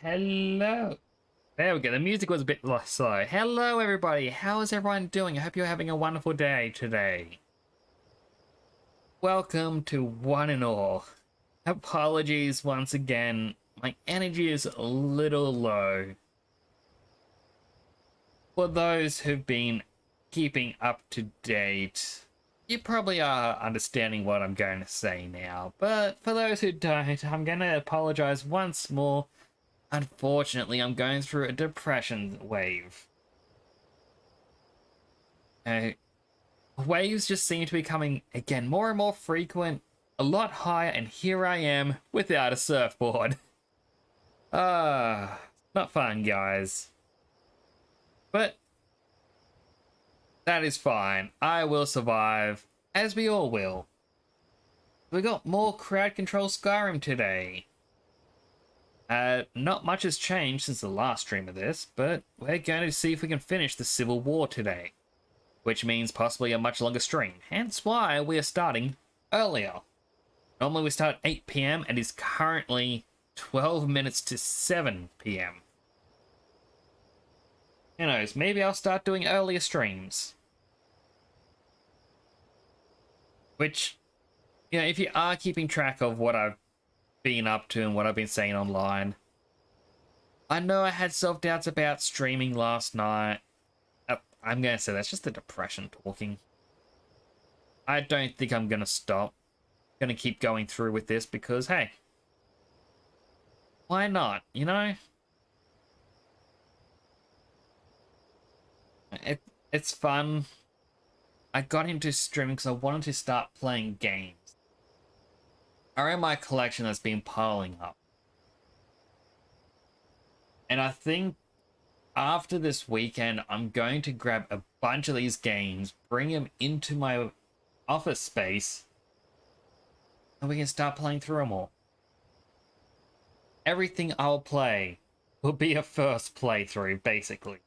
Hello. There we go. The music was a bit slow. Hello, everybody. How is everyone doing? I hope you're having a wonderful day today. Welcome to one and all. Apologies once again. My energy is a little low. For those who've been keeping up to date, you probably are understanding what I'm going to say now. But for those who don't, I'm going to apologize once more. Unfortunately, I'm going through a depression wave. Waves just seem to be coming, again, more and more frequent, a lot higher, and here I am without a surfboard. Not fun, guys. But that is fine. I will survive, as we all will. We got more crowd control Skyrim today. Not much has changed since the last stream of this, but we're going to see if we can finish the Civil War today, which means possibly a much longer stream, hence why we are starting earlier. Normally we start at 8 PM and it's currently 12 minutes to 7 PM. Who knows, maybe I'll start doing earlier streams. Which, you know, if you are keeping track of what I've been up to and what I've been saying online, I know I had self-doubts about streaming last night. I'm gonna say that's just the depression talking. I don't think I'm gonna stop. I'm gonna keep going through with this because, hey, why not, you know? It's fun. I got into streaming because I wanted to start playing games. Are in my collection that's been piling up. And I think after this weekend, I'm going to grab a bunch of these games, bring them into my office space, and we can start playing through them all. everything I'll play will be a first playthrough, basically.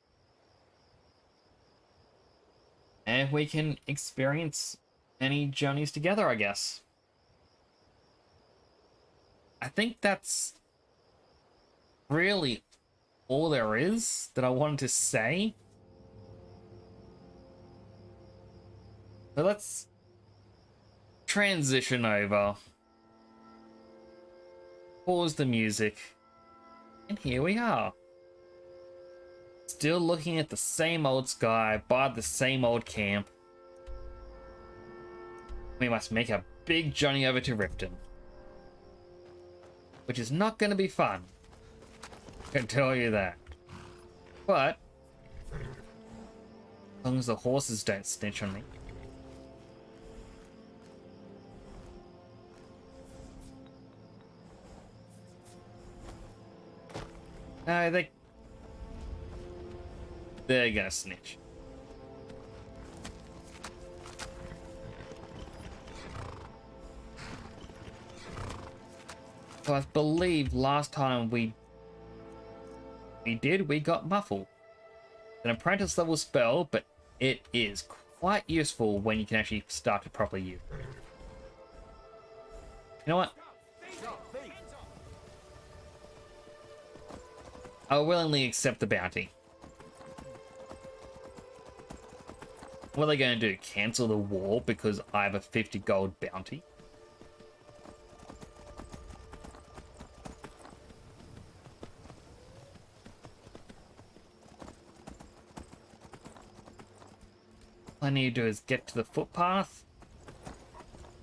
And we can experience any journeys together, I guess. I think that's really all there is that I wanted to say. So let's transition over. Pause the music. And here we are. Still looking at the same old sky by the same old camp. We must make a big journey over to Riften. Which is not going to be fun. I can tell you that. But, as long as the horses don't snitch on me. No, they're gonna snitch. So I believe last time we got Muffle. An apprentice level spell, but it is quite useful when you can actually start to properly use it. You know what? I'll willingly accept the bounty. What are they going to do? Cancel the war because I have a 50 gold bounty? All I need to do is get to the footpath,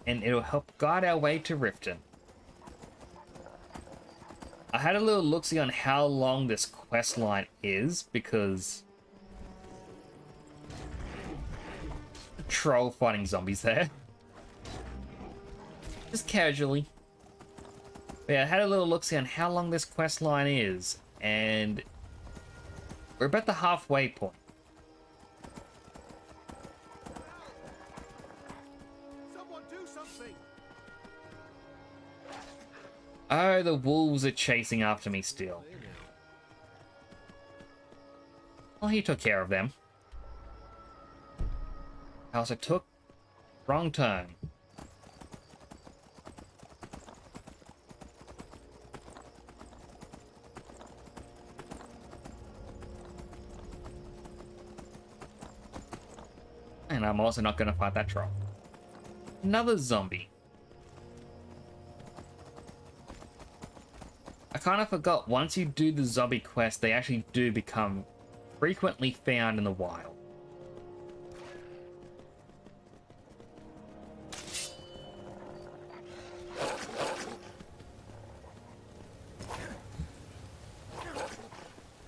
and it'll help guide our way to Riften. I had a little look-see on how long this quest line is, because a troll fighting zombies there. Just casually. But yeah, I had a little look-see on how long this quest line is, and we're about the halfway point. Oh, the wolves are chasing after me still. Well, he took care of them. I also took wrong turn. And I'm also not going to fight that troll. Another zombie. I kind of forgot, once you do the zombie quest, they actually do become frequently found in the wild.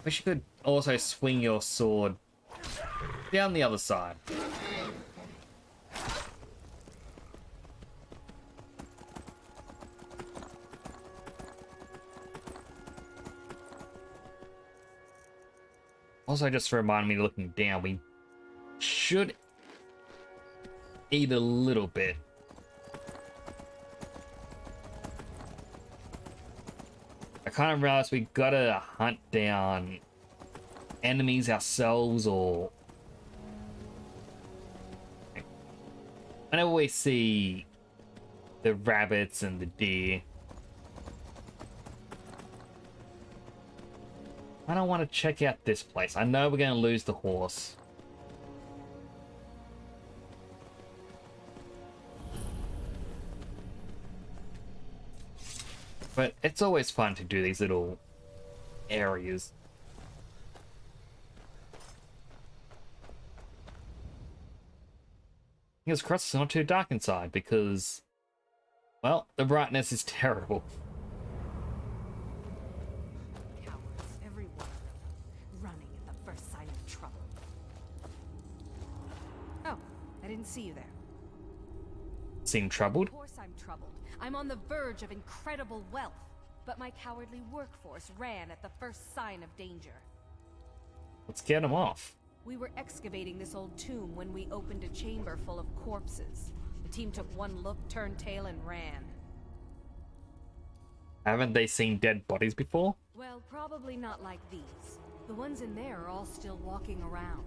Wish you could also swing your sword down the other side. Also, just to remind me, looking down, we should eat a little bit. I kind of realized we gotta hunt down enemies ourselves, or whenever we see the rabbits and the deer, I don't want to check out this place. I know we're going to lose the horse. But it's always fun to do these little areas. Fingers crossed it's not too dark inside, because, well, the brightness is terrible. I didn't see you there. Seem troubled? Of course I'm troubled. I'm on the verge of incredible wealth, but my cowardly workforce ran at the first sign of danger. Let's get him off. We were excavating this old tomb when we opened a chamber full of corpses. The team took one look, turned tail, and ran. Haven't they seen dead bodies before? Well, probably not like these. The ones in there are all still walking around.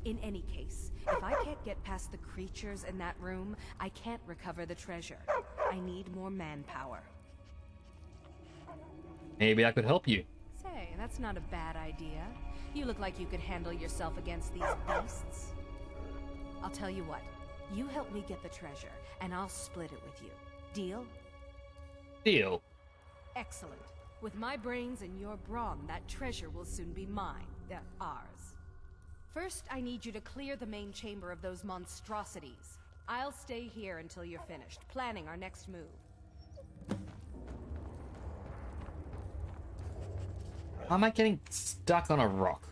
In any case, if I can't get past the creatures in that room, I can't recover the treasure. I need more manpower. Maybe I could help you. Say, that's not a bad idea. You look like you could handle yourself against these beasts. I'll tell you what. You help me get the treasure, and I'll split it with you. Deal? Deal. Excellent. With my brains and your brawn, that treasure will soon be mine. Ours. First, I need you to clear the main chamber of those monstrosities. I'll stay here until you're finished, planning our next move. How am I getting stuck on a rock?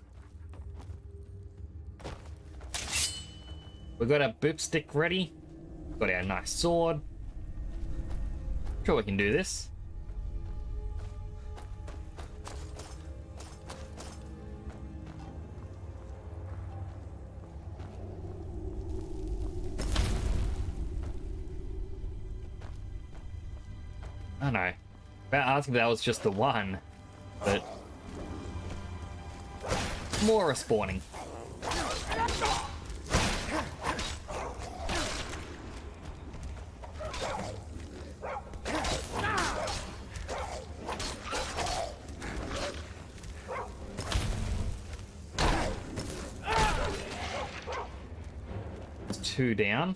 We got our boop stick ready. Got our nice sword. Sure we can do this. I know. About asking if that was just the one, but more are spawning. There's two down.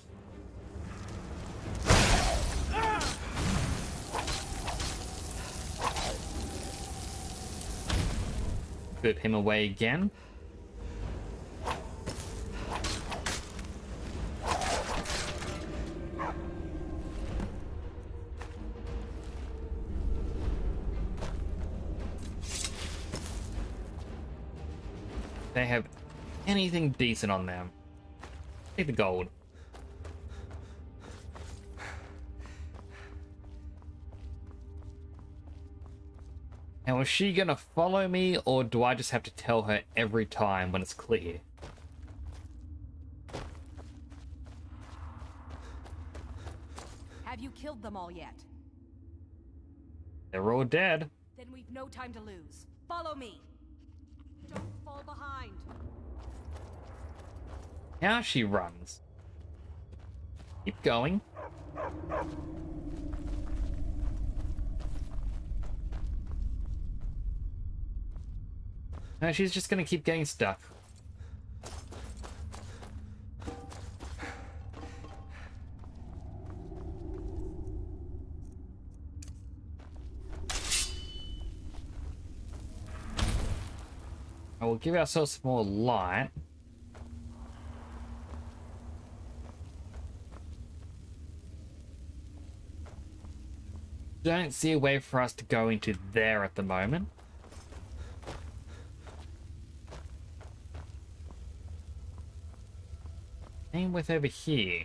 Put him away again. They have anything decent on them. Take the gold. Now, is she gonna follow me, or do I just have to tell her every time when it's clear? Have you killed them all yet? They're all dead. Then we've no time to lose. Follow me. Don't fall behind. Now she runs. Keep going. No, she's just gonna keep getting stuck. I will give ourselves some more light. Don't see a way for us to go into there at the moment. Same with over here.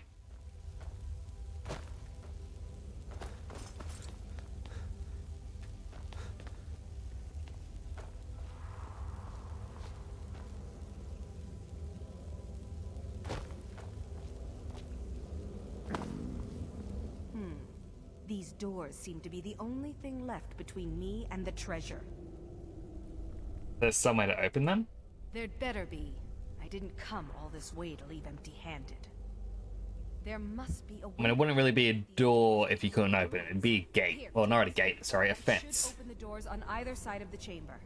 These doors seem to be the only thing left between me and the treasure. There's somewhere to open them? There'd better be. I didn't come all this way to leave empty-handed. There must be a way. I mean, it wouldn't really be a door if you couldn't open it. It'd be a gate. Well, not a gate, sorry, a fence. Should open the doors on either side of the chamber.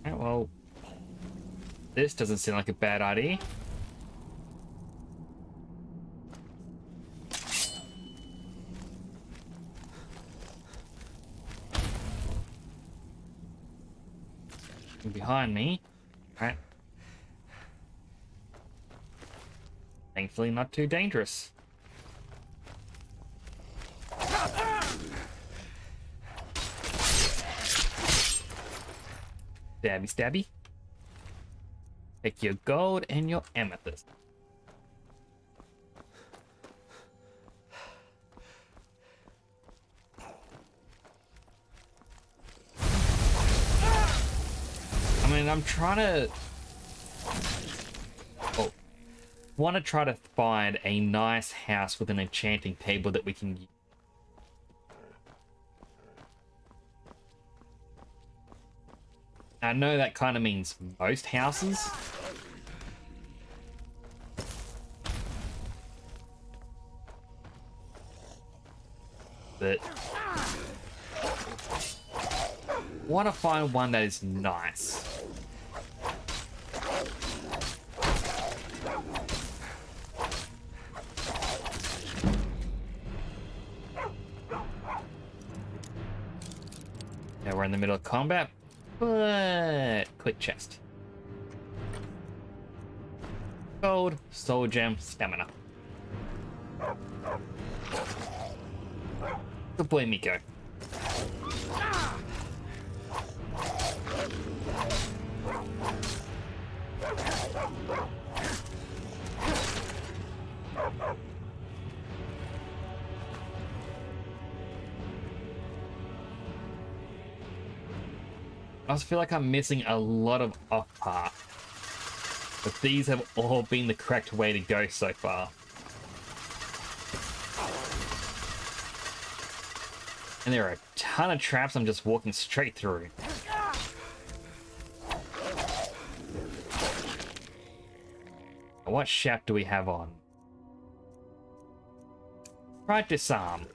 Well, this doesn't seem like a bad idea. Behind me, right? Thankfully, not too dangerous. Stabby, stabby. Take your gold and your amethyst. I mean, I'm trying to... Oh. Want to try to find a nice house with an enchanting table that we can use. I know that kind of means most houses. But... want to find one that is nice. Yeah, we're in the middle of combat, but quick chest. Gold, soul gem, stamina. Good boy, Miko. I also feel like I'm missing a lot of off path, but these have all been the correct way to go so far. And there are a ton of traps I'm just walking straight through. What shaft do we have on? Try disarm.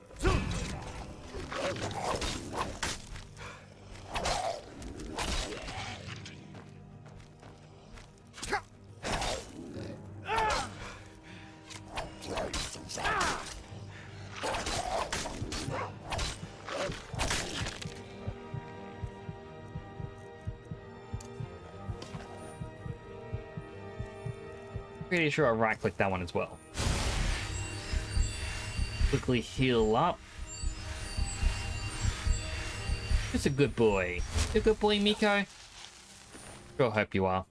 Pretty sure I right-click that one as well. Quickly heal up. Just a good boy. You a good boy, Miko? Sure hope you are.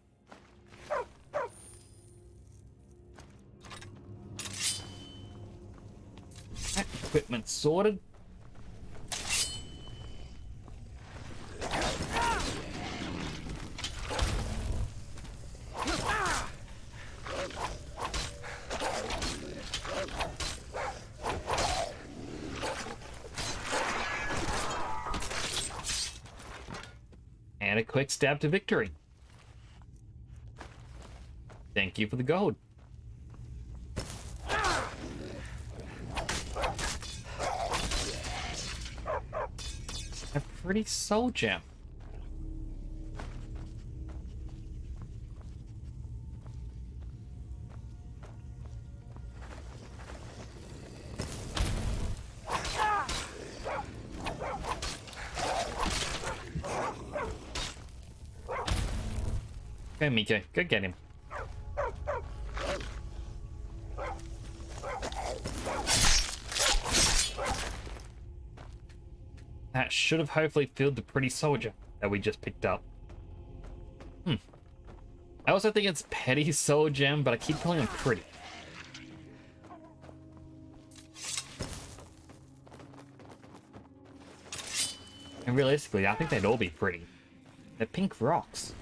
Equipment sorted. And a quick stab to victory. Thank you for the gold. A pretty soul gem. Go, Miko. Go get him. That should have hopefully filled the pretty soldier that we just picked up. I also think it's petty soul gem, but I keep calling him pretty. And realistically, I think they'd all be pretty. They're pink rocks.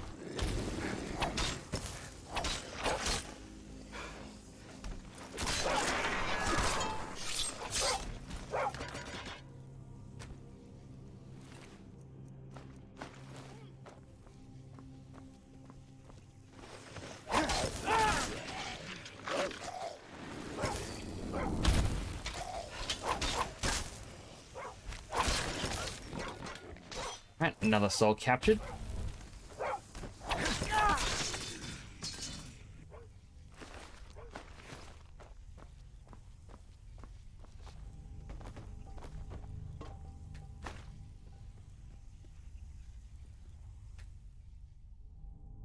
Right, another soul captured.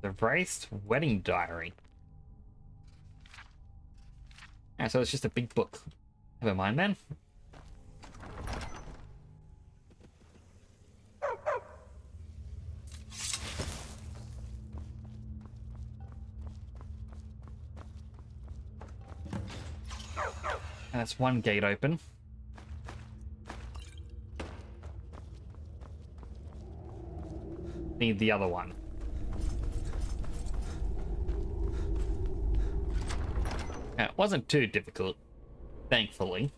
The Wraith's wedding diary. Ah, so it's just a big book. Never mind then. And that's one gate open. Need the other one. It wasn't too difficult, thankfully.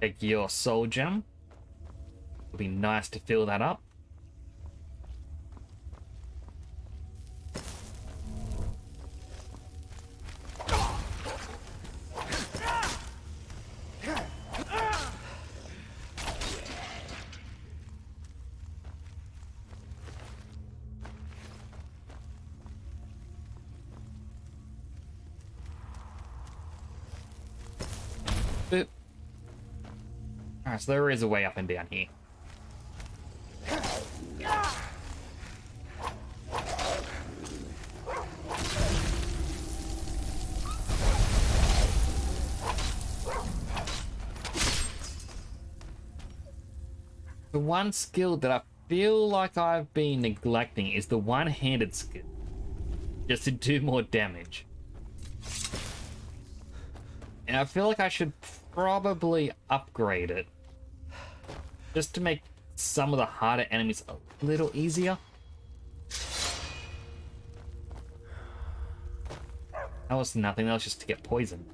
Take your soul gem. It'll be nice to fill that up. Boop. Alright, so there is a way up and down here. The one skill that I feel like I've been neglecting is the one-handed skill. Just to do more damage. And I feel like I should probably upgrade it. Just to make some of the harder enemies a little easier. That was nothing, that was just to get poisoned.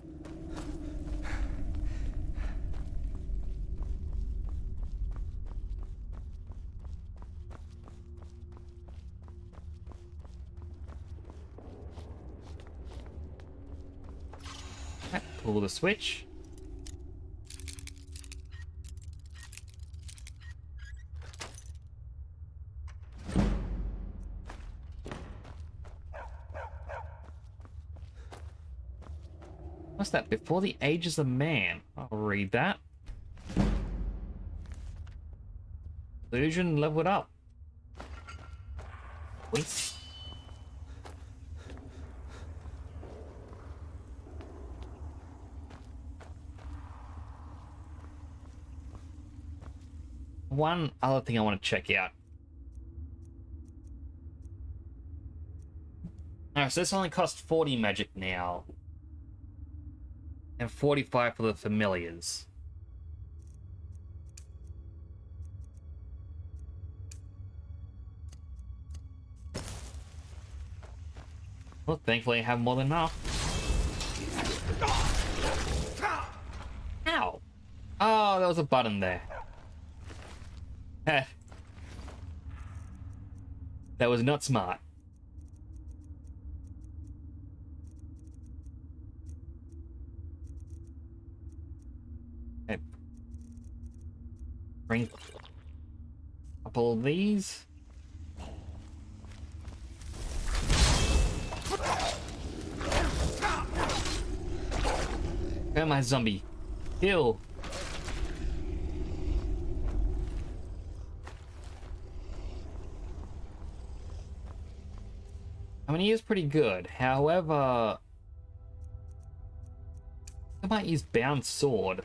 Pull the switch. What's that? Before the ages of man. I'll read that. Illusion leveled up. Wait. One other thing I want to check out. Alright, so this only costs 40 magic now. And 45 for the familiars. Well, thankfully I have more than enough. Ow! Oh, there was a button there. Heh. That was not smart. Okay. Bring a couple of these. Go my zombie. Heal. I mean, he is pretty good. However, I might use Bound Sword.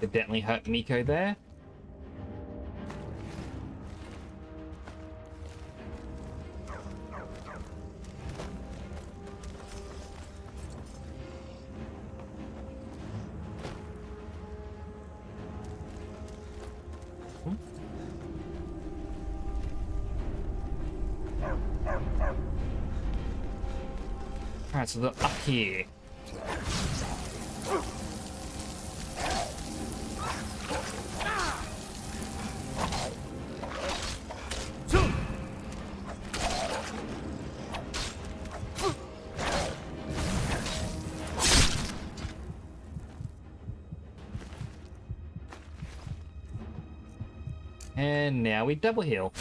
Did definitely hurt Miko there. Alright, so they're up here. And now we double heal.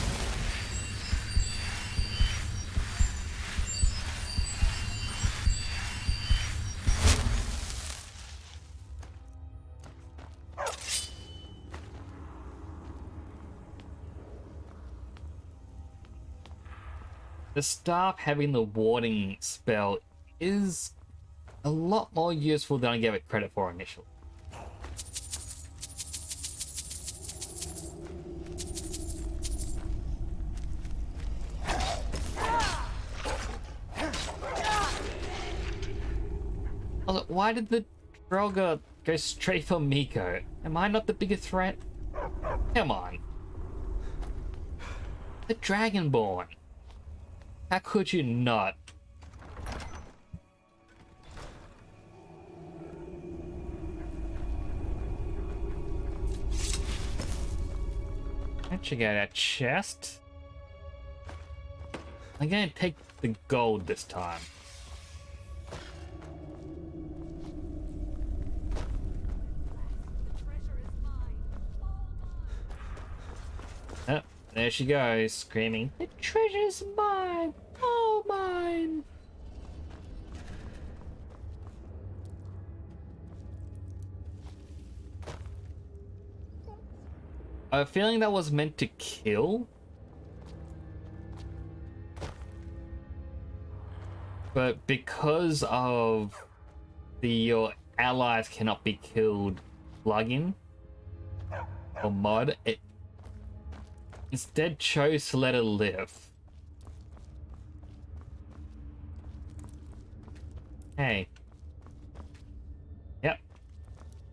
the staff having the warding spell is a lot more useful than I gave it credit for initially. Also, why did the Droga go straight for Miko? Am I not the bigger threat? Come on. The Dragonborn. How could you not? Let's check out our chest. I'm gonna take the gold this time. Oh, there she goes, screaming, "The treasure's mine! All mine!" I have a feeling that was meant to kill. But because of your allies cannot be killed plugin or mod, it instead chose to let her live. Hey. Yep.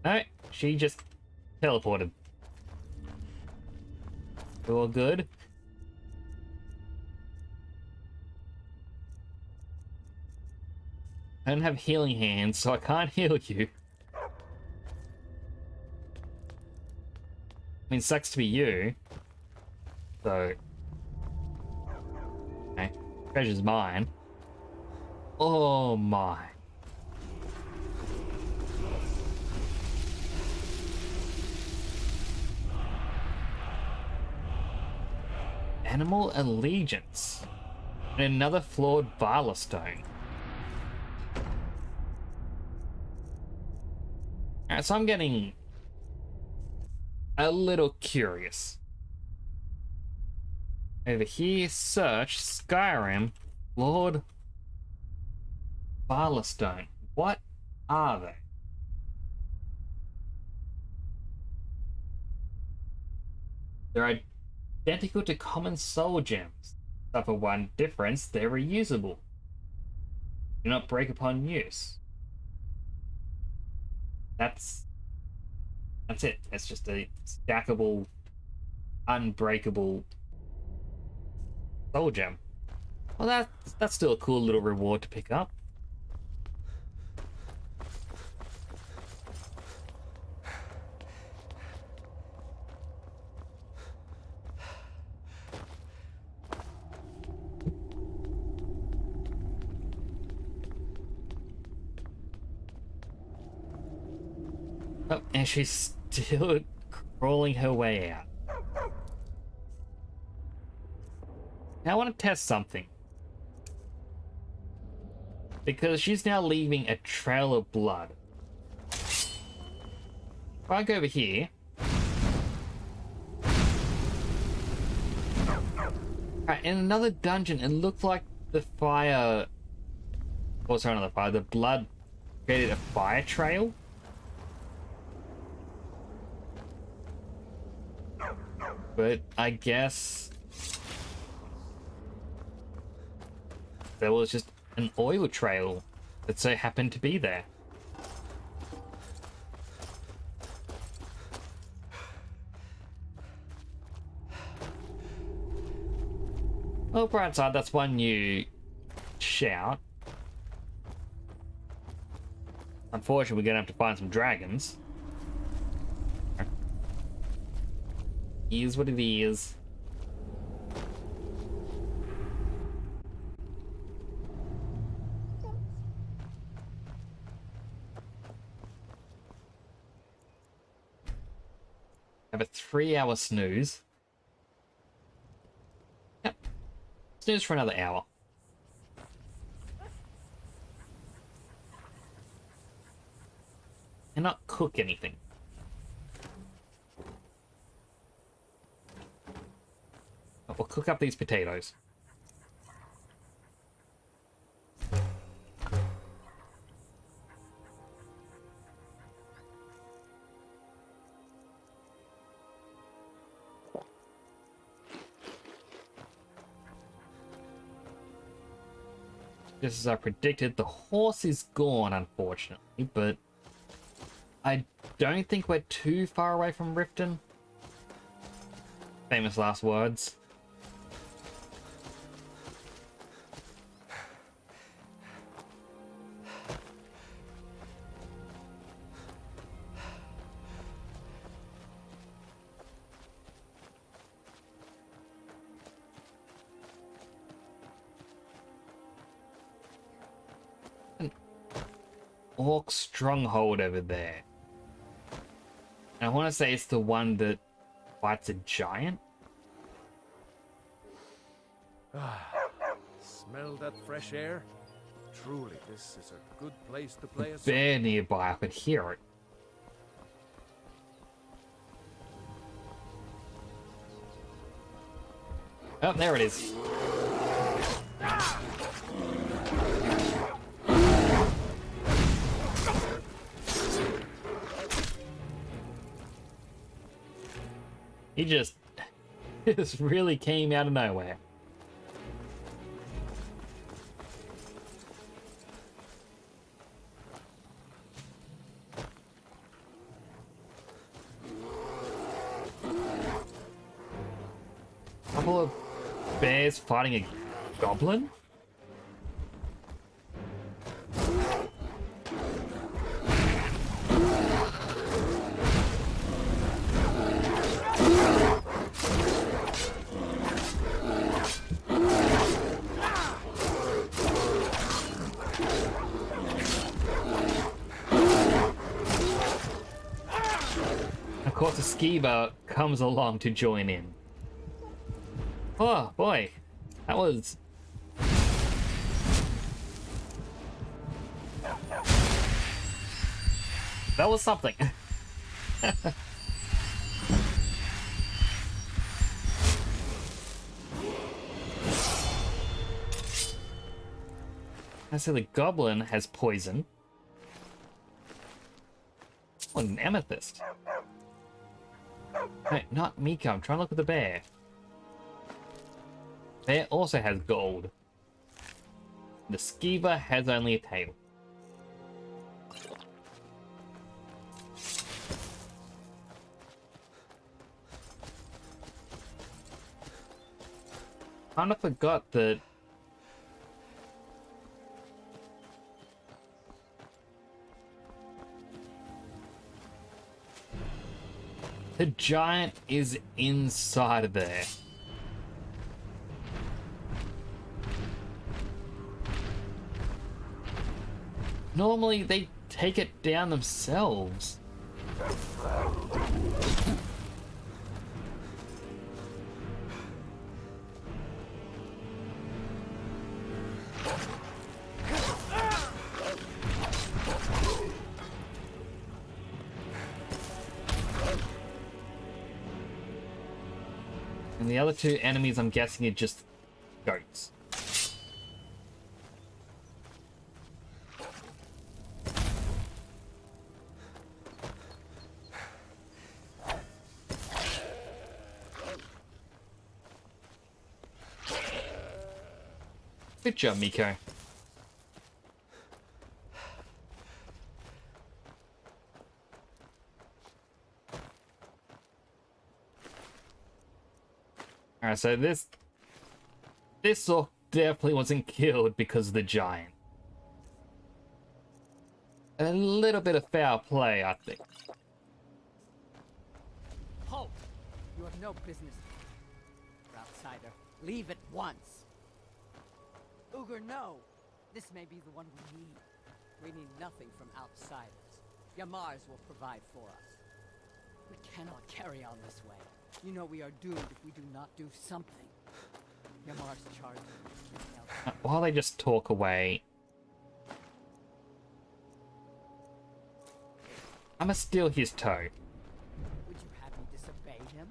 No, she just teleported. We're all good. I don't have healing hands, so I can't heal you. I mean, sucks to be you. So... okay. Treasure's mine. Oh my. Animal Allegiance. And another flawed Vala stone. Alright, so I'm getting a little curious. Over here, search Skyrim, Lord Vala stone. What are they? They're identical to common soul gems. But for one difference, they're reusable. Do not break upon use. That's it. It's just a stackable, unbreakable soul gem. Well, that's still a cool little reward to pick up. Oh, and she's still crawling her way out. Now I want to test something. Because she's now leaving a trail of blood. If I go over here... Alright, in another dungeon, it looked like the fire... oh, sorry, not the fire. The blood created a fire trail. But I guess there was just an oil trail that so happened to be there. Well, bright side, that's one new shout. Unfortunately, we're gonna have to find some dragons. Is what it is. Have a 3-hour snooze. Yep. Snooze for another hour. And not cook anything. We'll cook up these potatoes. Just as I predicted, the horse is gone, unfortunately, but I don't think we're too far away from Riften. Famous last words. An orc stronghold over there. And I want to say it's the one that fights a giant. Smell that fresh air? Truly, this is a good place to play a song. Bear nearby, I could hear it. Oh, there it is. He just really came out of nowhere. Couple of bears fighting a goblin? Of course, a skeever comes along to join in. Oh boy, that was... that was something. I see the goblin has poison. Oh, an amethyst. No, not Mika. I'm trying to look at the bear. Bear also has gold. The skeever has only a tail. Kinda forgot that the giant is inside of there. Normally they take it down themselves. And the other two enemies, I'm guessing, are just goats. Good job, Miko. Alright, so this orc definitely wasn't killed because of the giant. A little bit of foul play, I think. Halt! You have no business. You're outsider. Leave at once. Ugur, no! This may be the one we need. We need nothing from outsiders. Yamars will provide for us. We cannot carry on this way. You know we are doomed if we do not do something. Yamar's charged with keeping out. While they just talk away, I'ma steal his toe. Would you have me disobey him?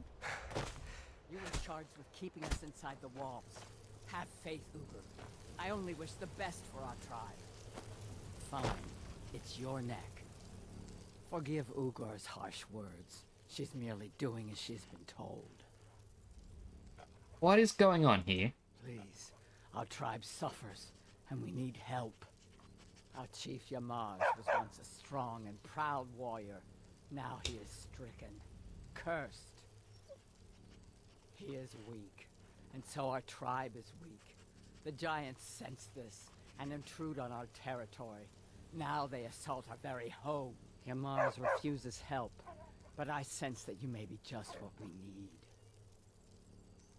You were charged with keeping us inside the walls. Have faith, Ugur. I only wish the best for our tribe. Fine. It's your neck. Forgive Ugur's harsh words. She's merely doing as she's been told. What is going on here? Please. Our tribe suffers. and we need help. Our chief Yamaj was once a strong and proud warrior. Now he is stricken, cursed. He is weak, and so our tribe is weak. The giants sense this and intrude on our territory. Now they assault our very home. Yamaz refuses help, but I sense that you may be just what we need.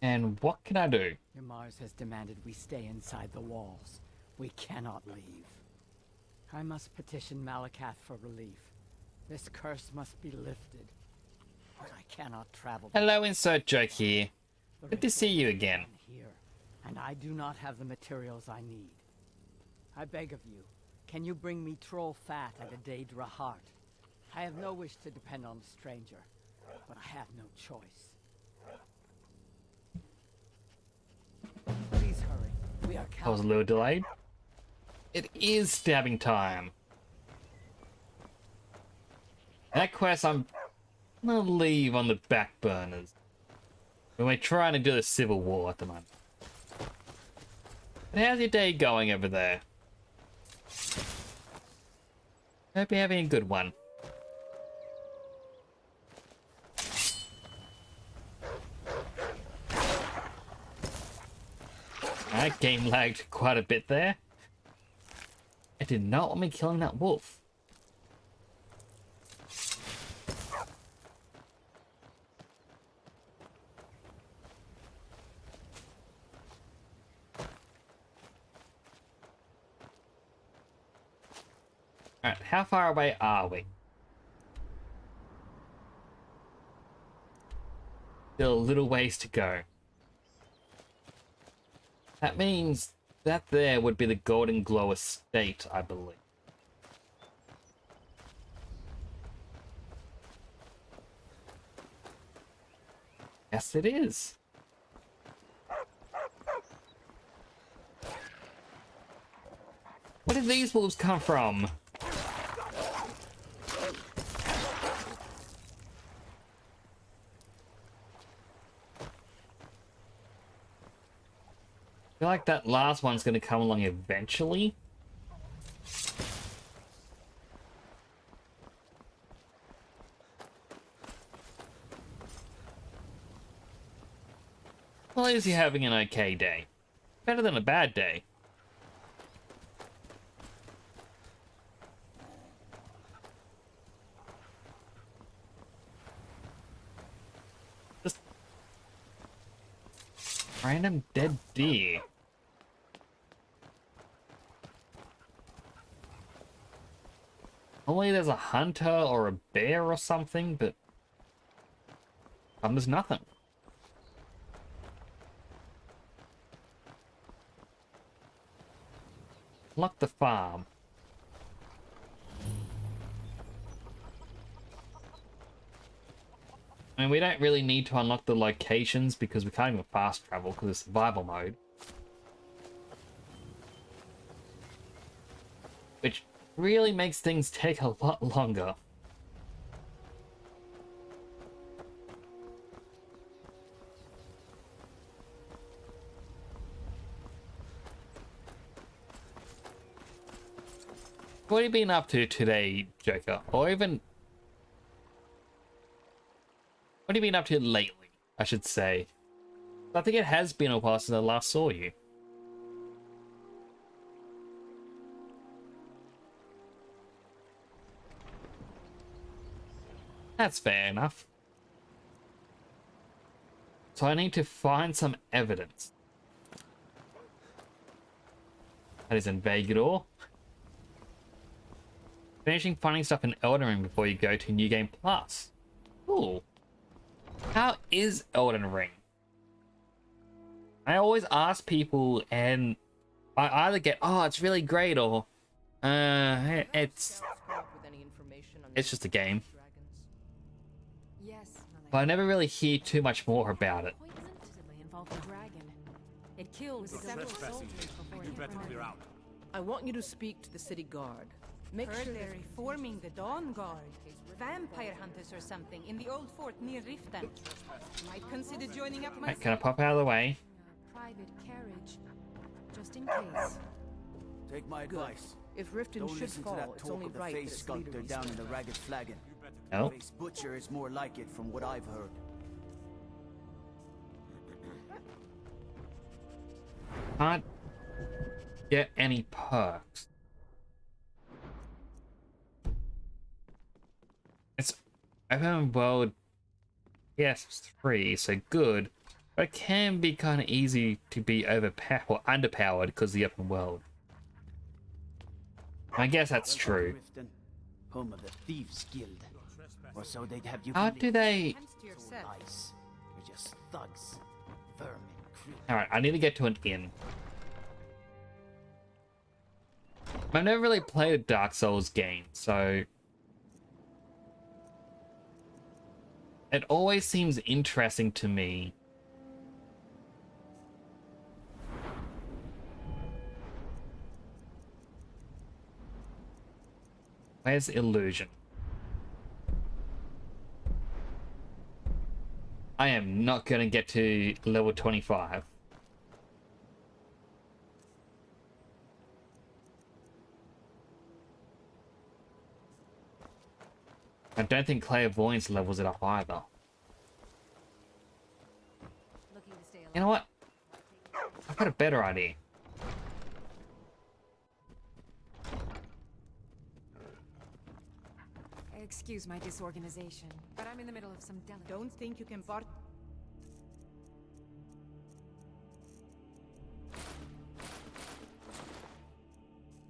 And what can I do? Yamaz has demanded we stay inside the walls. We cannot leave. I must petition Malakath for relief. This curse must be lifted. But I cannot travel. Hello, Insert Joke here. The Good to see you again. here, and I do not have the materials I need. I beg of you, can you bring me troll fat at a Daedra heart? I have no wish to depend on a stranger, but I have no choice. Please hurry. We are I was a little delayed. It is stabbing time. That quest I'm gonna leave on the back burners. We're trying to do the Civil War at the moment. But how's your day going over there? Hope you're having a good one. That game lagged quite a bit there. It did not want me killing that wolf. Alright, how far away are we? Still a little ways to go. That means that there would be the Golden Glow estate, I believe. Yes, it is. Where did these wolves come from? I feel like that last one's going to come along eventually. Well, is he having an okay day? Better than a bad day. Just random dead deer. Only there's a hunter or a bear or something, but there's nothing. Unlock the farm. I mean, we don't really need to unlock the locations because we can't even fast travel because it's survival mode. Which really makes things take a lot longer. What have you been up to today, Joker? Or even... what have you been up to lately, I should say? I think it has been a while since I last saw you. That's fair enough. So I need to find some evidence. That is in Vegador. Finishing finding stuff in Elden Ring before you go to New Game Plus. Cool. How is Elden Ring? I always ask people and I either get, oh, it's really great, or it's just a game. Yes, But I never really hear too much more about it. it killed several Trespassing soldiers here. before You it better happened. clear out. I want you to speak to the city guard. Make Heard sure they're that reforming the Dawn Guard. Vampire hunters or something in the old fort near Riften. Might consider joining up Right, myself. can I pop out of the way? A private carriage, just in case. Take my Good. advice. If Riften Don't should listen to fall, that it's talk only of the right that face its leader sculptor be down in spared. the Ragged Flagon. No. Face Butcher is more like it from what I've heard. Can't get any perks. It's open world PS3, so good, but it can be kind of easy to be overpowered or underpowered because of the open world. I guess that's true. Riften, home of the Thieves Guild. Or so they'd have you How believe. do they... Hands to It's all yourself. lies. They're just thugs. Vermin creep. Alright, I need to get to an inn. I've never really played a Dark Souls game, so... it always seems interesting to me. Where's Illusion? I am not going to get to level 25. I don't think Clairvoyance levels it up either. Looking to stay alive. You know what? I've got a better idea. Excuse my disorganization, but I'm in the middle of some delicate... Don't think you can bar...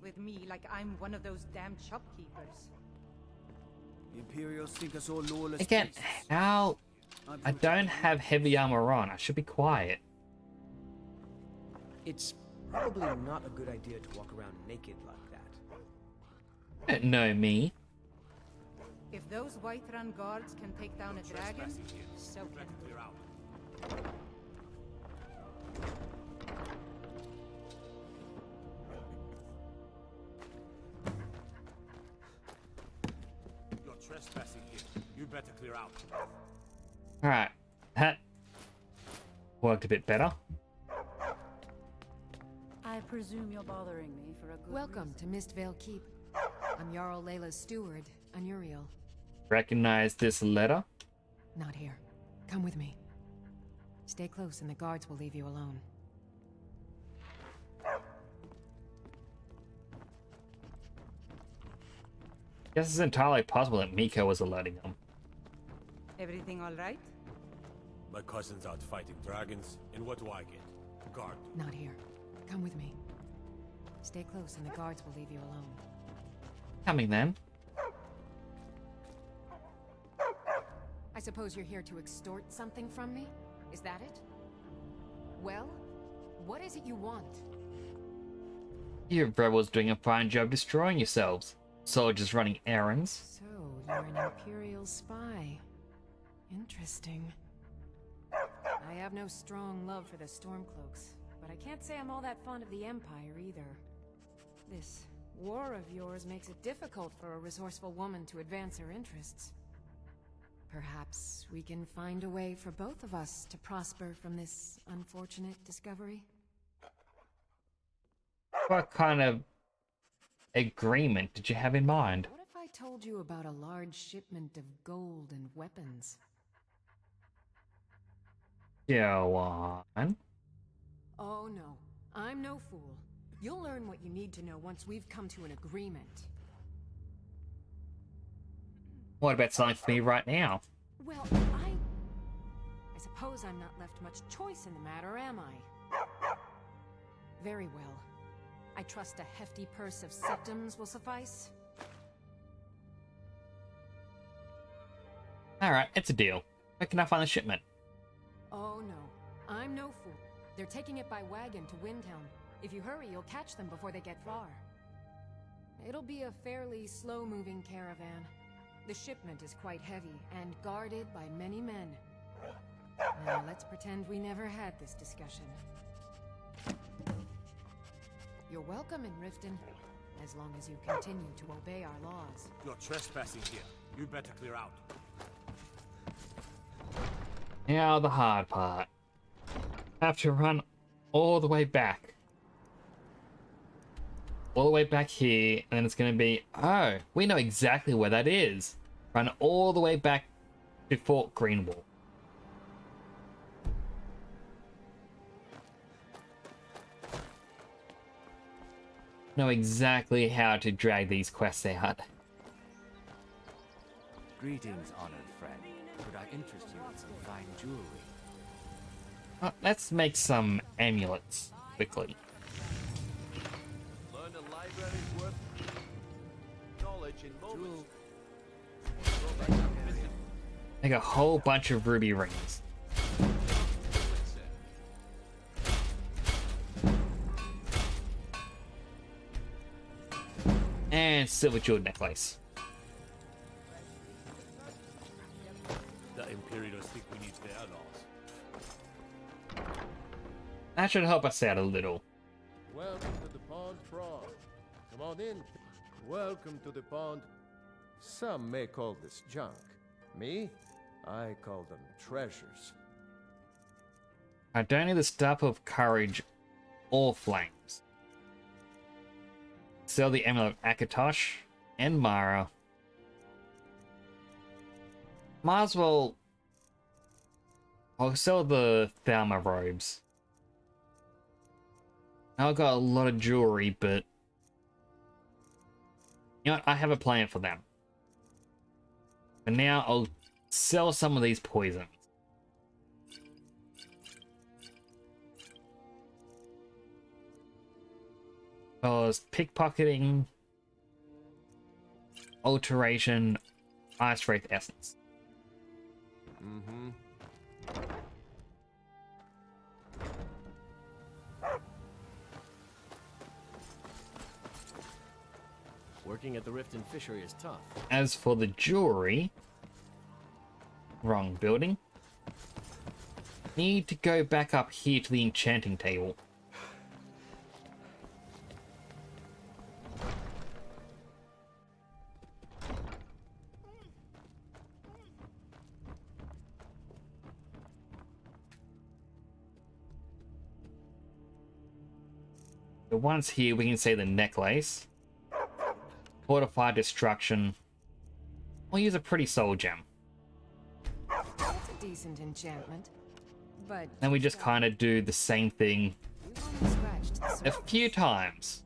with me like I'm one of those damn shopkeepers. The Imperials think us all lawless. Again, beasts. how... I'm I proof don't have heavy armor on. I should be quiet. It's probably not a good idea to walk around naked like that. You don't know me. If those Whiterun guards can take down a dragon, so can we. You're trespassing here. You better clear out. Alright. That worked a bit better. I presume you're bothering me for a good Welcome reason. to Mistvale Keep. I'm Jarl Layla's steward, Anuriel. Recognize this letter? Not here. Come with me. Stay close and the guards will leave you alone. Guess it's entirely possible that Miko was alerting them. Everything all right? My cousin's out fighting dragons, and what do I get? Guard. Not here. Come with me. Stay close and the guards will leave you alone. Coming then. I suppose you're here to extort something from me? Is that it? Well, what is it you want? You rebels doing a fine job destroying yourselves. Soldiers running errands. So, you're an Imperial spy. Interesting. I have no strong love for the Stormcloaks, but I can't say I'm all that fond of the Empire either. This war of yours makes it difficult for a resourceful woman to advance her interests. Perhaps we can find a way for both of us to prosper from this unfortunate discovery? What kind of agreement did you have in mind? What if I told you about a large shipment of gold and weapons? Go on. Oh no, I'm no fool. You'll learn what you need to know once we've come to an agreement. What about something for me right now? Well, I suppose I'm not left much choice in the matter, am I? Very well. I trust a hefty purse of septums will suffice. Alright, it's a deal. Where can I find the shipment? Oh no, I'm no fool. They're taking it by wagon to Windhelm. If you hurry, you'll catch them before they get far. It'll be a fairly slow-moving caravan. The shipment is quite heavy, and guarded by many men. Now, let's pretend we never had this discussion. You're welcome in Riften, as long as you continue to obey our laws. You're trespassing here. You better clear out. Now the hard part. Have to run all the way back. all the way back here, and then it's going to be, oh, we know exactly where that is. Run all the way back to Fort Greenwall. Know exactly how to drag these quests out. Greetings, honored friend. Could I interest you in some fine jewelry? Let's make some amulets quickly. Learn a library's worth knowledge in moments. Make a whole bunch of ruby rings. And silver jeweled necklace. The Imperials think we need their laws. That should help us out a little. Welcome to the pond frog. Come on in. Welcome to the pond. Some may call this junk. Me? I call them treasures. I don't need the Staff of Courage or Flames. Sell the Amulet of Akatosh and Mara. Might as well... I'll sell the Thalma robes. Now I've got a lot of jewelry, but... You know what? I have a plan for them. But now I'll sell some of these poisons. Because pickpocketing, alteration, ice wraith essence. Mm-hmm. Working at the Rift and Fishery is tough. As for the jewelry, wrong building. Need to go back up here to the enchanting table. So once here, we can say the necklace. Fortify destruction. We'll use a pretty soul gem. That's a decent enchantment. But And we just kind of do the same thing you've only scratched the a surface. few times.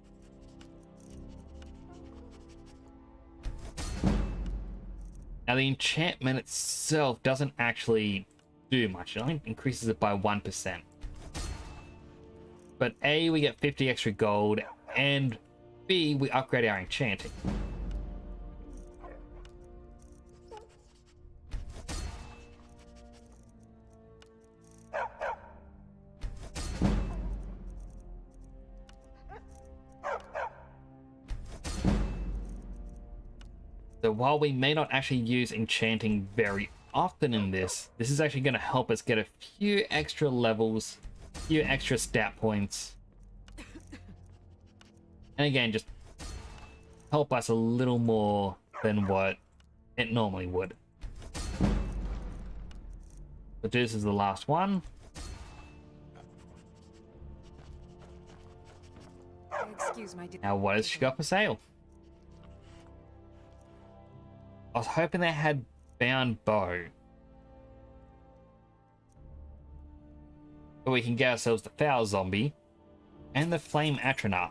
Now the enchantment itself doesn't actually do much. It only increases it by 1%. But A, we get 50 extra gold, and B, we upgrade our enchanting. So while we may not actually use enchanting very often in this, this is actually going to help us get a few extra levels, a few extra stat points. And again, just help us a little more than what it normally would. But this is the last one. Excuse my Now what has she got for sale? I was hoping they had bound bow. But we can get ourselves the foul zombie and the flame Atrana.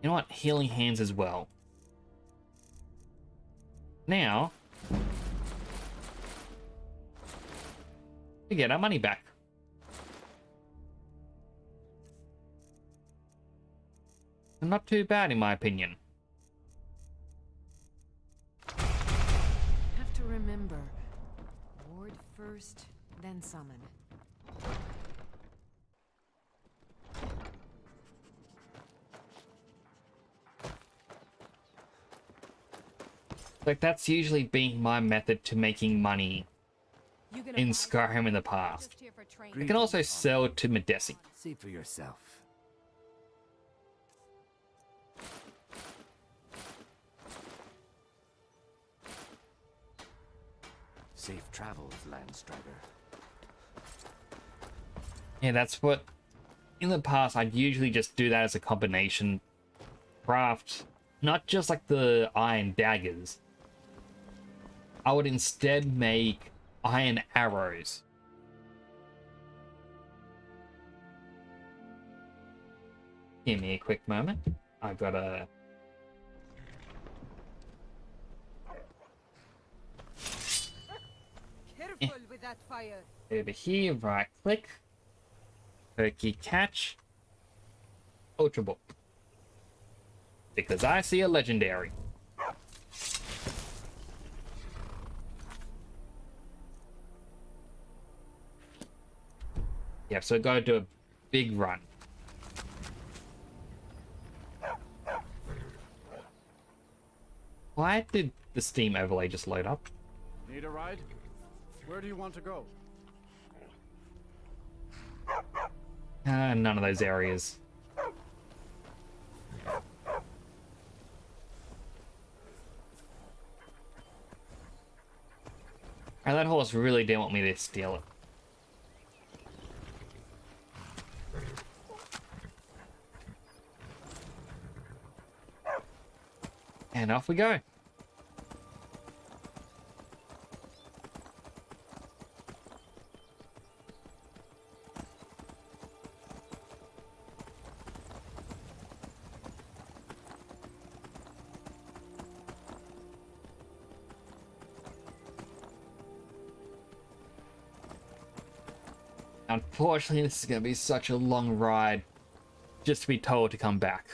You know what? Healing hands as well. Now we get our money back. Not too bad in my opinion. Have to remember. Ward first, then summon. Like that's usually been my method to making money in Skyrim in the past. We can also sell to Medesi. See for yourself. Safe travels, Landstrider. Yeah, that's what... In the past, I'd usually just do that as a combination craft. Not just like the iron daggers. I would instead make iron arrows. Give me a quick moment. I've got a... Careful with that fire. Over here, right click. Perky catch. Ultra book. Because I see a legendary. Yeah, so gotta do a big run. Why did the Steam overlay just load up? Need a ride? Where do you want to go? None of those areas. And that horse really didn't want me to steal it. And off we go. Unfortunately, this is going to be such a long ride just to be told to come back.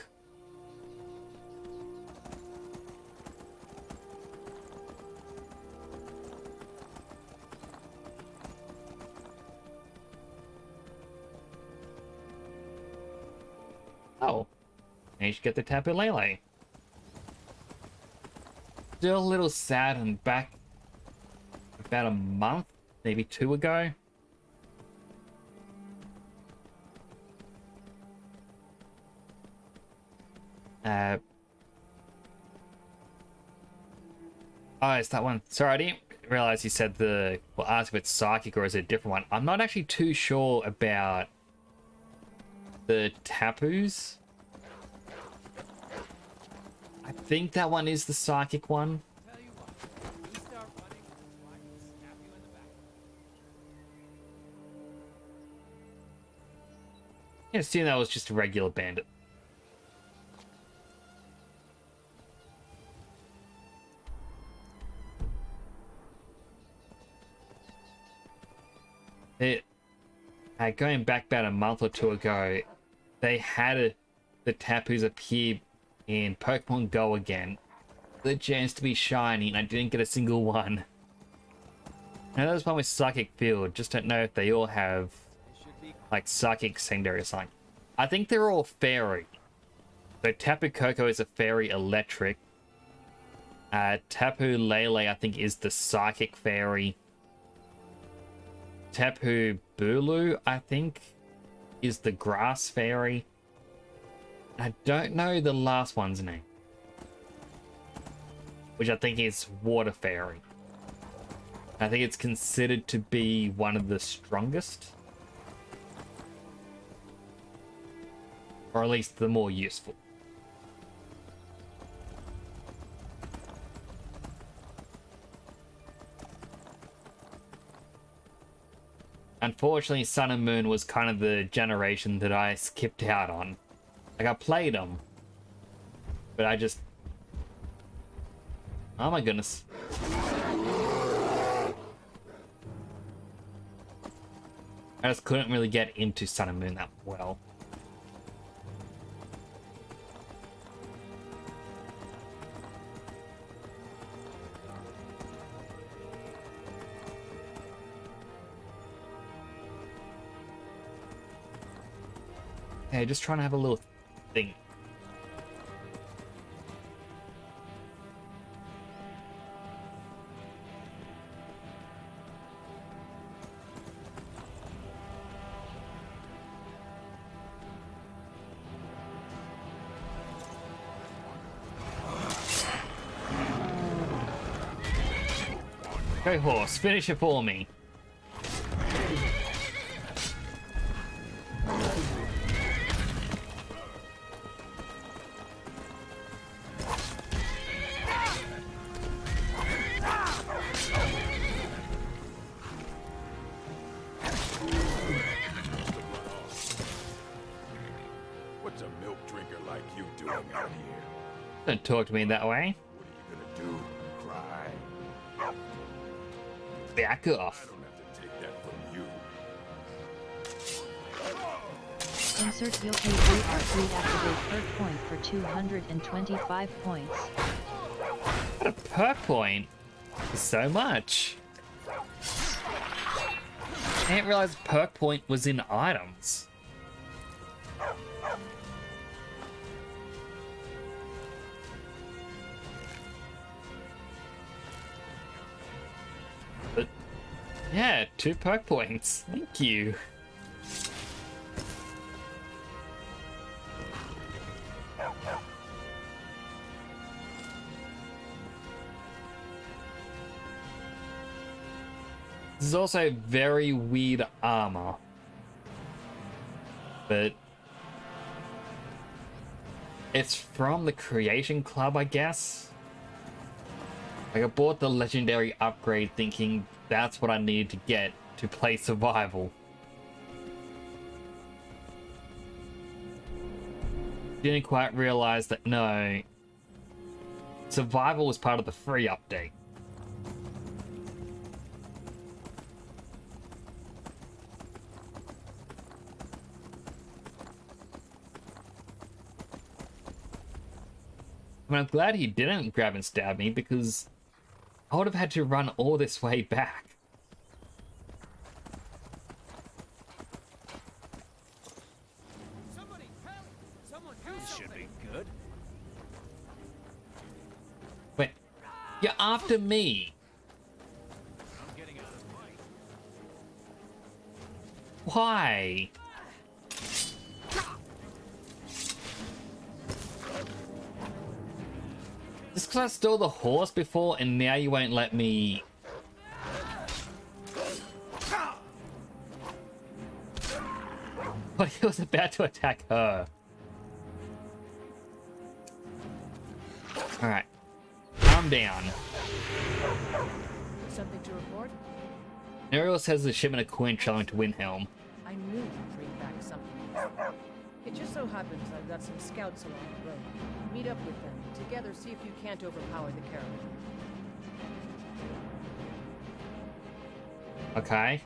Oh, and you should get the Tapu Lele. Still a little sad and back about a month, maybe 2 ago. Oh, it's that one. Sorry, I didn't realize you said the... Well, ask if it's psychic or is it a different one. I'm not actually too sure about the Tapus. I think that one is the psychic one. Yeah, assume that was just a regular bandit. Going back about a month or 2 ago, they had the Tapus appear in Pokemon Go again. The chance to be shiny, and I didn't get a single one. Now that was one with Psychic Field. Just don't know if they all have like Psychic Secondary or something. I think they're all Fairy. So Tapu Koko is a Fairy Electric. Tapu Lele, I think, is the Psychic Fairy. Tapu Bulu, I think, is the Grass Fairy. I don't know the last one's name, which I think is Water Fairy. I think it's considered to be one of the strongest, or at least the more useful. Unfortunately, Sun and Moon was kind of the generation that I skipped out on. Like, I played them, but I just... Oh my goodness. I just couldn't really get into Sun and Moon that well. Hey, just trying to have a little thing. Go horse, finish it for me. What's a milk drinker like you doing out here? Don't talk to me that way. What are you gonna do? Cry? Back I off. don't have to take that from you. Insert Yokai VR3 activate perk point for 225 points. What a perk point. So much. I didn't realize perk point was in items. But yeah, 2 perk points. Thank you. This is also very weird armor. But it's from the Creation Club, I guess. Like, I bought the legendary upgrade thinking that's what I needed to get to play survival. Didn't quite realize that, no, survival was part of the free update. I mean, I'm glad he didn't grab and stab me, because I would have had to run all this way back. Somebody help! Someone help! This should be good. Wait, you're after me. I'm getting out of fight. Why? Just because I stole the horse before and now you won't let me... But he was about to attack her. Alright. Calm down. Something to report? Neriel says the shipment of coin traveling to Windhelm. I knew you'd bring back something. It just so happens I've got some scouts along the road. Meet up with them. Together, see if you can't overpower the caravan. Okay.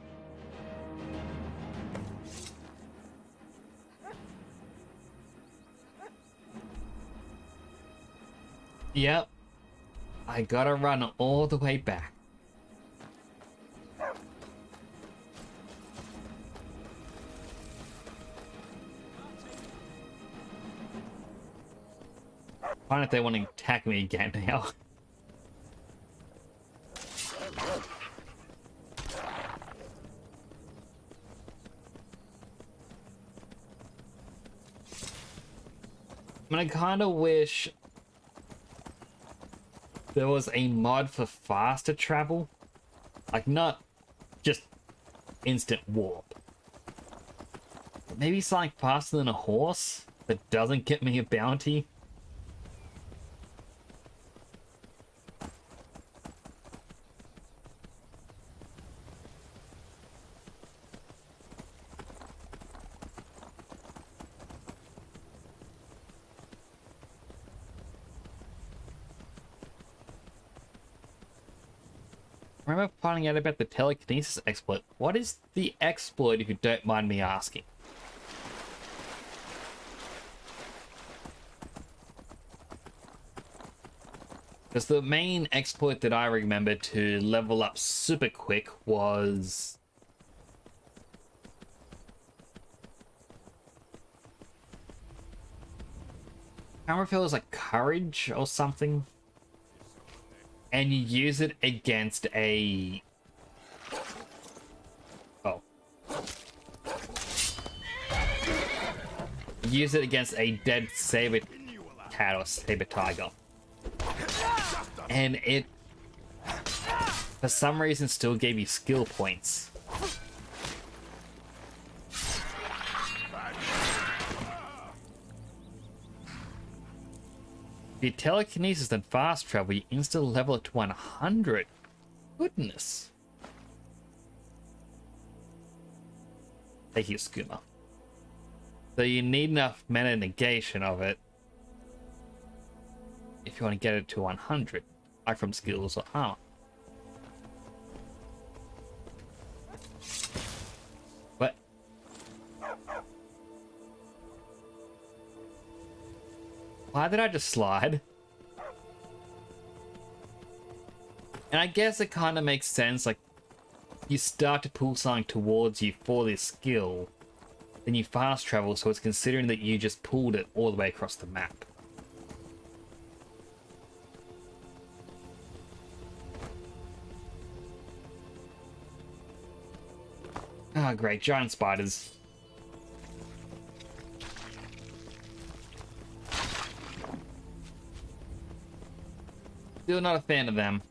Yep. I gotta run all the way back. Fine if they want to attack me again now. I mean, I kind of wish there was a mod for faster travel. Like, not just instant warp. Maybe something faster than a horse that doesn't get me a bounty. I remember finding out about the telekinesis exploit. What is the exploit, if you don't mind me asking? Because the main exploit that I remember to level up super quick was... I can't remember if it was like courage or something. And you use it against a... Oh. Use it against a dead saber cat or saber tiger. And it, for some reason, still gave you skill points. Your telekinesis and fast travel, you instantly level it to 100. Goodness. Thank you, Skooma. So you need enough mana negation of it if you want to get it to 100, like from skills or armor. But why did I just slide? And I guess it kind of makes sense, like, you start to pull something towards you for this skill, then you fast travel, so it's considering that you just pulled it all the way across the map. Ah, great, giant spiders. Still not a fan of them.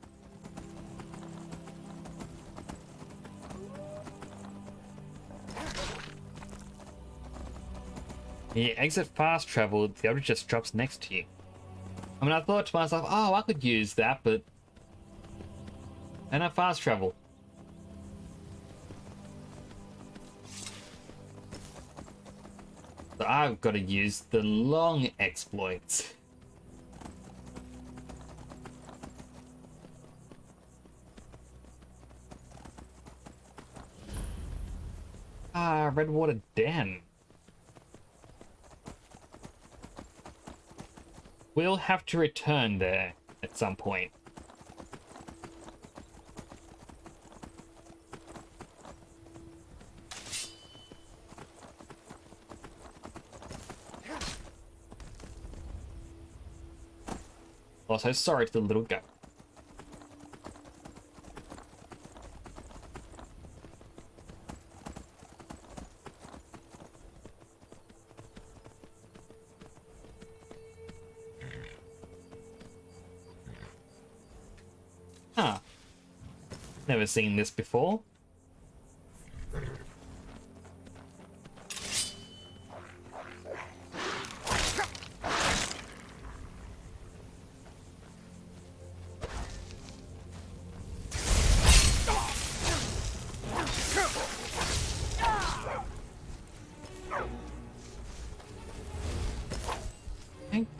You exit fast travel, the object just drops next to you. I mean, I thought to myself, oh, I could use that, but I don't fast travel. So I've got to use the long exploits. Ah, Redwater Den. We'll have to return there at some point. Also, sorry to the little goat. Huh. Never seen this before.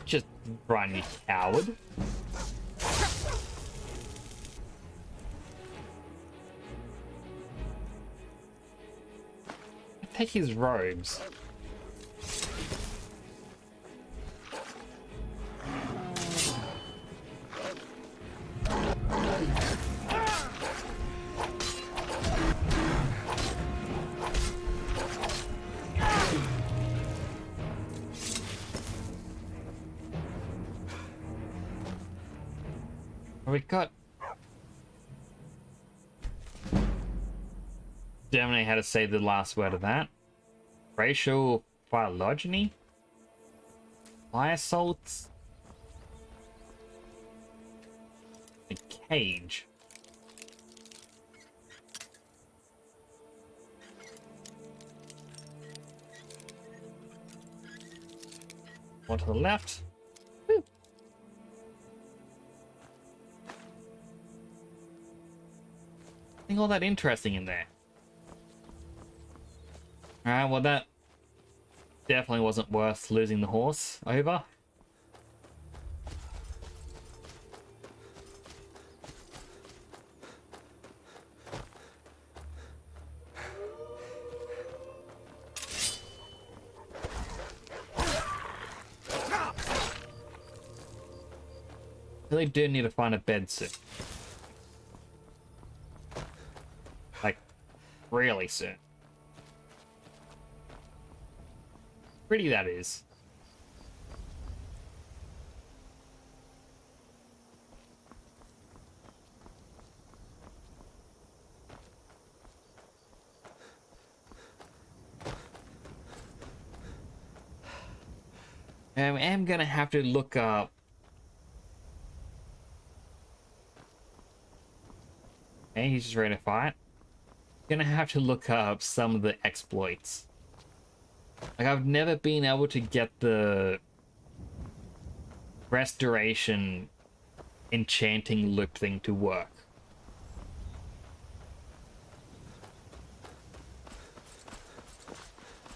Just run, you coward. Take his robes. We got Germany had to say the last word of that. Racial phylogeny? Fire salts? A cage. One to the left. Woo. Nothing all that interesting in there. Alright, well that definitely wasn't worth losing the horse over. Really do need to find a bed soon. Like, really soon. Pretty, that is. I am gonna have to look up. Okay, he's just ready to fight. Gonna have to look up some of the exploits. Like, I've never been able to get the restoration enchanting loop thing to work.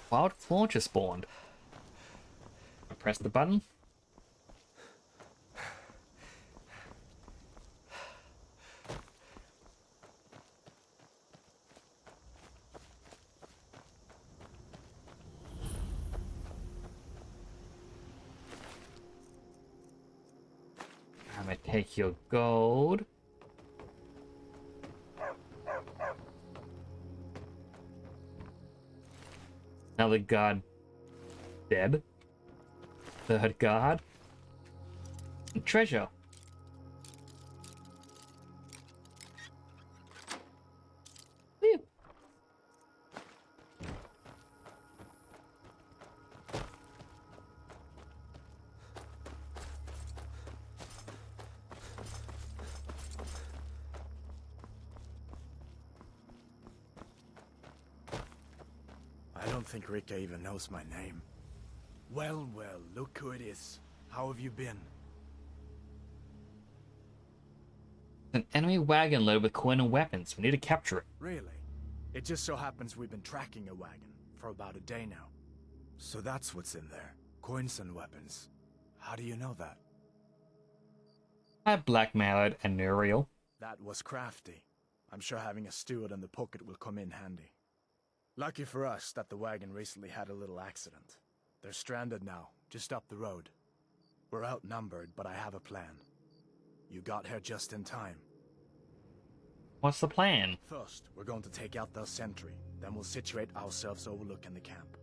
Wild Claw just spawned. press the button. I'm gonna take your gold. Another guard. Deb. Third guard. And treasure. Whew. I don't think Rika even knows my name. Well, well, look who it is. How have you been? An enemy wagon loaded with coin and weapons. We need to capture it. Really? It just so happens we've been tracking a wagon for about a day now. So that's what's in there. Coins and weapons. How do you know that? I blackmailed an Nuriel. That was crafty. I'm sure having a steward in the pocket will come in handy. Lucky for us that the wagon recently had a little accident. They're stranded now, just up the road. We're outnumbered, but I have a plan. You got here just in time. What's the plan? First, we're going to take out their sentry, then we'll situate ourselves overlooking the camp.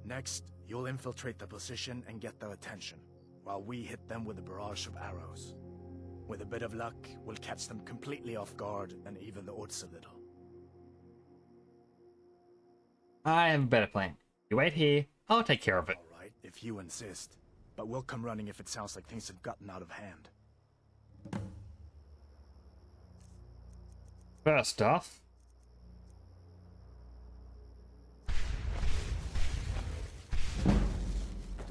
Next, you'll infiltrate the position and get their attention, while we hit them with a barrage of arrows. With a bit of luck, we'll catch them completely off guard and even the odds a little. I have a better plan. You wait here. I'll take care of it. All right, if you insist. But we'll come running if it sounds like things have gotten out of hand. First off,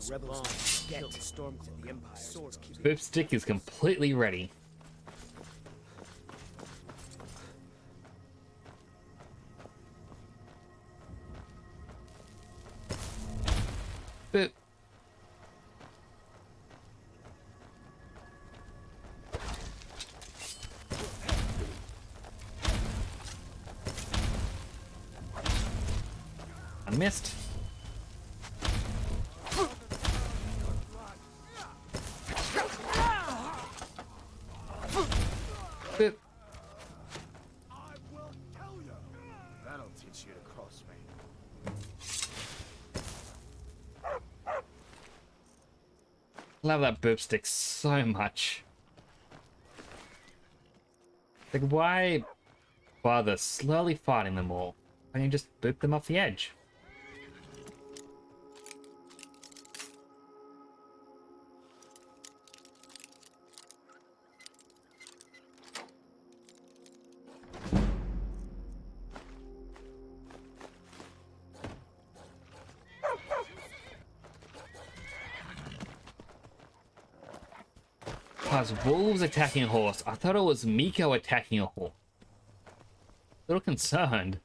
The rebels killed the storm to the Empire. Boopstick is completely ready. Boop. I missed. Boop. That'll teach you to cross me. Love that boopstick so much. Like, why bother slowly fighting them all? Why don't you just boop them off the edge? Wolves attacking a horse. I thought it was Miko attacking a horse. A little concerned.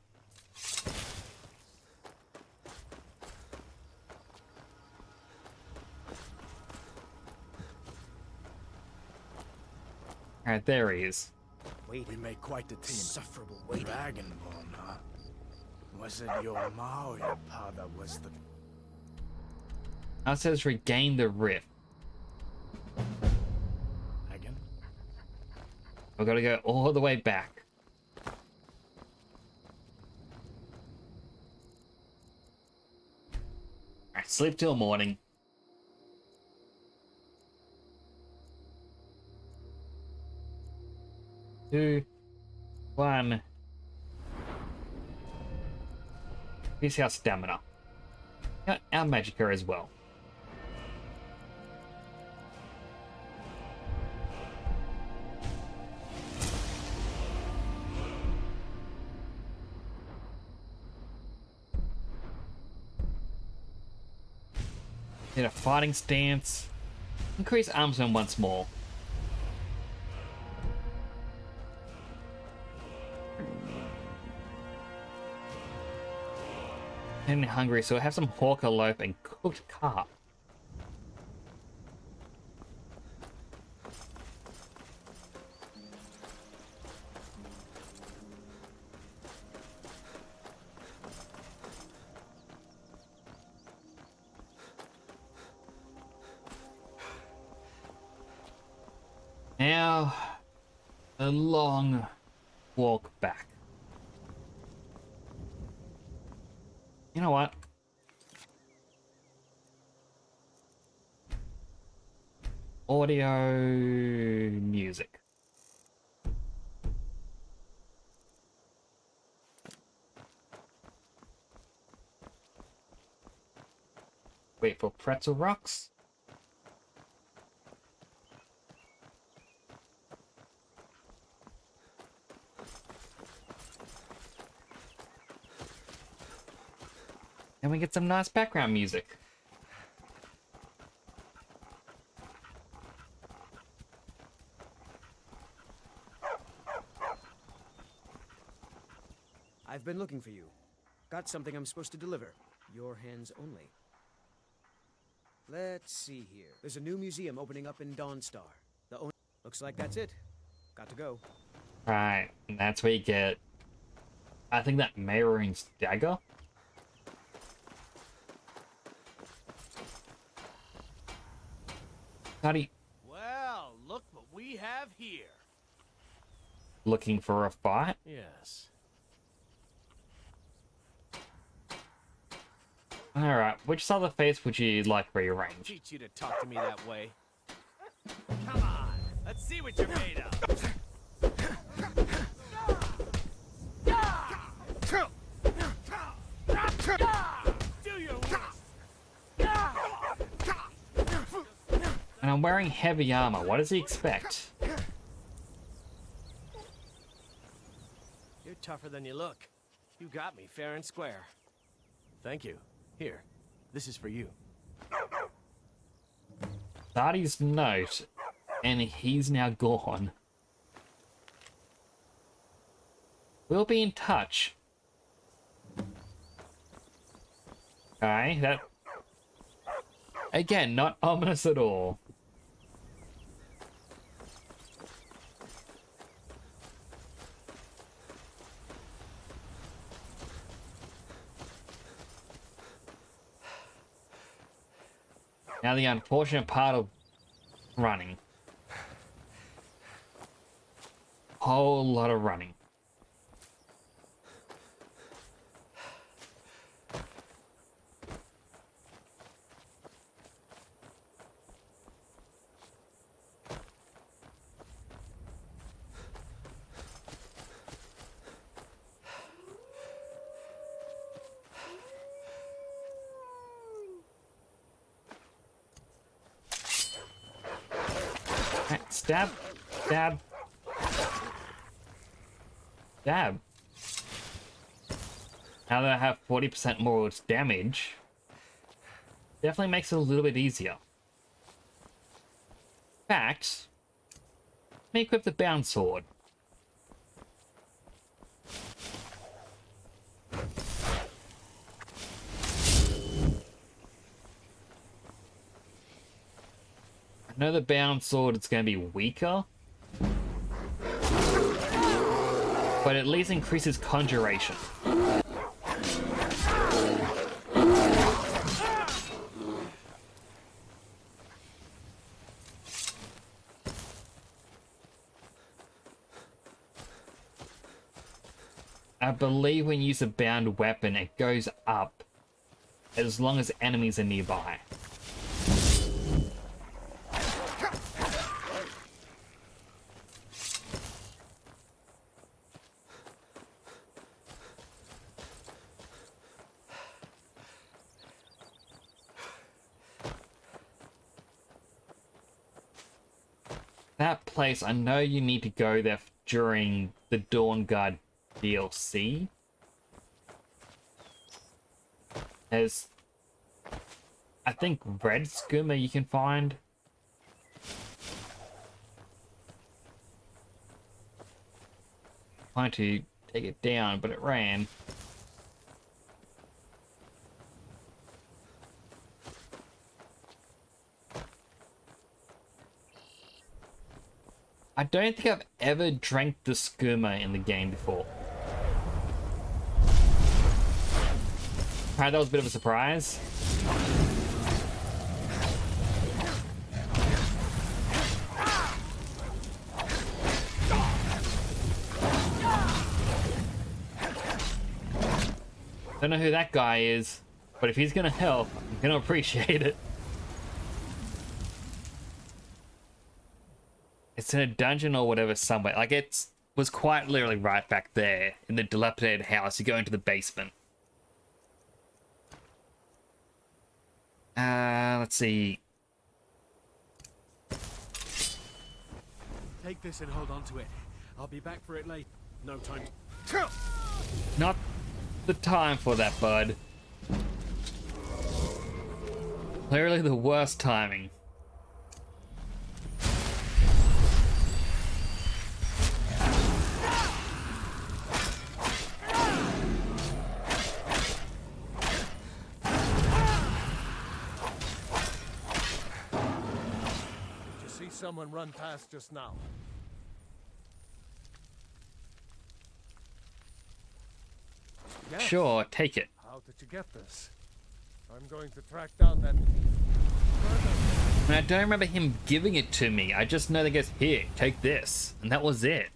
Alright, there he is. We made quite the team. Insufferable waiting. Dragonborn, huh? Was it your ma or your pa that was the... Now it says regain the rift. Again? We've got to go all the way back. Alright, sleep till morning. Two, one. Here's our stamina. Our magicka as well. Need a fighting stance. Increase arms movement once more. And hungry, so I have some hawker loaf and cooked carp. Now, a long walk back. You know what? Audio music. Wait for pretzel rocks. And we get some nice background music. I've been looking for you. Got something I'm supposed to deliver. Your hands only. Let's see here. There's a new museum opening up in Dawnstar. Looks like that's it. Got to go. Right, and that's where you get, I think, that Mehrunes dagger. Well, look what we have here. Looking for a fight? Yes. Alright, which side of the face would you like rearranged? Teach you to talk to me that way. Come on, let's see what you're made of. Do your worst. And I'm wearing heavy armor. What does he expect? You're tougher than you look. You got me fair and square. Thank you. Here, this is for you. Darty's note, and he's now gone. We'll be in touch. Okay, that... Again, not ominous at all. Now the unfortunate part of running. Whole lot of running. Stab, stab, stab. Now that I have 40% more damage, definitely makes it a little bit easier. In fact, let me equip the bound sword. I know the bound sword is going to be weaker, but at least increases conjuration. I believe when you use a bound weapon, it goes up as long as enemies are nearby. That place, I know you need to go there during the Dawn Guard DLC. There's, I think, red skooma you can find. Trying to take it down, but it ran. I don't think I've ever drank the skooma in the game before. Alright, that was a bit of a surprise. Don't know who that guy is, but if he's gonna help, I'm gonna appreciate it. It's in a dungeon or whatever somewhere. Like, it was quite literally right back there in the dilapidated house. You go into the basement. Let's see. Take this and hold on to it. I'll be back for it later. No time. Not the time for that, bud. Clearly the worst timing. Someone run past just now. Yes. Sure, take it. How did you get this? I'm going to track down that thief. I don't remember him giving it to me. I just know that he goes, here, take this. And that was it.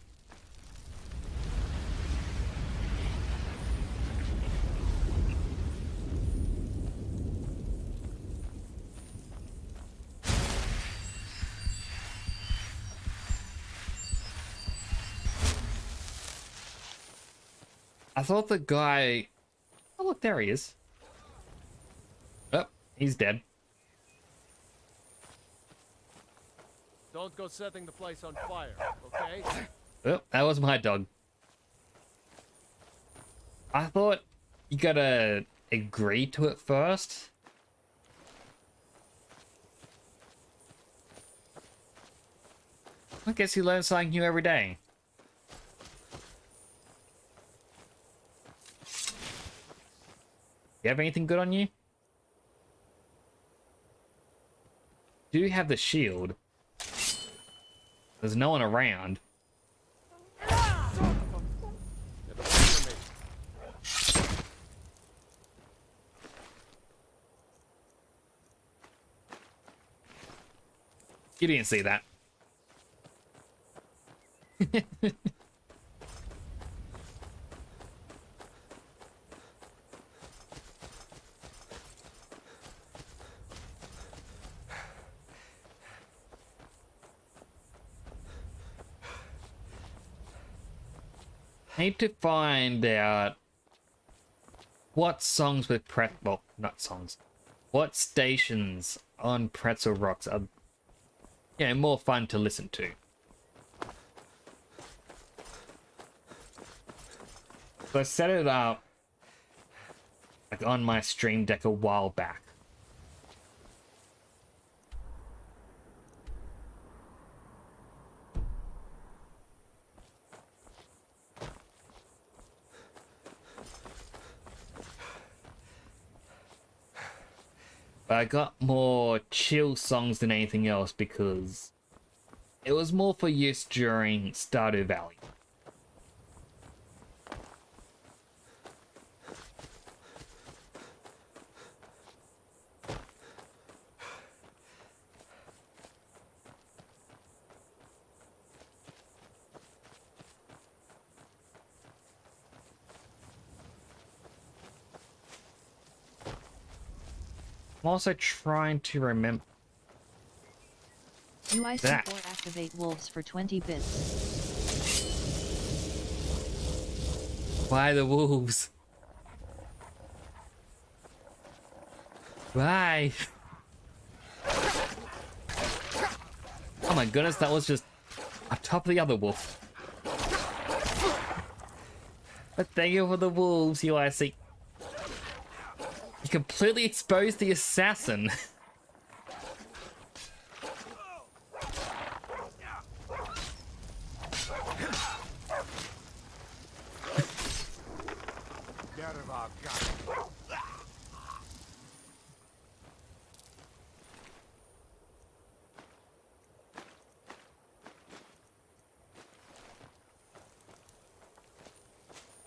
I thought the guy... Oh, look, there he is. Oh, he's dead. Don't go setting the place on fire, okay? Oh, that was my dog. I thought you gotta agree to it first. I guess you learn something new every day. You have anything good on you? Do you have the shield? There's no one around. You didn't see that. Need to find out what songs with well, not songs. What stations on Pretzel Rocks are, you know, more fun to listen to. So I set it up like on my stream deck a while back. But I got more chill songs than anything else because it was more for use during Stardew Valley. I'm also trying to remember. UI support activate wolves for 20 bits. Why the wolves? Why? Oh my goodness, that was just on top of the other wolf. But thank you for the wolves, UIC. You completely exposed the assassin.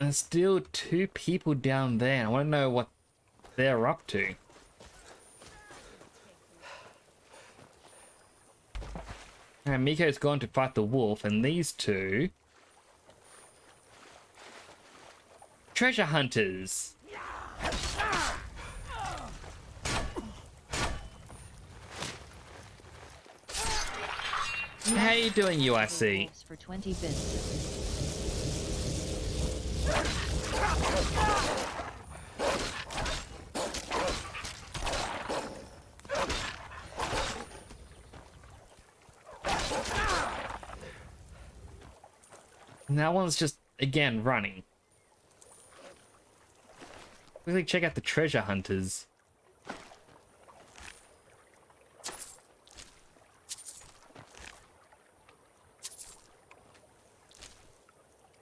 There's still 2 people down there. I want to know what they're up to. And Miko's gone to fight the wolf, and these 2 treasure hunters. How you doing, UIC? For 20 bits. And that one's just, again, running. Quickly check out the treasure hunters.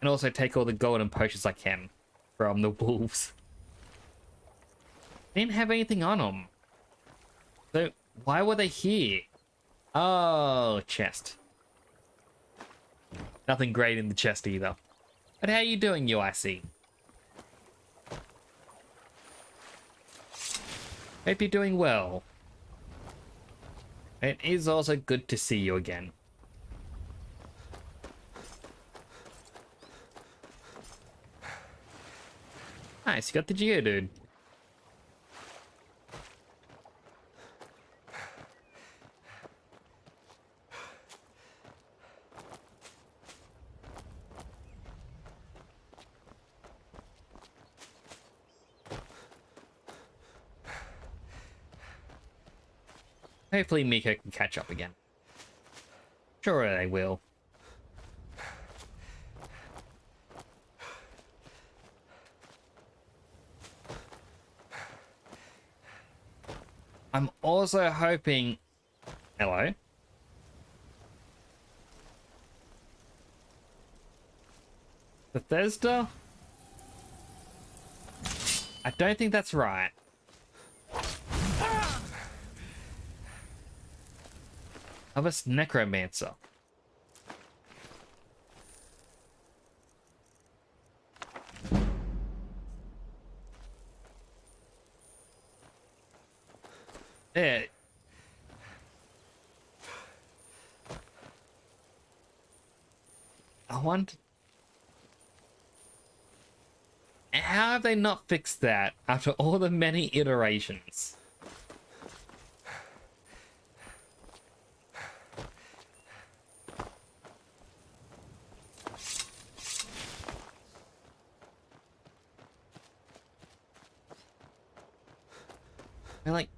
And also take all the golden potions I can from the wolves. They didn't have anything on them. So why were they here? Oh, chest. Nothing great in the chest either. But how you doing, UIC? Hope you're doing well. It is also good to see you again. Nice, you got the Geodude. Hopefully Miko can catch up again. Sure they will. I'm also hoping... Hello? Bethesda? I don't think that's right. Harvest Necromancer. Yeah. I want... How have they not fixed that after all the many iterations? I mean, like,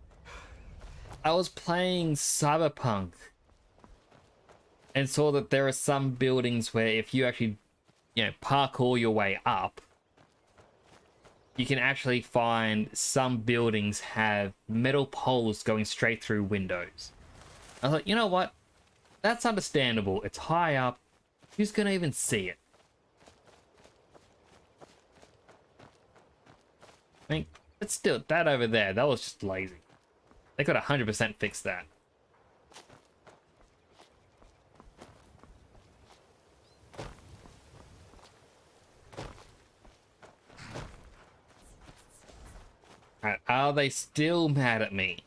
I was playing Cyberpunk and saw that there are some buildings where if you actually, you know, parkour your way up, you can actually find some buildings have metal poles going straight through windows. I was like, you know what? That's understandable. It's high up. Who's gonna even see it? I mean, but still, that over there, that was just lazy. They could 100% fix that. Alright, are they still mad at me?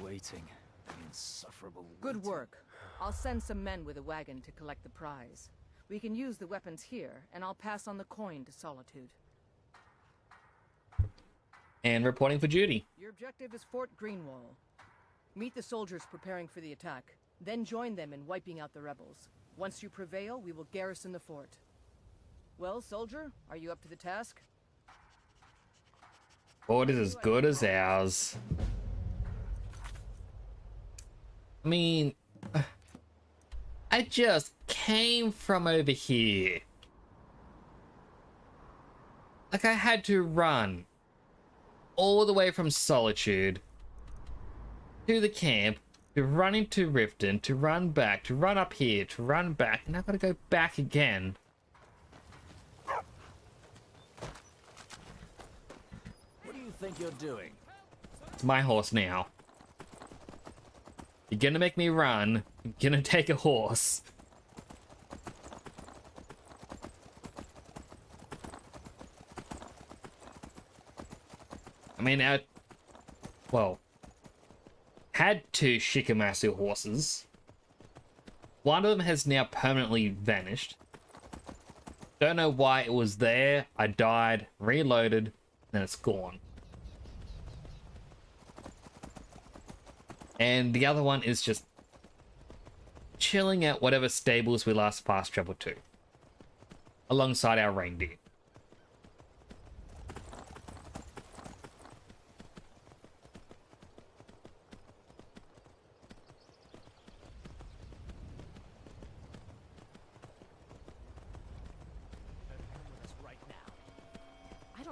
Waiting. Insufferable. Good work. I'll send some men with a wagon to collect the prize. We can use the weapons here, and I'll pass on the coin to Solitude. And reporting for duty. Your objective is Fort Greenwall. Meet the soldiers preparing for the attack, then join them in wiping out the rebels. Once you prevail, we will garrison the fort. Well, soldier, are you up to the task? Fort is as good as ours. I mean, I just came from over here. Like, I had to run all the way from Solitude to the camp, to run into Riften, to run back, to run up here, to run back, and I've got to go back again. What do you think you're doing? It's my horse now. You're gonna make me run. I'm gonna take a horse. I mean, well, had two Shikamasu horses. One of them has now permanently vanished. Don't know why it was there. I died, reloaded, then it's gone. And the other one is just chilling at whatever stables we last fast traveled to, alongside our reindeer.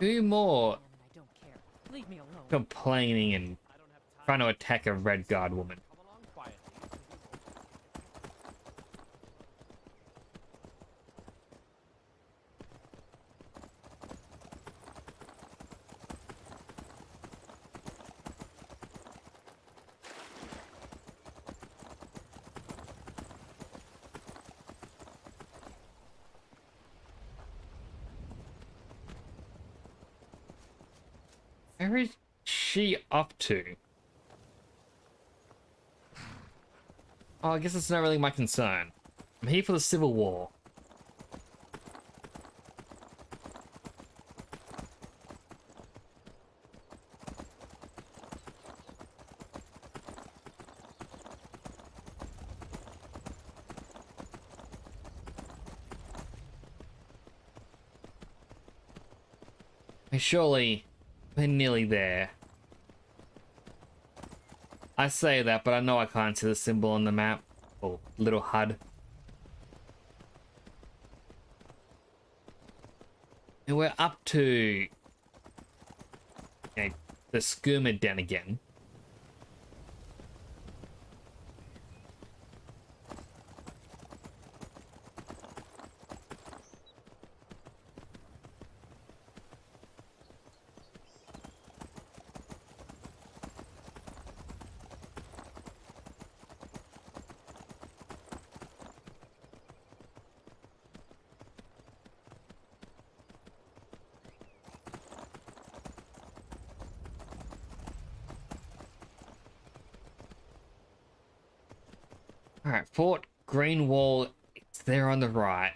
Two more Leave me alone. complaining and trying to attack a red guard woman. Where is she up to? Oh, I guess it's not really my concern. I'm here for the Civil War. Surely, we're nearly there. I say that, but I know I can't see the symbol on the map. Or little HUD. And we're up to... okay, the Skirmid Den again. Alright, Fort Greenwall, it's there on the right.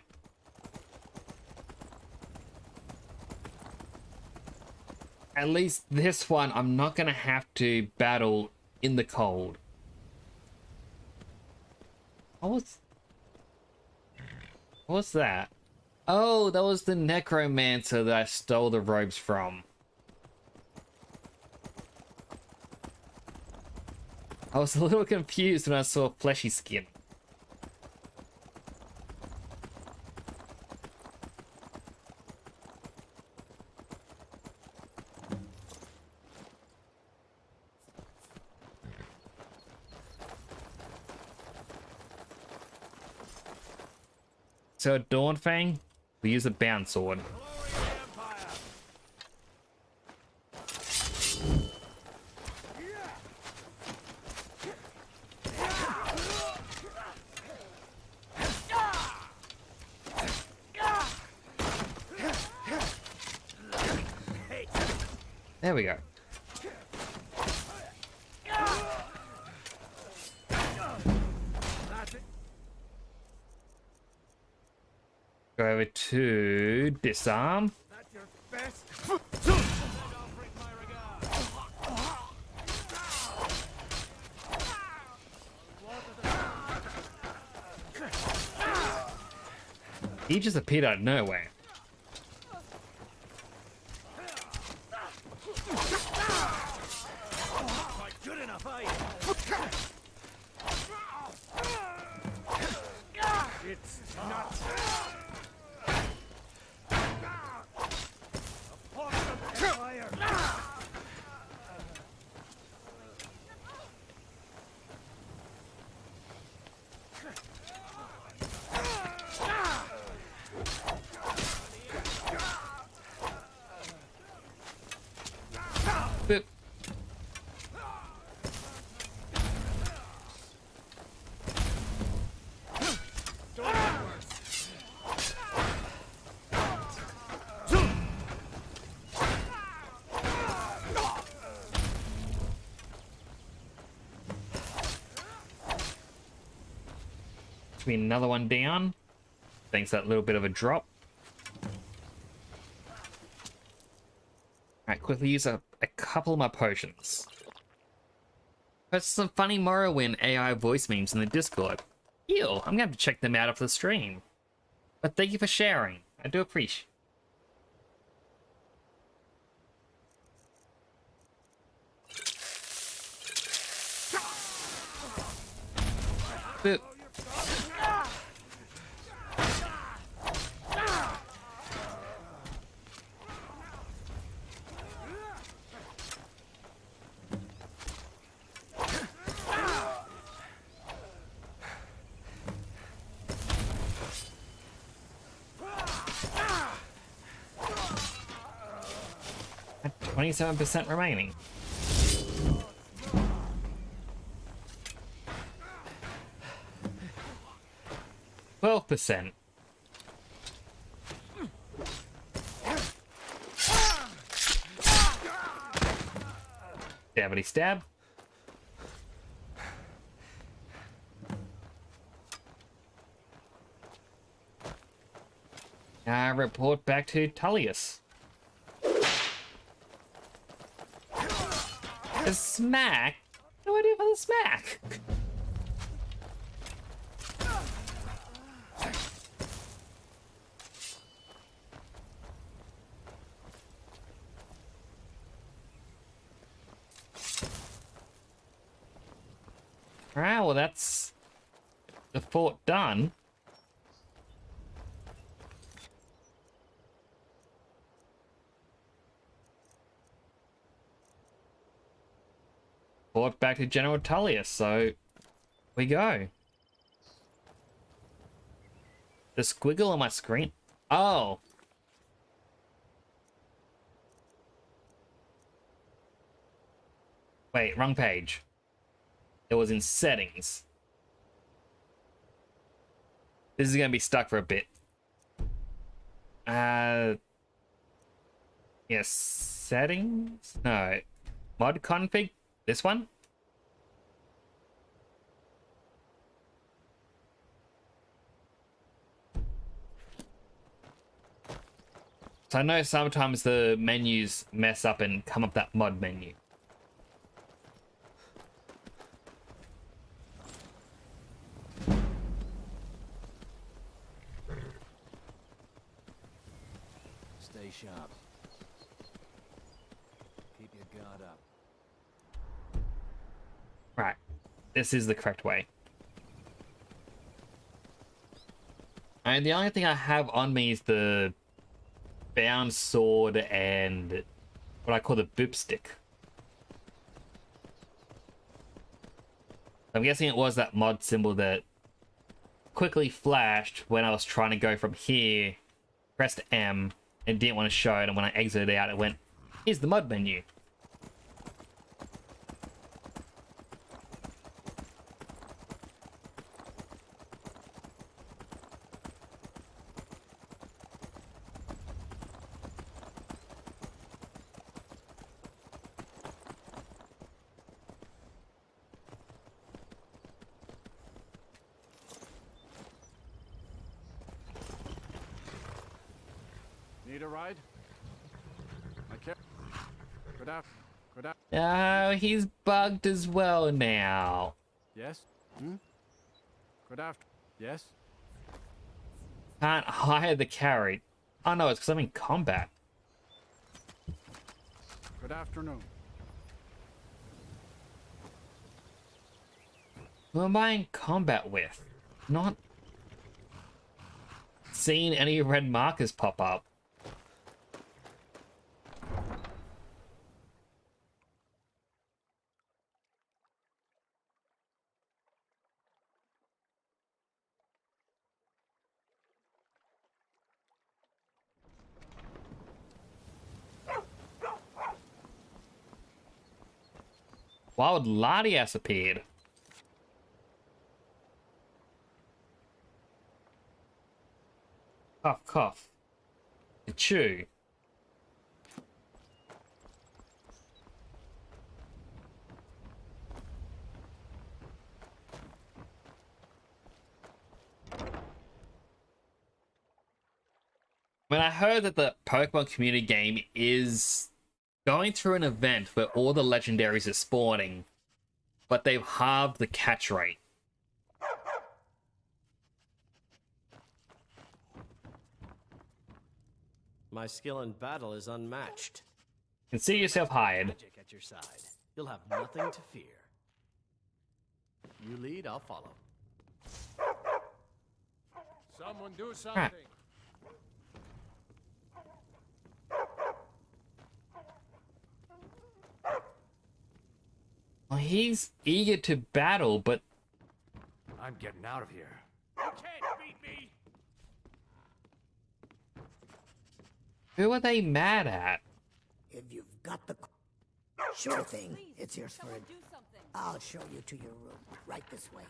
At least this one, I'm not going to have to battle in the cold. What's that? Oh, that was the necromancer that I stole the robes from. I was a little confused when I saw fleshy skin. So Dawnfang, we use a bound sword. There we go. Go over to disarm. He just appeared out of nowhere. Be another one down. Thanks that little bit of a drop. Alright, quickly use a couple of my potions. That's some funny Morrowind AI voice memes in the Discord. Ew, I'm gonna have to check them out after the stream. But thank you for sharing. I do appreciate. Boop. At 27% remaining. %. Stabbity stab. Report back to Tullius. The smack? What do I do for the smack? Alright, well that's the fort done. Fort back to General Tullius, so we go. The squiggle on my screen? Oh. Wait, wrong page. It was in settings. This is gonna be stuck for a bit. Yes, settings? No. Mod config? This one? So I know sometimes the menus mess up and come up that mod menu. Stay sharp. Keep your guard up. Right. This is the correct way. And the only thing I have on me is the bound sword and what I call the boop stick. I'm guessing it was that mod symbol that quickly flashed when I was trying to go from here, pressed M, and didn't want to show it, and when I exited out, it went, here's the mod menu. Need a ride? I care. Good after. Good after. Oh, he's bugged as well now. Yes? Hmm? Good after. Yes? Can't hire the carry. Oh no, it's because I'm in combat. Good afternoon. Who am I in combat with? Not seeing any red markers pop up. Wild Latias appeared. Cough, cough. Chew. When I heard that the Pokemon community game is going through an event where all the legendaries are spawning, but they've halved the catch rate. My skill in battle is unmatched. Consider yourself hired. Magic at your side. You'll have nothing to fear. You lead, I'll follow. Someone do something. Well, he's eager to battle, but I'm getting out of here. You can't beat me! who are they mad at? If you've got the... Sure thing. It's yours for it. I'll show you to your room. Right this way.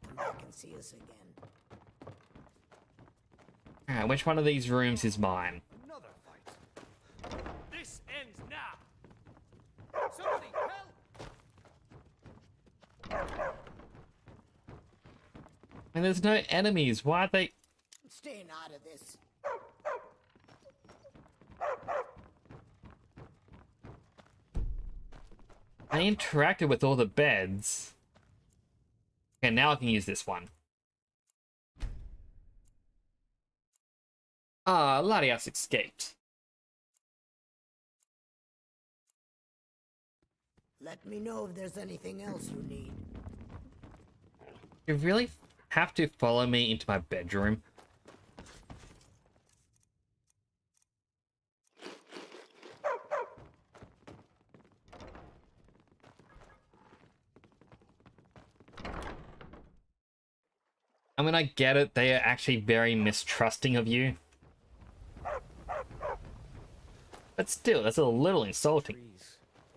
Come back and see us again. Alright, which one of these rooms is mine? Another fight. This ends now! Somebody help! And there's no enemies. Why are they... I'm staying out of this. I interacted with all the beds. Okay, now I can use this one. Ah, Latias escaped. Let me know if there's anything else you need. You really have to follow me into my bedroom? I mean, I get it. They are actually very mistrusting of you. But still, that's a little insulting.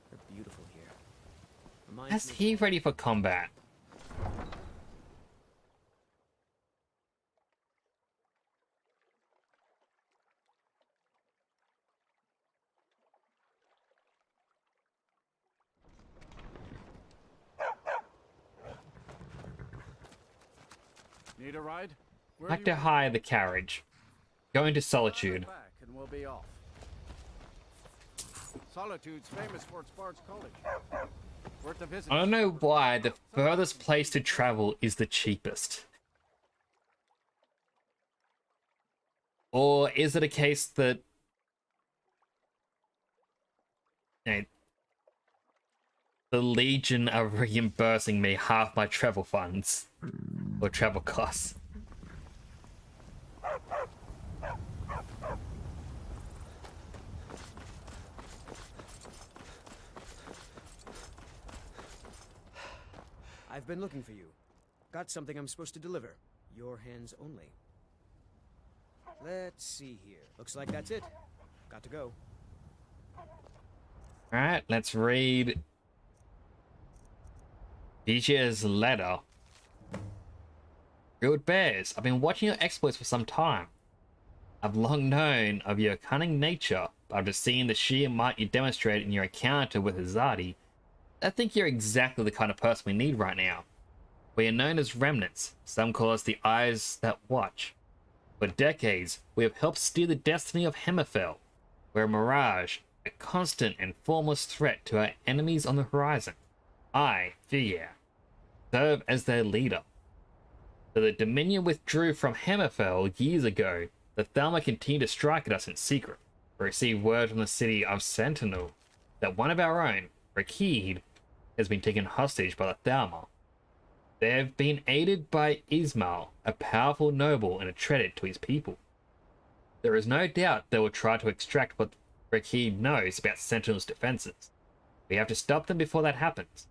They're beautiful here. Is he ready for combat? Need a ride? I'd like to hire the carriage. Go into Solitude. Back and we'll be off. Solitude's famous for its Bard's College. Worth a visit. I don't know why the furthest place to travel is the cheapest. Or is it a case that... you know, the Legion are reimbursing me half my travel funds? Or travel costs? I've been looking for you. Got something I'm supposed to deliver. Your hands only. Let's see here. Looks like that's it. Got to go. Alright, let's read Vija's letter. Good Bears, I've been watching your exploits for some time. I've long known of your cunning nature, but after seeing the sheer might you demonstrate in your encounter with Azadi, I think you're exactly the kind of person we need right now. We are known as remnants. Some call us the eyes that watch. For decades, we have helped steer the destiny of Hammerfell. We're a mirage, a constant and formless threat to our enemies on the horizon. I, Vier, serve as their leader. Though the Dominion withdrew from Hammerfell years ago, the Thalmor continued to strike at us in secret. We received word from the city of Sentinel that one of our own, Rakid, has been taken hostage by the Thalmor. They have been aided by Ismail, a powerful noble and a traitor to his people. There is no doubt they will try to extract what Rakid knows about Sentinel's defenses. We have to stop them before that happens.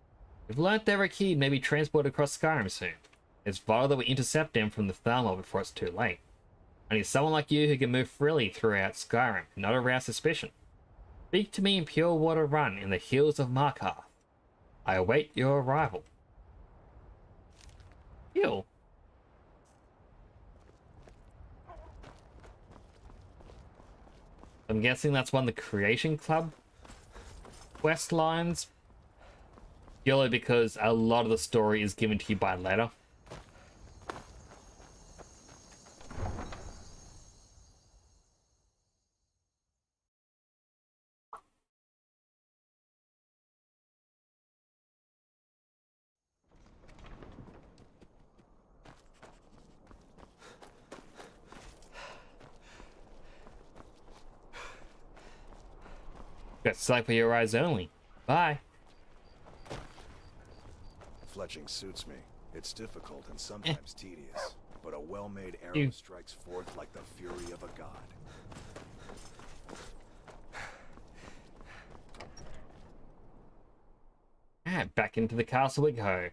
We've learnt that Rakid may be transported across Skyrim soon. It's vital that we intercept him from the Thalmor before it's too late. I need someone like you who can move freely throughout Skyrim, not arouse suspicion. Speak to me in Pure Water Run in the hills of Markarth. I await your arrival. Hill? I'm guessing that's one of the Creation Club quest lines. Purely because a lot of the story is given to you by letter. Got sight for your eyes only. Bye. Fletching suits me. It's difficult and sometimes tedious, but a well-made arrow Ew. strikes forth like the fury of a god. Back into the castle we go.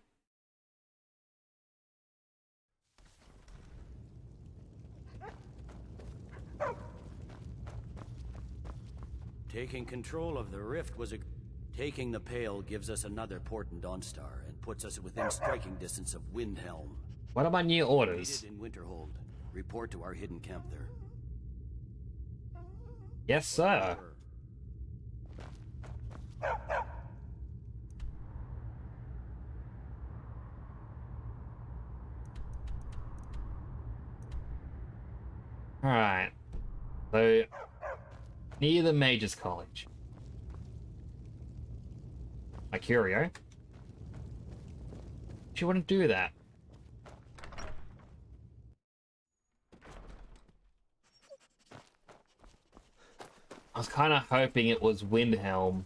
Taking control of the rift was a... Taking the Pale gives us another port in Dawnstar and puts us within striking distance of Windhelm. What are my new orders? Needed in Winterhold. Report to our hidden camp there. Yes, sir. Alright. So, near the Mage's College. My curio. She wouldn't do that. I was kind of hoping it was Windhelm.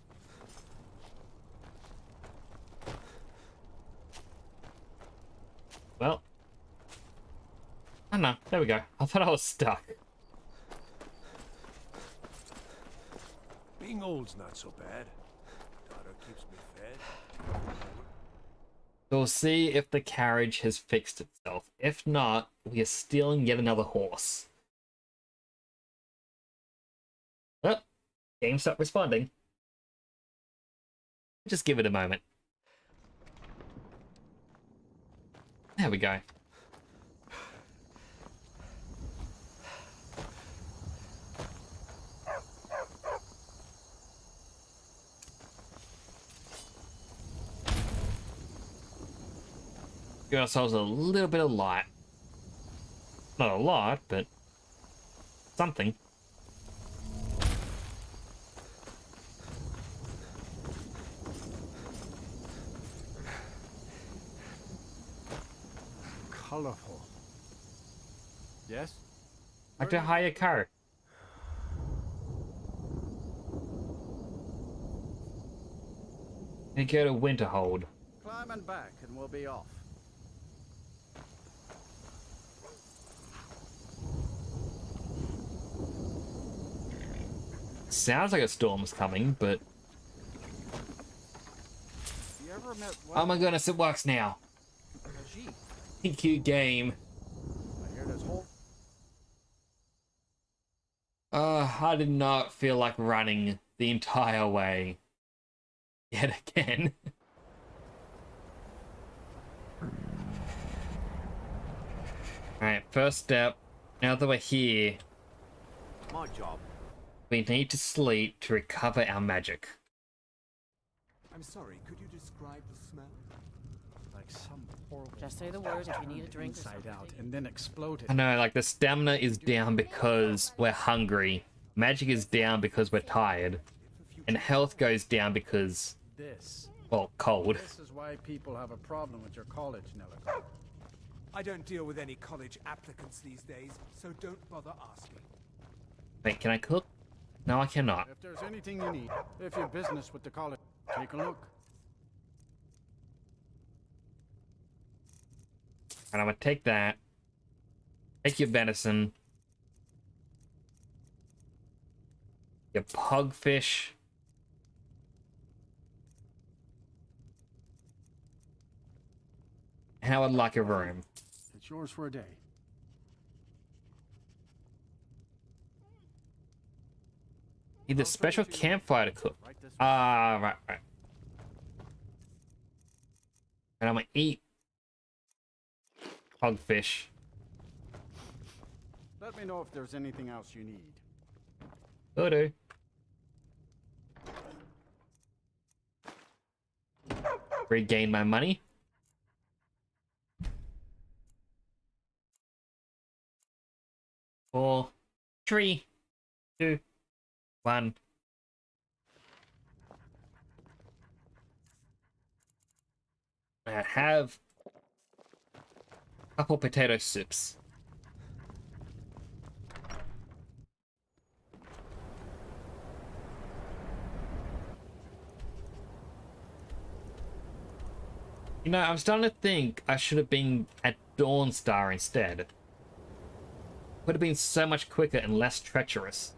Well. I don't know. There we go. I thought I was stuck. Being old's not so bad. Daughter keeps me fed. We'll see if the carriage has fixed itself. If not, we are stealing yet another horse. Oh, game stopped responding. Just give it a moment. There we go. Give ourselves a little bit of light. Not a lot, but something. Colorful. Yes? Like to hire a car. And go to Winterhold. Climb and back and we'll be off. Sounds like a storm's coming, but... You ever met Oh my goodness, it works now. Thank you, game. I hear this whole... I did not feel like running the entire way. Yet again. Alright, first step. Now that we're here, My job. we need to sleep to recover our magic. I'm sorry, could you describe the smell? Like some horrible... Just say the word if you need a drink or inside something. out and then exploded. I know, like the stamina is down because we're hungry. Magic is down because we're tired. And health goes down because, This. well, cold. This is why people have a problem with your college, Nellico. I don't deal with any college applicants these days, so don't bother asking. Wait, can I cook? No, I cannot. If there's anything you need, if you're business with the college, take a look. And I'm gonna take that. Take your venison. Your pugfish. And I would like a room. It's yours for a day. Need a special campfire to cook. Ah, right. And I'm gonna eat pugfish. Let me know if there's anything else you need. Will do. Regain my money. 4, 3, 2, 1. I have a couple potato soups. You know, I'm starting to think I should have been at Dawnstar instead. Would have been so much quicker and less treacherous.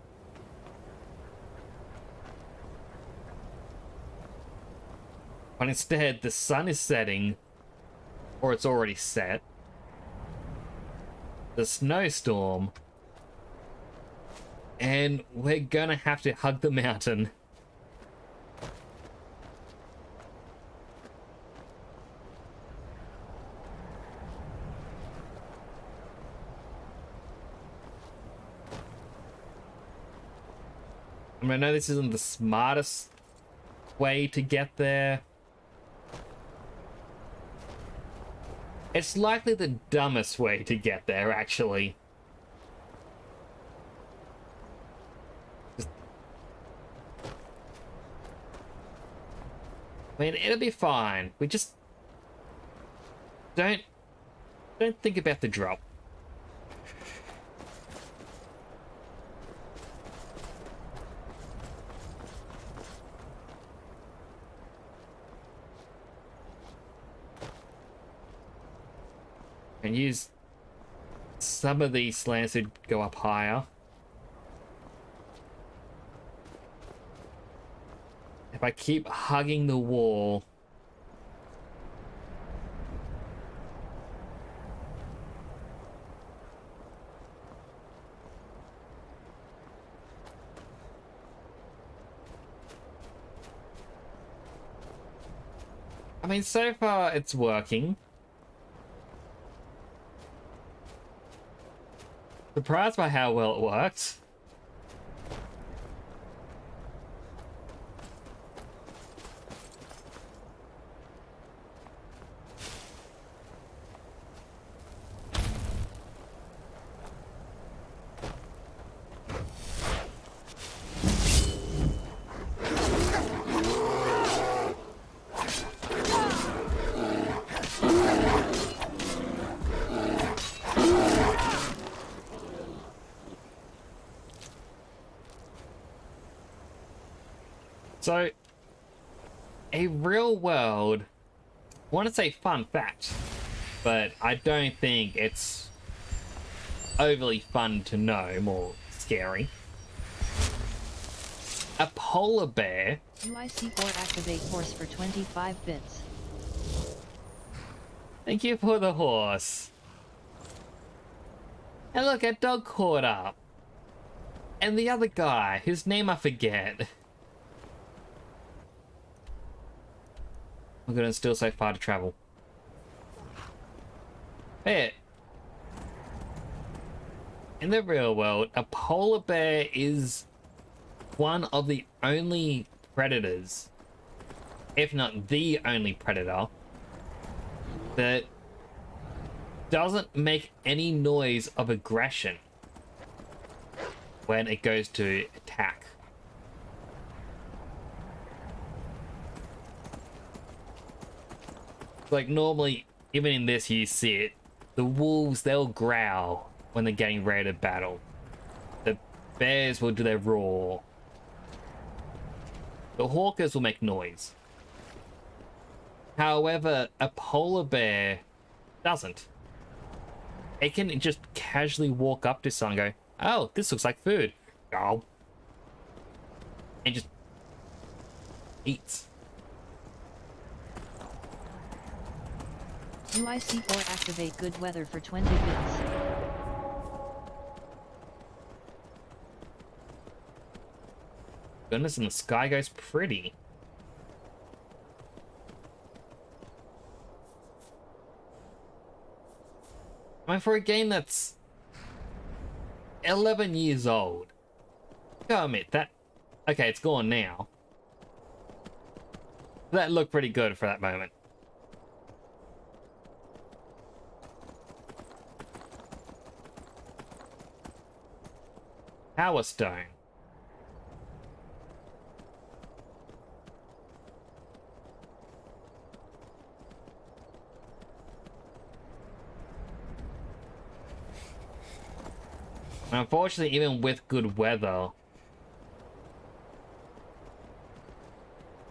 But instead, the sun is setting, or it's already set. The snowstorm, and we're gonna have to hug the mountain. I mean, I know this isn't the smartest way to get there. It's likely the dumbest way to get there, actually. I mean, it'll be fine. We just don't think about the drop. And use some of these slants to go up higher. If I keep hugging the wall, I mean, so far it's working. Surprised by how well it worked. So, a real world, I want to say fun fact, but I don't think it's overly fun to know, more scary. A polar bear. UIC4 activate horse for 25 bits. Thank you for the horse. And look, a dog caught up. And the other guy, whose name I forget. Oh my god, it's still so far to travel. Hey. In the real world, a polar bear is one of the only predators, if not the only predator, that doesn't make any noise of aggression when it goes to attack. Like normally, even in this you see it, the wolves, they'll growl when they're getting ready to battle. The bears will do their roar. The hawkers will make noise. However, a polar bear doesn't. It can just casually walk up to someone and go, oh, this looks like food. Oh. And just eats. UIC4 activate good weather for 20 bits. Goodness, and the sky goes pretty. I mean, for a game that's 11 years old, gotta admit that. Okay, it's gone now. That looked pretty good for that moment. Power Stone. Unfortunately, even with good weather,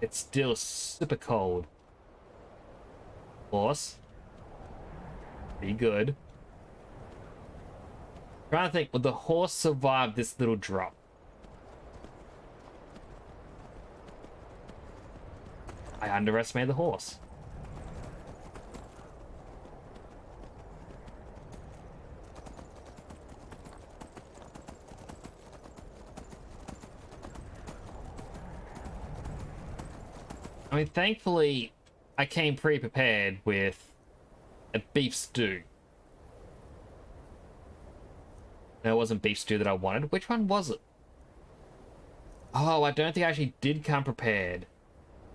it's still super cold. Horse. Be good. Trying to think, would the horse survive this little drop? I underestimated the horse. I mean, thankfully, I came pre-prepared with a beef stew. No, it wasn't beef stew that I wanted. Which one was it? Oh, I don't think I actually did come prepared.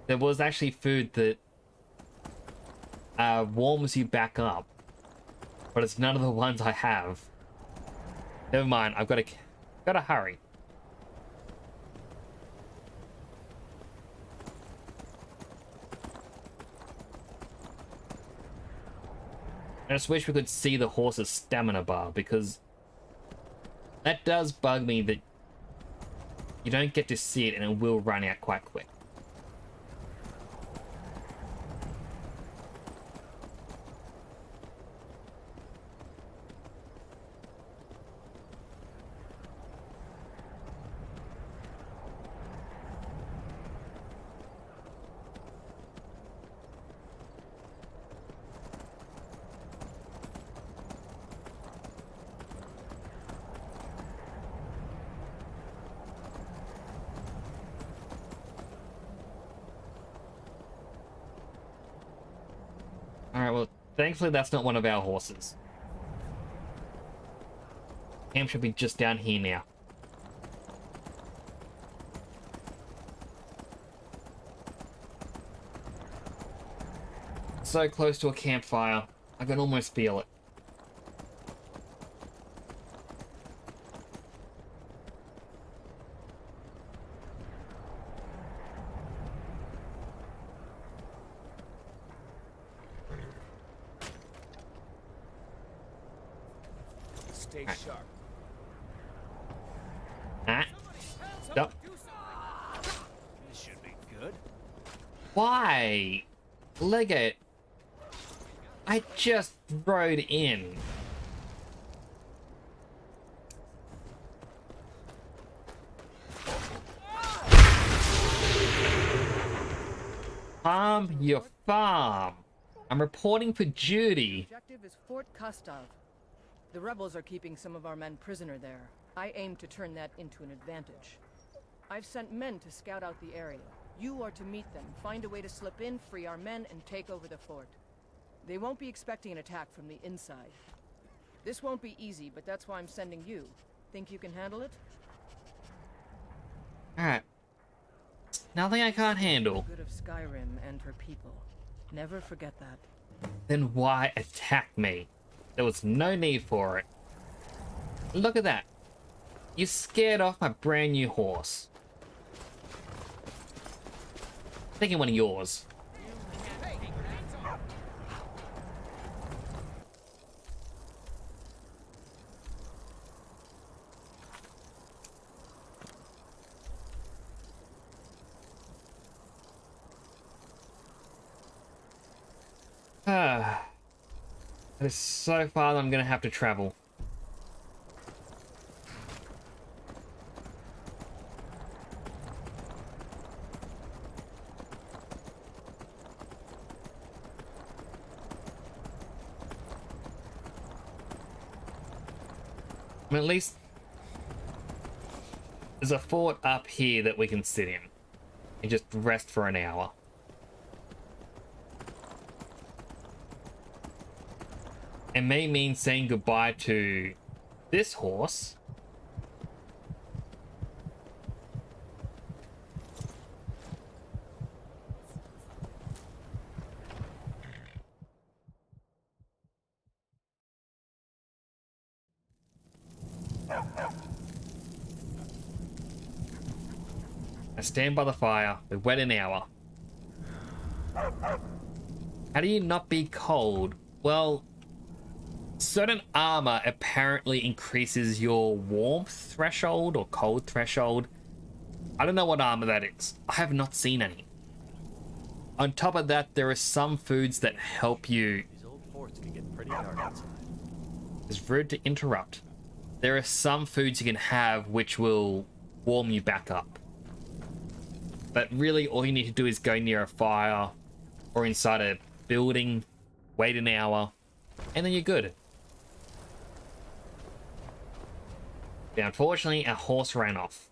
There was actually food that warms you back up. But it's none of the ones I have. Never mind, I've got to hurry. I just wish we could see the horse's stamina bar, because that does bug me that you don't get to see it and it will run out quite quick. Alright, well, thankfully that's not one of our horses. Camp should be just down here now. So close to a campfire, I can almost feel it. Stay sharp. Stop. This should be good. Why? Legate. I just rode in. Farm your farm. I'm reporting for duty. Objective is Fort Kostov. The rebels are keeping some of our men prisoner there. I aim to turn that into an advantage. I've sent men to scout out the area. You are to meet them, find a way to slip in, free our men, and take over the fort. They won't be expecting an attack from the inside. This won't be easy, but that's why I'm sending you. Think you can handle it? Alright. Nothing I can't handle. Good of Skyrim and her people. Never forget that. Then why attack me? There was no need for it. Look at that. You scared off my brand new horse. Taking one of yours. That is so far that I'm gonna have to travel. I mean, at least there's a fort up here that we can sit in and just rest for an hour. It may mean saying goodbye to this horse. I stand by the fire. We wait an hour. How do you not be cold? Well, certain armor apparently increases your warmth threshold or cold threshold. I don't know what armor that is. I have not seen any. On top of that, there are some foods that help you. These old forts can get pretty dark outside. It's rude to interrupt. There are some foods you can have which will warm you back up. But really, all you need to do is go near a fire or inside a building, wait an hour, and then you're good. Now, unfortunately, our horse ran off.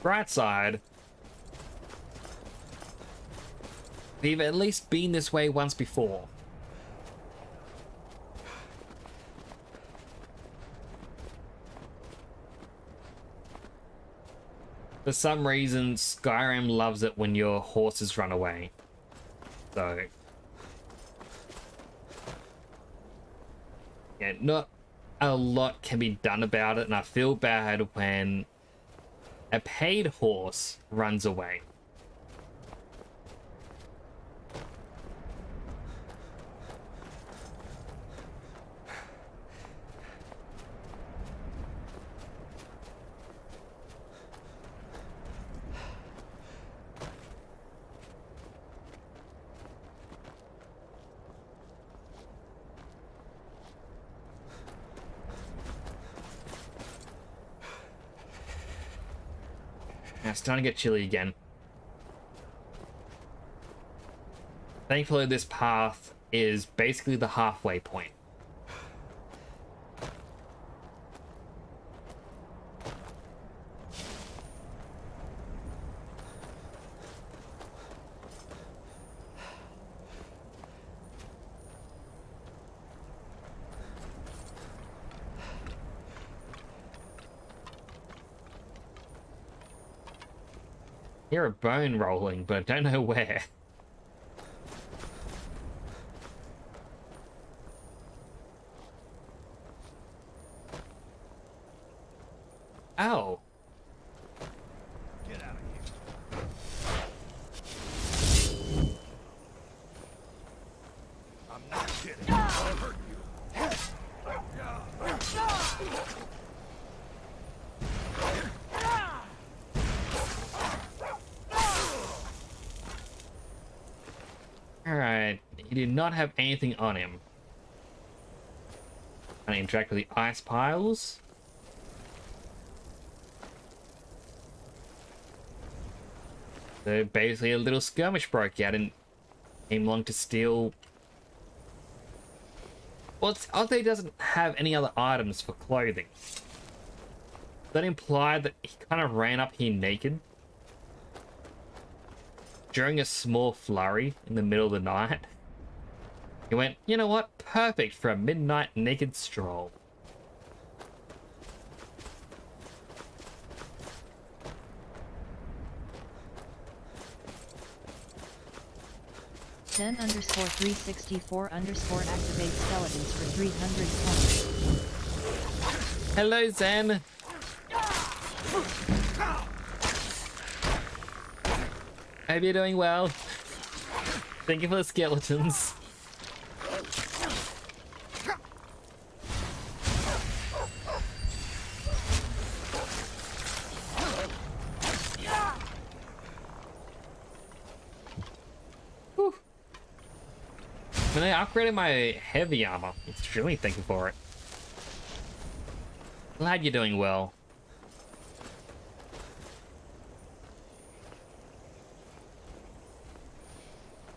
Bright side, we've at least been this way once before. For some reason, Skyrim loves it when your horses run away. So, yeah, not a lot can be done about it, and I feel bad when a paid horse runs away. Now it's starting to get chilly again. Thankfully, this path is basically the halfway point. Hear a bone rolling, but I don't know where. Oh. Get out of here. I'm not kidding. I'll hurt you. Alright, he did not have anything on him. Can I interact with the ice piles? So basically a little skirmish broke out and came along to steal. Well, it's odd that he doesn't have any other items for clothing. Does that imply that he kind of ran up here naked? During a small flurry in the middle of the night, he went, you know what? Perfect for a midnight naked stroll. Zen_364_ activate skeletons for 300 points. Hello, Zen. Hope you're doing well. Thank you for the skeletons. Whew. When I upgraded my heavy armor, extremely thankful for it. Glad you're doing well.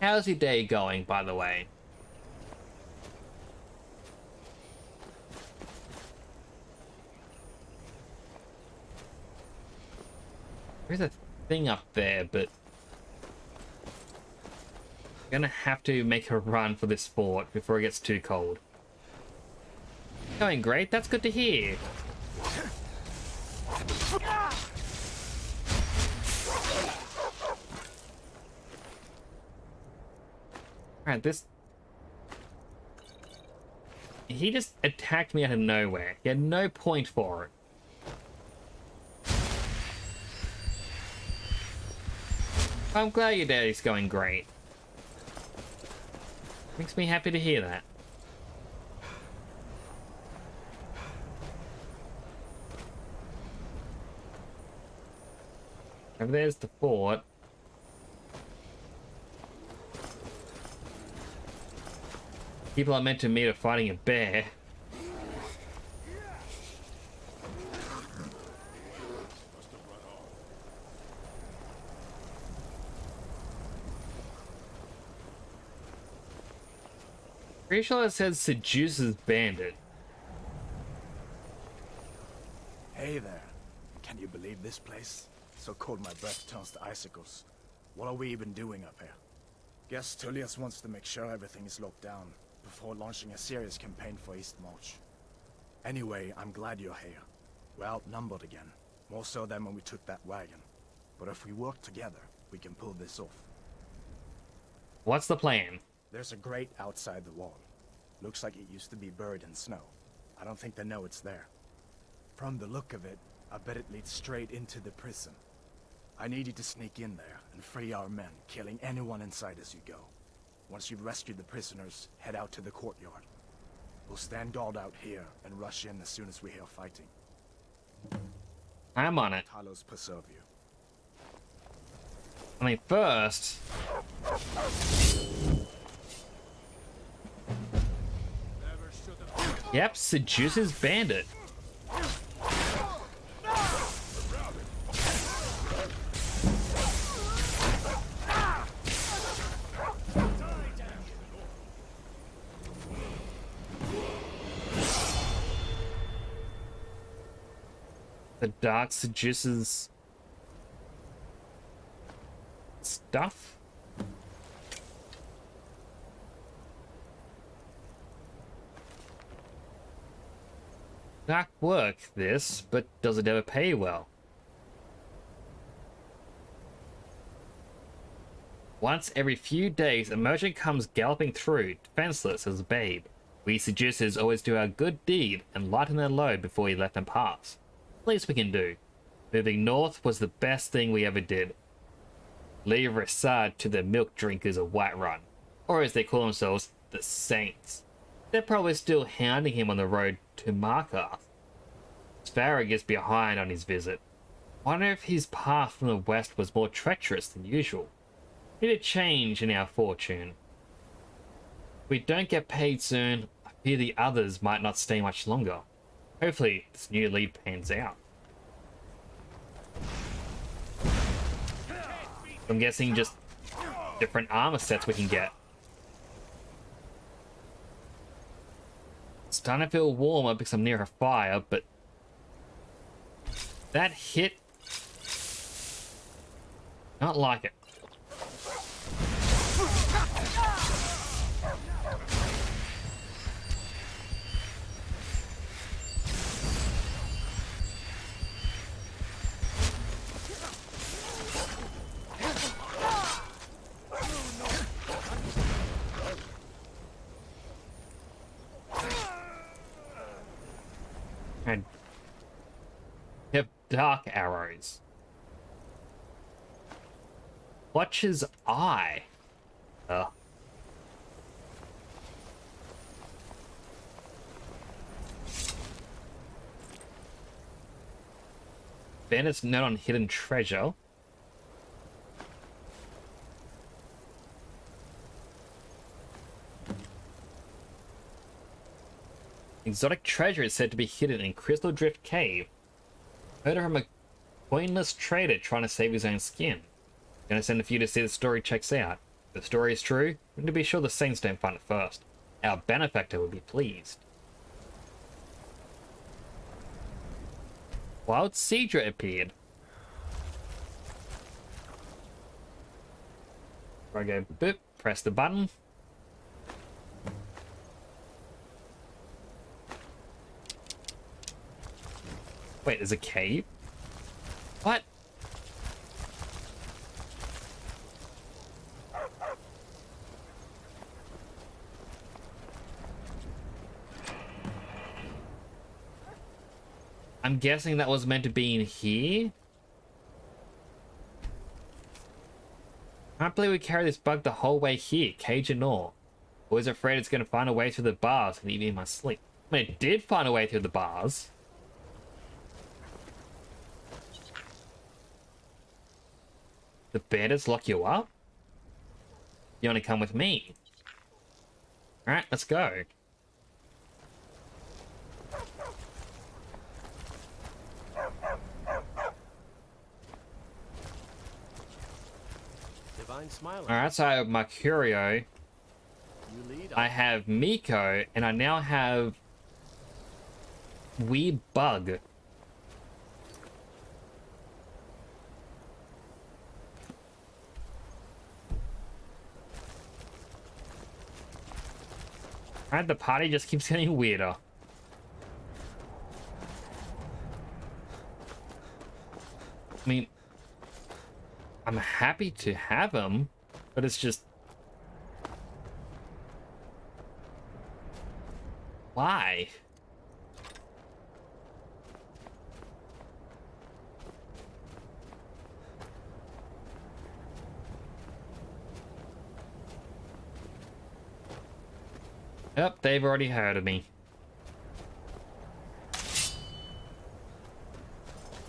How's your day going, by the way? There's a thing up there, but I'm gonna have to make a run for this fort before it gets too cold. Going great, that's good to hear. Alright, this... He just attacked me out of nowhere. He had no point for it. I'm glad your day's going great. Makes me happy to hear that. Over there's the fort. People I meant to meet are fighting a bear. Pretty sure it says seduces bandit. Hey there. Can you believe this place? So cold my breath turns to icicles. What are we even doing up here? Guess Tullius wants to make sure everything is locked down before launching a serious campaign for East March. Anyway, I'm glad you're here. We're outnumbered again. More so than when we took that wagon. But if we work together, we can pull this off. What's the plan? There's a grate outside the wall. Looks like it used to be buried in snow. I don't think they know it's there. From the look of it, I bet it leads straight into the prison. I need you to sneak in there and free our men, killing anyone inside as you go. Once you've rescued the prisoners, head out to the courtyard. We'll stand guard out here and rush in as soon as we hear fighting. I'm on it. Talos preserve you. I mean, first... Yep, seduces bandit. The dark seduces stuff. Dark work, this, but does it ever pay well? Once every few days, a merchant comes galloping through, defenseless as a babe. We seducers always do our good deed and lighten their load before we let them pass. Least we can do. Moving north was the best thing we ever did. Leave Resard to the milk drinkers of Whiterun, or as they call themselves, the Saints. They're probably still hounding him on the road to Markarth. Svarog is behind on his visit. Wonder if his path from the west was more treacherous than usual. Need a change in our fortune. If we don't get paid soon, I fear the others might not stay much longer. Hopefully, this new lead pans out. I'm guessing just different armor sets we can get. It's starting to feel warmer because I'm near a fire, but that hit... not like it. And have dark arrows. Watcher's eye. Bandit's note on hidden treasure. Exotic treasure is said to be hidden in Crystal Drift Cave. Heard from a coinless trader trying to save his own skin. Gonna send a few to see the story checks out. If the story is true, we need to be sure the Saints don't find it first. Our benefactor will be pleased. Wild Cedra appeared. I go boop, press the button. Wait, there's a cave? What? I'm guessing that was meant to be in here? Can't believe we carried this bug the whole way here, cage and all. Always afraid it's gonna find a way through the bars and eat me in my sleep. I mean, it did find a way through the bars. The bandits lock you up? You only come with me. Alright, let's go. Divine Smiler. Alright, so I have Mercurio. You lead. I have Miko, and I now have Wee Bug. Alright, the party just keeps getting weirder. I mean, I'm happy to have him, but it's just... Why? Yep, they've already heard of me.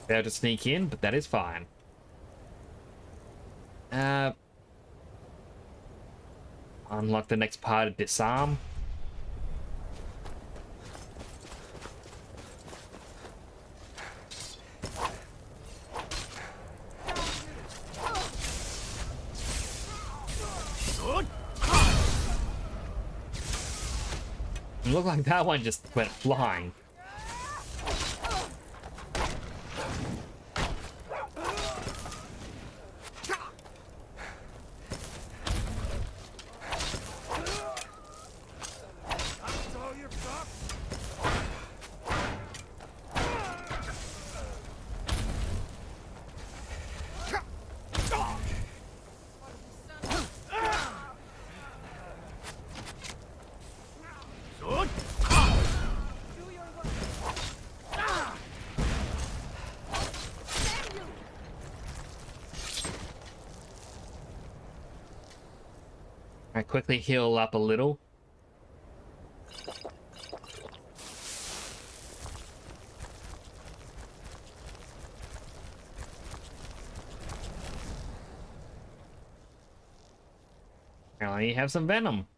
They have to sneak in, but that is fine. Unlock the next part of Disarm. It looked like that one just went flying. I quickly heal up a little. Apparently you have some venom.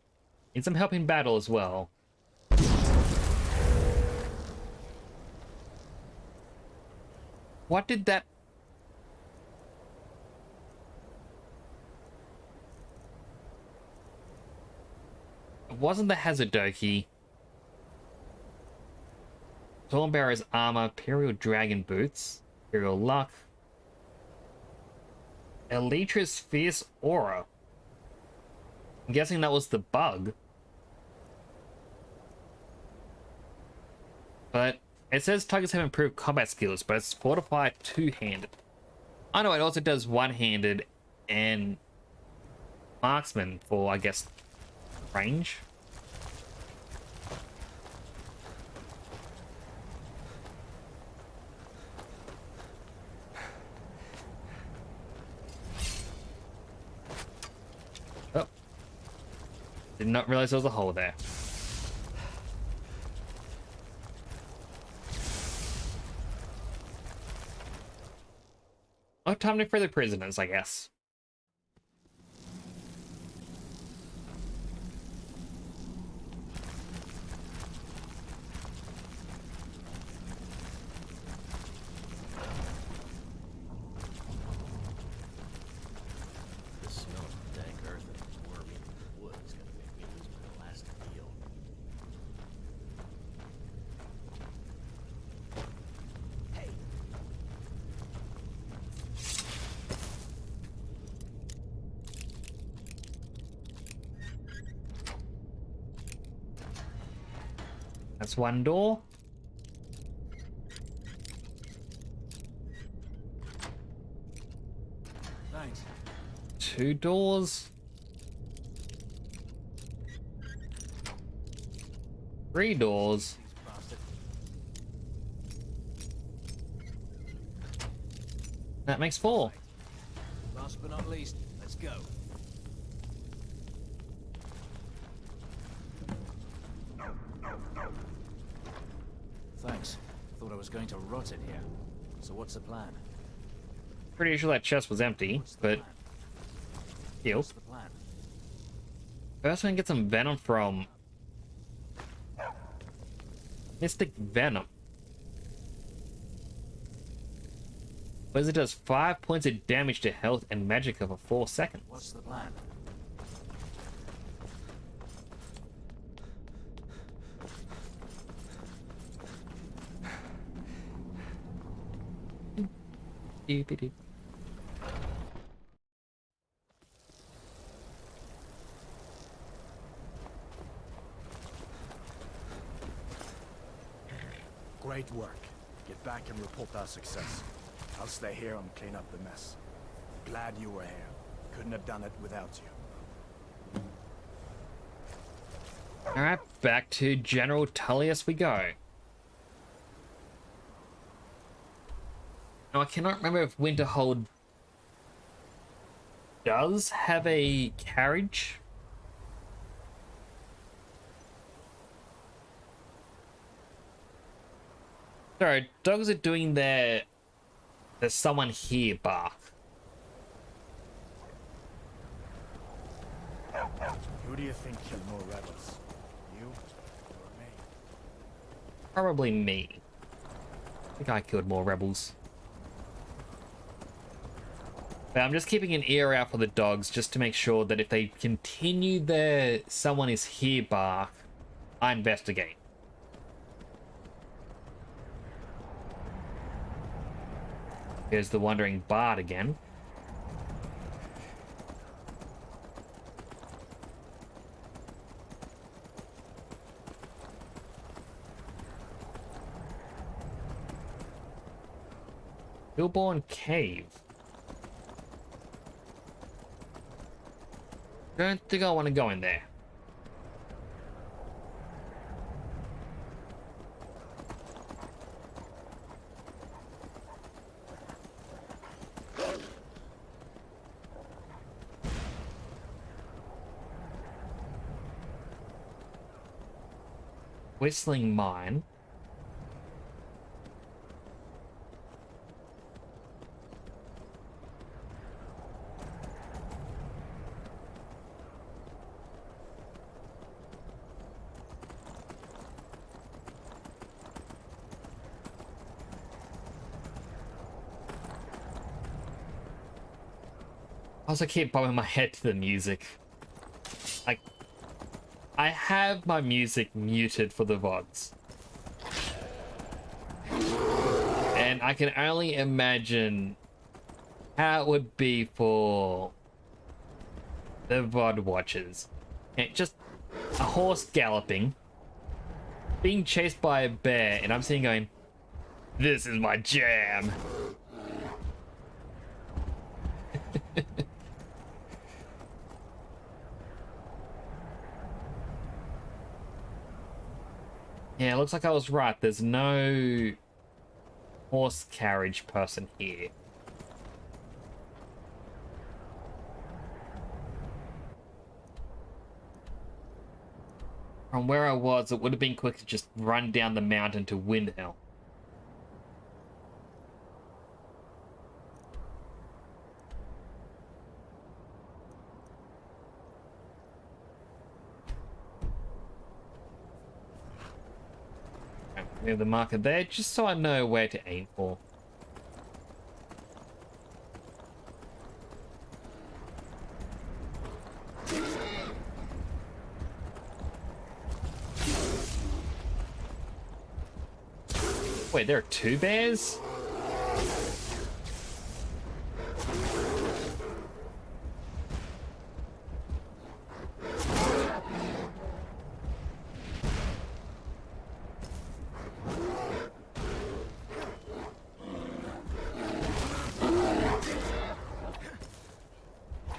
Need some help in battle as well. What did that... It wasn't the Hazadoki. Stormbearer's armor, Imperial Dragon boots, Imperial Luck, Elytra's Fierce Aura. I'm guessing that was the bug. But it says targets have improved combat skills, but it's fortified two-handed. I know it also does one-handed and marksman for, I guess, range. Oh. Did not realize there was a hole there. Oh, time to free the prisoners, I guess. The smell of dank earth and worm-eaten wood is gonna make me lose my last deal. Hey! That's one door. Thanks. Two doors. Three doors. That makes four. Last but not least, let's go. Thanks. Thought I was going to rot in here. So what's the plan? Pretty sure that chest was empty, but Heal. What's the plan? First, we're gonna get some venom from Mystic Venom. Wizard does 5 points of damage to health and magicka for 4 seconds. What's the plan? Doop-a-doop. Great work. Get back and report our success. I'll stay here and clean up the mess. Glad you were here. Couldn't have done it without you. Alright, back to General Tullius we go. Now, I cannot remember if Winterhold does have a carriage. Sorry, dogs are doing there's someone here bark. Who do you think killed more rebels? You or me? Probably me. I think I killed more rebels. But I'm just keeping an ear out for the dogs just to make sure that if they continue their someone is here bark, I investigate. Here's the wandering bard again. Hillborn Cave. Don't think I want to go in there. Whistling Mine. I also keep bobbing my head to the music. Like, I have my music muted for the VODs. And I can only imagine how it would be for the VOD watchers. And just a horse galloping, being chased by a bear, and I'm sitting going, this is my jam. Yeah, it looks like I was right. There's no horse carriage person here. From where I was, it would have been quick to just run down the mountain to Windhelm. We have the marker there, just so I know where to aim for. Wait, there are 2 bears?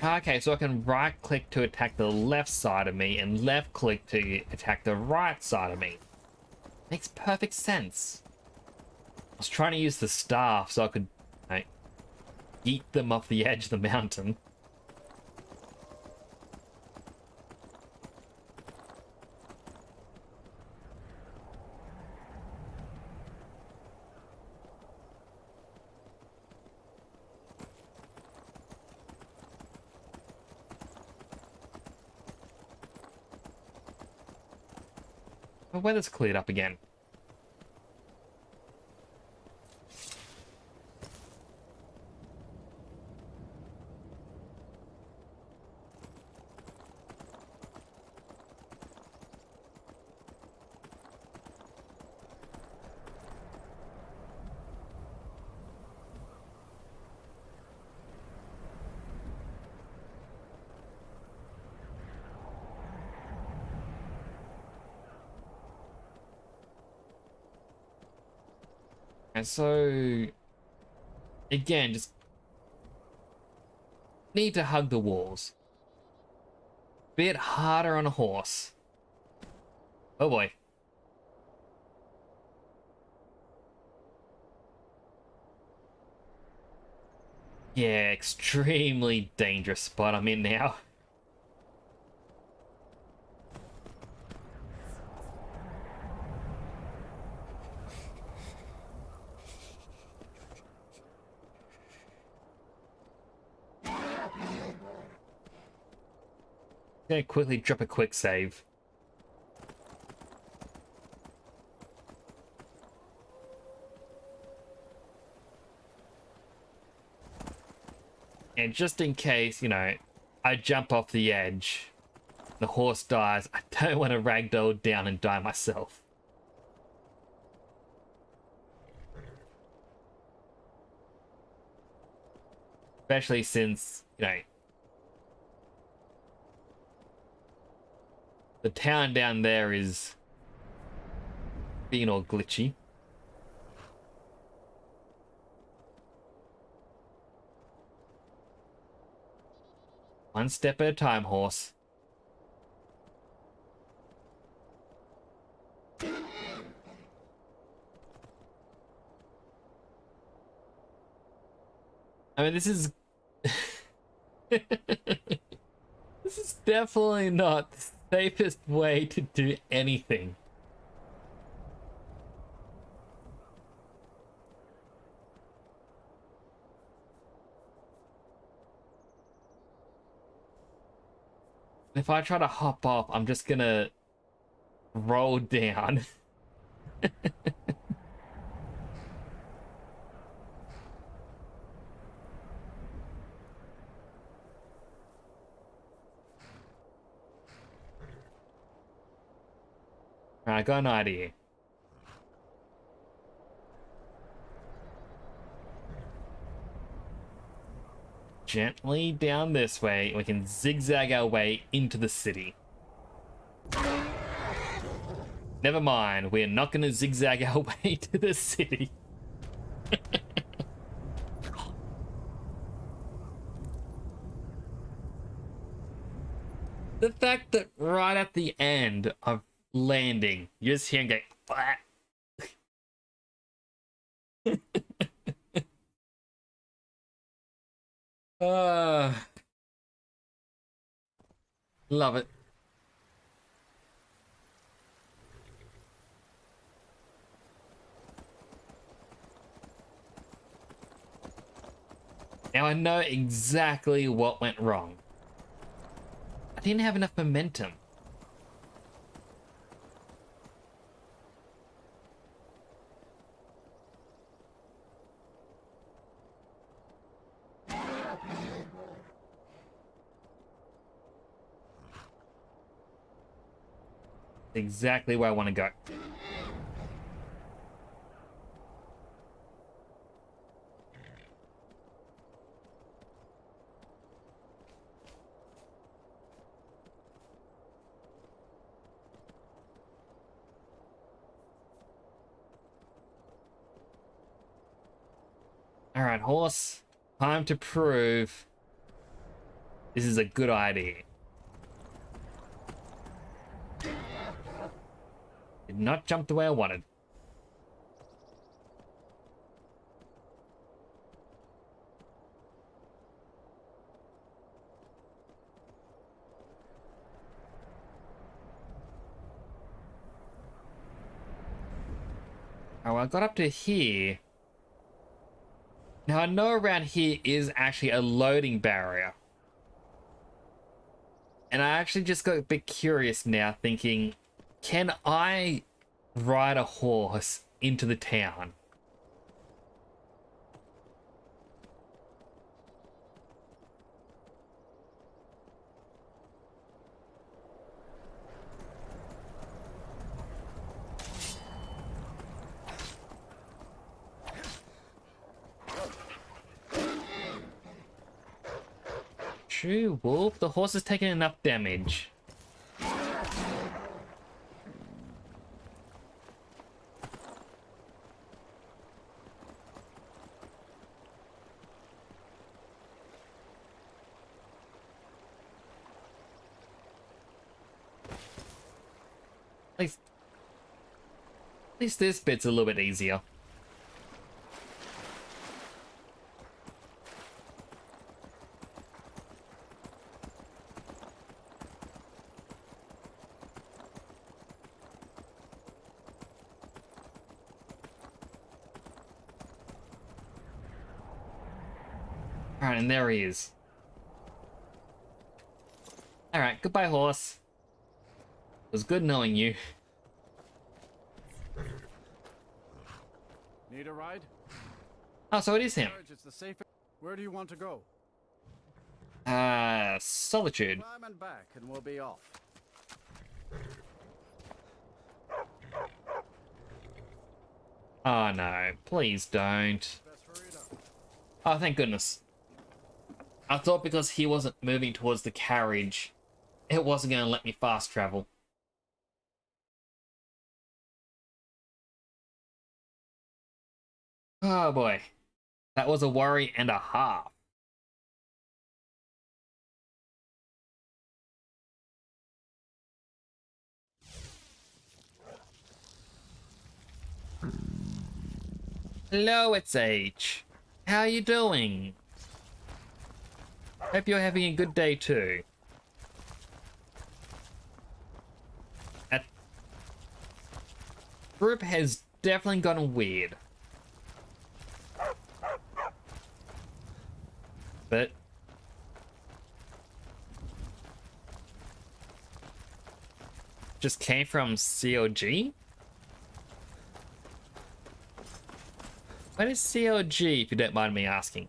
Okay, so I can right click to attack the left side of me and left click to attack the right side of me. Makes perfect sense. I was trying to use the staff so I could yeet them off the edge of the mountain. The weather's cleared up again. And so, again, just need to hug the walls. Bit harder on a horse. Oh boy. Yeah, extremely dangerous spot I'm in now. Gonna quickly drop a quick save. And just in case, you know, I jump off the edge, the horse dies, I don't want to ragdoll down and die myself. Especially since, you know, the town down there is being all glitchy. One step at a time, horse. I mean, this is... This is definitely not the safest way to do anything. If I try to hop off, I'm just gonna roll down. I got an idea. Gently down this way, we can zigzag our way into the city. Never mind, we're not going to zigzag our way to the city. The fact that right at the end of landing, you just hear him go, "Blah." Love it. Now I know exactly what went wrong. I didn't have enough momentum. Exactly where I want to go. All right, horse. Time to prove this is a good idea. Did not jump the way I wanted. Oh, I got up to here. Now I know around here is actually a loading barrier. And I actually just got a bit curious now, thinking, can I ride a horse into the town. True, Wolf. The horse has taken enough damage. At least this bit's a little bit easier. Alright, and there he is. Alright, goodbye, horse. It was good knowing you. Need a ride? Oh, so it is him. It's the safest. Where do you want to go? Solitude. Climb and back, and we'll be off. Oh no, please don't. Oh, thank goodness. I thought because he wasn't moving towards the carriage, it wasn't going to let me fast travel. Oh boy. That was a worry and a half. Hello, it's H. How you doing? Hope you're having a good day too. That group has definitely gotten weird. But just came from COG? What is COG, if you don't mind me asking?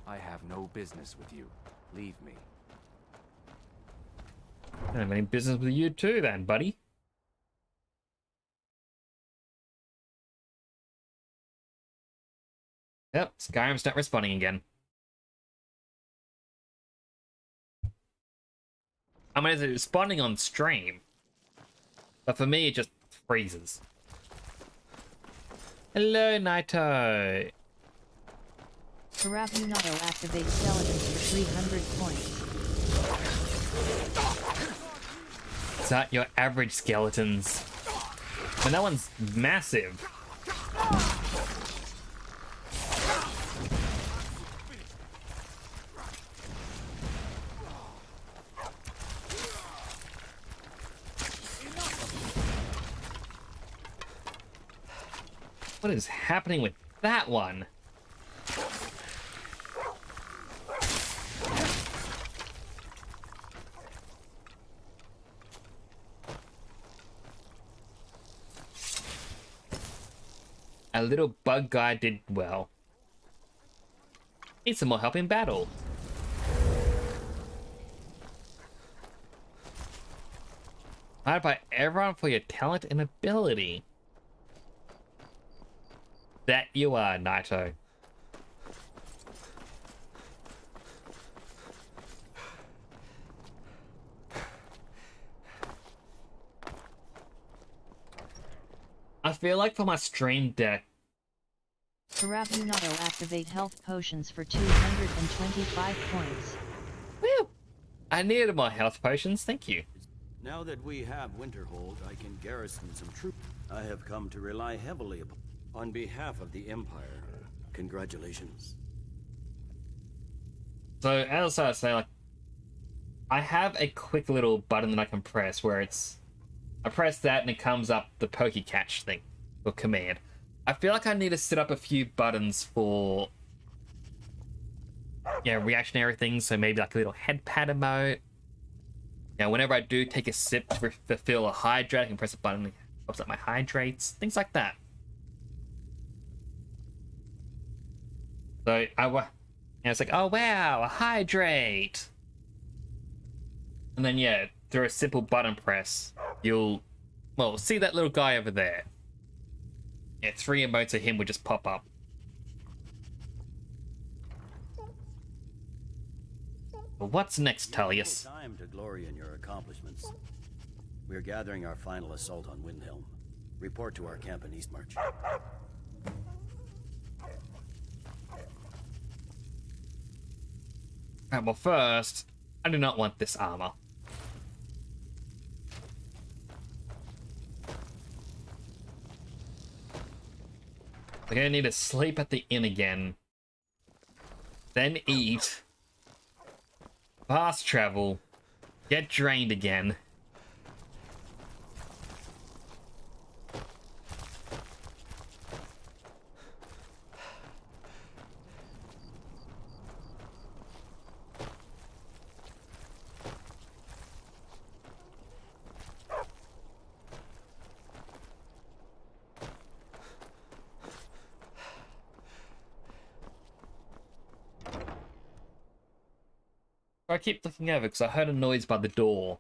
I have no business with you. Leave me. I don't have any business with you too then, buddy. Yep, Skyrim's not responding again. I mean, it's responding on stream. But for me, it just freezes. Hello, Naito. Karafunato activate skeletons for 300 points. It's not your average skeletons. And that one's massive. What is happening with that one? A little bug guy did well. Need some more help in battle. Hired by everyone for your talent and ability. That you are, Naito. I feel like for my stream deck. Karafunato activate health potions for 225 points. Woo! I needed more health potions, thank you. Now that we have Winterhold, I can garrison some troops. I have come to rely heavily on behalf of the Empire. Congratulations. So, as I say, like, I have a quick little button that I can press where it's... I press that and it comes up the Poke-Catch thing, or command. I feel like I need to set up a few buttons for... yeah, reactionary things, so maybe like a little head pad emote. Now, whenever I do take a sip to fulfill a hydrate, I can press a button that pops up my hydrates, things like that. So and it's like, oh wow, a hydrate. And then yeah, through a simple button press, you'll see that little guy over there. Yeah, 3 emotes of him would just pop up. Well, what's next, Tullius? Time to glory in your accomplishments. We're gathering our final assault on Windhelm. Report to our camp in Eastmarch. Alright, well first, I do not want this armor. I'm gonna need to sleep at the inn again. Then eat. Fast travel. Get drained again. I keep looking over because I heard a noise by the door.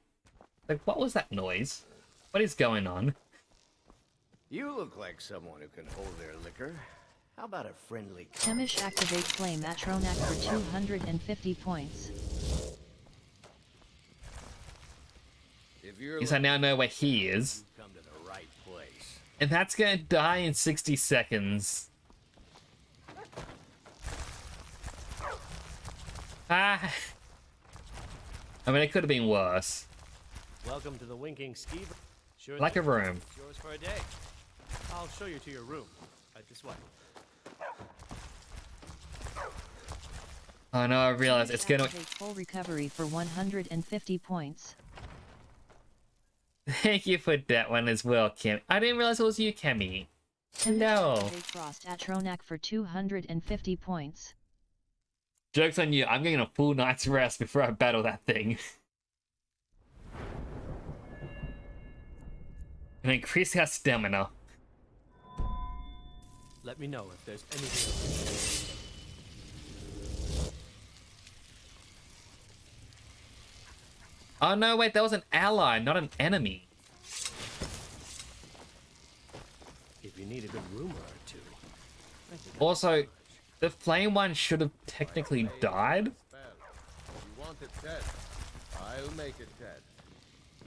Like, what was that noise? What is going on? You look like someone who can hold their liquor. How about a friendly... Chemish activate flame at Tronak for 250 points. Yes, I now know where he is. Come to the right place. And that's gonna die in 60 seconds. Ah... I mean, it could have been worse. Welcome to the Winking Ski. Sure, like a room. It's yours for a day. I'll show you to your room. Right this way. Oh no, I realize it's gonna... Full recovery for 150 points. Thank you for that one as well, Kim. I didn't realize it was you, Kemi. Hello. Frost at Tronak for 250 points. Joke's on you, I'm getting a full night's rest before I battle that thing. And increase our stamina. Let me know if there's anything else. Oh no, wait, that was an ally, not an enemy. If you need a good rumor or two. Also, the flame one should have technically died. You want it dead? I'll make it dead.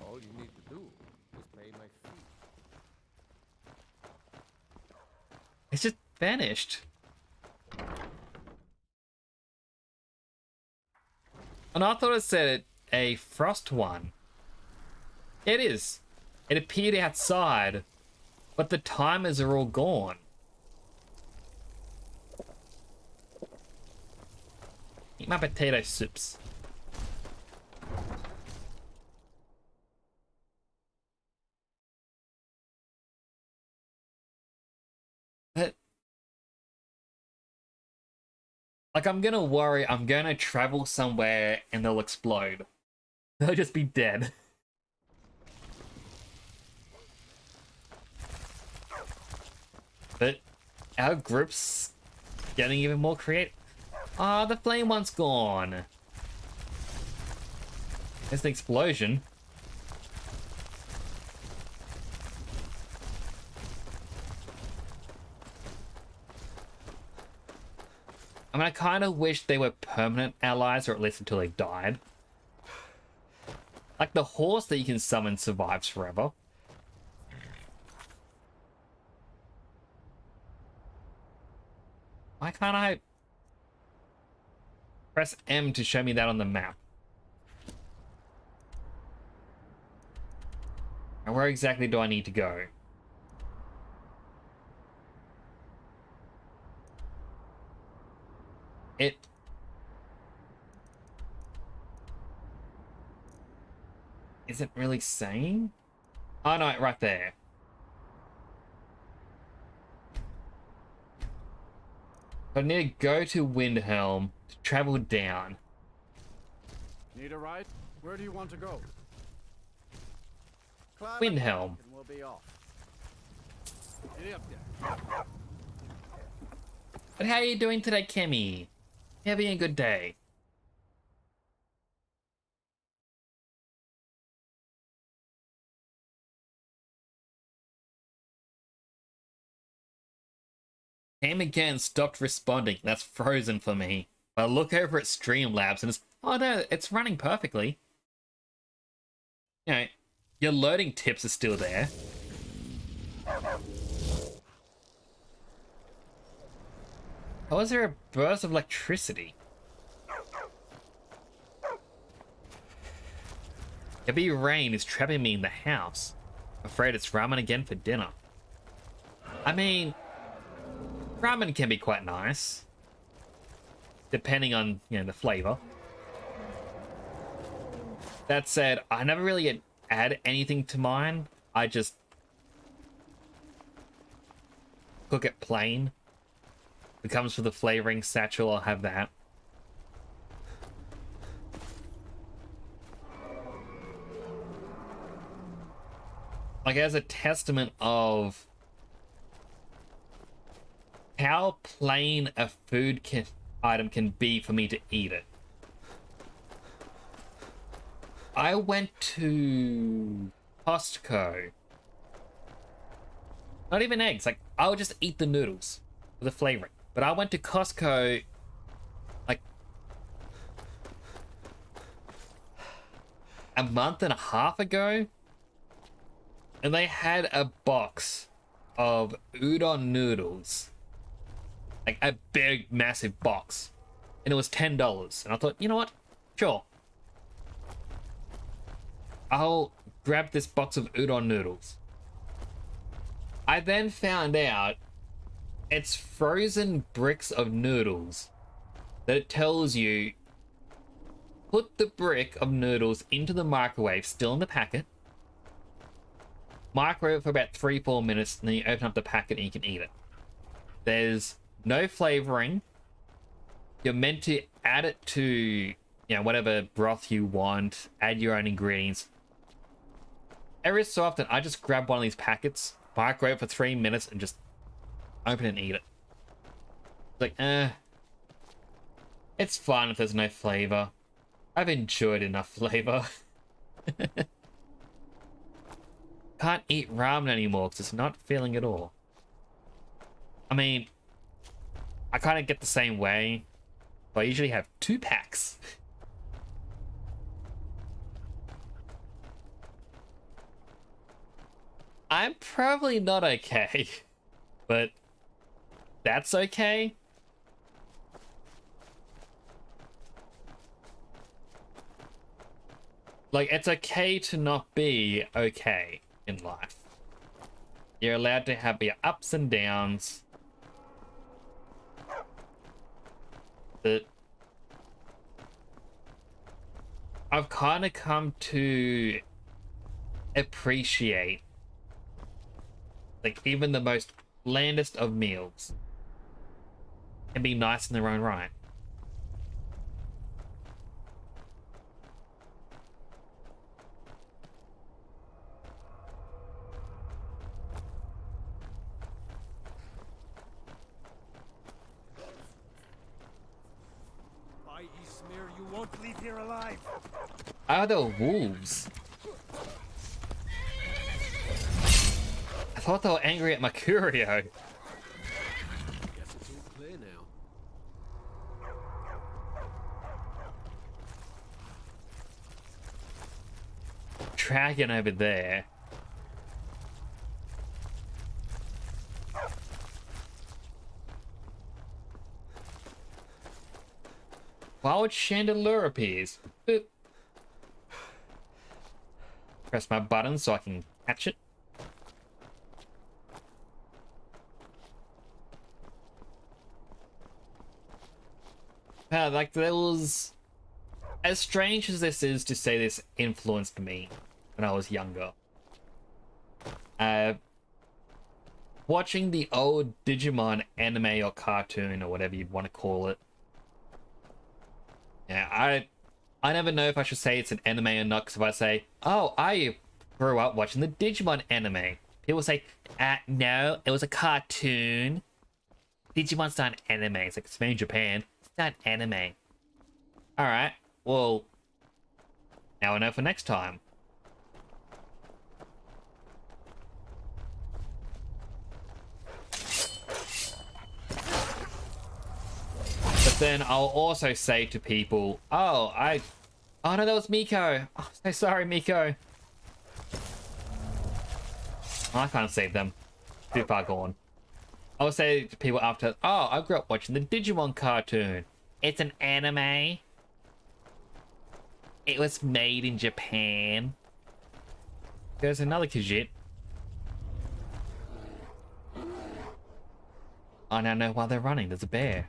All you need to do is pay my fee. It's just vanished. And I thought it said a frost one. It is. It appeared outside, but the timers are all gone. Eat my potato soups. But, like, I'm gonna worry, I'm gonna travel somewhere and they'll explode. They'll just be dead. But our group's getting even more creative. Ah, the flame one's gone. There's an explosion. I mean, I kind of wish they were permanent allies, or at least until they died. Like the horse that you can summon survives forever. Why can't I press M to show me that on the map? And where exactly do I need to go? It isn't really saying. Oh no, right there. I need to go to Windhelm to travel down. Need a ride? Where do you want to go? Windhelm. And we'll be off. Get up there. But how are you doing today, Kimmy? Having a good day. Game again stopped responding. That's frozen for me. I look over at Streamlabs and it's, oh no, it's running perfectly. You know, your loading tips are still there. How is there a burst of electricity? Heavy rain is trapping me in the house. I'm afraid it's ramen again for dinner. I mean, ramen can be quite nice, depending on, you know, the flavor. That said, I never really add anything to mine. I just cook it plain. If it comes with a flavoring satchel, I'll have that. Like, as a testament of how plain a food item can be for me to eat it. I went to Costco. Not even eggs. Like, I'll just eat the noodles with the flavoring. But I went to Costco like a month and a half ago, and they had a box of udon noodles. Like a big, massive box. And it was $10. And I thought, you know what? Sure. I'll grab this box of udon noodles. I then found out it's frozen bricks of noodles that it tells you put the brick of noodles into the microwave, still in the packet. Microwave it for about 3-4 minutes, and then you open up the packet and you can eat it. There's no flavoring. You're meant to add it to, you know, whatever broth you want, add your own ingredients. Every so often, I just grab one of these packets, microwave for 3 minutes, and just open it and eat it. It's like, it's fine if there's no flavor. I've enjoyed enough flavor. Can't eat ramen anymore because it's not feeling at all. I mean, I kind of get the same way, but I usually have 2 packs. I'm probably not okay, but that's okay. Like, it's okay to not be okay in life. You're allowed to have your ups and downs. But I've kind of come to appreciate, like, even the most blandest of meals can be nice in their own right. By Ismir, you won't leave here alive. Are the wolves? I thought they were angry at Mercurio. Guess it's all clear now. Dragon over there. Wild chandelier appears. Boop. Press my button so I can catch it. Like, there was, as strange as this is to say this influenced me when I was younger. Watching the old Digimon anime or cartoon or whatever you'd want to call it. Yeah, I never know if I should say it's an anime or not, because if I say, oh, I grew up watching the Digimon anime. People say, no, it was a cartoon. Digimon's not an anime. It's like, it's made in Japan. It's not anime. Alright, well, now I know for next time. But then I'll also say to people, oh no, that was Miko. Oh, so sorry, Miko. I can't save them. Too far gone. I'll say to people after, oh, I grew up watching the Digimon cartoon. It's an anime. It was made in Japan. There's another Khajiit. I now know why they're running. There's a bear.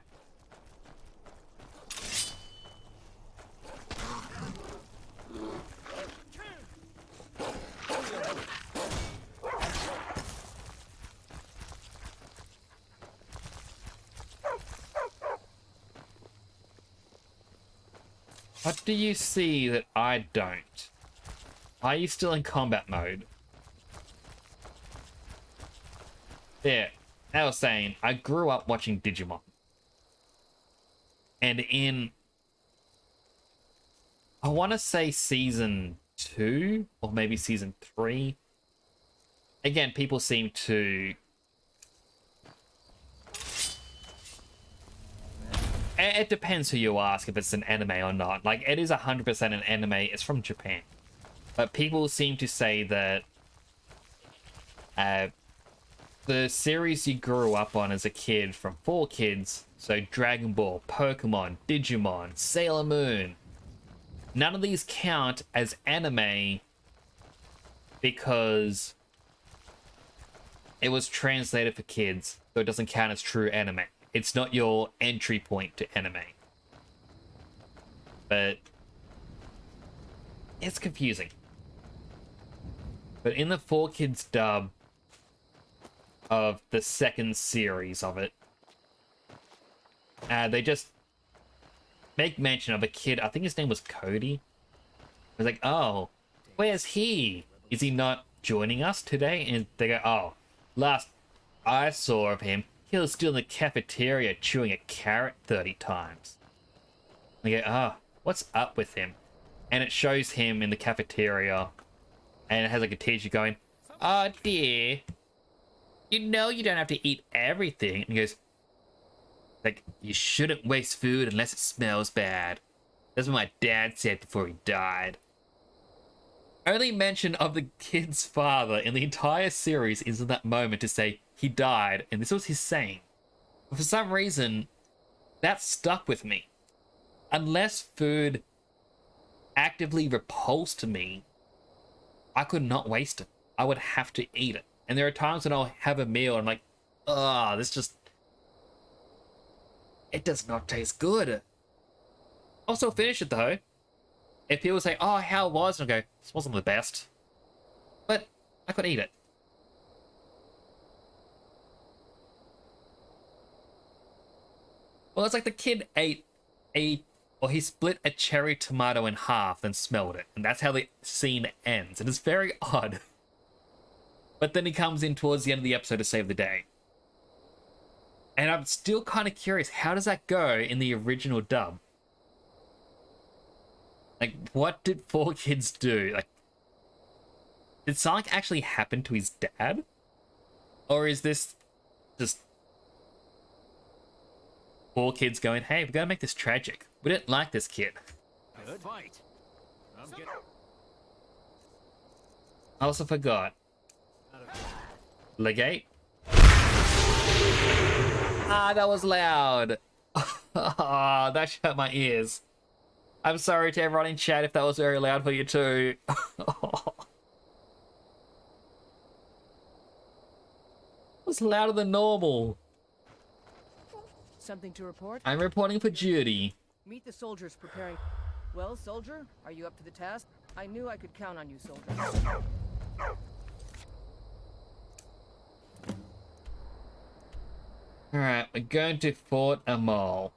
What do you see that I don't? Are you still in combat mode? Yeah, I was saying, I grew up watching Digimon. And in, I want to say season 2, or maybe season 3. Again, people seem to... It depends who you ask if it's an anime or not. Like, it is 100% an anime. It's from Japan. But people seem to say that the series you grew up on as a kid from 4Kids, so Dragon Ball, Pokemon, Digimon, Sailor Moon, none of these count as anime because it was translated for kids, so it doesn't count as true anime. It's not your entry point to anime. But it's confusing. But in the 4Kids dub of the second series of it, they just make mention of a kid. I think his name was Cody. I was like, oh, where's he? Is he not joining us today? And they go, oh, last I saw of him, he was still in the cafeteria chewing a carrot 30 times. I go, oh, what's up with him? And it shows him in the cafeteria, and it has like a teacher going, oh dear, you know you don't have to eat everything. And he goes, like, you shouldn't waste food unless it smells bad. That's what my dad said before he died. Only mention of the kid's father in the entire series is in that moment to say he died, and this was his saying. But for some reason, that stuck with me. Unless food actively repulsed me, I could not waste it. I would have to eat it. And there are times when I'll have a meal and I'm like, ah, this just... it does not taste good. I'll still finish it though. If people say, oh, how was it? I'll go, this wasn't the best. But I could eat it. Well, it's like the kid ate or he split a cherry tomato in half and smelled it. And that's how the scene ends. And it's very odd. But then he comes in towards the end of the episode to save the day. And I'm still kind of curious, how does that go in the original dub? Like, what did 4Kids do? Like, did something actually happen to his dad? Or is this just 4Kids going, hey, we're gonna make this tragic. We didn't like this kid. Good fight. I also forgot. Legate. Ah, that was loud. Ah, that hurt my ears. I'm sorry to everyone in chat if that was very loud for you too. It was louder than normal. Something to report? I'm reporting for duty. Meet the soldiers preparing. Well, soldier, are you up to the task? I knew I could count on you, soldier. Alright, we're going to Fort Amal.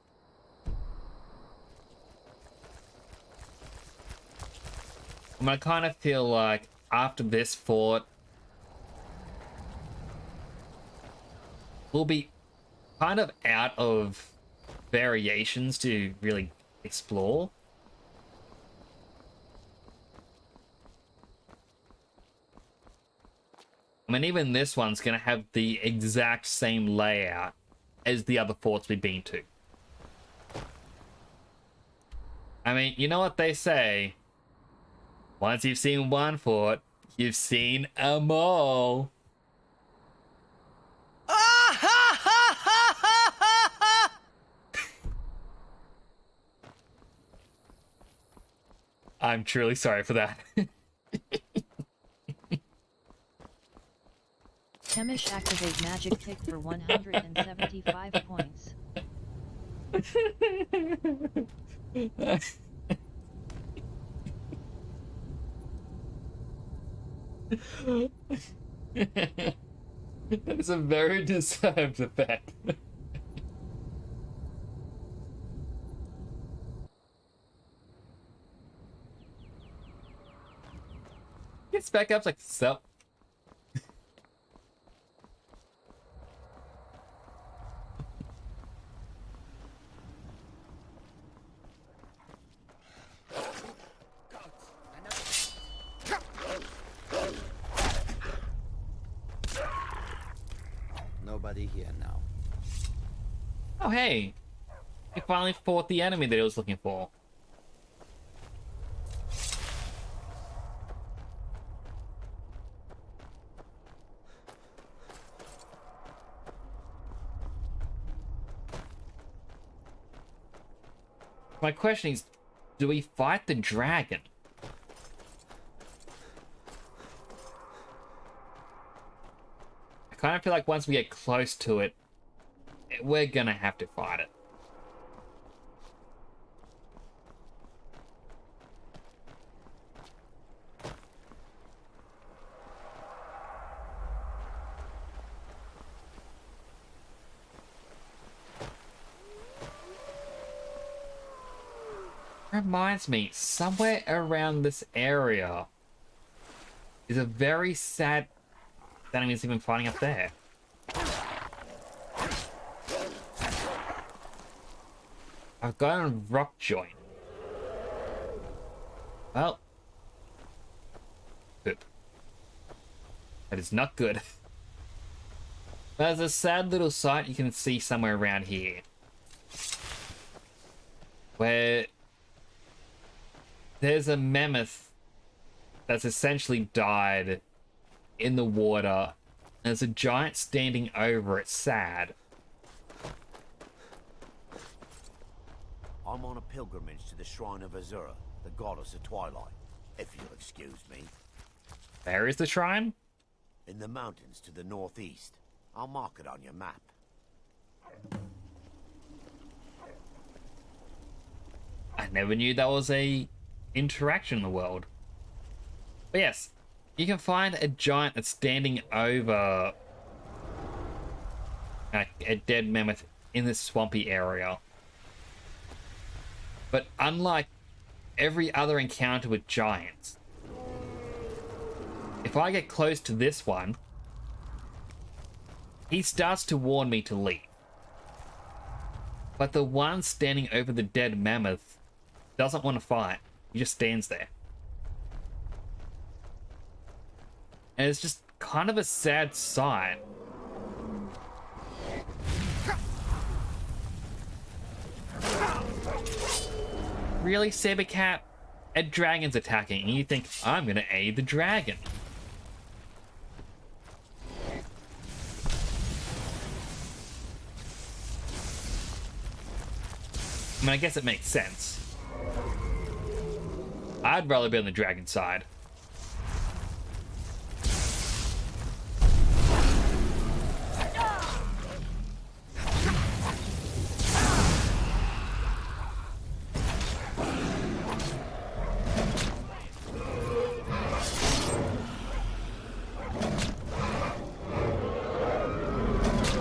I kind of feel like after this fort, we'll be kind of out of variations to really explore. I mean, even this one's going to have the exact same layout as the other forts we've been to. I mean, you know what they say? Once you've seen one fort, you've seen 'em all. I'm truly sorry for that. Chemish activate magic tick for 175 points. That is a very deserved effect. Gets back up like so. Nobody here now. Oh hey, he finally fought the enemy that he was looking for. My question is, do we fight the dragon? I kind of feel like once we get close to it, we're gonna have to fight it. Reminds me, somewhere around this area is a very sad enemy's even fighting up there. I've got a rock joint. Well, poop. That is not good. There's a sad little sight you can see somewhere around here, where there's a mammoth that's essentially died in the water. There's a giant standing over it, sad. I'm on a pilgrimage to the shrine of Azura, the goddess of twilight, if you'll excuse me. Where is the shrine? In the mountains to the northeast. I'll mark it on your map. I never knew that was a interaction in the world. But yes, you can find a giant that's standing over a dead mammoth in this swampy area. But unlike every other encounter with giants, if I get close to this one, he starts to warn me to leave. But the one standing over the dead mammoth doesn't want to fight. He just stands there. And it's just kind of a sad sight. Really, Sabercat? A dragon's attacking, and you think, I'm gonna aid the dragon. I mean, I guess it makes sense. I'd rather be on the dragon side.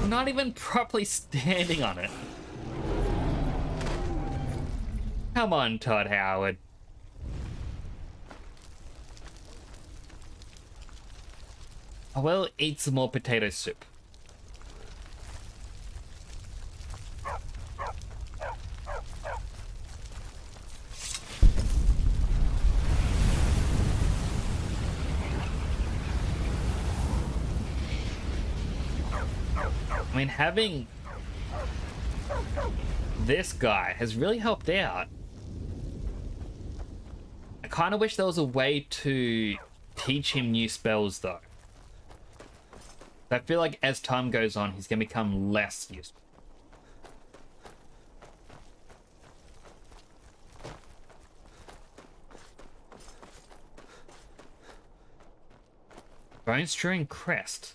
Not even properly standing on it. Come on, Todd Howard. I will eat some more potato soup. I mean, having this guy has really helped out. I kind of wish there was a way to teach him new spells, though. I feel like as time goes on, he's going to become less useful. Bone Strewing Crest.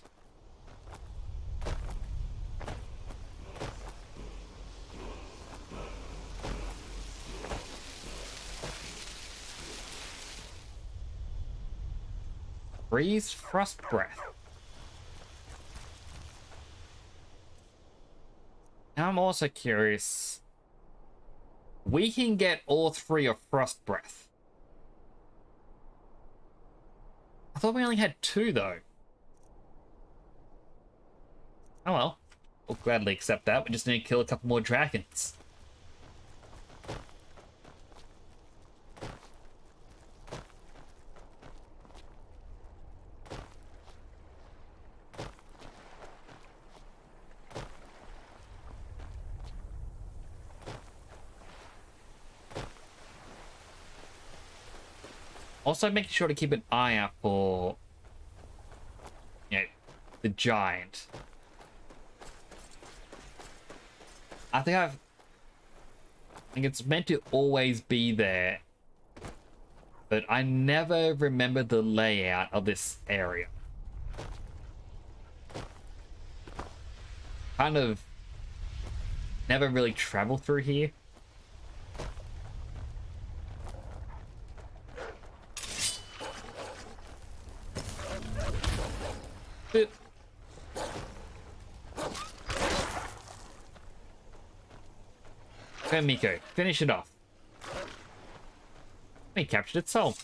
Breeze Frost Breath. Now I'm also curious. We can get all 3 of Frost Breath. I thought we only had 2 though. Oh well. We'll gladly accept that. We just need to kill a couple more dragons. Also making sure to keep an eye out for, you know, the giant. I think it's meant to always be there, but I never remember the layout of this area. Kind of never really traveled through here. But okay, Miko, finish it off. We captured its soul.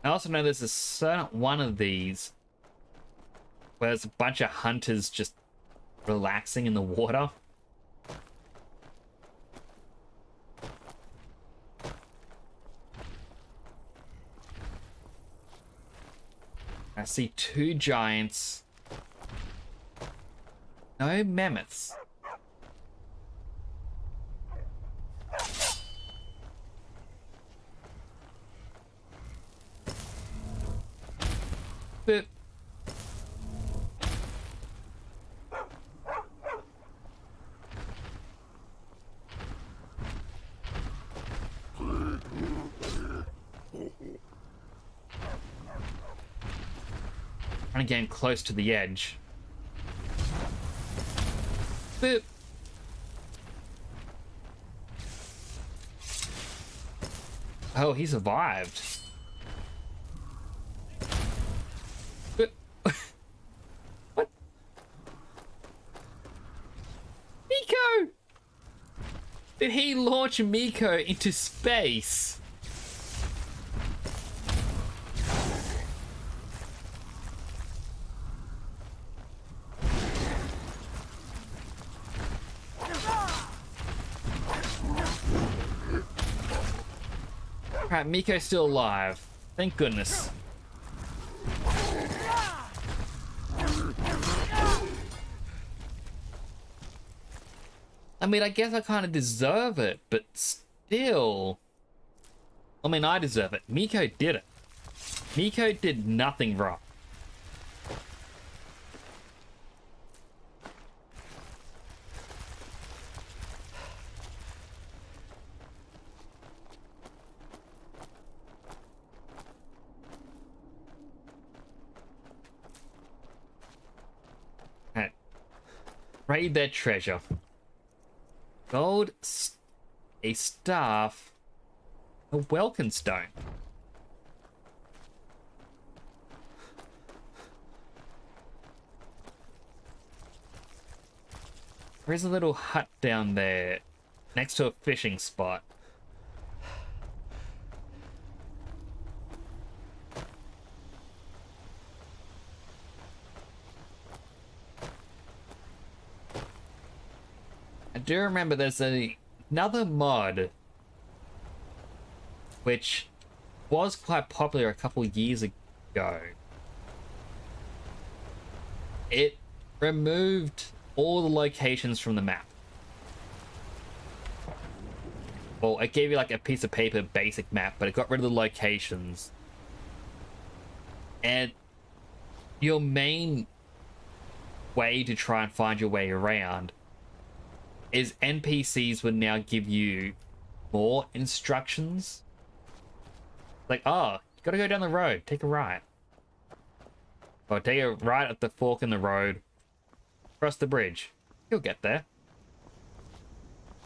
I also know there's a certain one of these where there's a bunch of hunters just relaxing in the water. I see 2 giants. No mammoths. But trying to get close to the edge. Boop. Oh, he survived. Boop. What? Miko! Did he launch Miko into space? Alright, Miko's still alive. Thank goodness. I mean, I guess I kind of deserve it, but still. I mean, I deserve it. Miko did it. Miko did nothing wrong. Raid their treasure. Gold, a staff, a welkin stone. There is a little hut down there next to a fishing spot. I do remember there's another mod which was quite popular a couple years ago. It removed all the locations from the map. Well, it gave you like a piece of paper basic map, but it got rid of the locations. And your main way to try and find your way around is NPCs would now give you more instructions. Like, oh, you gotta go down the road, take a right. Or take a right at the fork in the road, cross the bridge. You'll get there.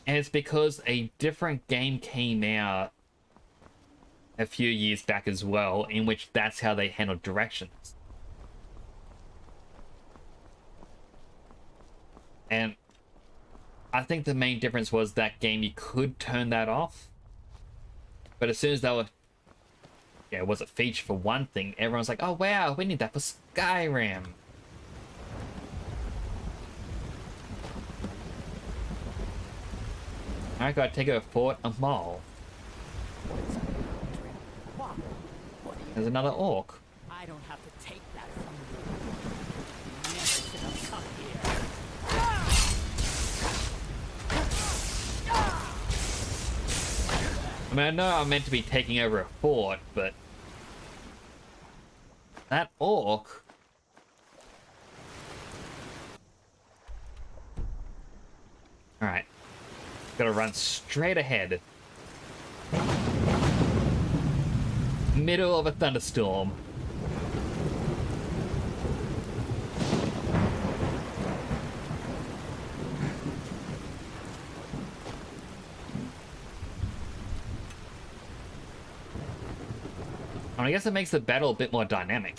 And it's because a different game came out a few years back as well, in which that's how they handled directions. And I think the main difference was that game you could turn that off. But as soon as they were, yeah, it was a feature for one thing, everyone's like, oh wow, we need that for Skyrim. I gotta take a fort a mall. There's another orc. I don't have to take that from you. Never should have come here. I mean, I know I'm meant to be taking over a fort, but that orc. Alright. Gotta run straight ahead. Middle of a thunderstorm. I guess it makes the battle a bit more dynamic.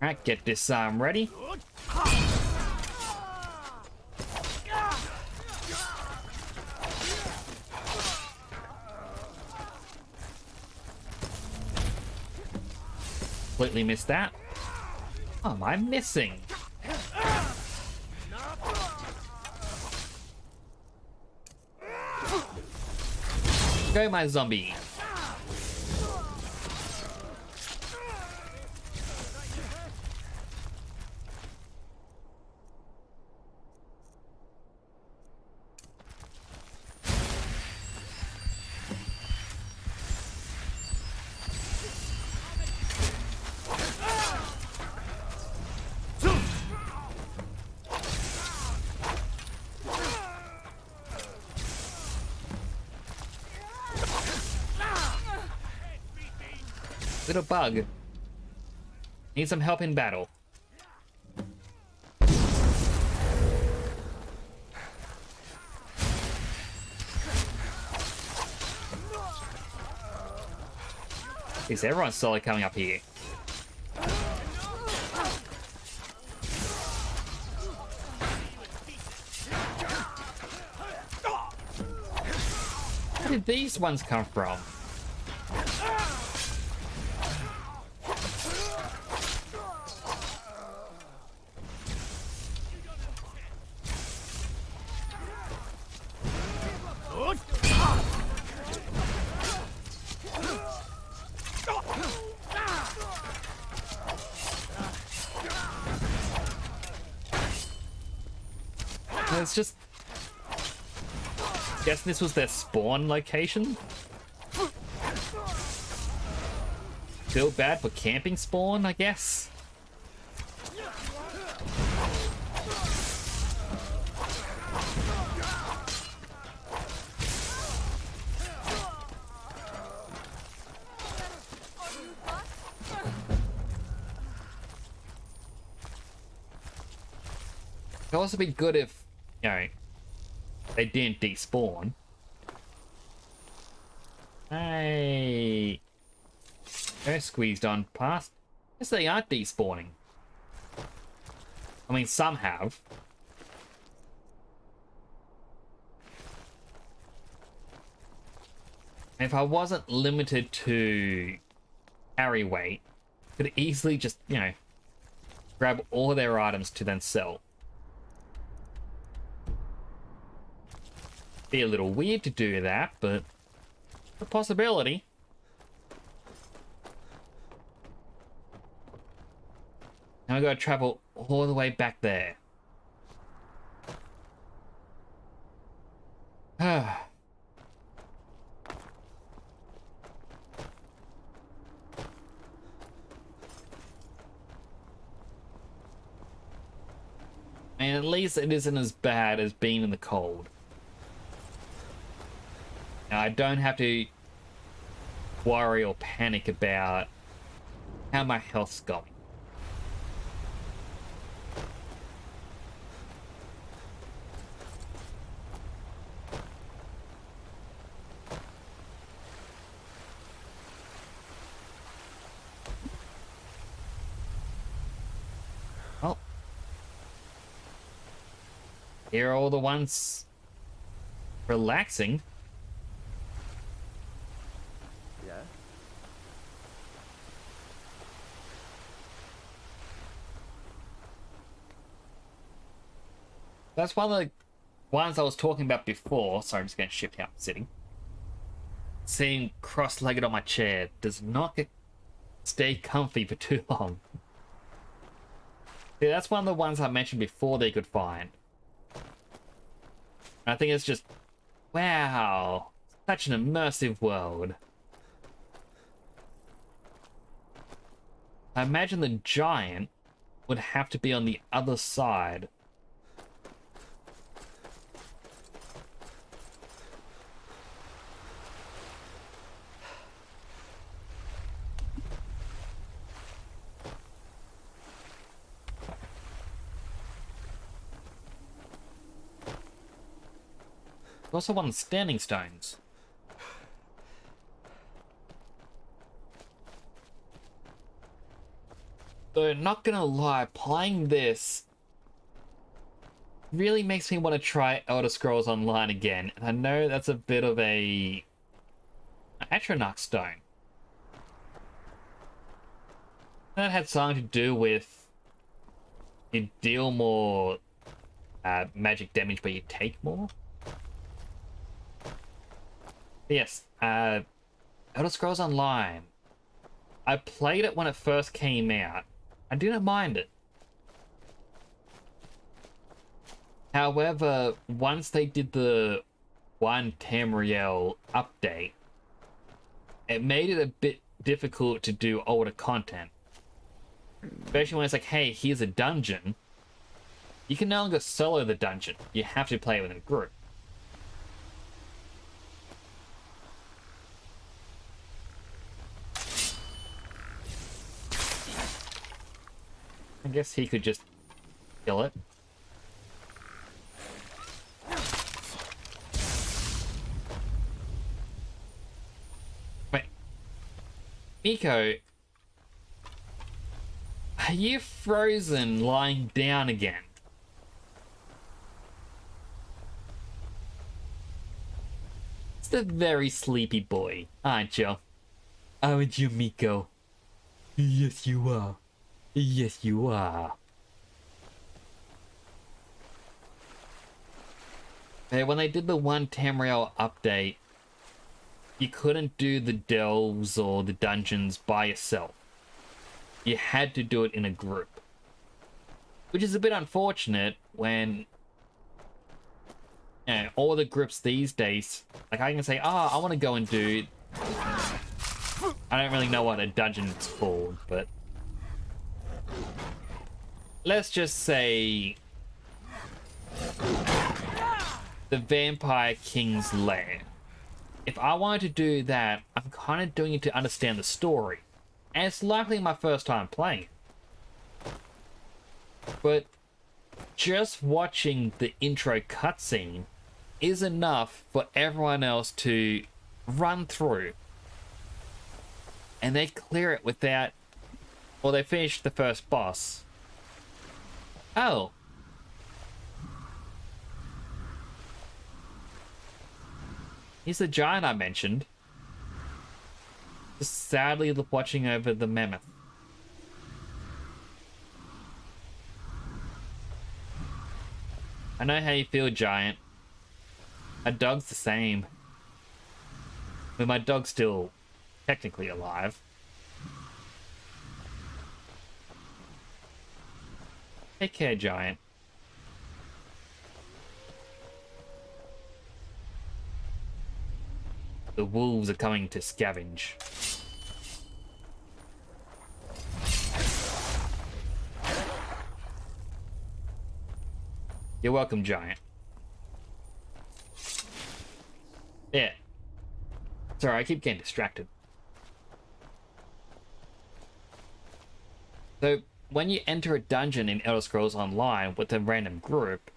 Alright, get this ready. Completely missed that. What am I missing? Go, my zombie. Little bug. Need some help in battle. Jeez, everyone's slowly coming up here. Where did these ones come from? It's just... Guessing this was their spawn location? Feel bad for camping spawn, I guess? It'd also be good if, you know, they didn't despawn. Hey. They're squeezed on past. Yes, they aren't despawning. I mean, some have. If I wasn't limited to carry weight, I could easily just, you know, grab all their items to then sell. Be a little weird to do that, but a possibility. Now I gotta travel all the way back there. Ah. And at least it isn't as bad as being in the cold. Now, I don't have to worry or panic about how my health's going. Well, here are all the ones relaxing. Yeah? That's one of the ones I was talking about before. Sorry, I'm just going to shift how I'm sitting. Sitting cross-legged on my chair does not stay comfy for too long. See, that's one of the ones I mentioned before they could find. I think it's just, wow, such an immersive world. I imagine the giant would have to be on the other side. Also one standing stones. Though, not gonna lie, playing this really makes me want to try Elder Scrolls Online again. And I know that's a bit of a Atronach stone. That had something to do with you deal more magic damage, but you take more. Yes, Elder Scrolls Online. I played it when it first came out. I didn't mind it. However, once they did the 1 Tamriel update, it made it a bit difficult to do older content. Especially when it's like, hey, here's a dungeon. You can no longer solo the dungeon. You have to play with a group. I guess he could just kill it. Wait. Nico, are you frozen lying down again? It's a very sleepy boy, aren't you? Aren't you, Miko? Yes, you are. Yes, you are. Hey, when they did the 1 Tamriel update, you couldn't do the delves or the dungeons by yourself. You had to do it in a group. Which is a bit unfortunate when, you know, all the groups these days, like I can say, I want to go and do... I don't really know what a dungeon's called, but... let's just say the Vampire King's Lair. If I wanted to do that, I'm kind of doing it to understand the story. And it's likely my first time playing it. But just watching the intro cutscene is enough for everyone else to run through. And they clear it without... Well, they finish the first boss. Oh. He's the giant I mentioned. Just sadly watching over the mammoth. I know how you feel, giant. My dog's the same. But my dog's still technically alive. Take care, giant. The wolves are coming to scavenge. You're welcome, giant. Yeah. Sorry, I keep getting distracted. So, when you enter a dungeon in Elder Scrolls Online with a random group,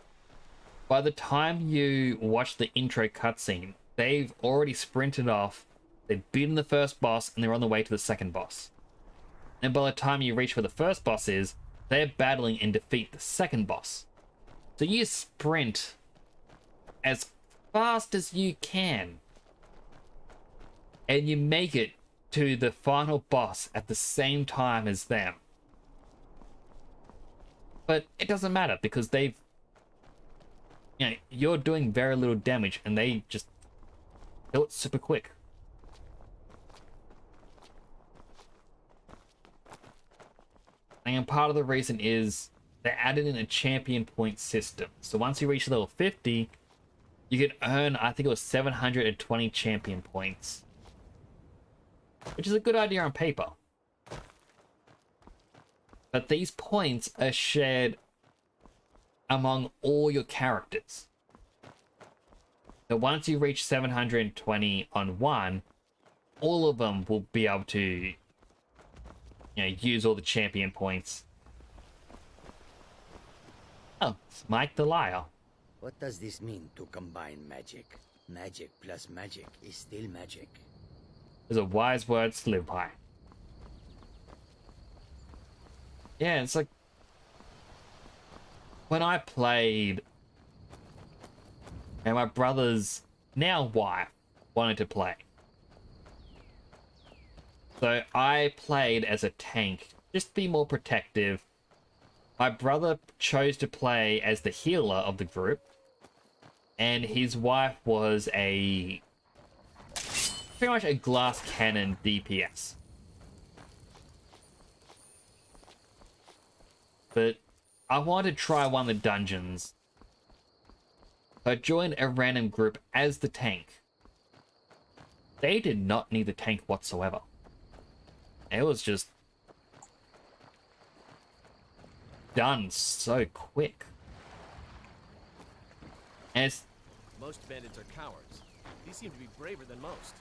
by the time you watch the intro cutscene, they've already sprinted off, they've beaten the first boss, and they're on the way to the second boss. And by the time you reach where the first boss is, they're battling and defeat the second boss. So you sprint as fast as you can, and you make it to the final boss at the same time as them. But it doesn't matter because they've... You know, you're doing very little damage and they just kill it super quick. And part of the reason is they added in a champion point system. So once you reach level 50, you can earn, I think it was 720 champion points. Which is a good idea on paper. But these points are shared among all your characters. So once you reach 720 on one, all of them will be able to, you know, use all the champion points. Oh, it's Mike the Liar. What does this mean to combine magic? Magic plus magic is still magic. There's a wise words to live by. Yeah, it's like when I played and my brother's now wife wanted to play. So I played as a tank, just to be more protective. My brother chose to play as the healer of the group, and his wife was a pretty much a glass cannon DPS. But I wanted to try one of the dungeons. So I joined a random group as the tank. They did not need the tank whatsoever. It was just done so quick. And it's... Most bandits are cowards. These seem to be braver than most.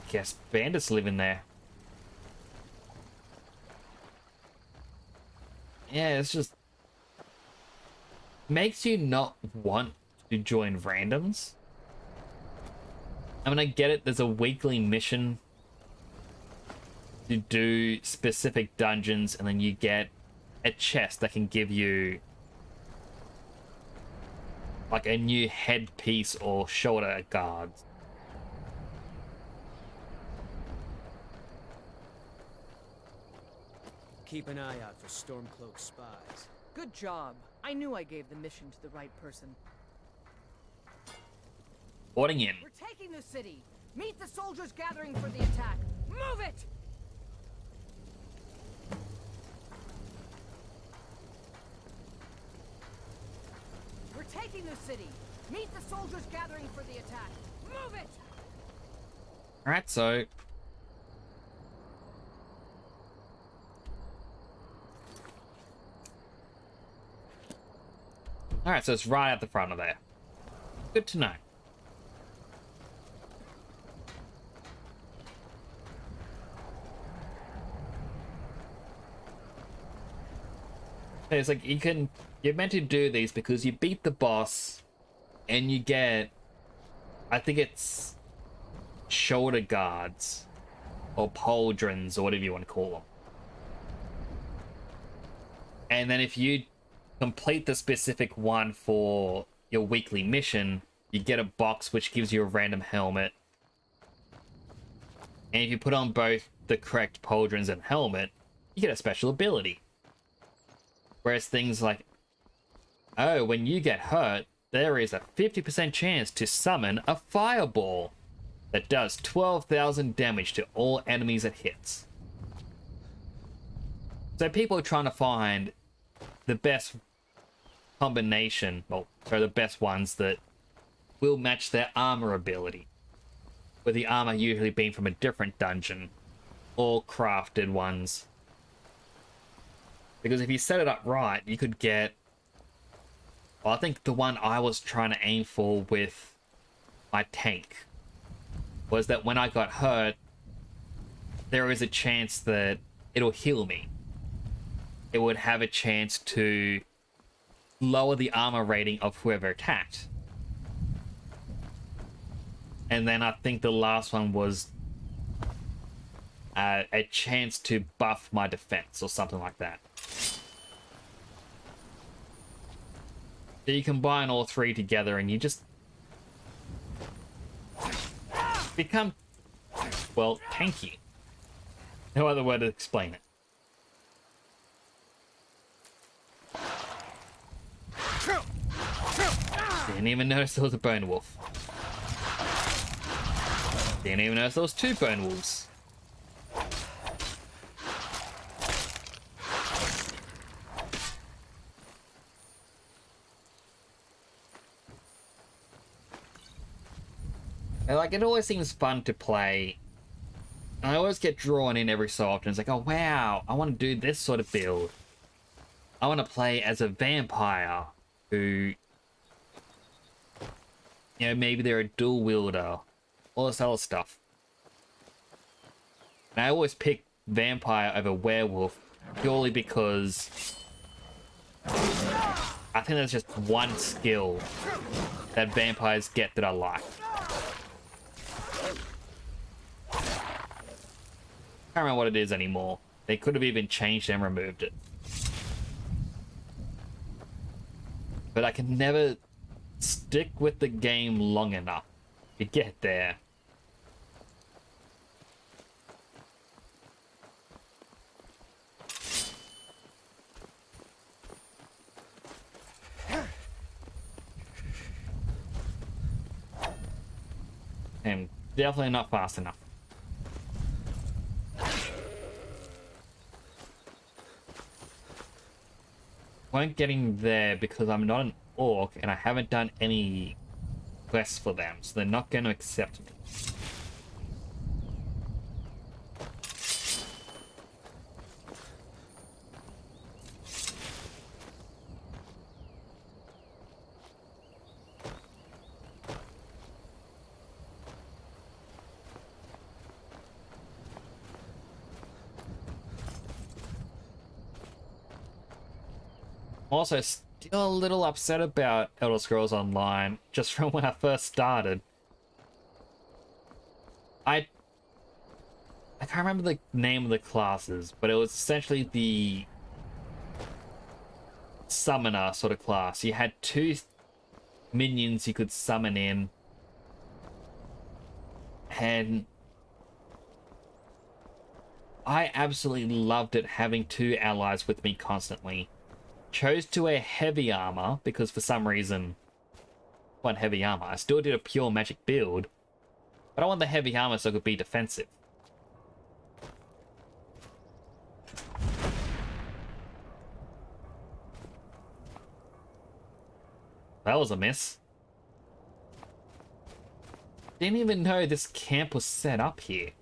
I guess bandits live in there. Yeah, it's just... makes you not want to join randoms. I mean, I get it, there's a weekly mission to do specific dungeons, and then you get a chest that can give you like a new headpiece or shoulder guards. Keep an eye out for Stormcloak spies. Good job. I knew I gave the mission to the right person. Boarding in. We're taking the city. Meet the soldiers gathering for the attack. Move it! We're taking the city. Meet the soldiers gathering for the attack. Move it! Alright, so... Alright, so it's right at the front of there. Good to know. It's like you're meant to do these because you beat the boss and you get, I think it's shoulder guards or pauldrons or whatever you want to call them. And then if you complete the specific one for your weekly mission, you get a box which gives you a random helmet. And if you put on both the correct pauldrons and helmet, you get a special ability. Whereas things like, oh, when you get hurt, there is a 50% chance to summon a fireball that does 12,000 damage to all enemies it hits. So people are trying to find the best combination, well, or the best ones that will match their armor ability, with the armor usually being from a different dungeon or crafted ones. Because if you set it up right, you could get, well, I think the one I was trying to aim for with my tank was that when I got hurt, there is a chance that it'll heal me. It would have a chance to lower the armor rating of whoever attacked. And then I think the last one was a chance to buff my defense or something like that. So you combine all three together and you just become, well, tanky. No other way to explain it. Didn't even notice there was a bone wolf. Didn't even notice there was two bone wolves. And like, it always seems fun to play. I always get drawn in every so often. It's like, oh wow, I want to do this sort of build. I want to play as a vampire who, you know, maybe they're a dual wielder, all this other stuff. And I always pick vampire over werewolf purely because I think there's just one skill that vampires get that I like. I can't remember what it is anymore. They could have even changed and removed it. But I can never stick with the game long enough to get there. I'm definitely not fast enough. Weren't getting there because I'm not an orc and I haven't done any quests for them, so they're not going to accept me. Also, still a little upset about Elder Scrolls Online, just from when I first started. I can't remember the name of the classes, but it was essentially the summoner sort of class. You had two minions you could summon in, and I absolutely loved it having two allies with me constantly. Chose to wear heavy armor because for some reason I want heavy armor. I still did a pure magic build, but I want the heavy armor so it could be defensive. That was a miss. Didn't even know this camp was set up here.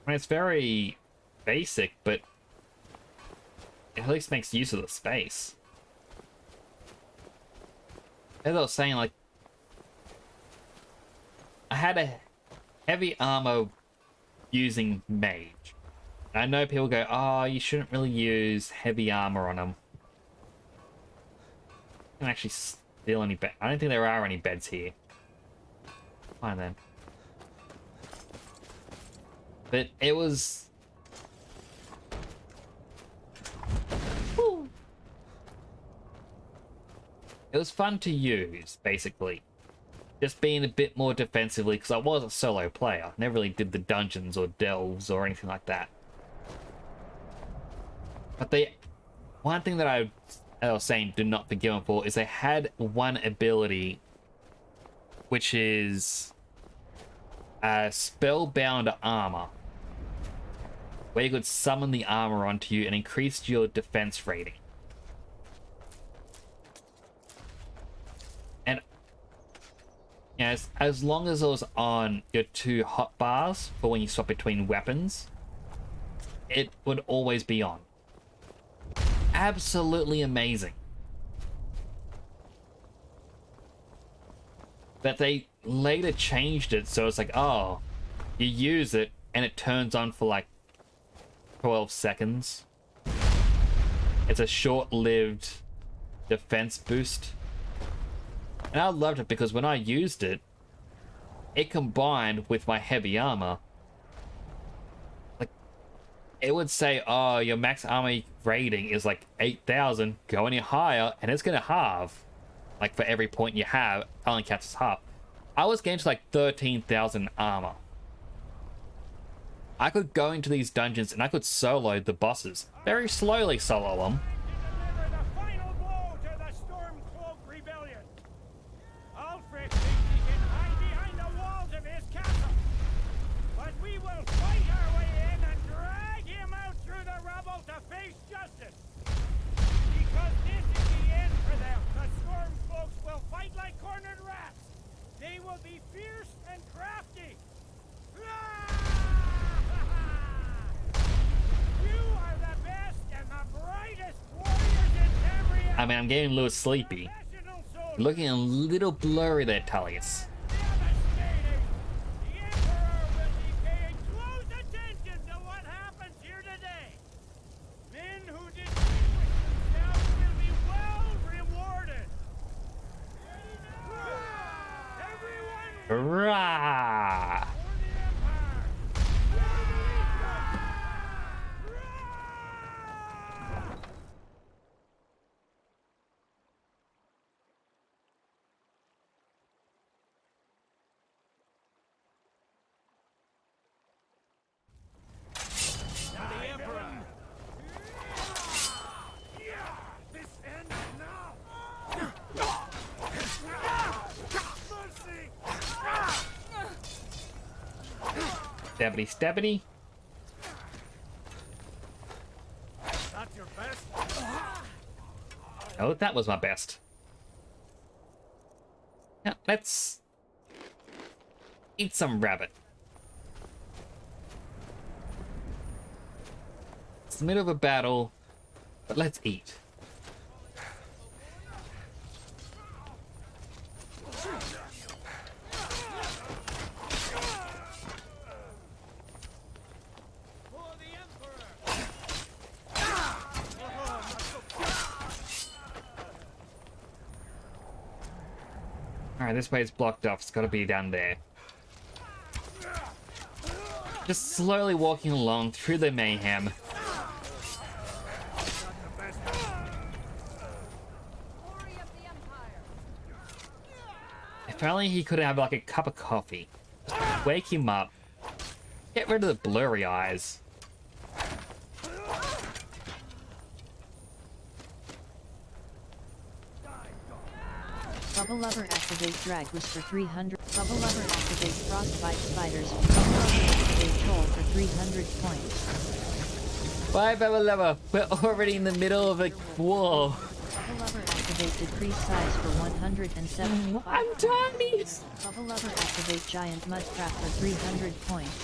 I mean, it's very basic, but at least makes use of the space. As I was saying, like, I had a heavy armor using mage. I know people go, oh, you shouldn't really use heavy armor on them. I can actually steal any bed. I don't think there are any beds here. Fine then. But it was... Woo. It was fun to use, basically. Just being a bit more defensively, because I was a solo player. Never really did the dungeons or delves or anything like that. But one thing that I was saying, do not forgive them for, is they had one ability, which is spellbound armor, where you could summon the armor onto you and increase your defense rating. And you know, as long as it was on your 2 hotbars for when you swap between weapons, it would always be on. Absolutely amazing. But they later changed it so it's like, oh, you use it and it turns on for like 12 seconds. It's a short-lived defense boost. And I loved it because when I used it, it combined with my heavy armor. Like, it would say, oh, your max armor rating is like 8,000, go any higher, and it's gonna halve. Like, for every point you have, it only counts as half. I was getting to like 13,000 armor. I could go into these dungeons and I could solo the bosses. Very slowly solo them. I mean, I'm getting a little sleepy. Looking a little blurry there, Tullius. Hurrah! Stabbity stabbity. That's your best? Oh, that was my best. Now, let's eat some rabbit. It's the middle of a battle, but let's eat. Alright, this way is blocked off. It's got to be down there. Just slowly walking along through the mayhem. If only he could have like a cup of coffee. Just wake him up. Get rid of the blurry eyes. Bubble Lover activate Drag Boost for 300. Bubble Lover activate Frostbite Spiders. Bubble Lover activate Troll for 300 points. Bye, Bubble Lover. We're already in the middle of a war. Bubble Lover activate Decrease Size for 175. I'm tiny! Bubble Lover activate Giant Mudcraft for 300 points.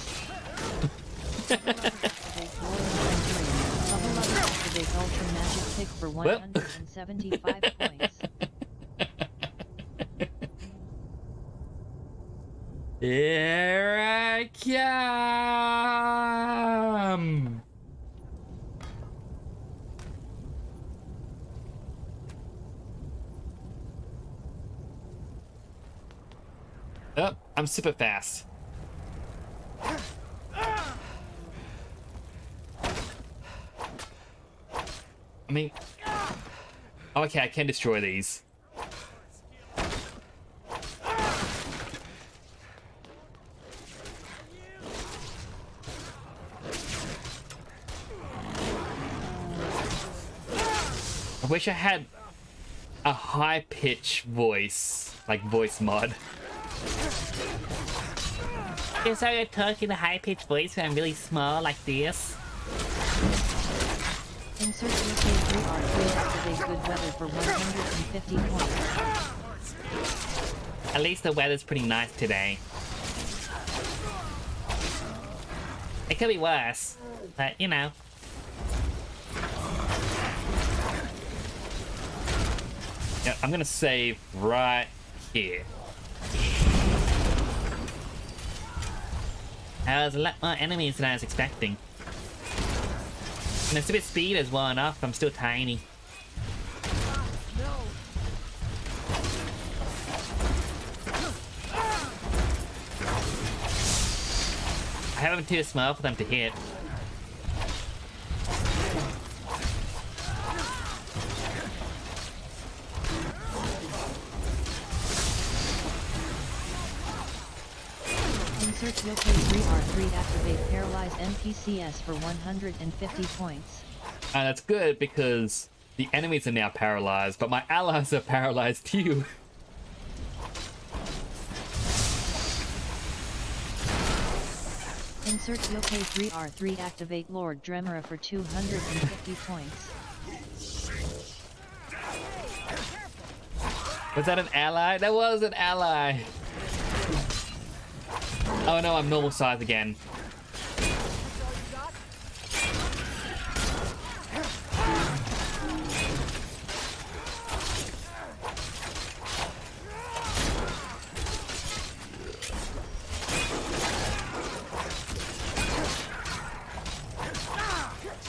Bubble Lover activate War Centurion. Bubble Lover activate Ultra Magic Pick for 175 points. Here I come! Oh, I'm super fast. I mean... Okay, I can destroy these. I wish I had a high-pitched voice, like voice mod. So you're talking a high-pitched voice when I'm really small like this? Insert UK3R to activate good weather for 150 points. At least the weather's pretty nice today. It could be worse, but you know. Yeah, I'm gonna save right here. There's a lot more enemies than I was expecting. And the stupid speed is well enough, I'm still tiny. I haven't too small for them to hit. Insert UK3R3 activate paralyzed NPCs for 150 points. And that's good because the enemies are now paralyzed, but my allies are paralyzed too. Insert UK3R3 activate Lord Dremora for 250 points. Was that an ally? That was an ally! Oh no, I'm normal size again.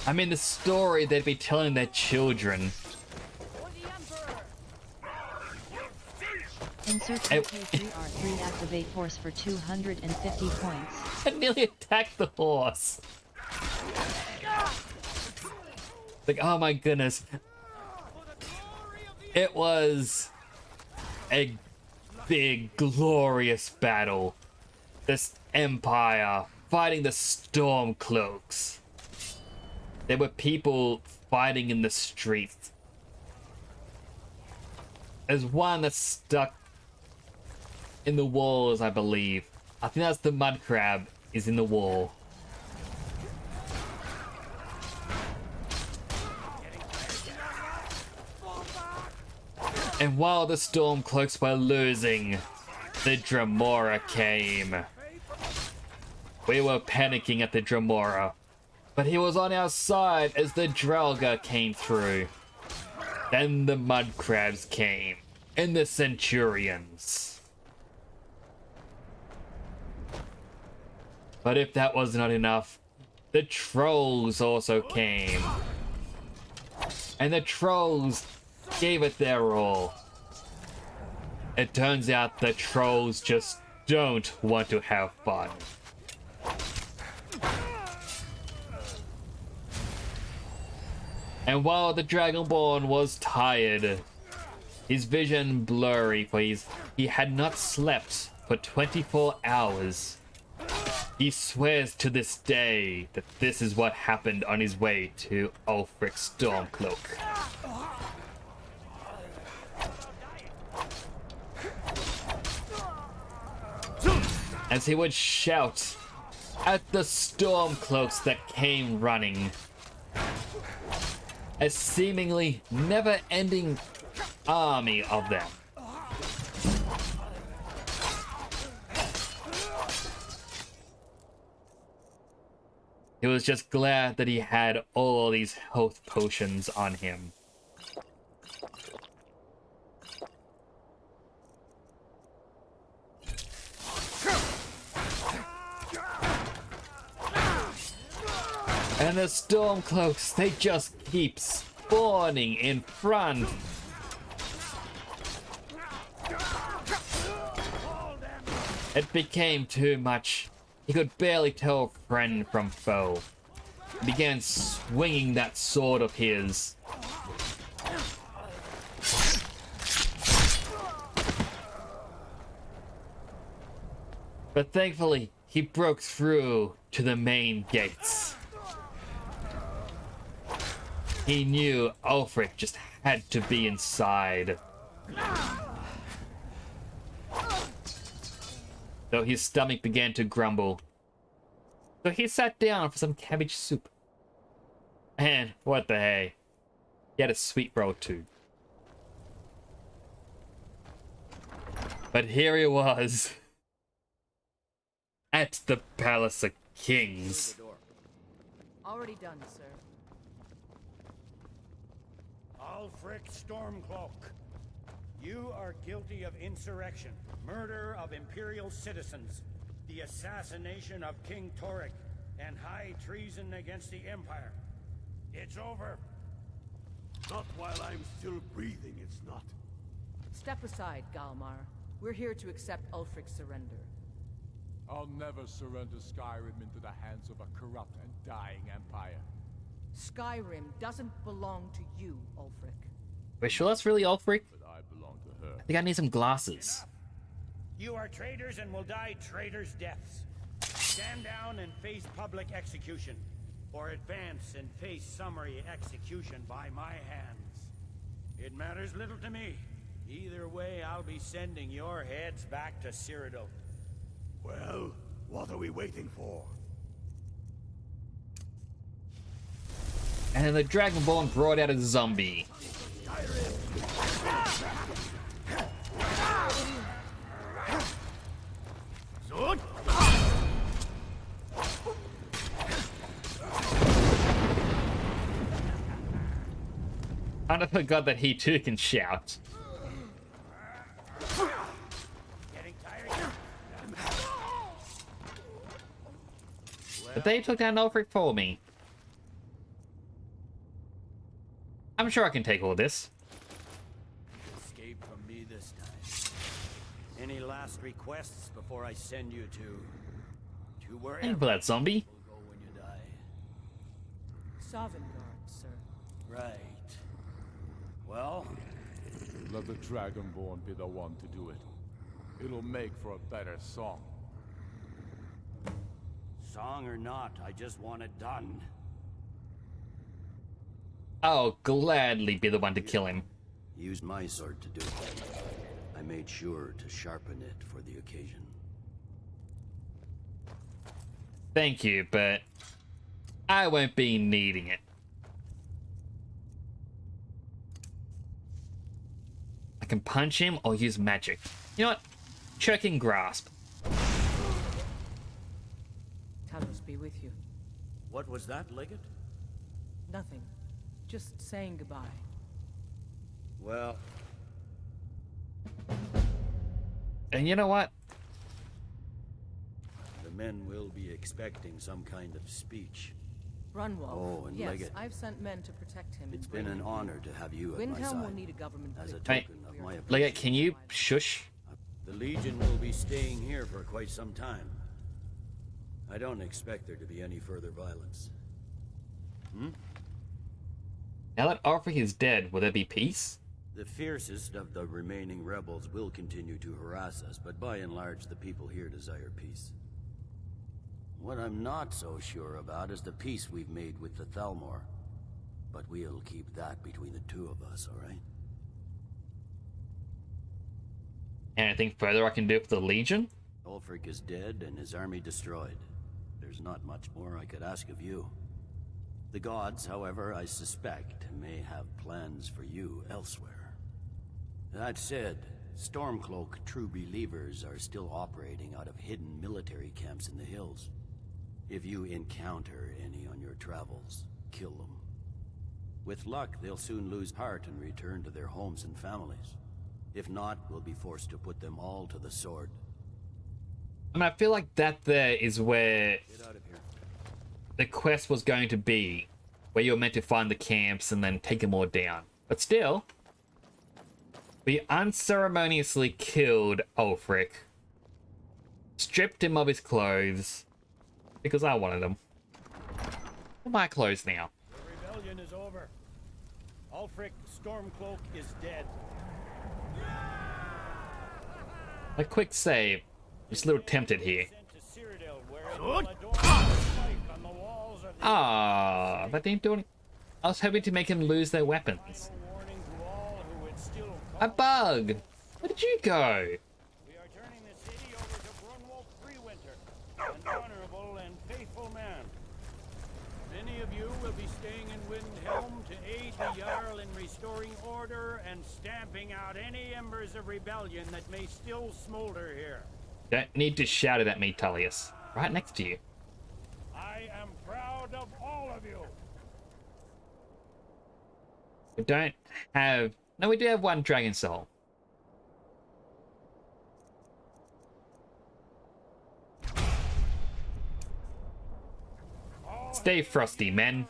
I mean, the story they'd be telling their children. Insert UK3R3 activate horse for 250 points. I nearly attacked the horse. Like, oh my goodness. It was a big, glorious battle. This empire fighting the Stormcloaks. There were people fighting in the streets. There's one that's stuck in the walls, I believe. I think that's the mud crab is in the wall. And while the Stormcloaks were losing, the Dremora came. We were panicking at the Dremora, but he was on our side as the Draugr came through. Then the mud crabs came, and the Centurions. But if that was not enough, the Trolls also came. And the Trolls gave it their all. It turns out the Trolls just don't want to have fun. And while the Dragonborn was tired, his vision blurry for he had not slept for 24 hours. He swears to this day that this is what happened on his way to Ulfric Stormcloak. As he would shout at the Stormcloaks that came running. A seemingly never-ending army of them. He was just glad that he had all these health potions on him. And the Stormcloaks, they just keep spawning in front. It became too much. He could barely tell friend from foe. He began swinging that sword of his. But thankfully, he broke through to the main gates. He knew Ulfric just had to be inside. Though his stomach began to grumble. So he sat down for some cabbage soup. And what the hey, he had a sweet roll too. But here he was. At the Palace of Kings. Already done, sir. Ulfric Stormcloak, you are guilty of insurrection, murder of Imperial citizens, the assassination of King Torek, and high treason against the Empire. It's over. Not while I'm still breathing, it's not. Step aside, Galmar. We're here to accept Ulfric's surrender. I'll never surrender Skyrim into the hands of a corrupt and dying empire. Skyrim doesn't belong to you, Ulfric. Wait, sure that's really Ulfric? But I belong to her. I think I need some glasses. You are traitors and will die traitors' deaths. Stand down and face public execution, or advance and face summary execution by my hands. It matters little to me. Either way, I'll be sending your heads back to Cyrodiil. Well, what are we waiting for? And then the Dragonborn brought out a zombie. Kinda forgot that he too can shout. But they took down Ulfric for me. I'm sure I can take all this. Escape from me this time. Any last requests before I send you to wherever? Thank you for that, zombie. Will go when you die. Sovngarde, sir. Right. Well, Let the Dragonborn be the one to do it. It'll make for a better song. song or not, I just want it done. I'll gladly be the one to kill him. Use my sword to do it. I made sure to sharpen it for the occasion. Thank you, but I won't be needing it. I can punch him or use magic. You know what? Choking grasp. Talos be with you. What was that, Legate? Nothing. Just saying goodbye. Well... And you know what? The men will be expecting some kind of speech. Runwolf. Oh, and yes, Legate. I've sent men to protect him. It's been an honor to have you at my Windhelm side. will need a government as a blue. token of my Legate, can you shush? The Legion will be staying here for quite some time. I don't expect there to be any further violence. Now that Ulfric is dead, will there be peace? The fiercest of the remaining rebels will continue to harass us, but by and large, the people here desire peace. What I'm not so sure about is the peace we've made with the Thalmor. But we'll keep that between the two of us, all right? Anything further I can do for the Legion? Ulfric is dead and his army destroyed. There's not much more I could ask of you. The gods, however, I suspect, may have plans for you elsewhere. That said, Stormcloak true believers are still operating out of hidden military camps in the hills. If you encounter any on your travels, kill them. With luck, they'll soon lose heart and return to their homes and families. If not, we'll be forced to put them all to the sword. And I feel like that there is where Get out of here. the quest was going to be, where you're meant to find the camps and then take them all down. But still, we unceremoniously killed Ulfric, stripped him of his clothes, because I wanted them. My clothes now. The rebellion is over. Ulfric Stormcloak is dead. A quick save. Just a little tempted here. Ah, that didn't do any. I was hoping to make him lose their weapons. A bug! Where did you go? We are turning the city over to Brunwolf Freewinter, an honorable and faithful man. Many of you will be staying in Windhelm to aid the Jarl in restoring order and stamping out any embers of rebellion that may still smolder here. Don't need to shout it at me, Tullius. Right next to you. I am proud of all of you. We don't have... No, we do have one Dragon Soul. Stay frosty, men.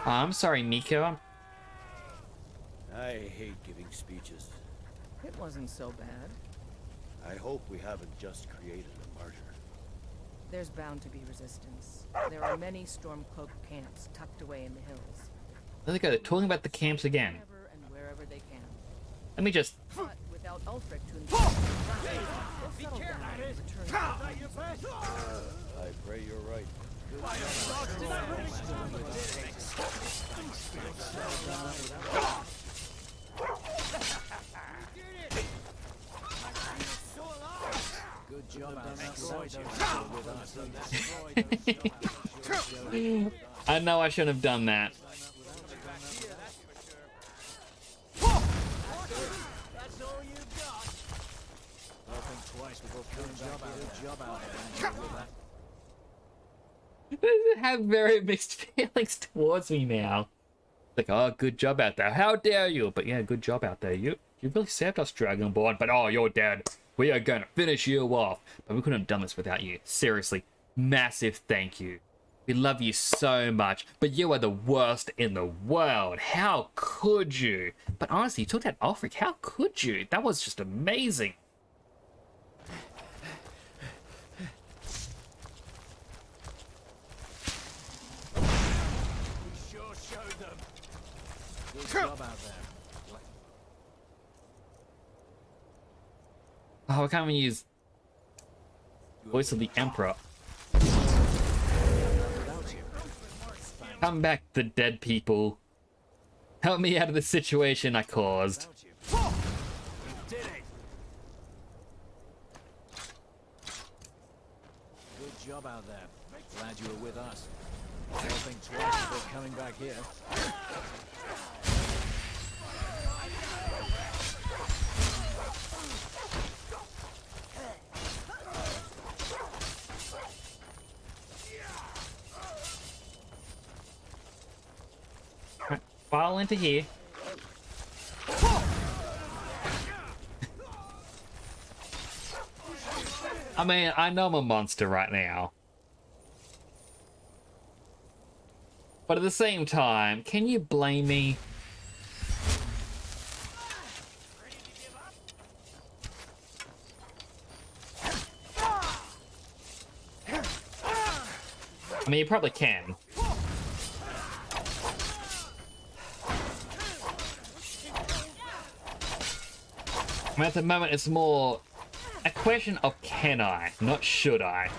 I'm sorry, Nico. I hate giving speeches. It wasn't so bad. I hope we haven't just created a martyr. There's bound to be resistance. There are many Stormcloak camps tucked away in the hills. There they go, they're talking about the camps again. Wherever and wherever they can. Let me just... But without Ulfric to inform they'll settle down and return. I pray you're right. Good job on that. I know I shouldn't have done that. That's all you got. I'll think twice before killing good job out there. They have very mixed feelings towards me now. Like, oh, good job out there. How dare you? But yeah, good job out there. You really saved us, Dragonborn. But oh, you're dead. We are going to finish you off. But we couldn't have done this without you. Seriously, massive thank you. We love you so much, but you are the worst in the world. How could you? But honestly, you took that Ulfric. How could you? That was just amazing. Sure showed them. Good job out there. Oh, I can't even use Voice of the Emperor. Come back, the dead people. Help me out of the situation I caused. Did it. Good job out there. Glad you were with us. I'll think twice before coming back here. File into here. I mean, I know I'm a monster right now. But at the same time, can you blame me? I mean, you probably can. I mean, at the moment, it's more a question of can I, not should I.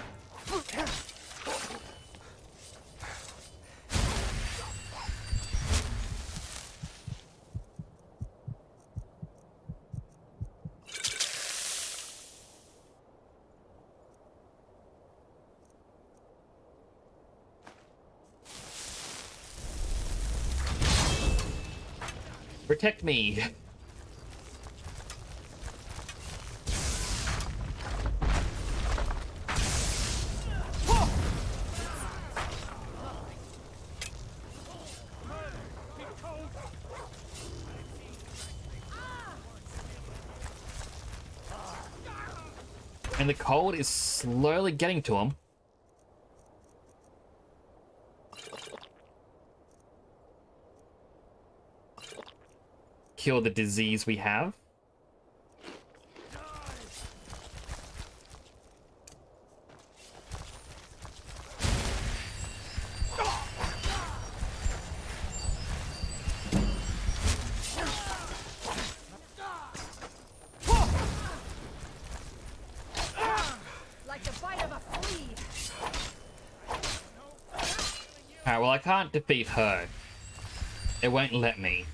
Protect me. And the cold is slowly getting to him. Cure the disease we have. Like the bite of a flea. Alright, well I can't defeat her. It won't let me.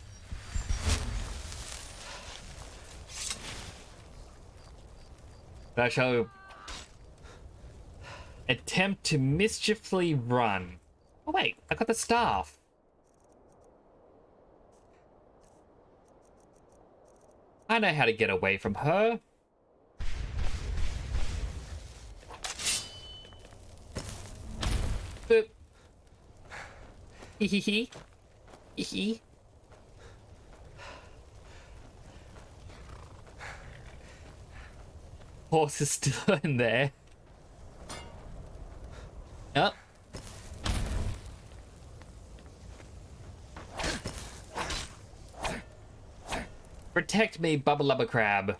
But I shall attempt to mischievously run. Oh wait, I got the staff. I know how to get away from her. Boop. Hee hee hee. Hee hee. Horse is still in there. Up. Protect me, Bubba Lubba Crab.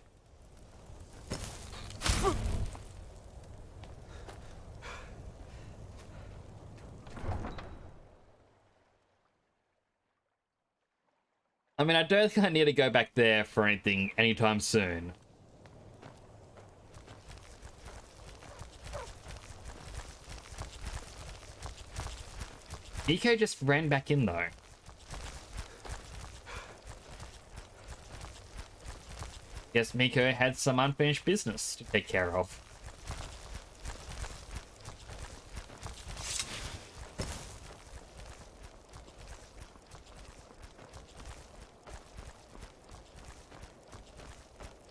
I mean, I don't think I need to go back there for anything anytime soon. Nico just ran back in though. Guess Miko had some unfinished business to take care of.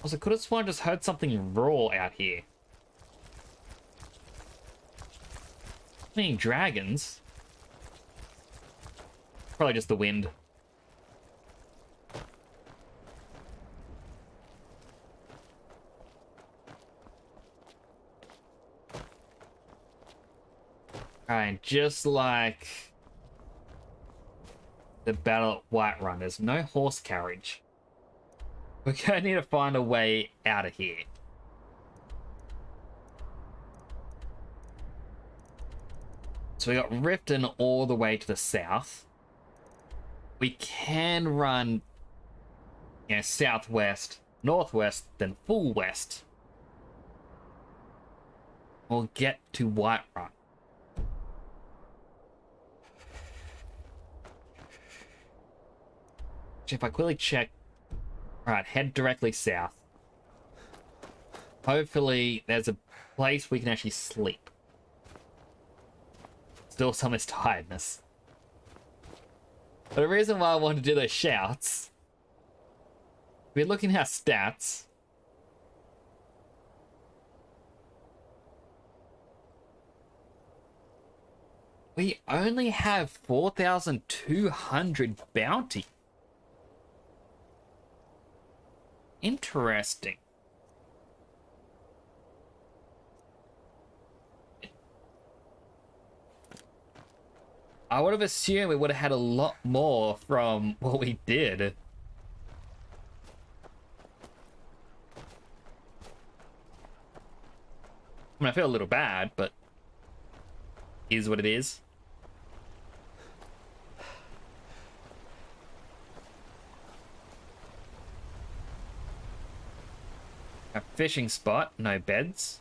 Also, could have sworn I just heard something roar out here. I mean, dragons. Probably just the wind. Alright, just like the battle at Whiterun, there's no horse carriage. We're gonna need to find a way out of here. So we got Riften all the way to the south. We can run, you know, southwest, northwest, then full west. We'll get to Whiterun. If I quickly check, alright, head directly south. Hopefully there's a place we can actually sleep. Still some of this tiredness. But the reason why I wanted to do those shouts, we're looking at our stats. We only have 4,200 bounty. Interesting. I would have assumed we would have had a lot more from what we did. I mean, I feel a little bad, but is what it is. A fishing spot, no beds.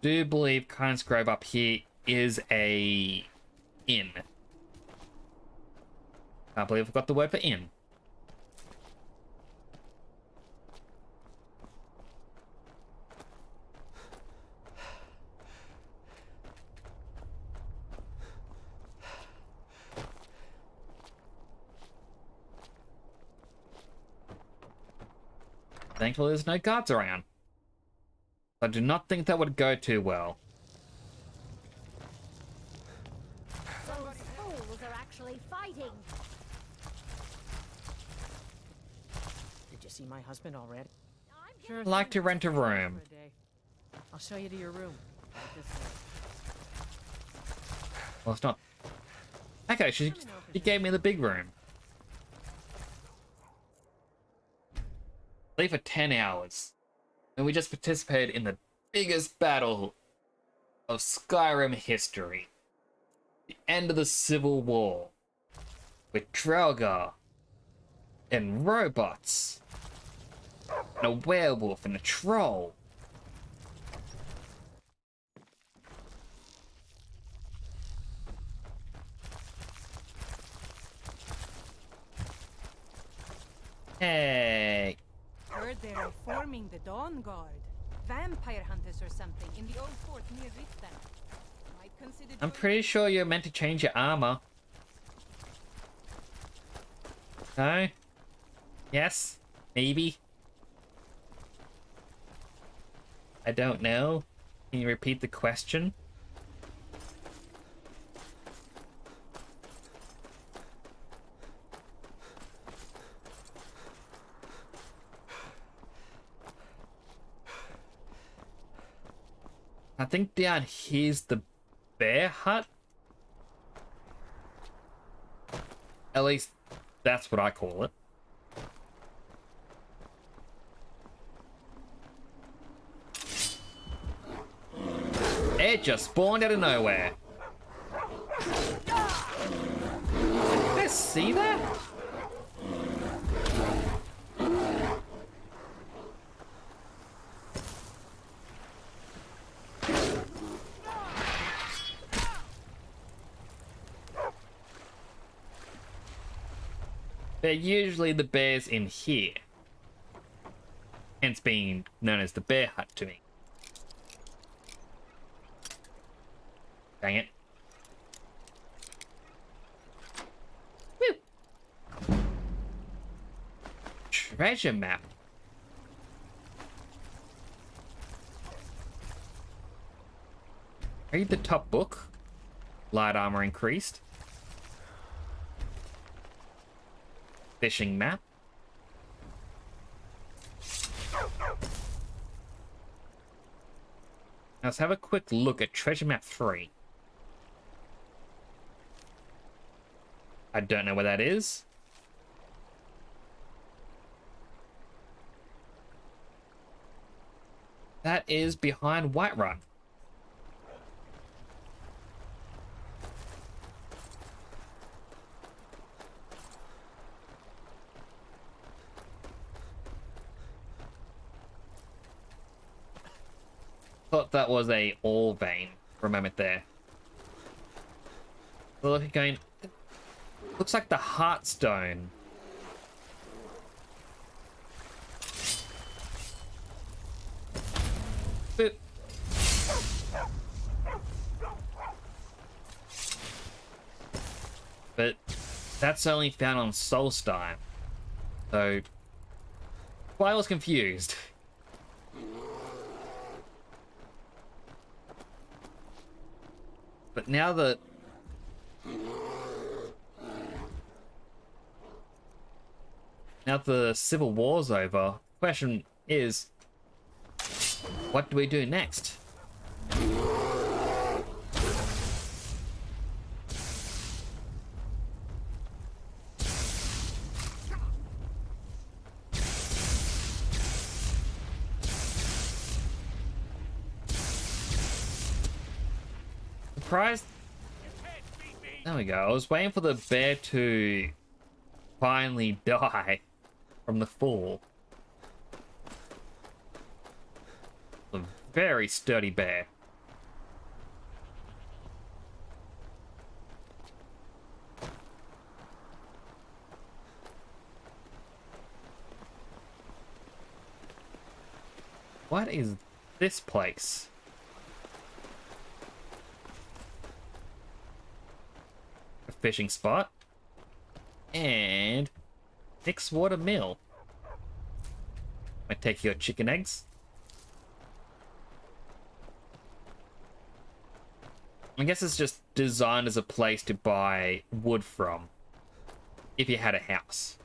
Do believe Kind's Grove up here is a inn. Can't believe I forgot the word for inn. Thankfully there's no guards around. I do not think that would go too well. So see my husband already? I'd like to rent a room. I'll show you to your room. Right this way. Well, it's not. Okay, she gave me the big room. Leave for 10 hours. And we just participated in the biggest battle of Skyrim history. The end of the Civil War. With Draugr. And robots. And a werewolf and a troll. Hey. Heard they're reforming the Dawn Guard. Vampire hunters or something in the old fort near Riften. Might consider. I'm pretty sure you're meant to change your armor. No? Yes? Maybe? I don't know. Can you repeat the question? I think down here's the bear hut. At least that's what I call it. It just spawned out of nowhere. Did I see that? They're usually the bears in here. Hence being known as the bear hut to me. Dang it. Woo. Treasure map. Read the top book. Light armor increased. Fishing map. Let's have a quick look at treasure map 3. I don't know where that is. That is behind Whiterun. Thought that was a ore vein for a moment there. So look again. Looks like the Heartstone. Boop. But that's only found on Solstheim. So why I was confused. But now that the Civil War's over, question is, what do we do next? Surprised. There we go. I was waiting for the bear to finally die from the fall. A very sturdy bear. What is this place? A fishing spot. And Nixwater Mill. I take your chicken eggs. I guess it's just designed as a place to buy wood from, if you had a house.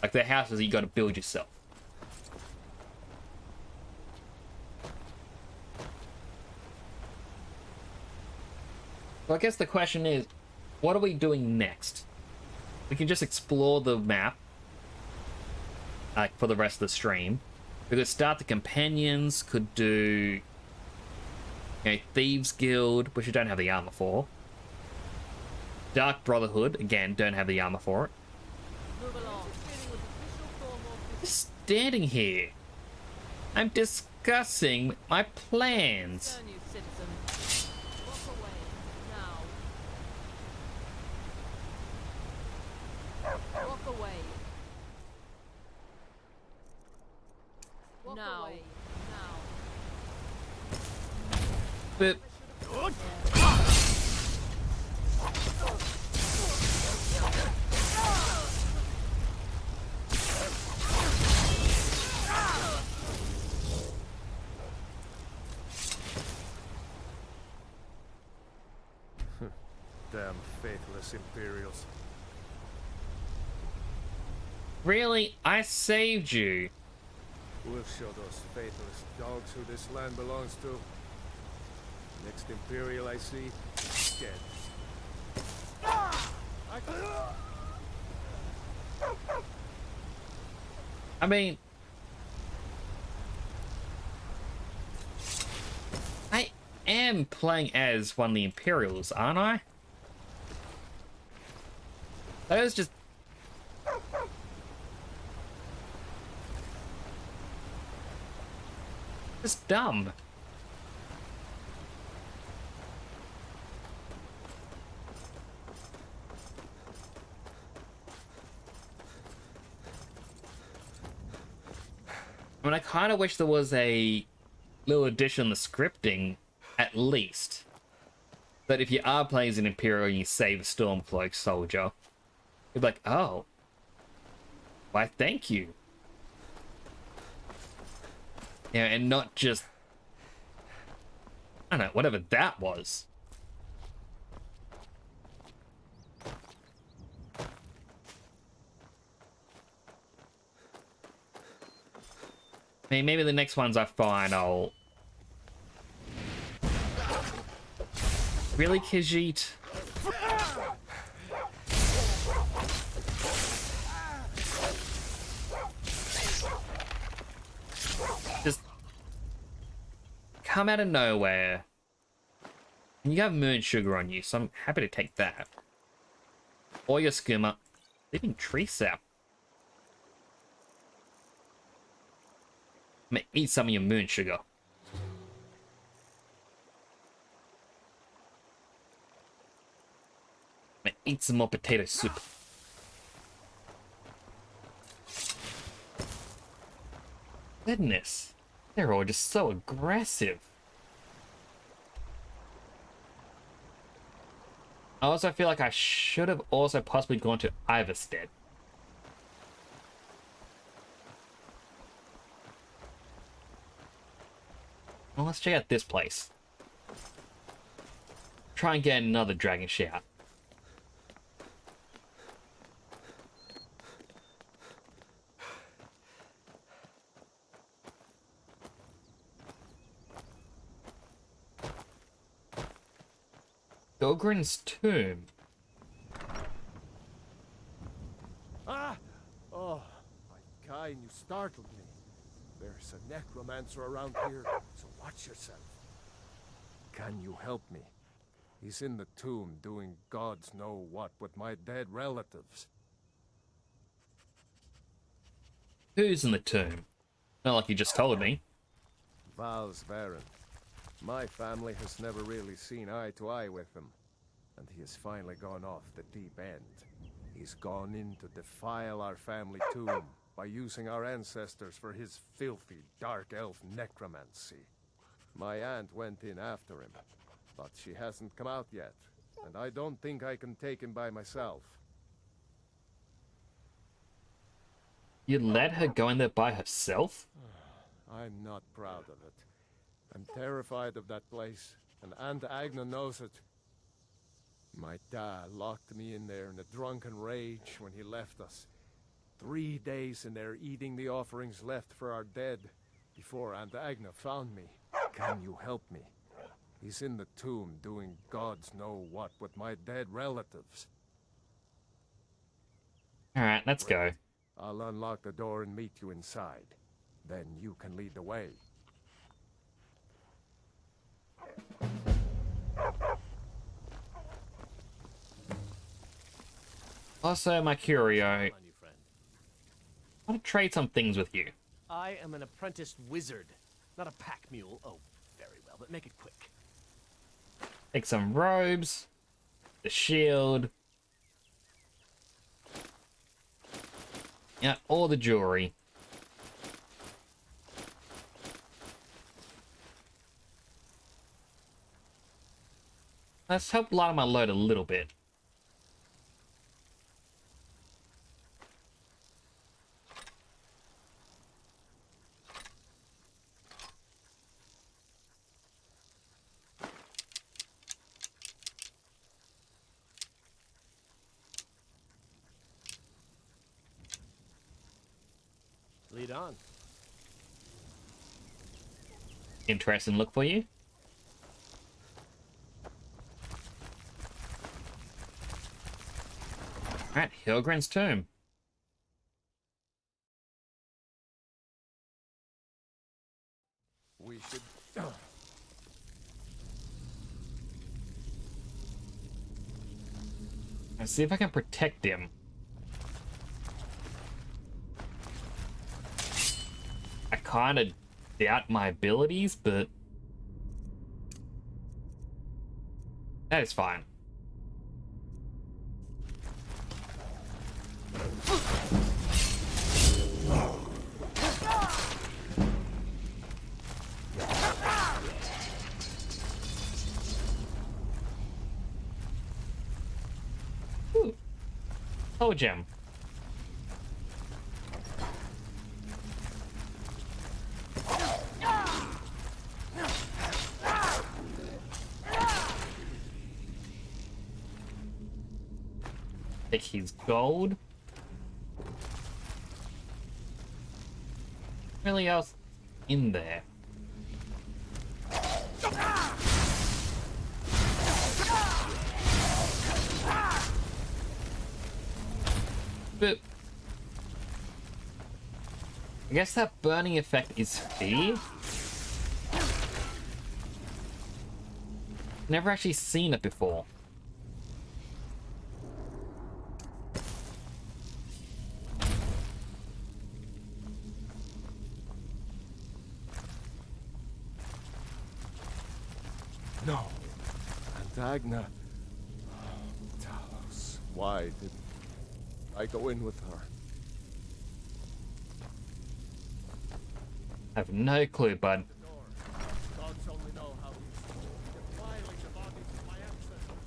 Like, they're houses you got to build yourself. So I guess the question is, what are we doing next? We can just explore the map, like, for the rest of the stream. We could start the companions, could do, you know, Thieves Guild, which we don't have the armor for. Dark Brotherhood, again, don't have the armor for it. Just standing here. I'm discussing my plans. Walk away. Walk away. Now. But Damn faithless Imperials. really, I saved you. We'll show those faithless dogs who this land belongs to. Next Imperial I see, is dead. I mean, I am playing as one of the Imperials, aren't I? That was just... just dumb. I mean, I kind of wish there was a little addition in the scripting, at least. That if you are playing as an Imperial and you save a Stormcloak soldier, you'd be like, oh. Why, thank you. Yeah, and not just... I don't know, whatever that was. I mean, maybe the next ones I find, I'll... Really, Khajiit? Just... come out of nowhere. And you have moon sugar on you, so I'm happy to take that. Or your skimmer. Even tree sap. I'm gonna eat some of your moon sugar. I'm gonna eat some more potato soup. Goodness. They're all just so aggressive. I also feel like I should have also possibly gone to Iverstead. Well, let's check out this place. Try and get another dragon shout. Gogrin's tomb. Ah! Oh, my kind, you startled me. There's a necromancer around here, so watch yourself. Can you help me? He's in the tomb doing gods know what with my dead relatives. Who's in the tomb? Not like you just told me. Val's Varen. My family has never really seen eye to eye with him, and he has finally gone off the deep end. He's gone in to defile our family tomb by using our ancestors for his filthy dark elf necromancy. My aunt went in after him, but she hasn't come out yet, and I don't think I can take him by myself. You let her go in there by herself? I'm not proud of it. I'm terrified of that place, and Aunt Agna knows it. My dad locked me in there in a drunken rage when he left us. 3 days and they're eating the offerings left for our dead before Aunt Agna found me. Can you help me? He's in the tomb doing gods know what with my dead relatives. Alright, let's go. I'll unlock the door and meet you inside. Then you can lead the way. Also, my curio, I want to trade some things with you. I am an apprenticed wizard, not a pack mule. Oh, very well, but make it quick. Take some robes, the shield, yeah, all the jewelry. Let's help lighten my load a little bit. Lead on. Interesting look for you. Alright, Hilgren's tomb. We should... Let's see if I can protect him. I kind of doubt my abilities, but that is fine. Ooh. Oh, gem. Take his gold. Really else in there? But I guess that burning effect is fear. Never actually seen it before. No. Antagna. Talos. Why did I go in with her? I have no clue, bud. Gods only know how he's defiling the bodies of my ancestors.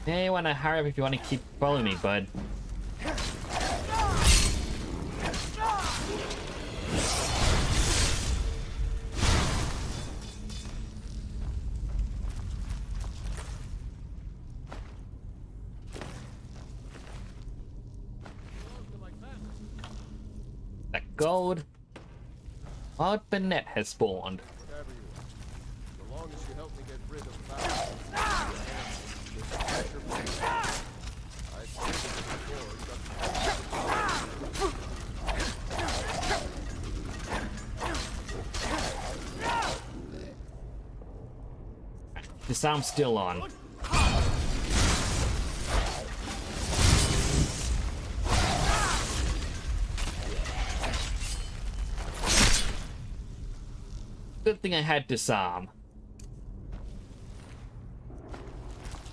Yeah, you want to hurry up if you want to keep following me, bud. That gold. Odd Bennett has spawned. Whatever you want. So long as you help me get rid of Val. I stated it before. This arm's still on. Good thing I had disarm.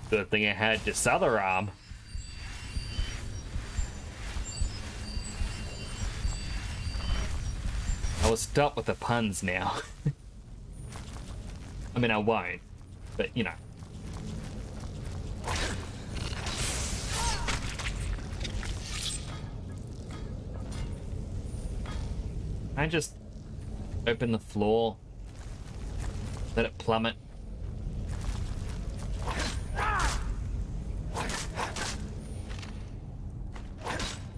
Good thing I had this other arm. I will stop with the puns now. I mean, I won't, but you know. I just open the floor. Let it plummet.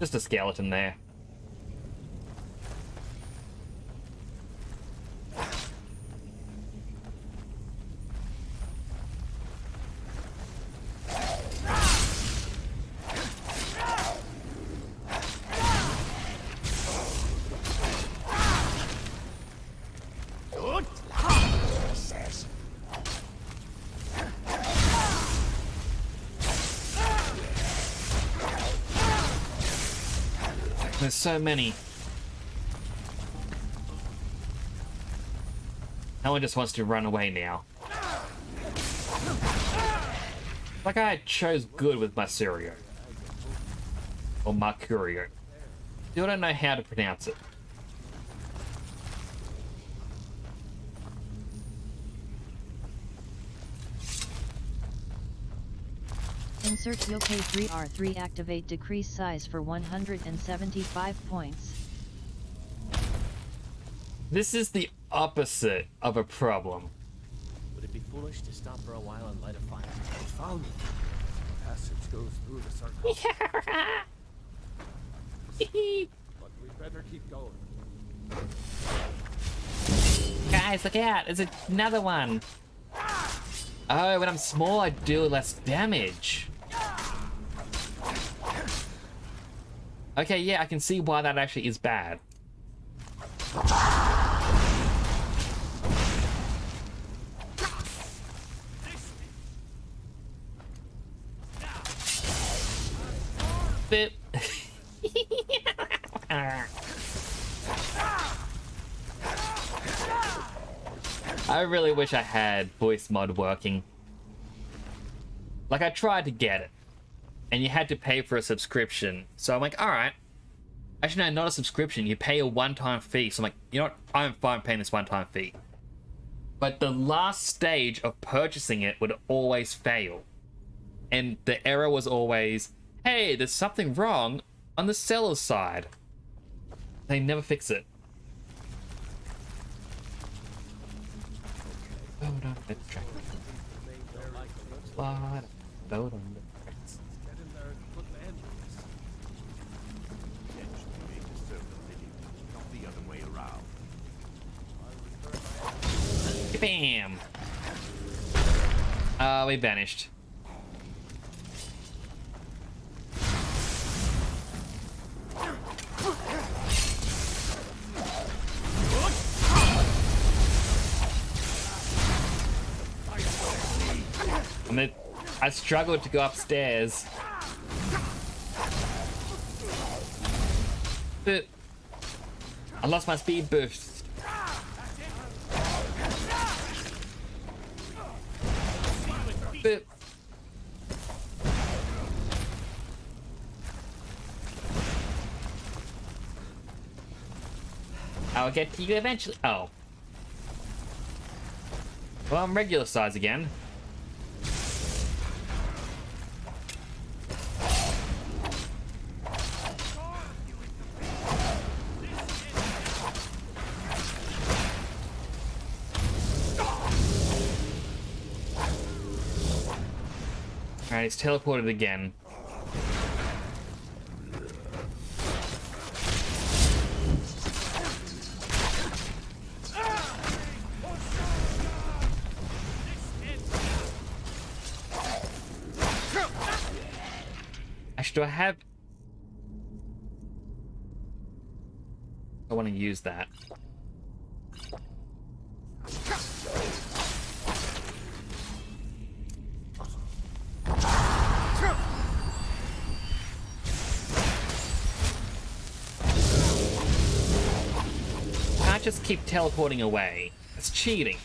Just a skeleton there. There's so many. No one just wants to run away now. Like I chose good with Mercurio. Or Mercurio. Still don't know how to pronounce it. Insert Yokai 3R3 activate decrease size for 175 points. This is the opposite of a problem. Would it be foolish to stop for a while and light a fire? Found it. Passage goes through the sarcophagus. But we better keep going. Guys, look out! There's another one! Oh, when I'm small, I do less damage. Okay, yeah, I can see why that actually is bad. Bip. I really wish I had voice mod working. Like, I tried to get it, and you had to pay for a subscription. So I'm like, alright. Actually, no, not a subscription. You pay a one-time fee. So I'm like, you know what? I'm fine paying this one-time fee. But the last stage of purchasing it would always fail. And the error was always, hey, there's something wrong on the seller's side. They never fix it. Load on the track. Load on the tracks. Get in there and put the end to this. Potentially make a circle video, not the other way around. Bam! We vanished. I struggled to go upstairs. But I lost my speed boost. But I'll get to you eventually. Oh. Well, I'm regular size again. Alright, he's teleported again. Actually, do I have... I want to use that. Can't just keep teleporting away. It's cheating.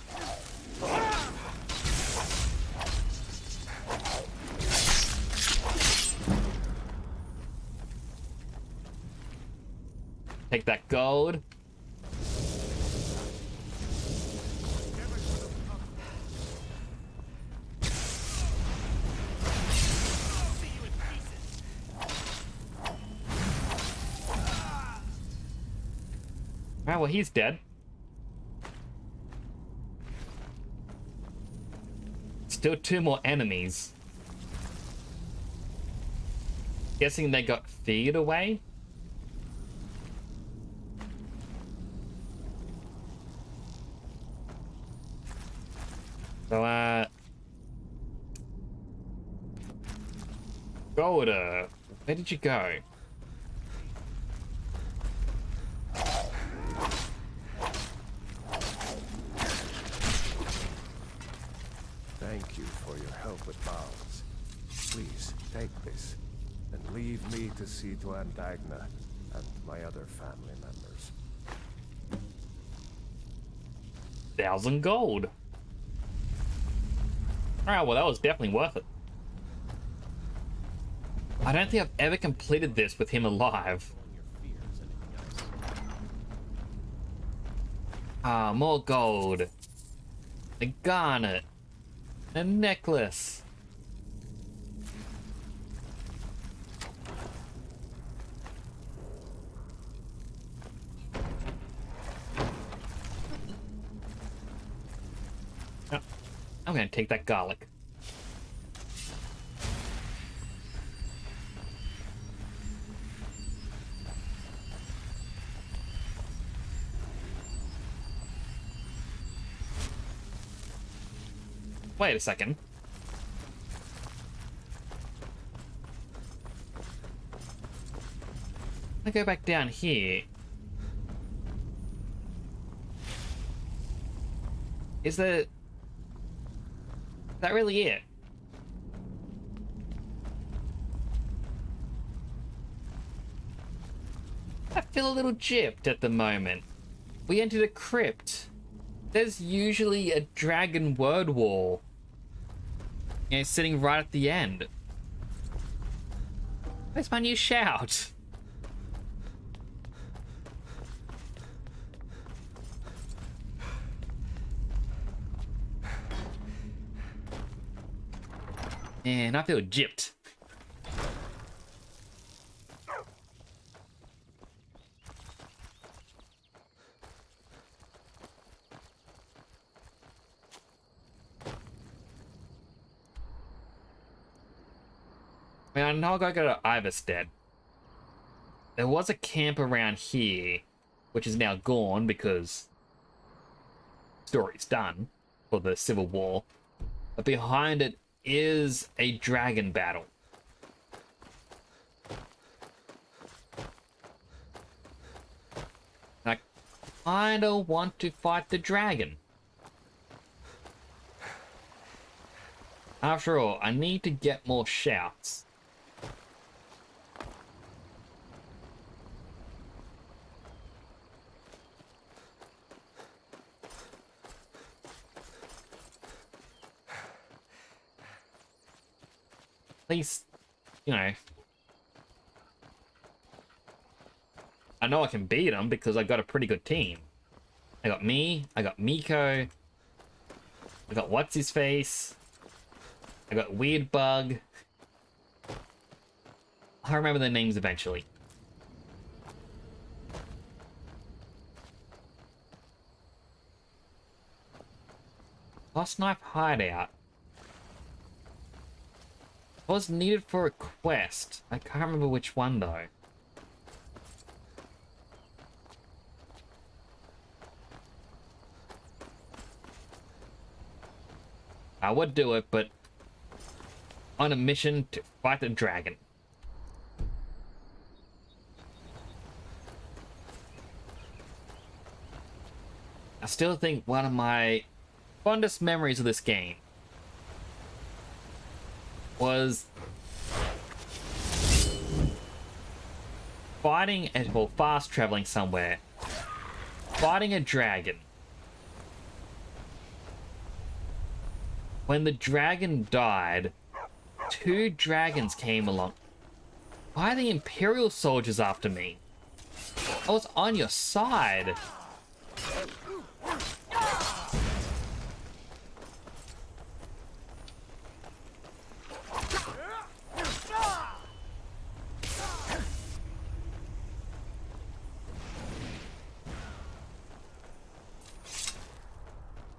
Take that gold. Ah, well, he's dead. Still two more enemies. Guessing they got feared away. So, Golda, where did you go? Thank you for your help with Miles. Please, take this, and leave me to see to Antigna and my other family members. 1,000 gold. Alright, well that was definitely worth it. I don't think I've ever completed this with him alive. Ah, more gold. A garnet. A necklace. Oh, I'm gonna take that garlic. Wait a second. I go back down here. Is that really it? I feel a little gypped at the moment. We entered a crypt. There's usually a dragon word wall. You know, sitting right at the end. Where's my new shout? And I feel gypped. I mean, I know I gotta go to Iverstead. There was a camp around here, which is now gone because story's done for the Civil War. But behind it is a dragon battle. I kinda want to fight the dragon. After all, I need to get more shouts. At least, you know, I know I can beat them because I got a pretty good team. I got me, I got Miko, I got What's-His-Face, I got Weird Bug. I'll remember their names eventually. Lost Knife Hideout. Was needed for a quest. I can't remember which one though. I would do it, but on a mission to fight the dragon. I still think one of my fondest memories of this game was fighting or fast traveling somewhere, fighting a dragon. When the dragon died, 2 dragons came along. Why are the Imperial soldiers after me? I was on your side.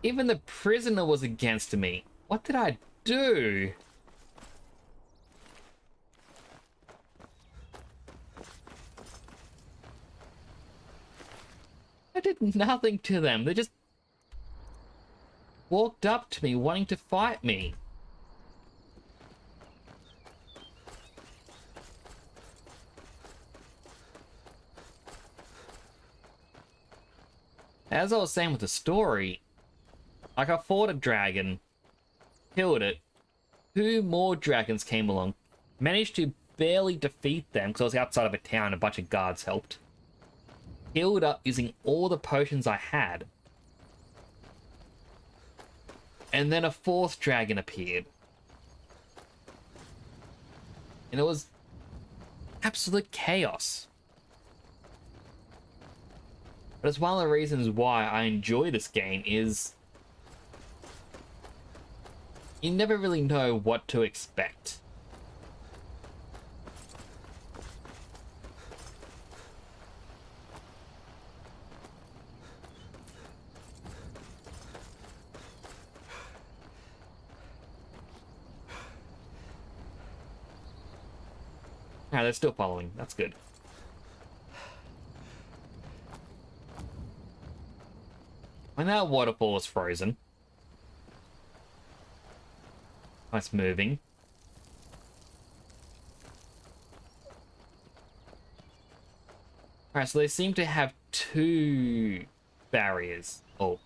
Even the prisoner was against me. What did I do? did nothing to them. They just walked up to me wanting to fight me. As I was saying with the story, like I fought a dragon, killed it, 2 more dragons came along, managed to barely defeat them because I was outside of a town, a bunch of guards helped. Healed up using all the potions I had. And then a 4th dragon appeared. And it was absolute chaos. But it's one of the reasons why I enjoy this game is you never really know what to expect. Ah, they're still following. That's good. When that waterfall is frozen. Oh, it's moving. Alright, so they seem to have 2 barriers. Or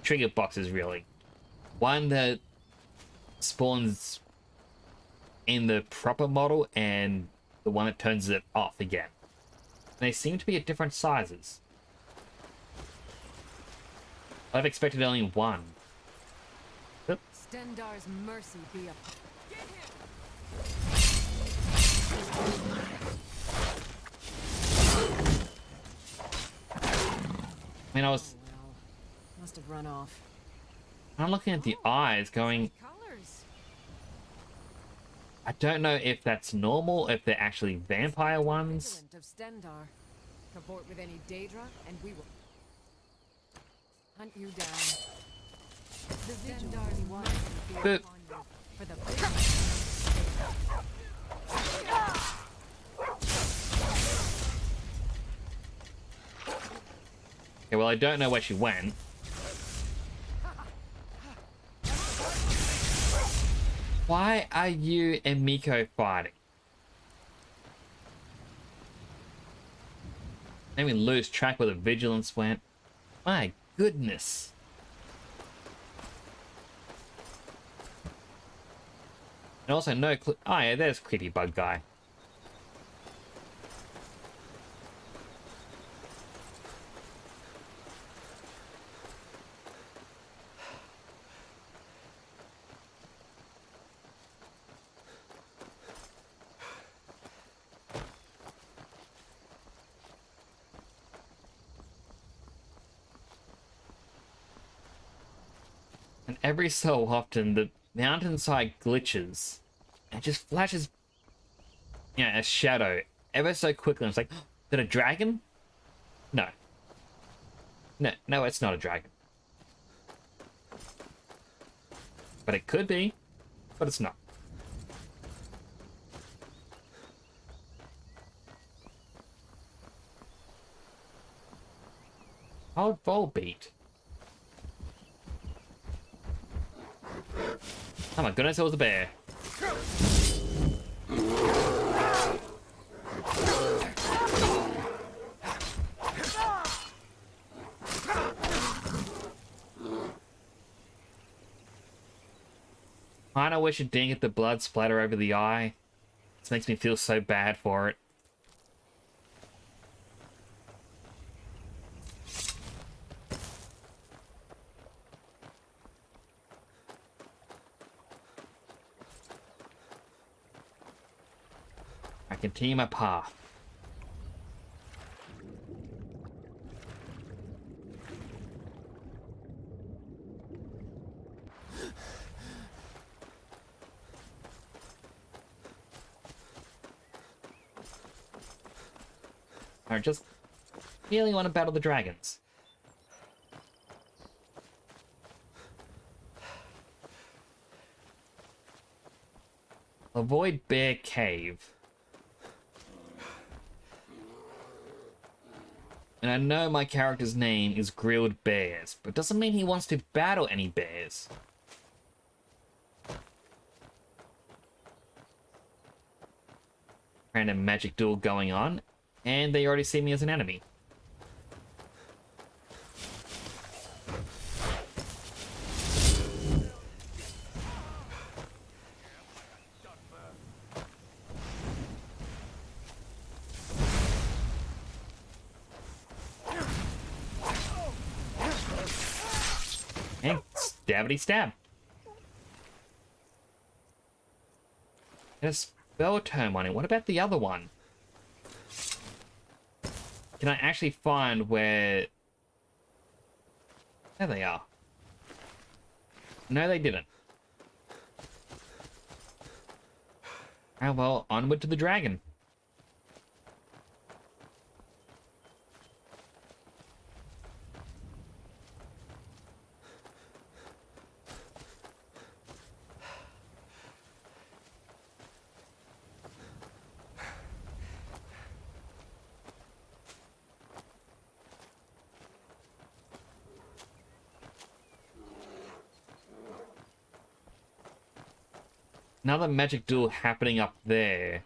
trigger boxes, really. One that spawns in the proper model and the one that turns it off again. They seem to be at different sizes. I've expected only 1. Oop. Stendar's mercy be upon. I mean, I was... Oh, well. Must have run off. I'm looking at the eyes going... I don't know if that's normal, if they're actually vampire ones. Of Stendar. Cavort with any Daedra, and we will hunt you down. The Stendar's one will be upon you for the Okay, well, I don't know where she went. Why are you and Miko fighting? Made me lose track where the vigilance went. My goodness. And also no clue. Oh yeah, there's creepy bug guy. And every so often, the mountainside glitches. And it just flashes, you know, a shadow ever so quickly. And it's like, is it a dragon? No. No, it's not a dragon. But it could be, but it's not. Hold vol beat. Oh my goodness, it was a bear. Kinda wish it didn't get the blood splatter over the eye. This makes me feel so bad for it. I continue my path. I just really want to battle the dragons. Avoid Bear Cave. And I know my character's name is Grilled Bears, but doesn't mean he wants to battle any bears. Random magic duel going on, and they already see me as an enemy. And stabbity stab. Get a spell tome on it. What about the other one? Can I actually find where... There they are. No, they didn't. Ah, well, onward to the dragon. Another magic duel happening up there.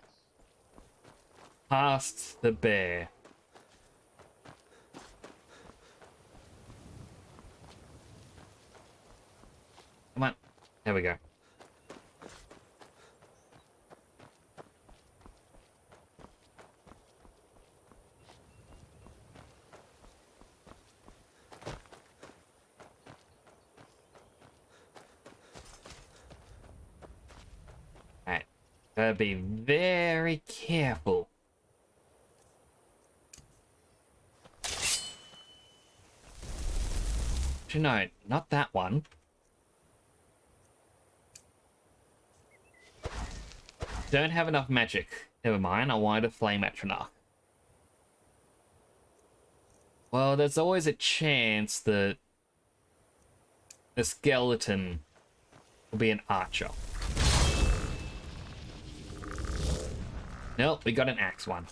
Past the bear. Come on. There we go. Gotta be very careful. Actually, no, not that one. Don't have enough magic. Never mind, I wanted a flame atronach. Well, there's always a chance that the skeleton will be an archer. Nope, we got an axe one.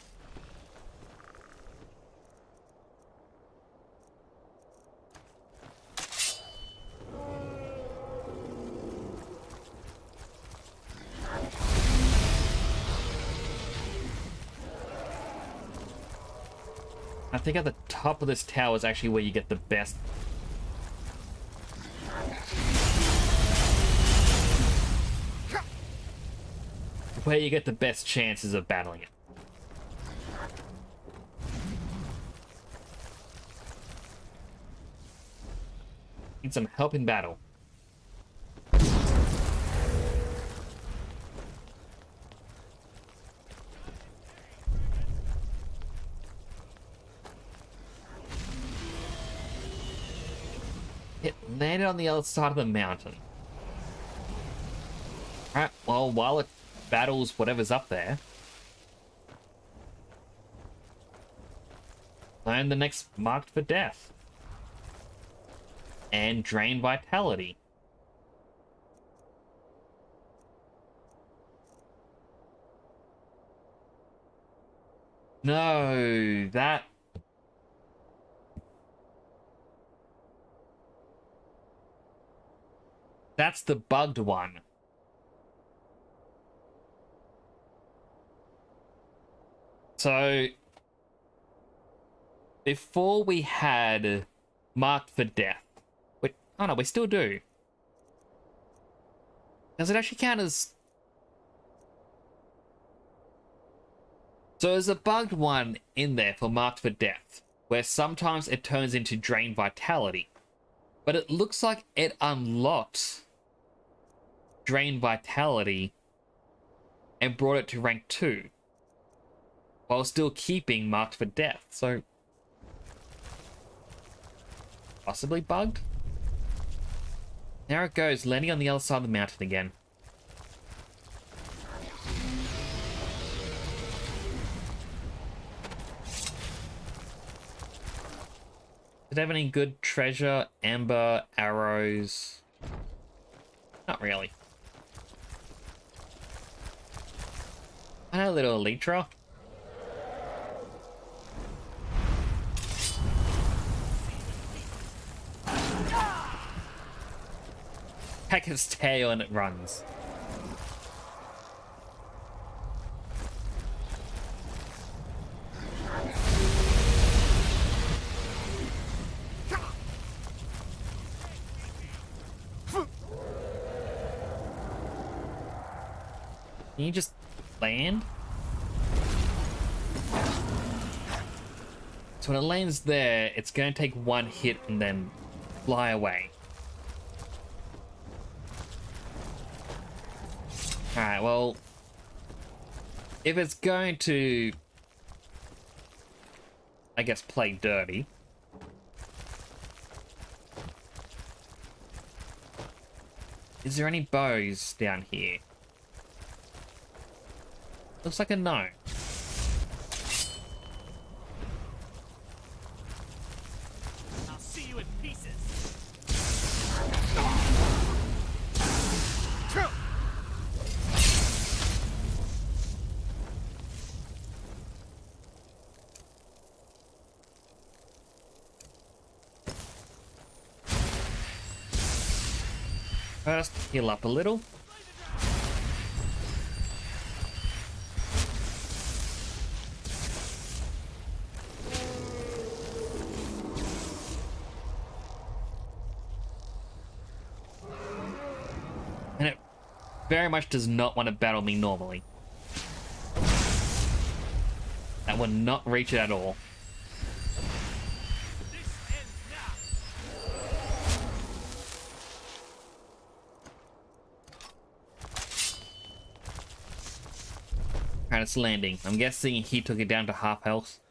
I think at the top of this tower is actually where you get the best. Where you get the best chances of battling it. Need some help in battle. It landed on the other side of the mountain. Alright, well, while it battles whatever's up there, learn the next marked for death. And drain vitality. No, that's the bugged one. So, before we had marked for death, which, oh no, we still do. Does it actually count as... So there's a bugged one in there for marked for death, where sometimes it turns into drain vitality. But it looks like it unlocked drain vitality and brought it to rank 2. While still keeping marked for death, so... Possibly bugged? There it goes, landing on the other side of the mountain again. Did it have any good treasure, amber, arrows? Not really. I know, little Elytra. peck its tail and it runs. Can you just land? So when it lands there, it's going to take one hit and then fly away. Alright, well, if it's going to, I guess, play dirty, is there any bows down here? Looks like a no. I'll see you in pieces. First, heal up a little. And it very much does not want to battle me normally. That would not reach it at all. Alright, it's landing. I'm guessing he took it down to half health.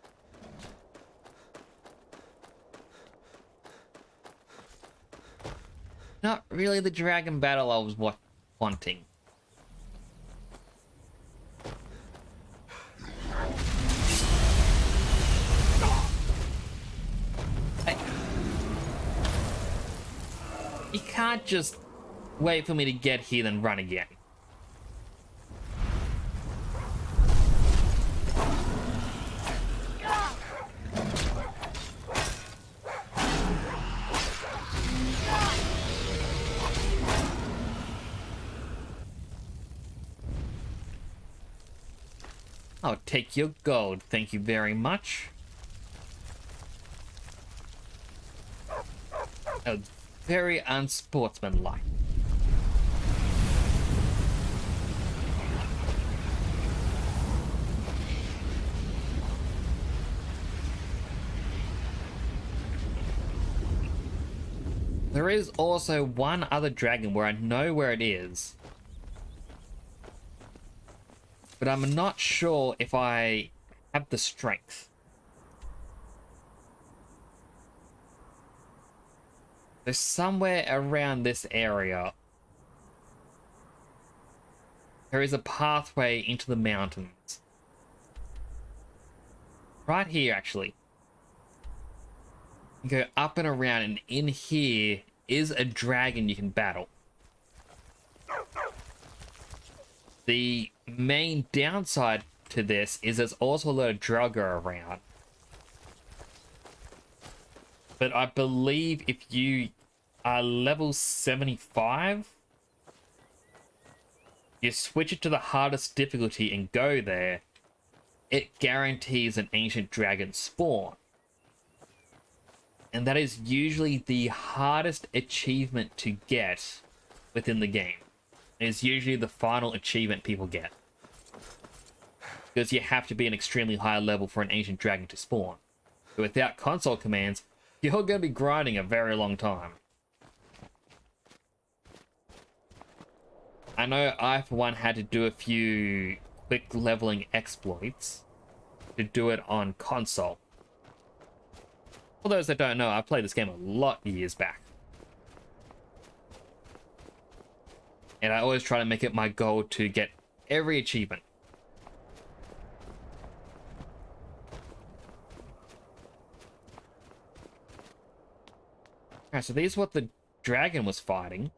Not really the dragon battle I was wanting. You can't just wait for me to get here then run again. I'll take your gold, thank you very much. Oh, very unsportsmanlike. There is also one other dragon where I know where it is. But I'm not sure if I have the strength. There's somewhere around this area. There is a pathway into the mountains. Right here, actually. You go up and around, and in here is a dragon you can battle. The main downside to this is there's also a lot of Draugr around. But I believe if you are level 75, you switch it to the hardest difficulty and go there, it guarantees an ancient dragon spawn. And that is usually the hardest achievement to get within the game. Is usually the final achievement people get. Because you have to be an extremely high level for an ancient dragon to spawn. But without console commands, you're going to be grinding a very long time. I know I, for one, had to do a few quick leveling exploits to do it on console. For those that don't know, I played this game a lot years back. And I always try to make it my goal to get every achievement. Alright, so these are what the dragon was fighting.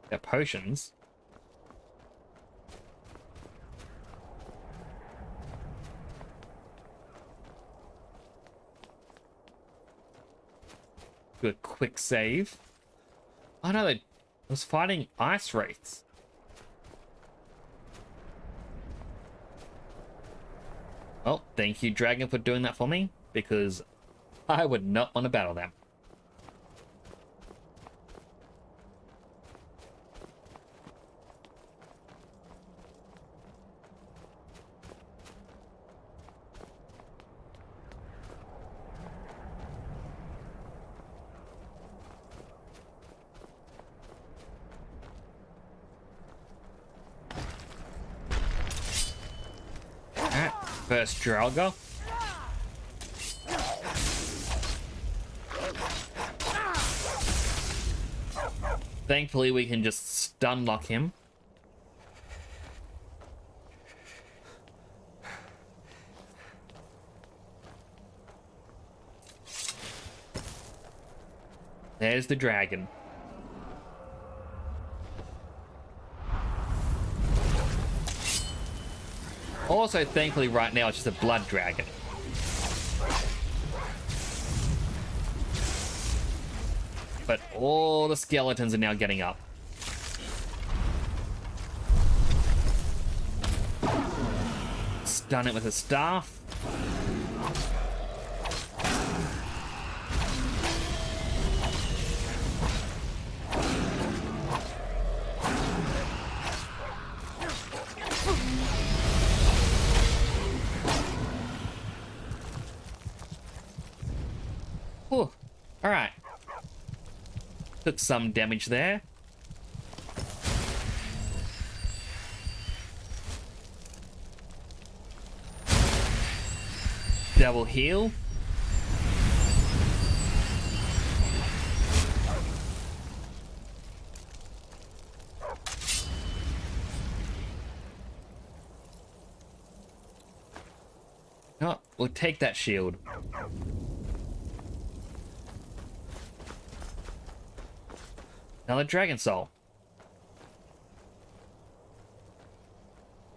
They're potions. Do a quick save. Oh no, they was fighting ice wraiths. Well, thank you, dragon, for doing that for me, because I would not want to battle them. Alright, first Draugr. Thankfully, we can just stun lock him. There's the dragon. Also, thankfully, right now, it's just a blood dragon. But all the skeletons are now getting up. Stun it with a staff. Whew. All right. Took some damage there. Double heal. Oh, we'll take that shield. Another dragon soul.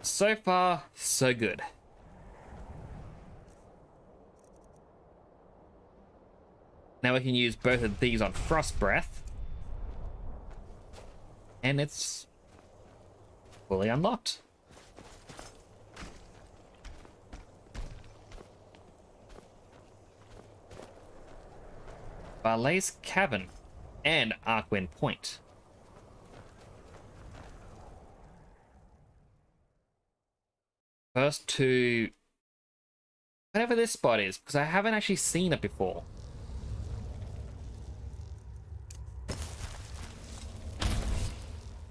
So far, so good. Now we can use both of these on Frost Breath. And it's fully unlocked. Barley's Cavern and Arcwind Point. First to whatever this spot is, because I haven't actually seen it before.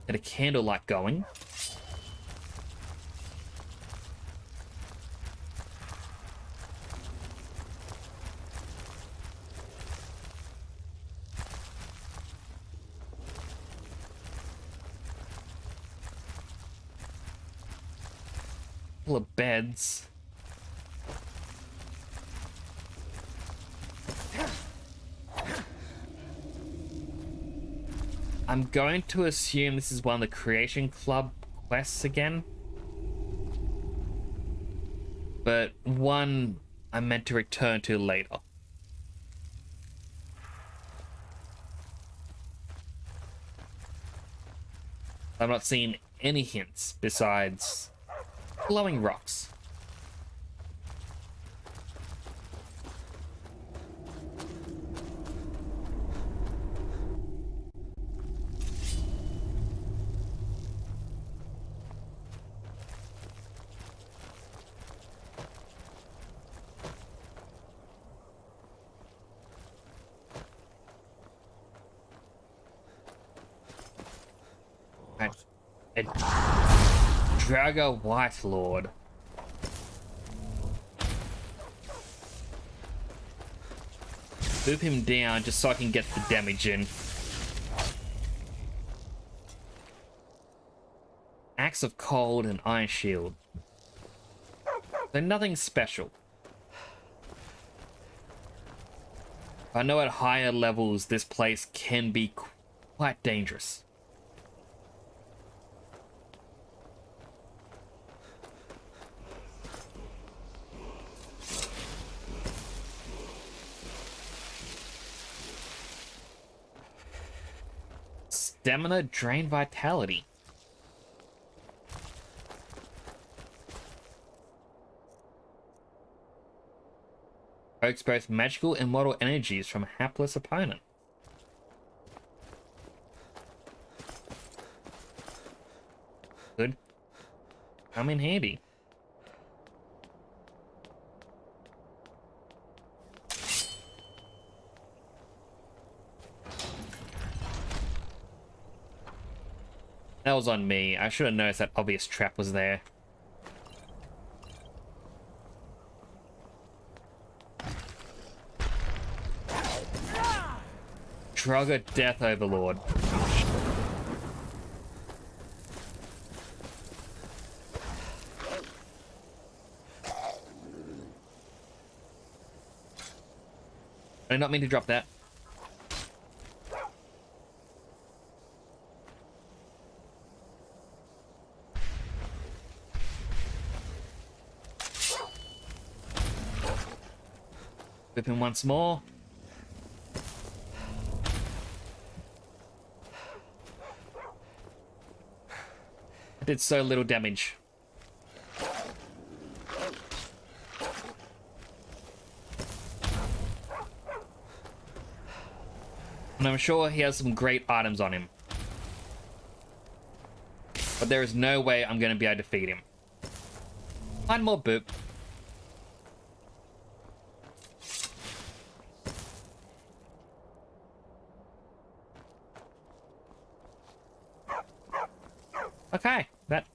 Get a candlelight going. Couple of beds. I'm going to assume this is one of the Creation Club quests again. But one I'm meant to return to later. I'm not seeing any hints besides glowing rocks. A Draugr White Lord. Boop him down just so I can get the damage in. Axe of Cold and Iron Shield. So nothing special. I know at higher levels this place can be quite dangerous. stamina, drain vitality. Evokes both magical and mortal energies from a hapless opponent. Good. Come in handy. That was on me. I should have noticed that obvious trap was there. Trogger Death Overlord. I did not mean to drop that. Whip him once more. I did so little damage. And I'm sure he has some great items on him. But there is no way I'm going to be able to defeat him. One more boop. Okay, that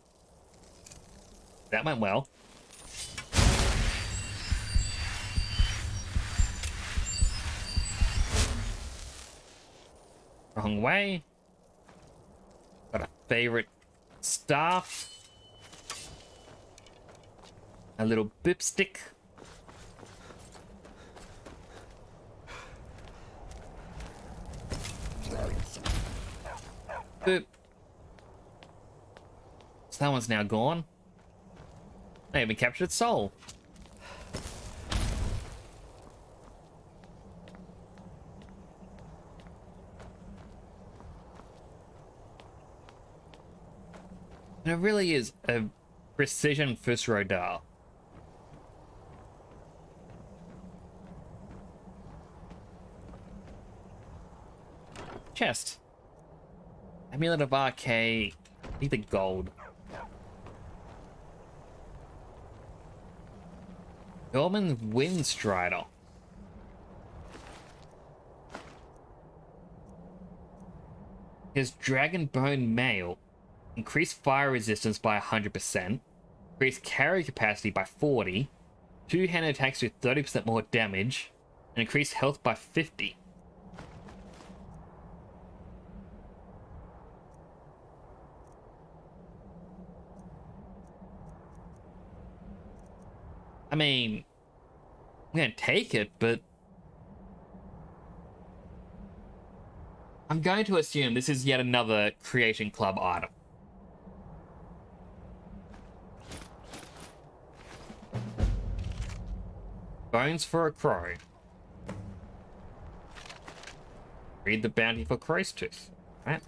went well. Wrong way. Got a favorite staff. A little bip stick. Boop. So that one's now gone. I even captured soul. And it really is a precision Fusro Dar. Chest. Amulet of Arcade. I need the gold. Gorman's Windstrider. His Dragon Bone Mail. Increase fire resistance by 100%. Increase carry capacity by 40. Two-handed attacks do 30% more damage. And increase health by 50. I mean, I'm gonna take it, but I'm going to assume this is yet another Creation Club item. Bones for a crow. Read the bounty for crow's tooth. Right?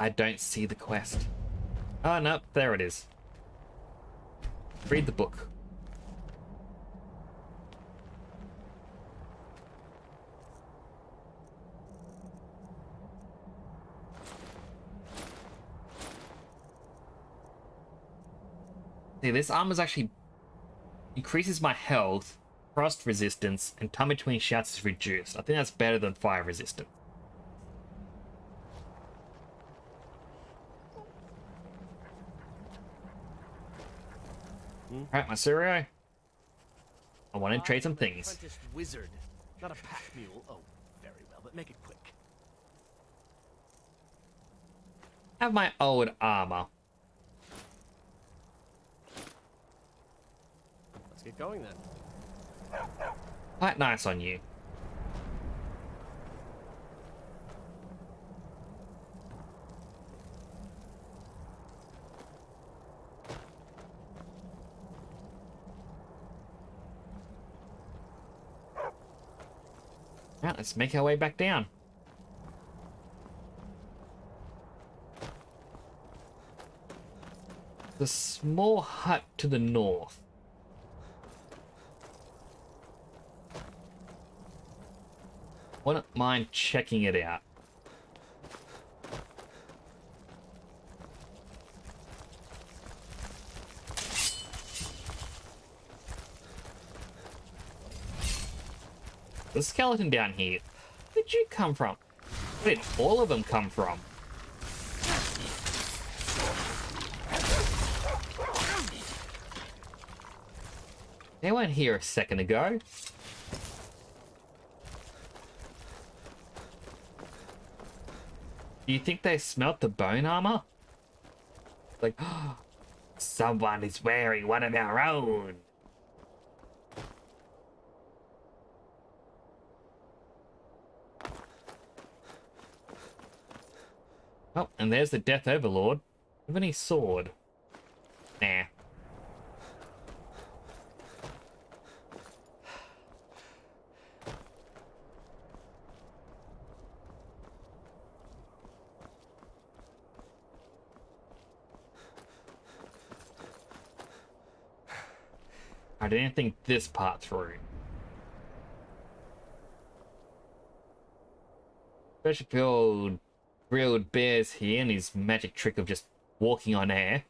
I don't see the quest. Oh, no, there it is. Read the book. See, this armor's actually increases my health, frost resistance, and time between shouts is reduced. I think that's better than fire resistance. Alright, my Surio. I want to trade some things. Apprenticed wizard, not a pack mule. Oh, very well, but make it quick. Have my old armor. Let's get going then. Quite nice on you. Right, let's make our way back down. The small hut to the north. Wouldn't mind checking it out. The skeleton down here. Where did you come from? Where did all of them come from? They weren't here a second ago. Do you think they smelt the bone armor? Like, oh, someone is wearing one of our own. Oh, and there's the Death Overlord. Have any sword? Nah. I didn't think this part through. Especially for old grilled bears here and his magic trick of just walking on air.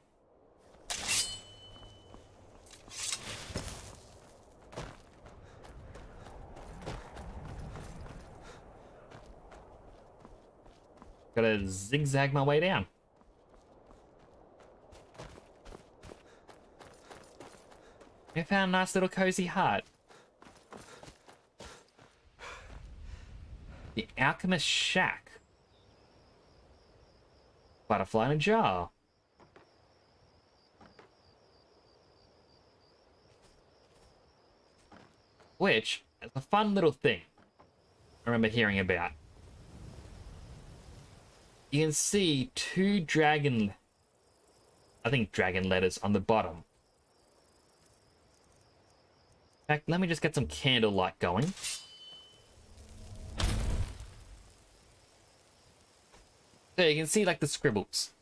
Gotta zigzag my way down. I found a nice little cozy hut. The Alchemist's Shack. Butterfly in a jar. Which is a fun little thing I remember hearing about. You can see two dragon letters on the bottom. In fact, let me just get some candlelight going. So you can see like the scribbles.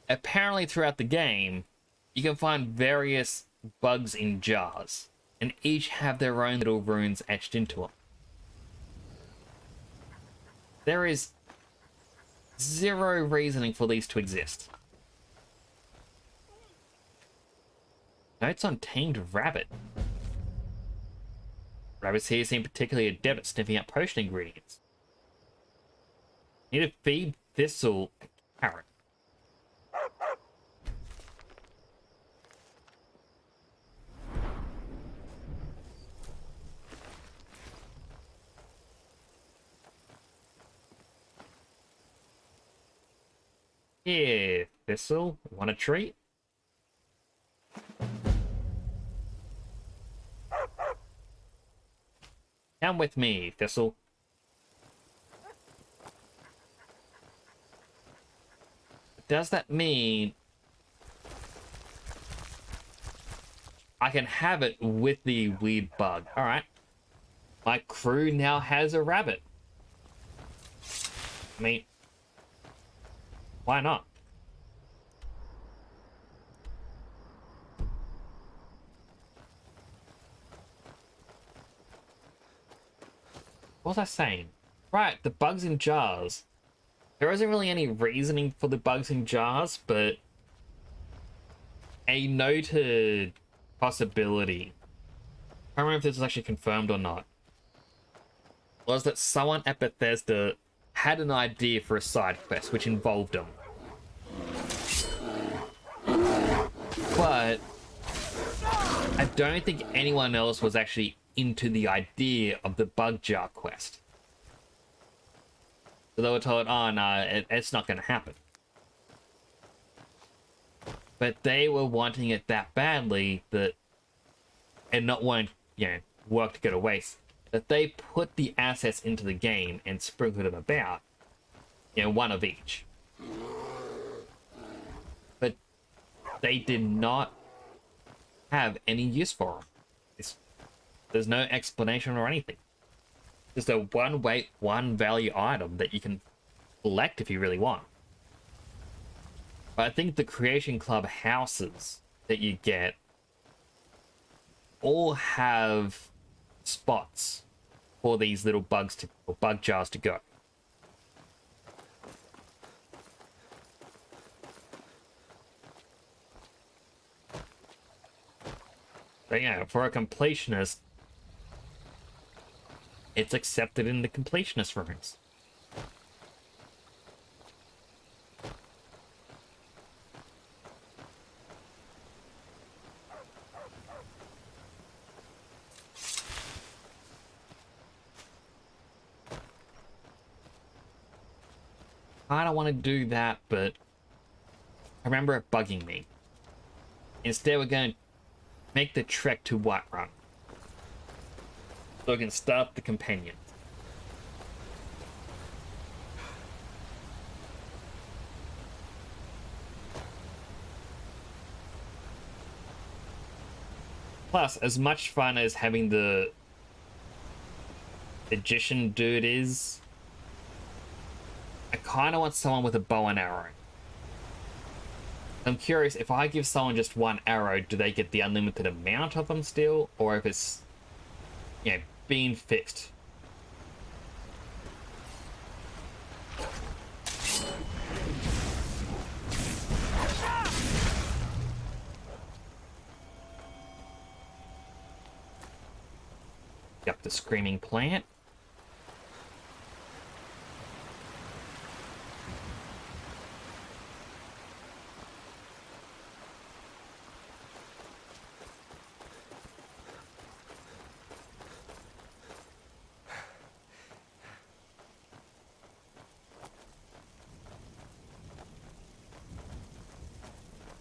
Apparently throughout the game, you can find various bugs in jars, and each have their own little runes etched into them. There is zero reasoning for these to exist. Notes on tamed rabbit. Rabbits here seem particularly adept at sniffing out potion ingredients. Need to feed Thistle a carrot. Here, Thistle, want a treat? Come with me, Thistle. Does that mean I can have it with the weird bug? Alright. My crew now has a rabbit. I mean, why not? What was I saying? Right, the bugs in jars. There isn't really any reasoning for the bugs in jars, but a noted possibility, I don't remember if this was actually confirmed or not, was that someone at Bethesda had an idea for a side quest which involved them. But I don't think anyone else was actually into the idea of the bug jar quest. So they were told, oh no, it's not going to happen. But they were wanting it that badly that, and not wanting, work to go to waste, that they put the assets into the game and sprinkled them about, one of each. But they did not have any use for them. There's no explanation or anything. Just a one weight, one value item that you can collect if you really want. But I think the Creation Club houses that you get all have spots for these little bugs to, or bug jars to go. But yeah, for a completionist, it's accepted in the completionist rooms. I don't want to do that, but I remember it bugging me. Instead, we're going to make the trek to Whiterun, so we can start the companion. Plus, as much fun as having the magician dude is, I kind of want someone with a bow and arrow. I'm curious, if I give someone just one arrow, do they get the unlimited amount of them still? Or if it's, you know, being fixed? Up the screaming plant.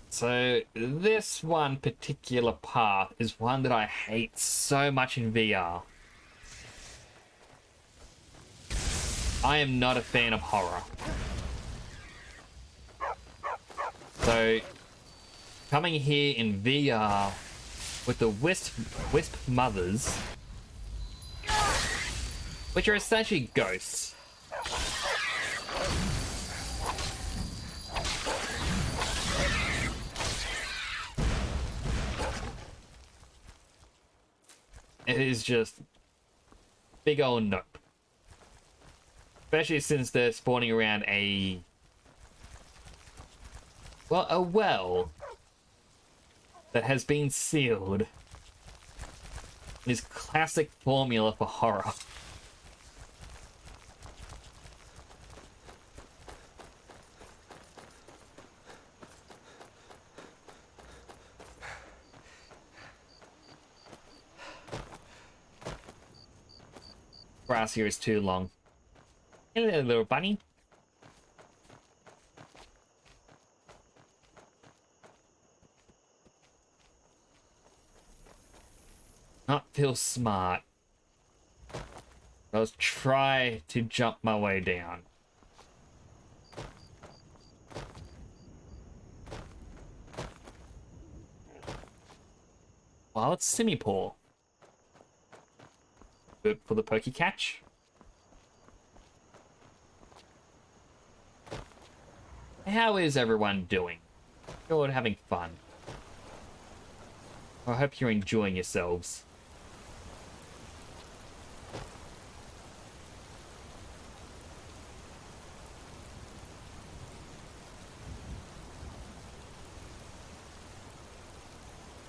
So this one particular path is one that I hate so much in VR. I am not a fan of horror. So coming here in VR with the wisp mothers, which are essentially ghosts. It is just big old nope. Especially since they're spawning around a well that has been sealed. This classic formula for horror. Grass here is too long. Hello, little bunny. Not feel smart. I'll try to jump my way down. Well, it's Simipaw. Good for the pokey catch. How is everyone doing? You're having fun. I hope you're enjoying yourselves.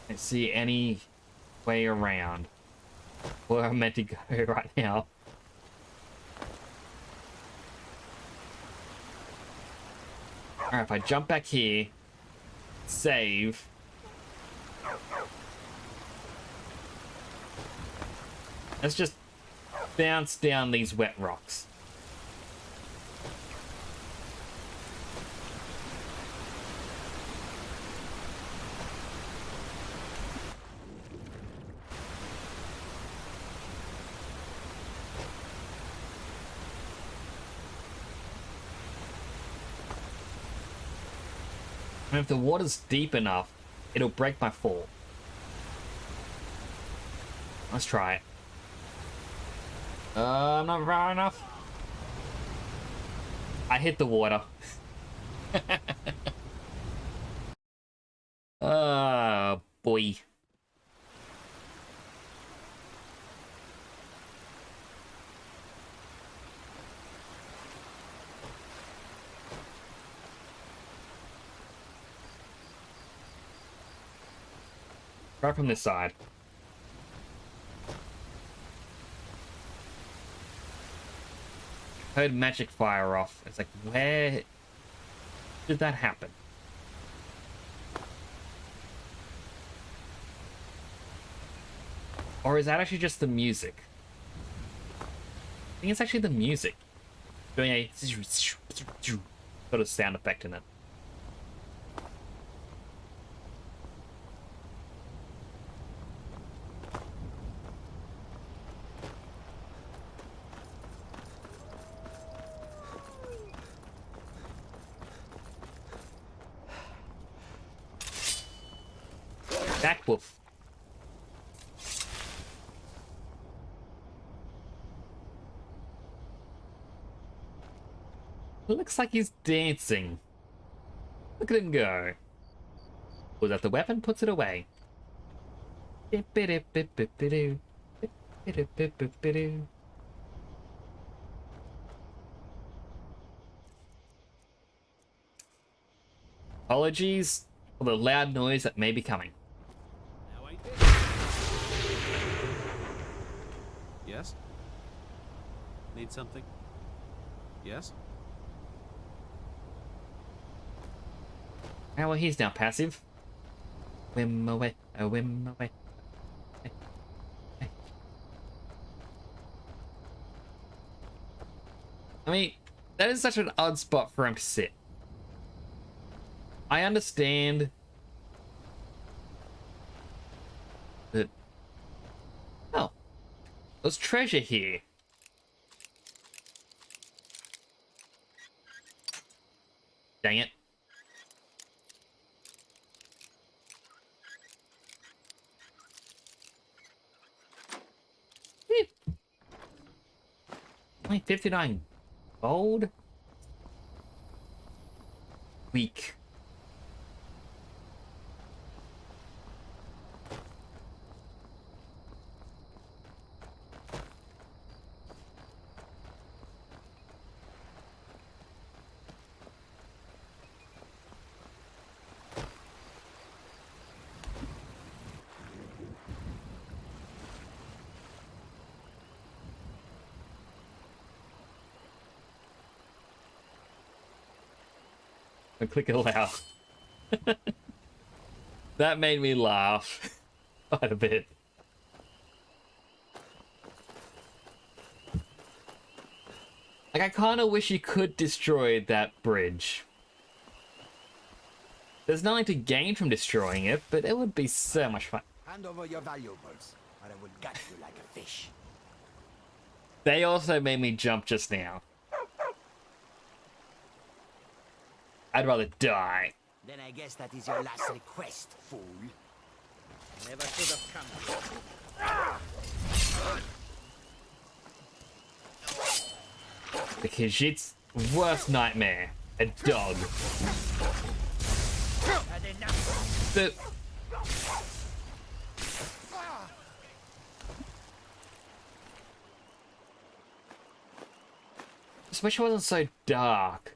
I don't see any way around where I'm meant to go right now. Alright, if I jump back here, save. Let's just bounce down these wet rocks. And if the water's deep enough, it'll break my fall. Let's try it. I'm not far enough. I hit the water. Oh, boy. Right from this side. Heard magic fire off. It's like, where did that happen? Or is that actually just the music? I think it's actually the music. Doing a sort of sound effect in it. Back wolf. Looks like he's dancing. Look at him go. Pulls out the weapon, puts it away. Apologies for the loud noise that may be coming. Yes? Need something? Yes? Ah, well, he's now passive. Whim away, a whim away. I mean, that is such an odd spot for him to sit. I understand that... Oh. There's treasure here. Dang it. Only 59 gold? Weak. And click allow. That made me laugh quite a bit. Like, I kind of wish you could destroy that bridge. There's nothing to gain from destroying it, but it would be so much fun. Hand over your valuables, or I will gut you like a fish. They also made me jump just now. I'd rather die. Then I guess that is your last request, fool. Never should have come. The Khajiit's worst nightmare. A dog. The... Just wish it wasn't so dark.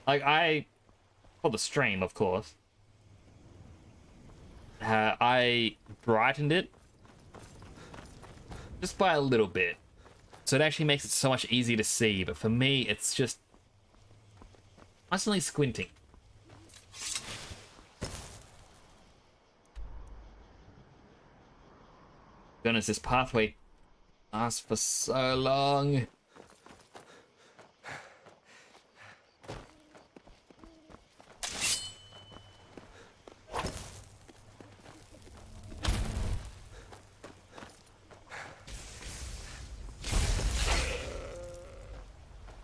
Like, for the stream, of course, I brightened it just by a little bit. So it actually makes it so much easier to see, but for me, it's just constantly squinting. Goodness, this pathway lasts for so long.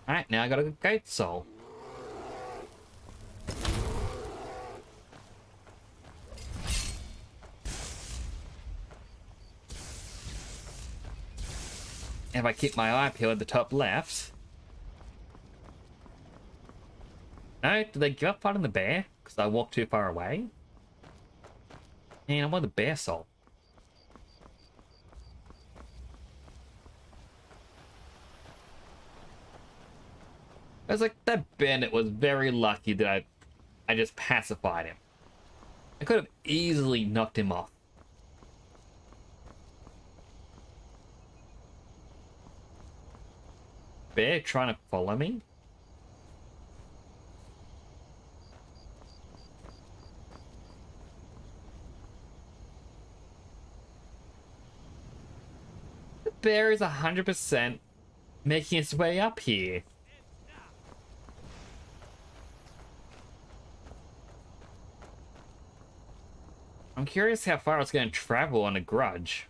Alright, now I got a goat soul. If I keep my eye peeled at the top left. No, did they give up fighting the bear? Because I walked too far away? Man, I want the bear soul. I was like, that bandit was very lucky that I just pacified him. I could have easily knocked him off. Bear trying to follow me? The bear is 100% making its way up here. I'm curious how far it's going to travel on a grudge.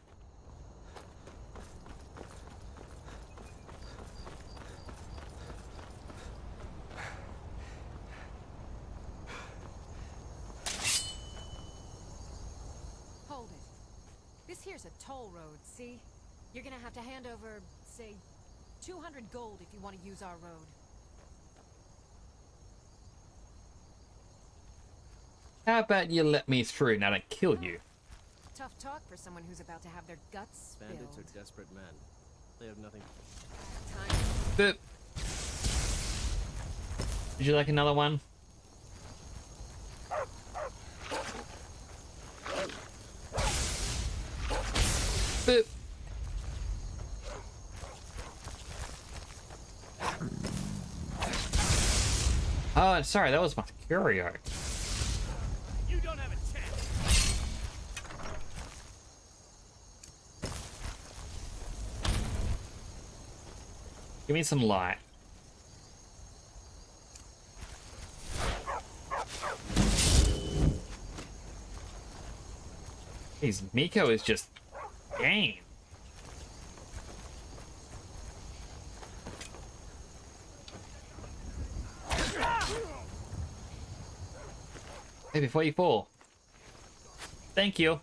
Hold it. This here's a toll road, see? You're gonna have to hand over, say, 200 gold if you want to use our road. How about you let me through and I don't kill you? Tough talk for someone who's about to have their guts spilled. Bandits are desperate men. They have nothing. Boop. Would you like another one? Boop. Oh, sorry, that was my curio. You don't have a chance. Give me some light. Jeez, Miko is just game. Hey, before you fall. Thank you.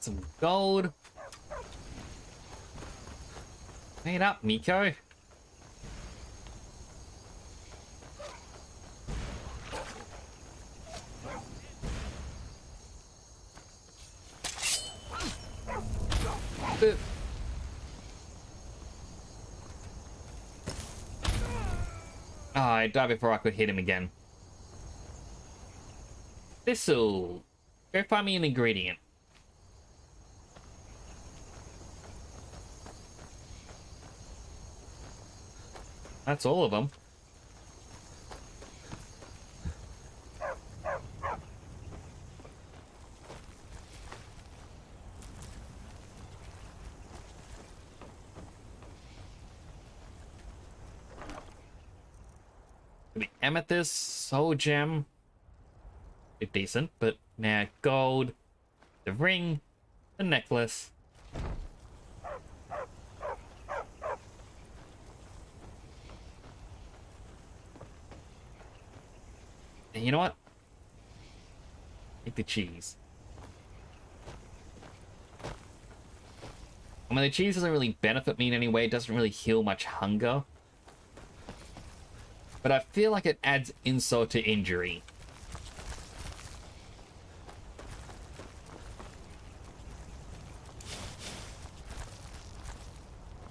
Some gold. Clean up, Miko. Boop. Oh, I died before I could hit him again. This'll... Go find me an ingredient. That's all of them. The amethyst, soul gem. It's decent, but now gold, the ring, the necklace. And you know what? Take the cheese. I mean, the cheese doesn't really benefit me in any way. It doesn't really heal much hunger. But I feel like it adds insult to injury.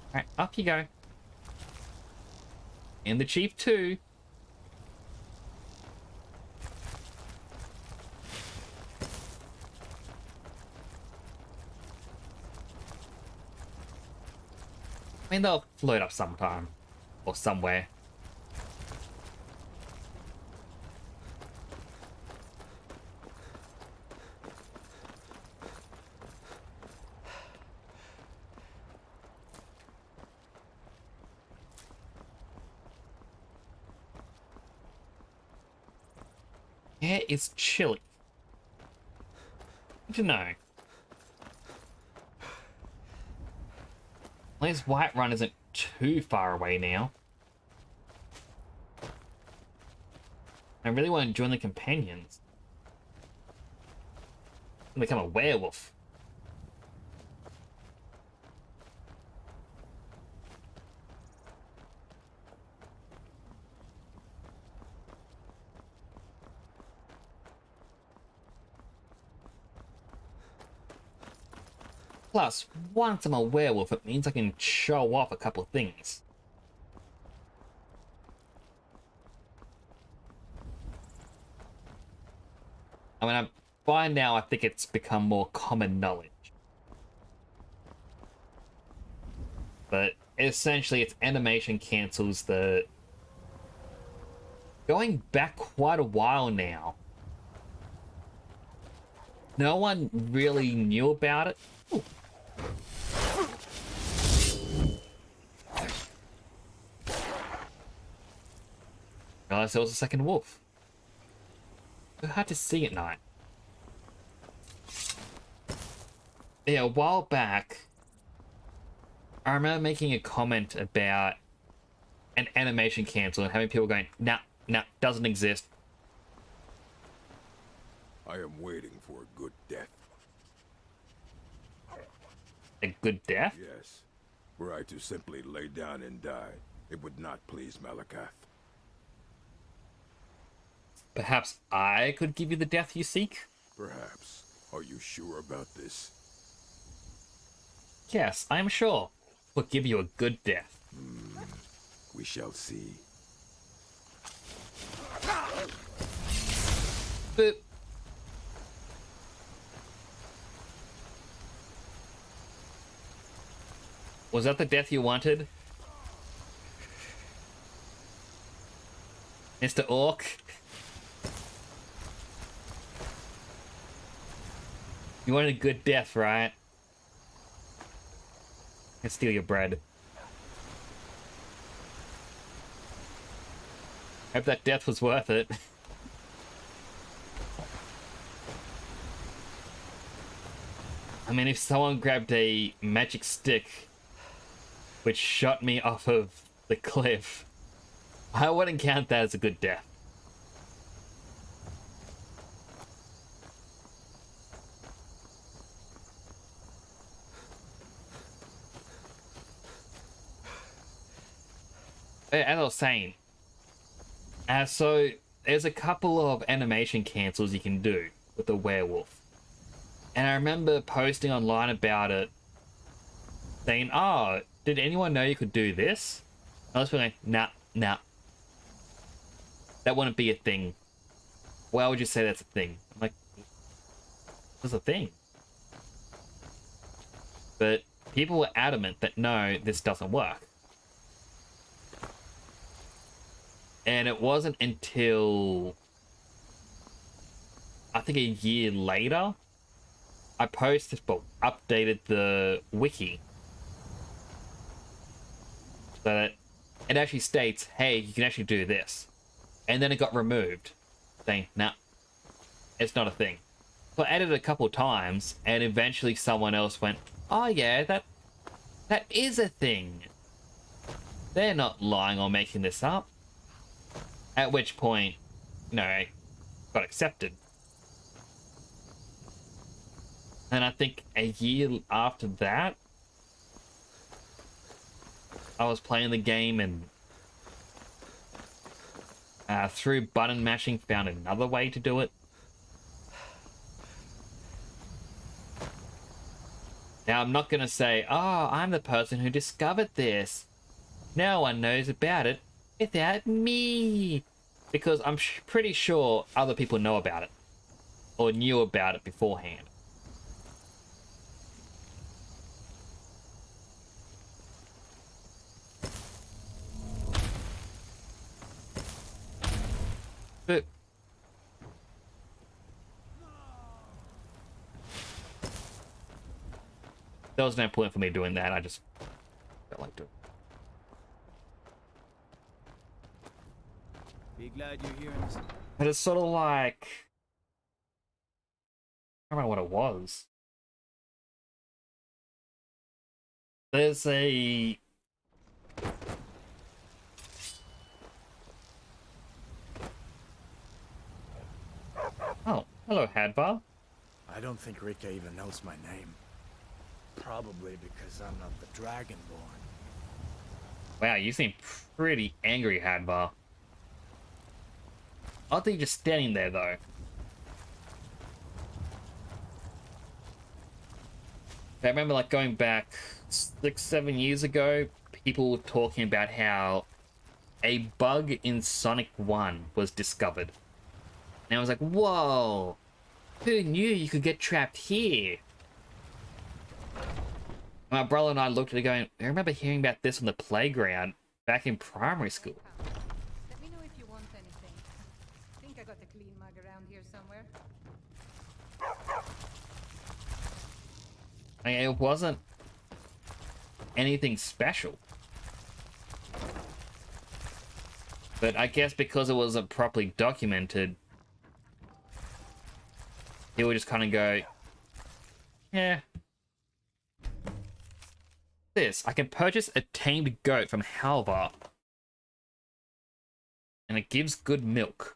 Alright, up you go. And the chief too. I mean, they'll float up sometime. Or somewhere. air is chilly. Good to know. At least Whiterun isn't too far away now. I really want to join the companions. And become a werewolf. Plus, once I'm a werewolf, it means I can show off a couple of things. I mean, by now I think it's become more common knowledge. But essentially, its animation cancels the... Going back quite a while now, no one really knew about it. Ooh. Realized there was a second wolf. So hard to see at night. Yeah, a while back, I remember making a comment about an animation cancel and having people going, nah, doesn't exist. I am waiting for a good death. A good death? Yes. Were I to simply lay down and die, it would not please Malakath. Perhaps I could give you the death you seek? Perhaps. Are you sure about this? Yes, I am sure. We'll give you a good death. We shall see. But... Was that the death you wanted? Mr. Orc? You wanted a good death, right? I steal your bread. Hope that death was worth it. I mean, if someone grabbed a magic stick which shot me off of the cliff, I wouldn't count that as a good death. As I was saying, so there's a couple of animation cancels you can do with the werewolf. And I remember posting online about it, saying, oh, did anyone know you could do this? I was going, nah. That wouldn't be a thing. Why would you say that's a thing? I'm like, it's a thing. But people were adamant that no, this doesn't work. And it wasn't until, I think a year later, I updated the wiki. So that it actually states, hey, you can actually do this. And then it got removed, saying, nah, it's not a thing. So I added it a couple times, and eventually someone else went, oh yeah, that is a thing. They're not lying or making this up. At which point, you know, it got accepted. And I think a year after that, I was playing the game and through button mashing found another way to do it. Now, I'm not going to say, oh, I'm the person who discovered this. No one knows about it without me. Because I'm pretty sure other people know about it. Or knew about it beforehand. But there was no point for me doing that. I just felt like doing it. Be glad you're here in this. But it's sort of like... I don't know what it was. There's a... Oh, hello, Hadvar. I don't think Rika even knows my name. Probably because I'm not the Dragonborn. Wow, you seem pretty angry, Hadvar. I think you're just standing there, though. I remember, like, going back 6-7 years ago, people were talking about how a bug in Sonic 1 was discovered. And I was like, whoa! Who knew you could get trapped here? My brother and I looked at it going, I remember hearing about this on the playground back in primary school. Let me know if you want anything. I think I got a clean mug around here somewhere. I mean, it wasn't anything special. But I guess because it wasn't properly documented, he would just kind of go, yeah. This, I can purchase a tamed goat from Halvar. And it gives good milk.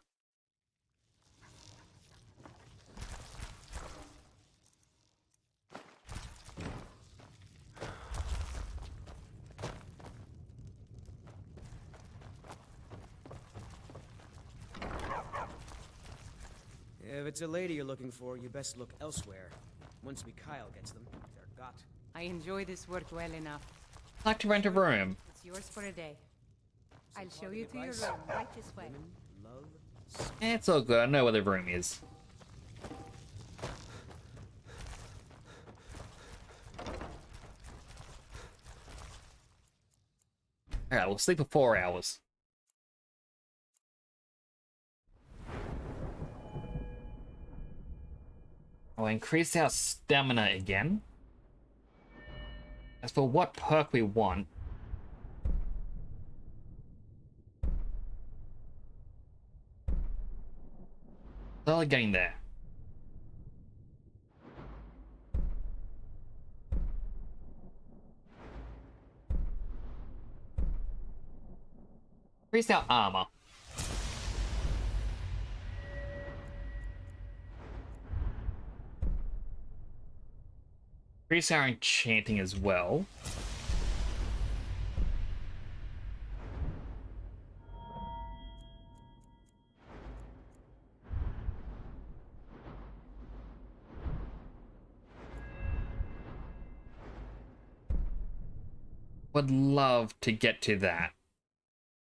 If it's a lady you're looking for, you best look elsewhere. Once Mikhail gets them, they're got. I enjoy this work well enough. I'd like to rent a room. It's yours for a day. I'll show you to your room right this way. It's all good, I know where the room is. Alright, we'll sleep for 4 hours. I'll increase our stamina again. As for what perk we want, slowly getting there. Increase our armor. Increase our enchanting as well. Would love to get to that.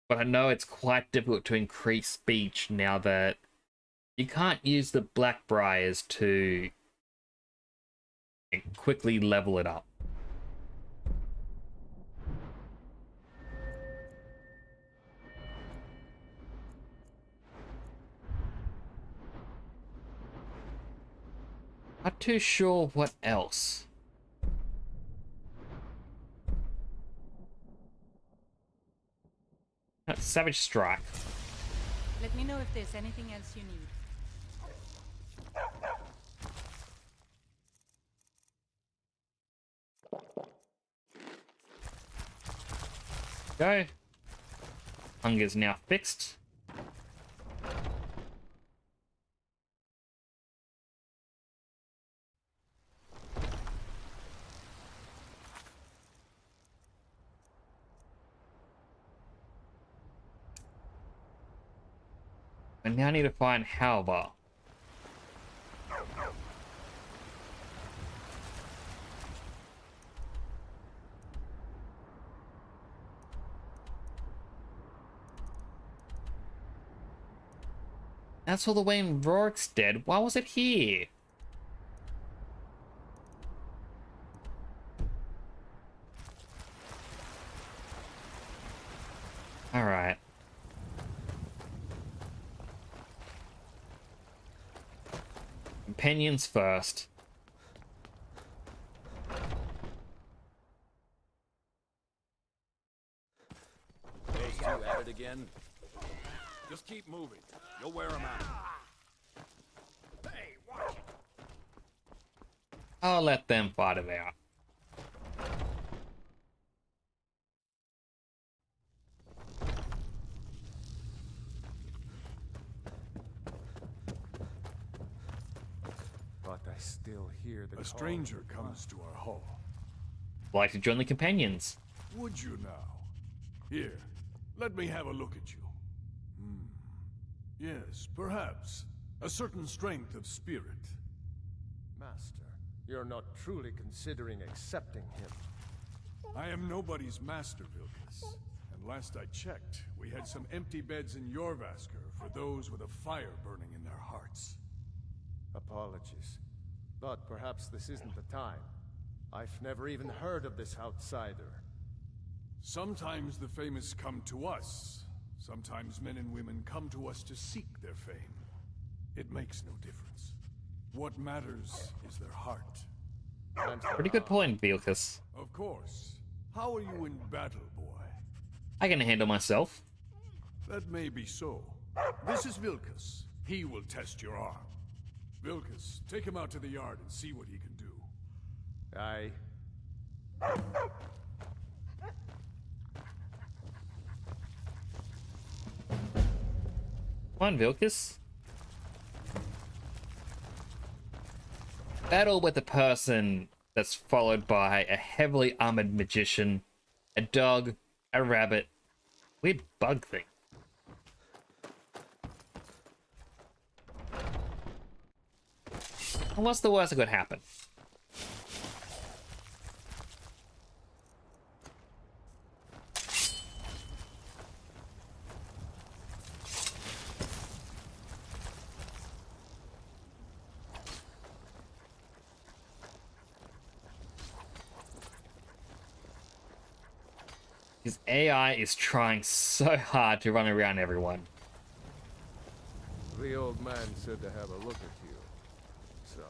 But I know it's quite difficult to increase speech now that you can't use the Blackbriars to quickly level it up. Not too sure what else. Savage Strike. Let me know if there's anything else you need. Go. Hunger's now fixed. I now need to find Halvar. That's all the way in Rorikstead. Why was it here? Alright. Companions first. Those two at it again? Just keep moving. You'll wear them out. Hey, watch it. I'll let them fight it out. But I still hear the A stranger comes to our hall. Like to join the companions. Would you now? Here, let me have a look at you. Yes, perhaps. A certain strength of spirit. Master, you're not truly considering accepting him. I am nobody's master, Vilkas. And last I checked, we had some empty beds in Jorvaskr for those with a fire burning in their hearts. Apologies. But perhaps this isn't the time. I've never even heard of this outsider. Sometimes the famous come to us. Sometimes men and women come to us to seek their fame. It makes no difference. What matters is their heart. Pretty good point, Vilkas. Of course. How are you in battle, boy? I can handle myself. That may be so. This is Vilkas. He will test your arm. Vilkas, take him out to the yard and see what he can do. Aye. Come on, Vilkas. Battle with a person that's followed by a heavily armored magician, a dog, a rabbit, weird bug thing. And what's the worst that could happen? His AI is trying so hard to run around everyone. The old man said to have a look at you. So,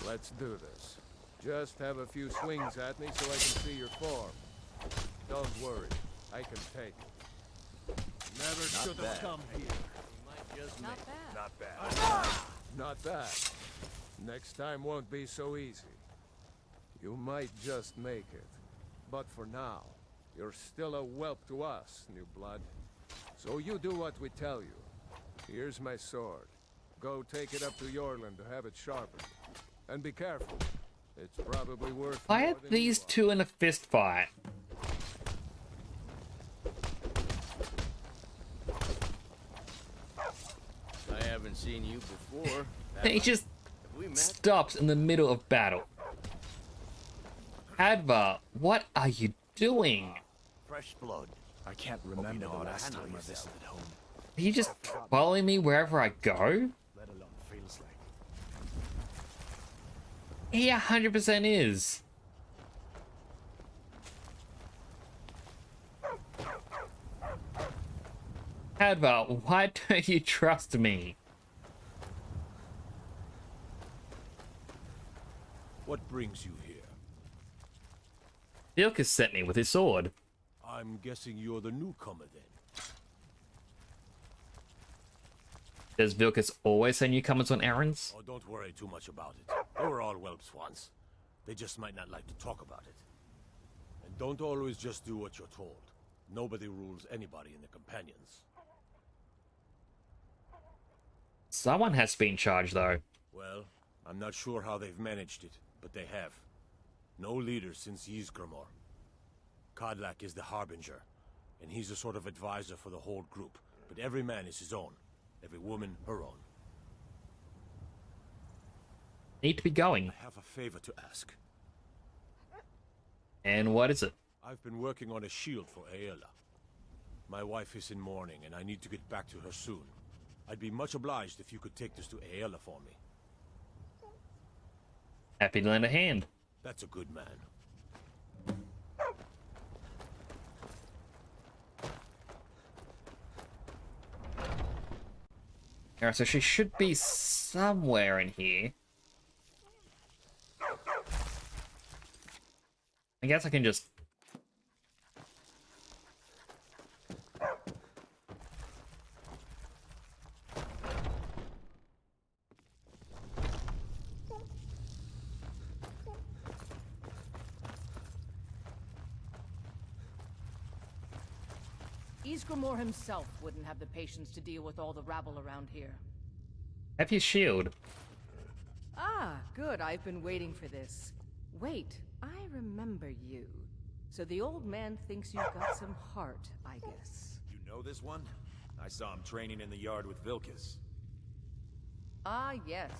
let's do this. Just have a few swings at me so I can see your form. Don't worry, I can take it. Never should have come here. Not bad. Not bad. Not bad. Next time won't be so easy. You might just make it. But for now, you're still a whelp to us, new blood. So you do what we tell you. Here's my sword. Go take it up to Yorland to have it sharpened. And be careful. It's probably worth Why more are than these you two in a fist fight? I haven't seen you before. He just Have we met? stops in the middle of battle. Advar, what are you doing? Fresh blood. I can't remember the last time I visited home. Are you just following me wherever I go? Let alone feels like. He 100% is. Advar, why don't you trust me? What brings you here? Vilkas sent me with his sword. I'm guessing you're the newcomer then. Does Vilkas always send newcomers on errands? Oh, don't worry too much about it. They were all whelps once. They just might not like to talk about it. And don't always just do what you're told. Nobody rules anybody in the companions. Someone has been charged, though. Well, I'm not sure how they've managed it, but they have. No leader since Ysgramor. Kodlak is the Harbinger, and he's a sort of advisor for the whole group, but every man is his own. Every woman, her own. Need to be going. I have a favor to ask. And what is it? I've been working on a shield for Aela. My wife is in mourning, and I need to get back to her soon. I'd be much obliged if you could take this to Aela for me. Happy to lend a hand. That's a good man. Alright, so she should be somewhere in here. I guess I can just... Ysgramor himself wouldn't have the patience to deal with all the rabble around here. Have your shield. Ah, good. I've been waiting for this. Wait, I remember you. So the old man thinks you've got some heart, I guess. You know this one? I saw him training in the yard with Vilkas. Ah, yes.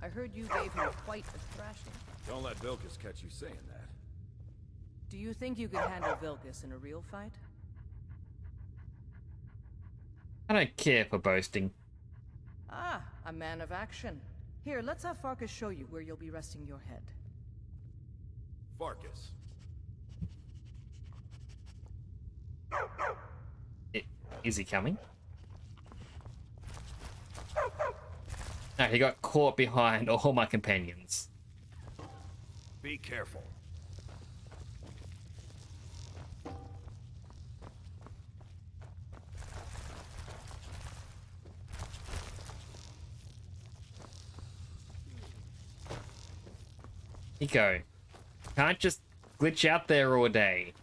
I heard you gave him quite a thrashing. Don't let Vilkas catch you saying that. Do you think you could handle Vilkas in a real fight? I don't care for boasting. Ah, a man of action. Here, let's have Farkas show you where you'll be resting your head. Farkas. Is he coming? No, he got caught behind all my companions. Be careful. Nico, can't just glitch out there all day.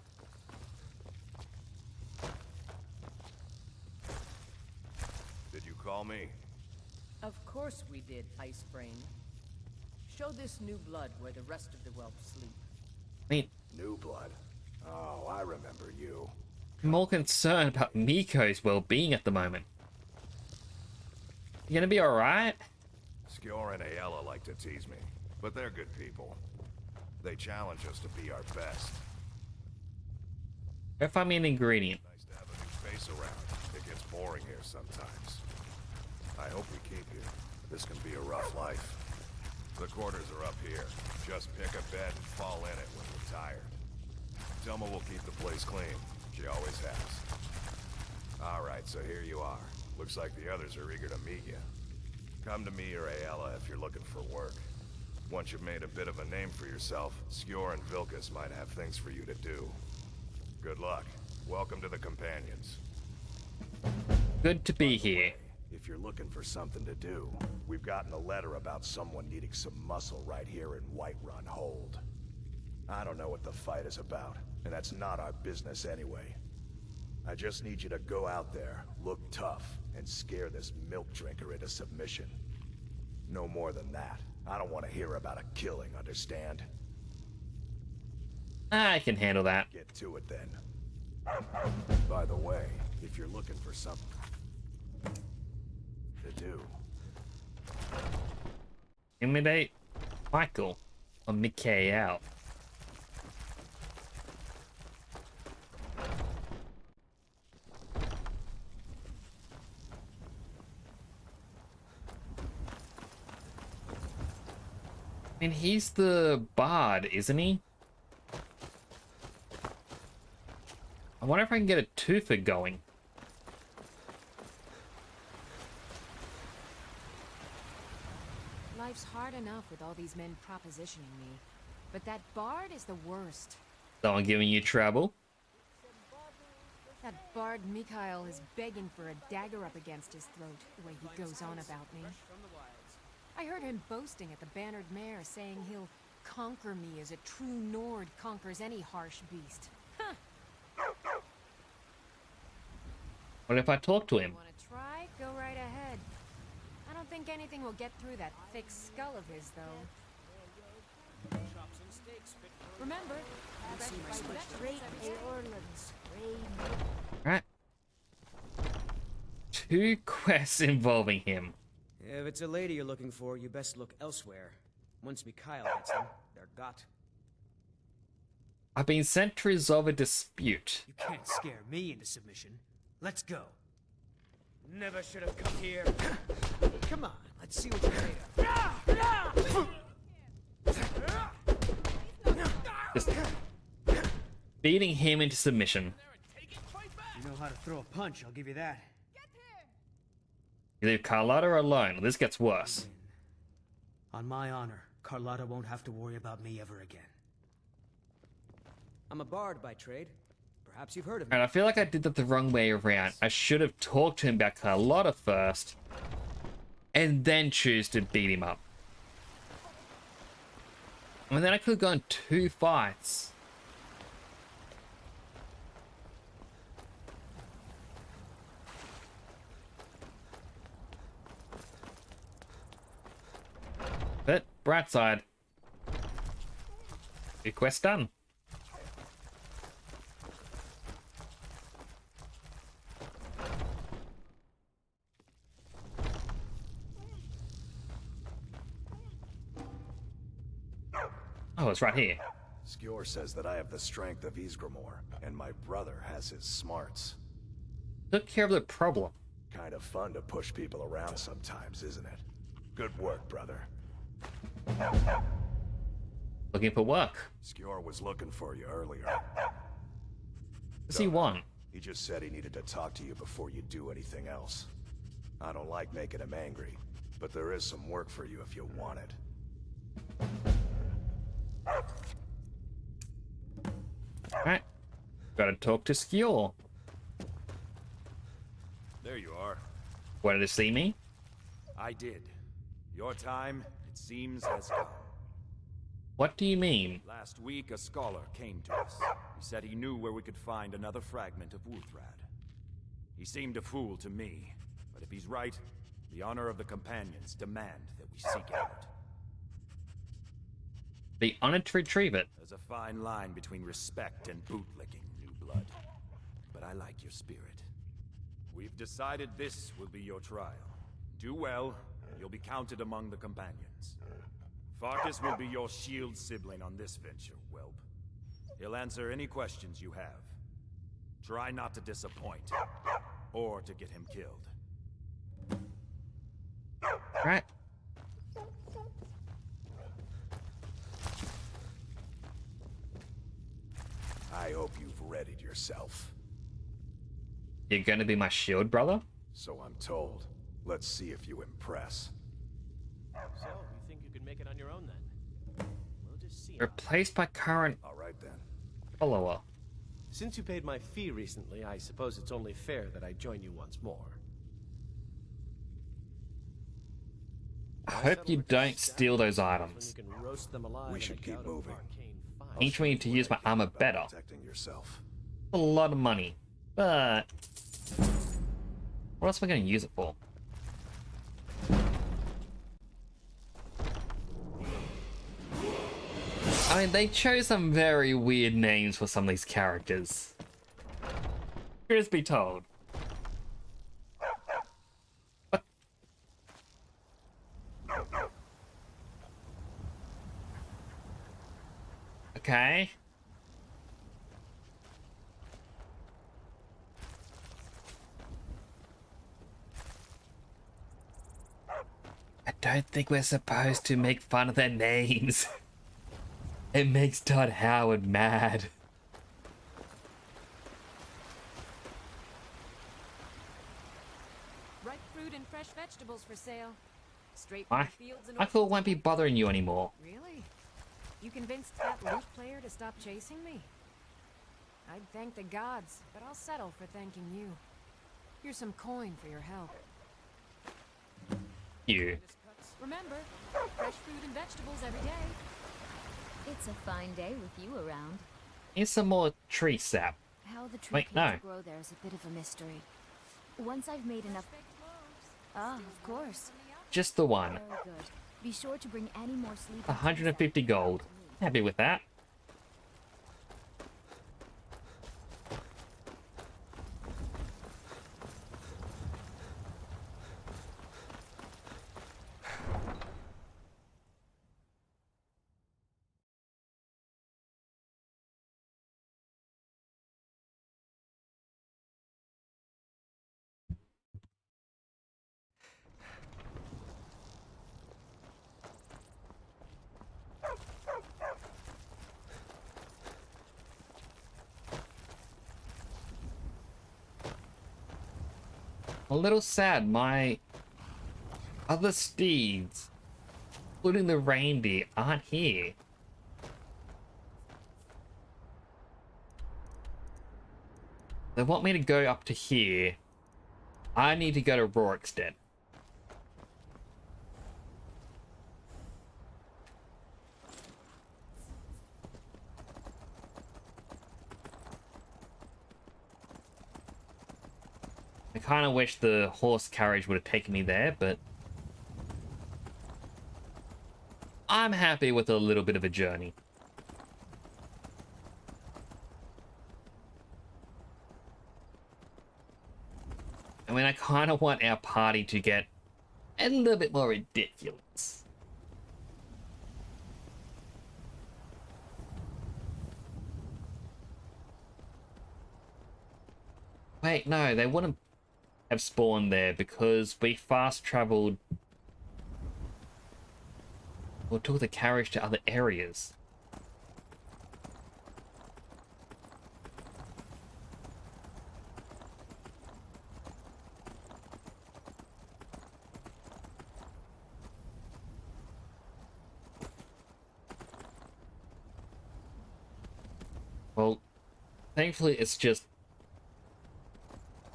Did you call me? Of course we did, Icebrain. Show this new blood where the rest of the whelps sleep. I mean, New blood. Oh, I remember you. I'm more concerned about Nico's well-being at the moment. You gonna be alright? Skjor and Ayala like to tease me, but they're good people. They challenge us to be our best. Go find me an ingredient. Nice to have a new face around. It gets boring here sometimes. I hope we keep you. This can be a rough life. The quarters are up here. Just pick a bed and fall in it when you're tired. Selma will keep the place clean. She always has. Alright, so here you are. Looks like the others are eager to meet you. Come to me or Ayala if you're looking for work. Once you've made a bit of a name for yourself, Skjor and Vilkas might have things for you to do. Good luck. Welcome to the Companions. Good to be here. If you're looking for something to do, we've gotten a letter about someone needing some muscle right here in Whiterun Hold. I don't know what the fight is about, and that's not our business anyway. I just need you to go out there, look tough, and scare this milk drinker into submission. No more than that. I don't want to hear about a killing, understand? I can handle that. Get to it then. By the way, if you're looking for something to do, Intimidate Michael or Mikael. I mean, he's the bard, isn't he? I wonder if I can get a twofer going. Life's hard enough with all these men propositioning me. But that bard is the worst. Someone giving you trouble? That bard Mikhail is begging for a dagger up against his throat, the way he goes on about me. I heard him boasting at the Bannered Mare, saying he'll conquer me as a true Nord conquers any harsh beast. Huh. What if I talk to him? Want to try? Go right ahead. I don't think anything will get through that thick skull of his, though. Remember, Alright. 2 quests involving him. If it's a lady you're looking for, you best look elsewhere. Once Mikhail gets them, they're got. I've been sent to resolve a dispute. You can't scare me into submission. Let's go. Never should have come here. Come on, let's see what you're made of. Just beating him into submission. You know how to throw a punch, I'll give you that. You leave Carlotta alone, this gets worse. On my honor, Carlotta won't have to worry about me ever again. I'm a bard by trade. Perhaps you've heard of me. And I feel like I did that the wrong way around. I should have talked to him about Carlotta first, and then choose to beat him up. And then I could have gone 2 fights. bright side. Your quest done. Oh, it's right here. Skjor says that I have the strength of Ysgramor, and my brother has his smarts. Took care of the problem. Kind of fun to push people around sometimes, isn't it? Good work, brother. Looking for work. Skjor was looking for you earlier. What's he want? He just said he needed to talk to you before you do anything else. I don't like making him angry, but there is some work for you if you want it. Alright. Gotta talk to Skjor. There you are. Wanted to see me? I did. Your time, it seems, has come. What do you mean? Last week, a scholar came to us. He said he knew where we could find another fragment of Wuthrad. He seemed a fool to me, but if he's right, the honor of the Companions demand that we seek it out. Be honored to retrieve it. There's a fine line between respect and bootlicking, new blood. But I like your spirit. We've decided this will be your trial. Do well, and you'll be counted among the Companions. Farkas will be your shield sibling on this venture, whelp. He'll answer any questions you have. Try not to disappoint, or to get him killed. Right. I hope you've readied yourself. You're gonna be my shield, brother? So I'm told. Let's see if you impress. So, you think you could make it on your own then? We'll just see. Replaced by current Alright then. follower. Since you paid my fee recently, I suppose it's only fair that I join you once more. I hope you don't steal those items. You can roast them alive. We should keep moving. Teach me to use my armor better. Protecting yourself. A lot of money. But what else am I gonna use it for? I mean, they chose some very weird names for some of these characters. Truth be told. What? Okay. I don't think we're supposed to make fun of their names. It makes Todd Howard mad. Ripe fruit and fresh vegetables for sale. Straight My from the fields and uncle won't be bothering you anymore. Really? You convinced that lute player to stop chasing me? I'd thank the gods, but I'll settle for thanking you. Here's some coin for your help. You. Remember, fresh fruit and vegetables every day. It's a fine day with you around. Here's some more tree sap. How the tree Wait, came no. to grow there is a bit of a mystery. Once I've made enough... Ah, of course. Just the one. Very good. Be sure to bring any more sleeping 150 gold. Happy with that. A little sad, my other steeds, including the reindeer, aren't here. They want me to go up to here. I need to go to Rorikstead. I kind of wish the horse carriage would have taken me there, but I'm happy with a little bit of a journey. I mean, I kind of want our party to get a little bit more ridiculous. Wait, no, they wouldn't have spawned there because we fast traveled or took the carriage to other areas. Well, thankfully it's just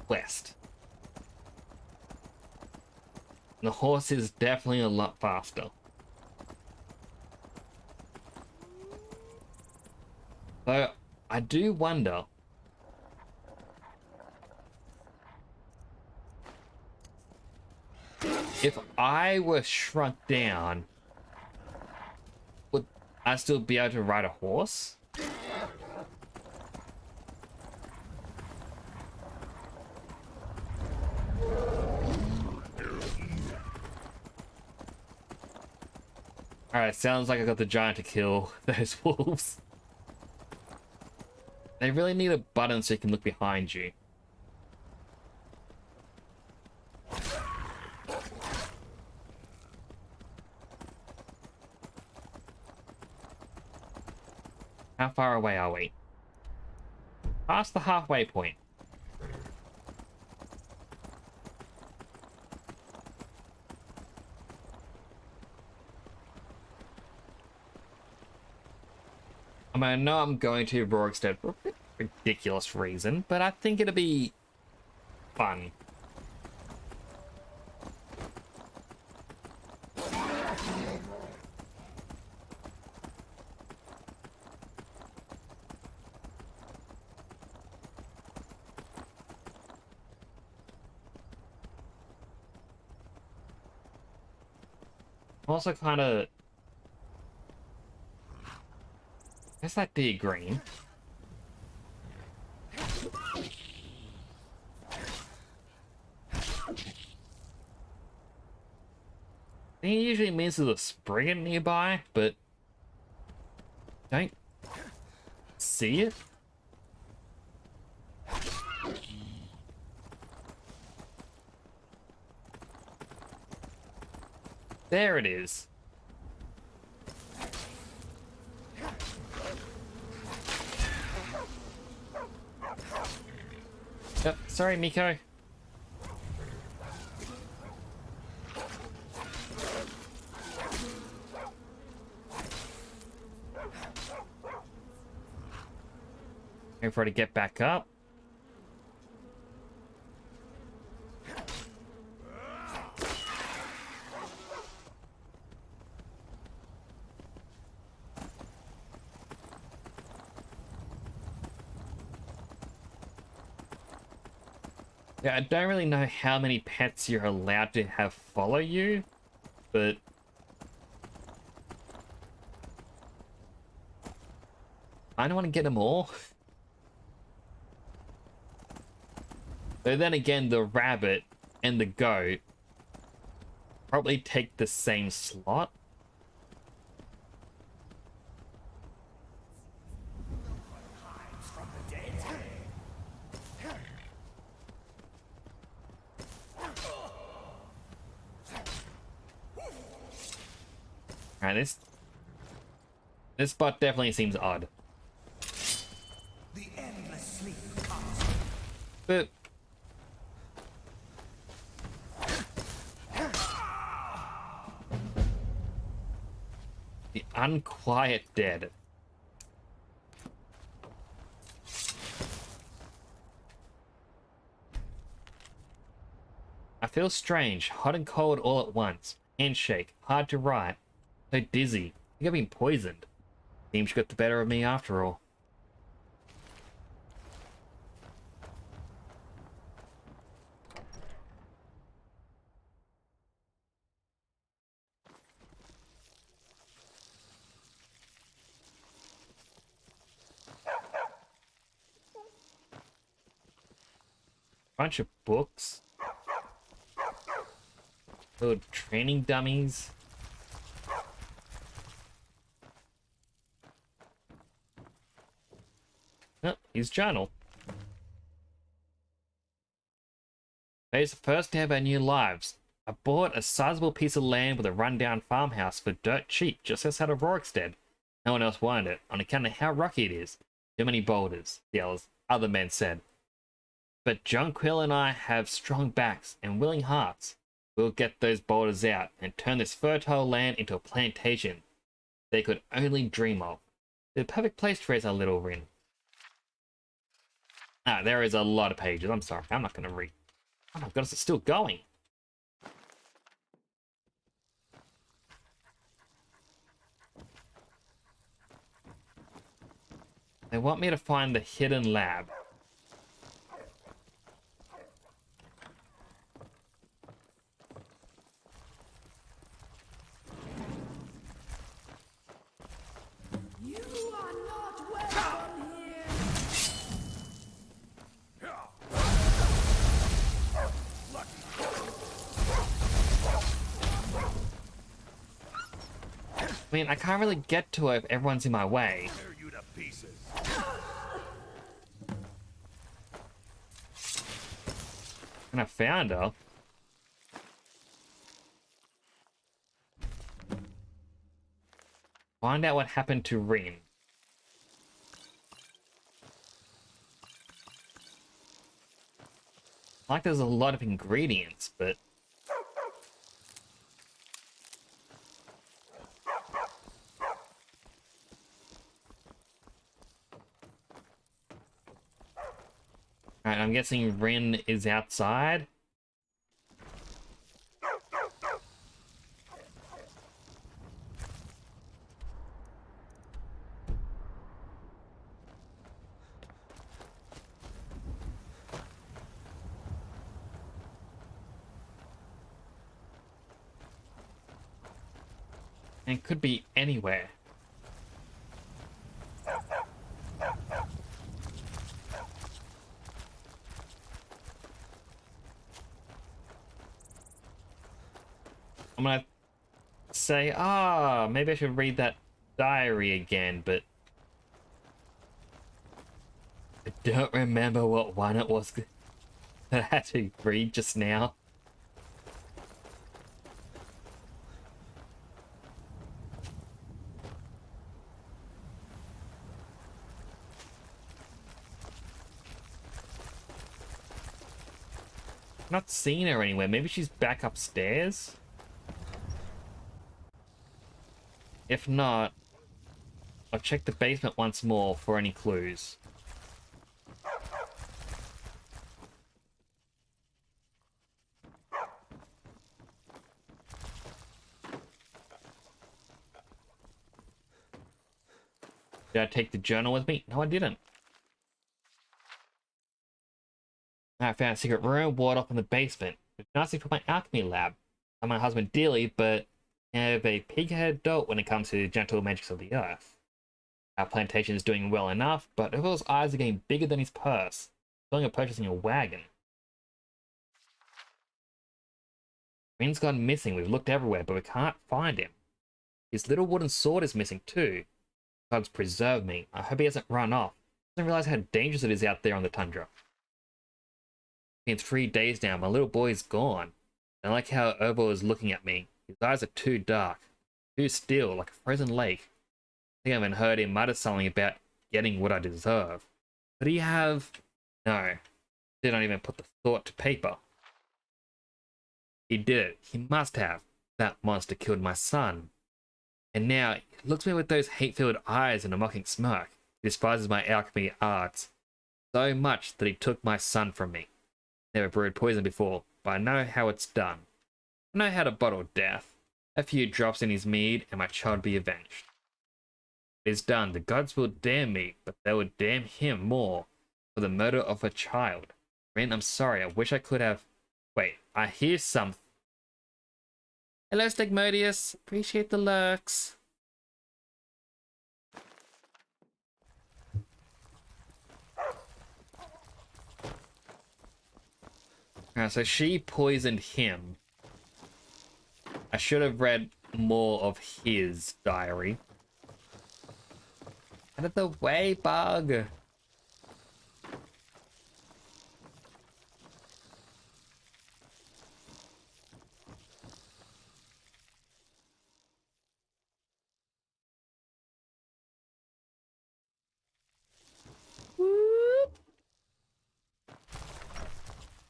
west. The horse is definitely a lot faster. Though, I do wonder if I were shrunk down, would I still be able to ride a horse? Alright, sounds like I got the giant to kill those wolves. They really need a button so you can look behind you. How far away are we? Past the halfway point. I mean, I know I'm going to Rorikstead for a ridiculous reason, but I think it'll be fun. I'm also kind of... Where's that deer green? I think it usually means there's a spring nearby, but don't see it. There it is. Oh, sorry, Miko. Waiting for her to get back up. Yeah, I don't really know how many pets you're allowed to have follow you, but I don't want to get them all. But then again, the rabbit and the goat probably take the same slot. Alright, this spot definitely seems odd. The endless sleep comes. But the unquiet dead. I feel strange, hot and cold all at once. Handshake, hard to write. So dizzy. I think I've been poisoned. Seems you got the better of me after all. Bunch of books. Little training dummies. Oh, his journal. Today's the first day of our new lives. I bought a sizable piece of land with a rundown farmhouse for dirt cheap just outside of Rorikstead. No one else wanted it, on account of how rocky it is. Too many boulders, the other men said. But Jonquil and I have strong backs and willing hearts. We'll get those boulders out and turn this fertile land into a plantation they could only dream of. The perfect place to raise our little Rin. Ah, there is a lot of pages. I'm sorry, I'm not going to read. Oh my goodness, it's still going. They want me to find the hidden lab. You are not welcome here. I mean, I can't really get to it if everyone's in my way. Tear you to pieces. And I found her. Find out what happened to Rin. Like there's a lot of ingredients, but... Alright, I'm guessing Rin is outside. And it could be anywhere. I'm gonna say, maybe I should read that diary again, but I don't remember what one it was that I had to read just now. I'm not seeing her anywhere. Maybe she's back upstairs? If not, I'll check the basement once more for any clues. Did I take the journal with me? No, I didn't. I found a secret room walled off in the basement. It's nicely for my alchemy lab. I'm my husband dearly, but I have a pig-headed dolt when it comes to the gentle magics of the earth. Our plantation is doing well enough, but Urkel's eyes are getting bigger than his purse. Going of purchasing a wagon. Rin's gone missing. We've looked everywhere, but we can't find him. His little wooden sword is missing too. Gods preserve me. I hope he hasn't run off. Doesn't realize how dangerous it is out there on the tundra. It's 3 days now. My little boy is gone. I like how Urkel is looking at me. His eyes are too dark, too still, like a frozen lake. I think I even heard him mutter something about getting what I deserve. Could he have? No. Did not even put the thought to paper. He did it. He must have. That monster killed my son. And now he looks at me with those hate-filled eyes and a mocking smirk. He despises my alchemy arts so much that he took my son from me. Never brewed poison before, but I know how it's done. I know how to bottle death. A few drops in his mead, and my child be avenged. It is done. The gods will damn me, but they will damn him more for the murder of a child. Rin, I'm sorry. I wish I could have... Wait, I hear something. Hello, Stigmodius. Appreciate the lurks. So she poisoned him. I should have read more of his diary. Out of the way, bug!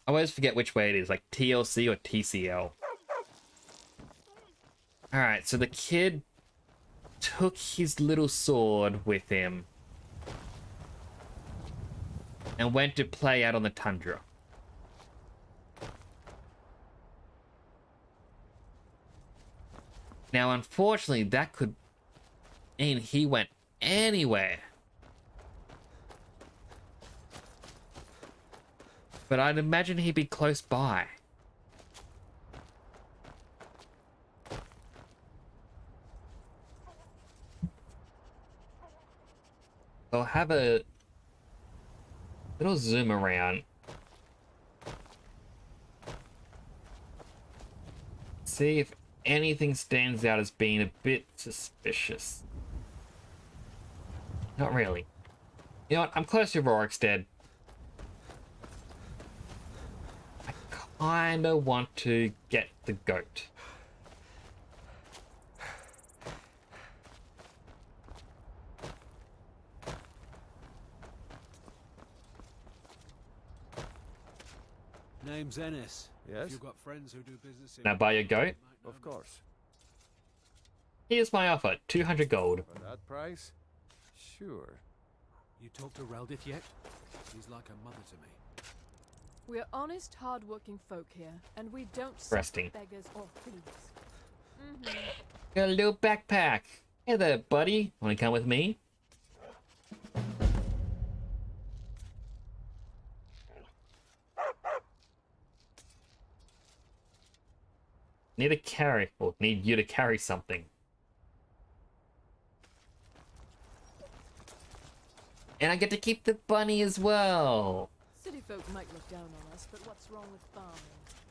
I always forget which way it is, like TLC or TCL. Alright, so the kid took his little sword with him and went to play out on the tundra. Now, unfortunately, that could mean he went anywhere. But I'd imagine he'd be close by. I'll have a little zoom around. See if anything stands out as being a bit suspicious. Not really. You know what? I'm close to Rorikstead. I kinda want to get the goat. Name's Ennis. Yes? If you've got friends who do business in... Can I buy your goat? Of course. Here's my offer, 200 gold. For that price? Sure. You talked to Reldith yet? She's like a mother to me. We're honest, hard-working folk here, and we don't Resting. accept beggars or thieves. Got a little backpack. Hey there, buddy. Wanna come with me? Need to carry, or need you to carry something. And I get to keep the bunny as well. City folk might look down on us, but what's wrong with farming?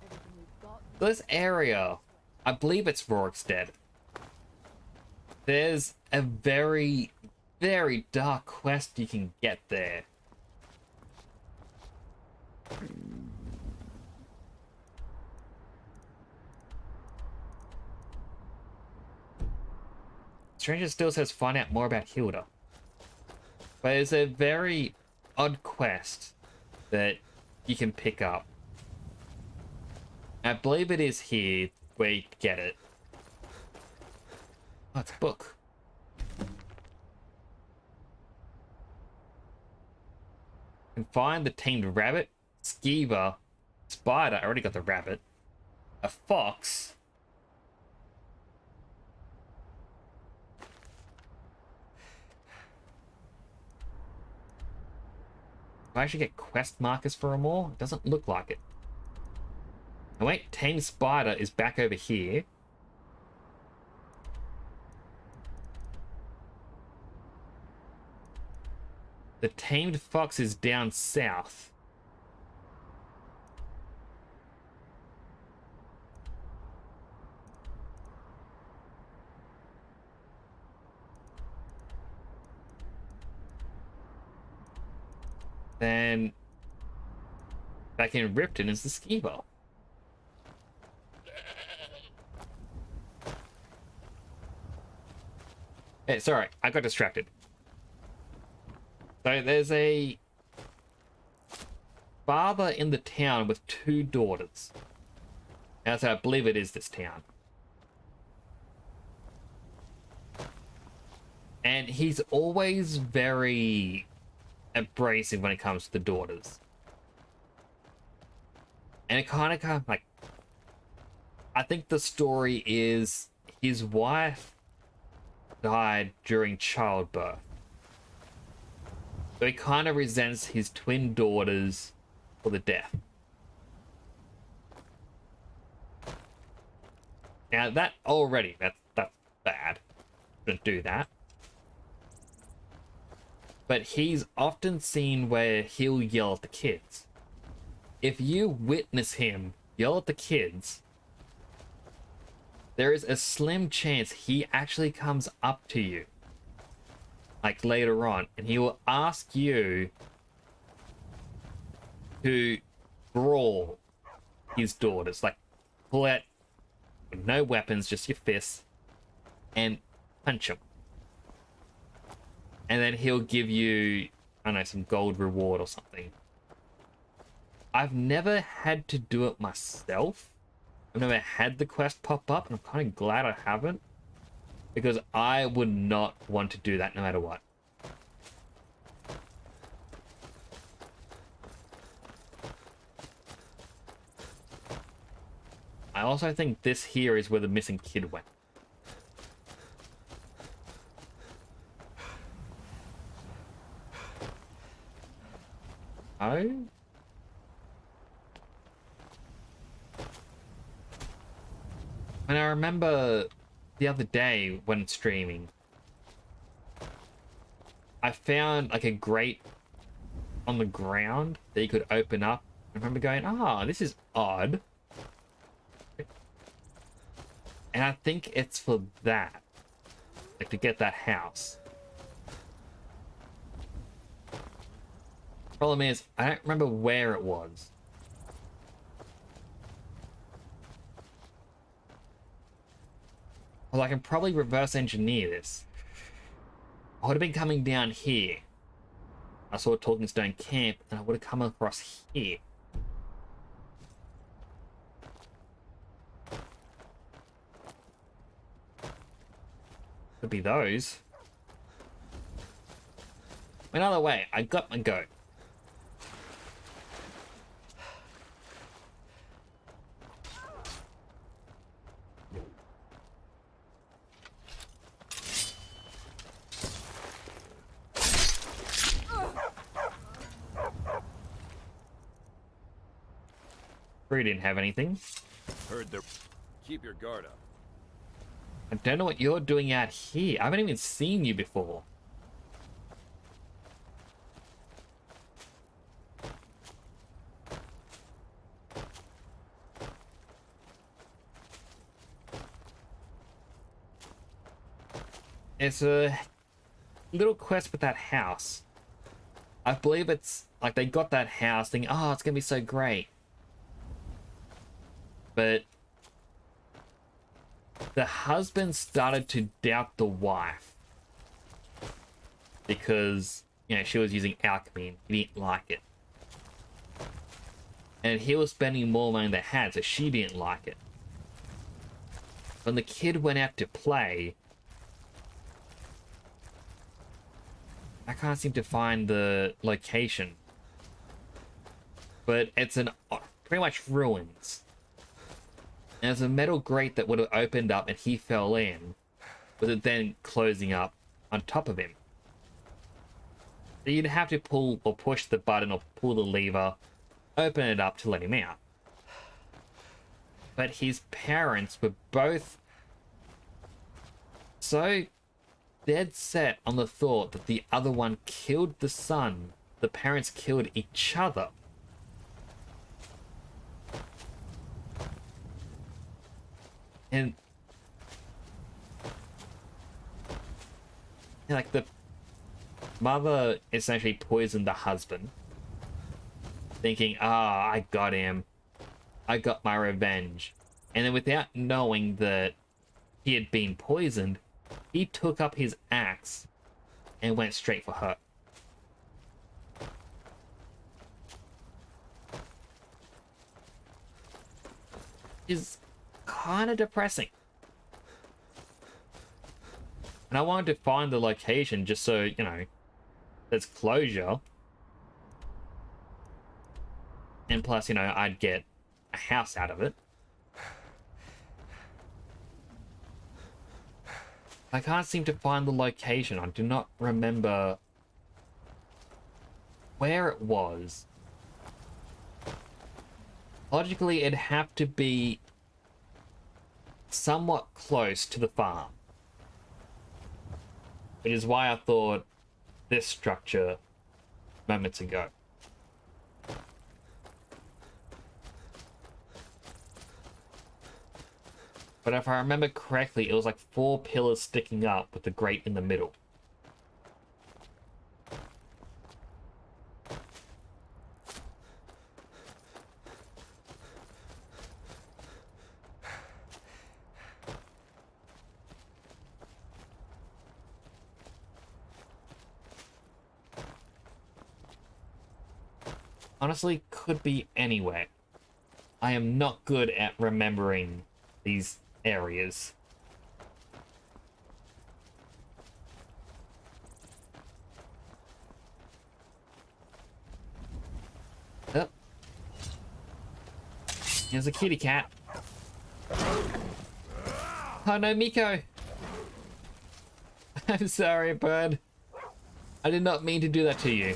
Everything we've got... This area, I believe it's Rorikstead. There's a very, very dark quest you can get there. Stranger still says find out more about Hilda. But it's a very odd quest that you can pick up. I believe it is here where you get it. Oh, it's a book. You can find the tamed rabbit, skeever, spider, I already got the rabbit, a fox, do I actually get quest markers for them all? It doesn't look like it. Oh wait, tamed spider is back over here. The tamed fox is down south. Then back in Ripton is the skeever. Hey, sorry, I got distracted. So there's a father in the town with 2 daughters. Now, so I believe it is this town. And he's always very abrasive when it comes to the daughters. And it kind of like, I think the story is his wife died during childbirth. So he kind of resents his twin daughters for the death. Now that already, that's bad. Shouldn't do that. But he's often seen where he'll yell at the kids. if you witness him yell at the kids, there is a slim chance he actually comes up to you, like later on, and he will ask you to brawl his daughters, like pull out no weapons, just your fists, and punch him. And then he'll give you, I don't know, some gold reward or something. I've never had to do it myself. I've never had the quest pop up, and I'm kind of glad I haven't, because I would not want to do that no matter what. I also think this here is where the missing kid went. Oh? And I remember the other day when streaming, I found like a grate on the ground that you could open up. I remember going, ah, this is odd. And I think it's for that, like to get that house. Problem is, I don't remember where it was. Well, I can probably reverse engineer this. I would have been coming down here. I saw a Talking Stone camp, and I would have come across here. Could be those. Another way, I got my goat. We didn't have anything. Heard the... Keep your guard up. I don't know what you're doing out here. I haven't even seen you before. It's a little quest with that house. I believe it's like they got that house thinking, oh, it's gonna be so great. But the husband started to doubt the wife because, you know, she was using alchemy and he didn't like it. And he was spending more money than they had, so she didn't like it. When the kid went out to play, I can't seem to find the location. But it's an pretty much ruins. And there's a metal grate that would have opened up and he fell in, with it then closing up on top of him. So you'd have to pull or push the button or pull the lever, open it up to let him out. But his parents were both so dead set on the thought that the other one killed the son, the parents killed each other. And like the mother essentially poisoned the husband, thinking, ah, I got him. I got my revenge. And then without knowing that he had been poisoned, he took up his axe and went straight for her. It's kind of depressing. And I wanted to find the location just so, you know, there's closure. And plus, you know, I'd get a house out of it. I can't seem to find the location. I do not remember where it was. Logically, it'd have to be somewhat close to the farm. Which is why I thought this structure moments ago. But if I remember correctly, it was like 4 pillars sticking up with the grate in the middle. Honestly, could be anywhere. I am not good at remembering these areas. Oh. Here's a kitty cat. Oh no, Miko! I'm sorry, bud. I did not mean to do that to you.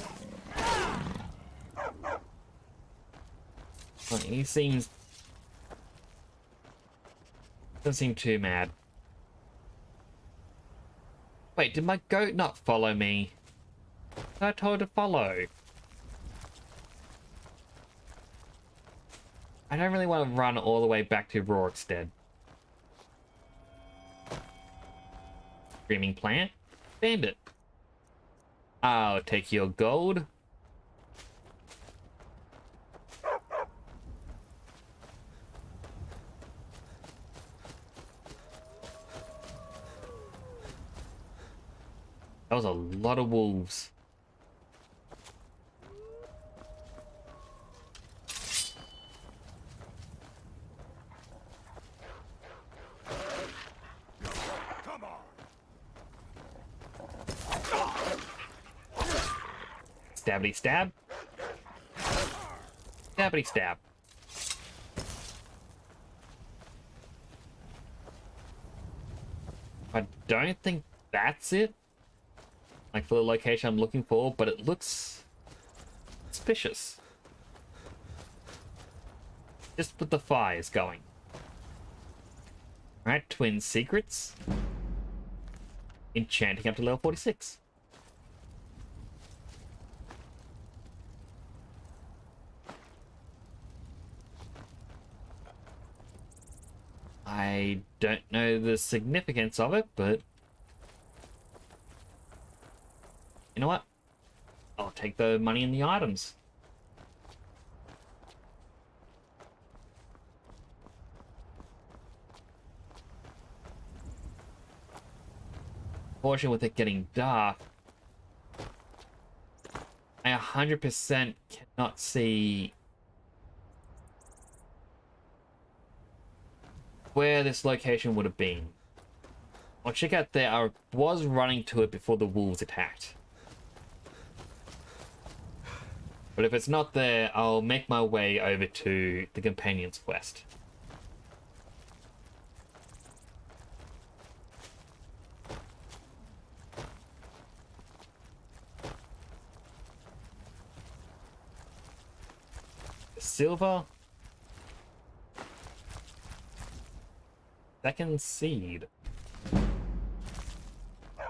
Well, he seems... doesn't seem too mad. Wait, did my goat not follow me? I told her to follow. I don't really want to run all the way back to Rorikstead. Screaming plant? Bandit. I'll take your gold. That was a lot of wolves. Come on. Stabbity stab. Stabbity stab. I don't think that's it. Like for the location I'm looking for, but it looks suspicious. Just with the fires going. Alright, twin secrets. Enchanting up to level 46. I don't know the significance of it, but you know what? I'll take the money and the items. Fortunately, with it getting dark, I 100% cannot see where this location would have been. I'll check out there. I was running to it before the wolves attacked. But if it's not there, I'll make my way over to the Companion's Quest. Silver. Second seed.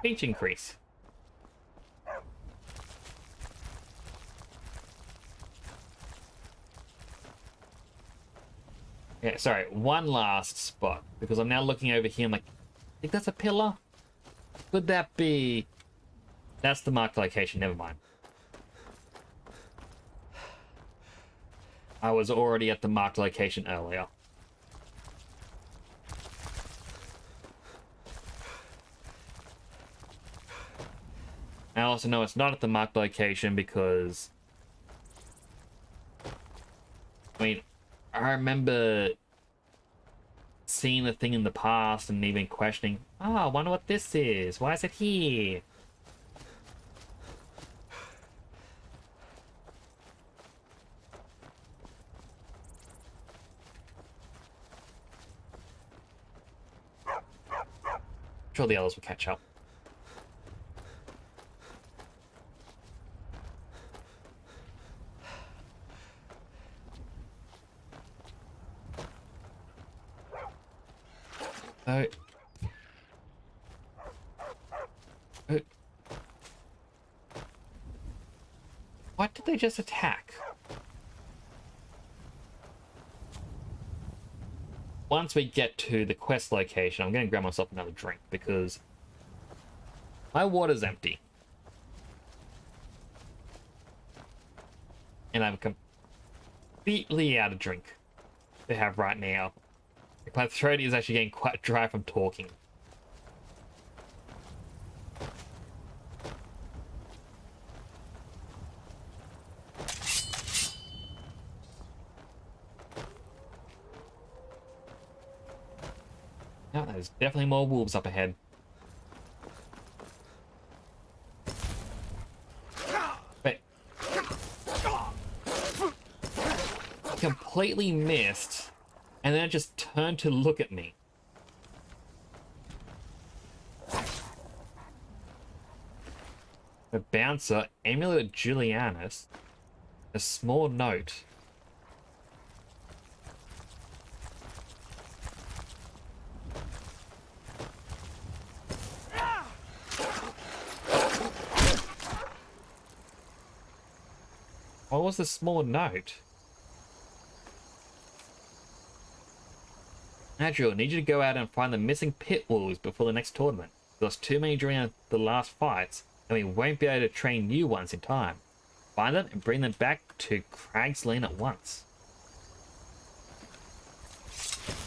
Peach increase. Yeah, sorry, one last spot, because I'm now looking over here, I'm like, I think that's a pillar? Could that be... That's the marked location, never mind. I was already at the marked location earlier. I also know it's not at the marked location because... I mean, I remember seeing the thing in the past and even questioning, oh, I wonder what this is. Why is it here? I'm sure the others will catch up. Oh. Oh. What did they just attack? once we get to the quest location, I'm going to grab myself another drink because my water's empty. And I'm completely out of drink to have right now. My throat is actually getting quite dry from talking. Now there's definitely more wolves up ahead. But completely missed, and then it just turned to look at me. The bouncer, Amulet Julianus, a small note. What was the small note? Adriel, need you to go out and find the missing pit wolves before the next tournament. We lost too many during the last fights, and we won't be able to train new ones in time. Find them and bring them back to Crag's Lane at once.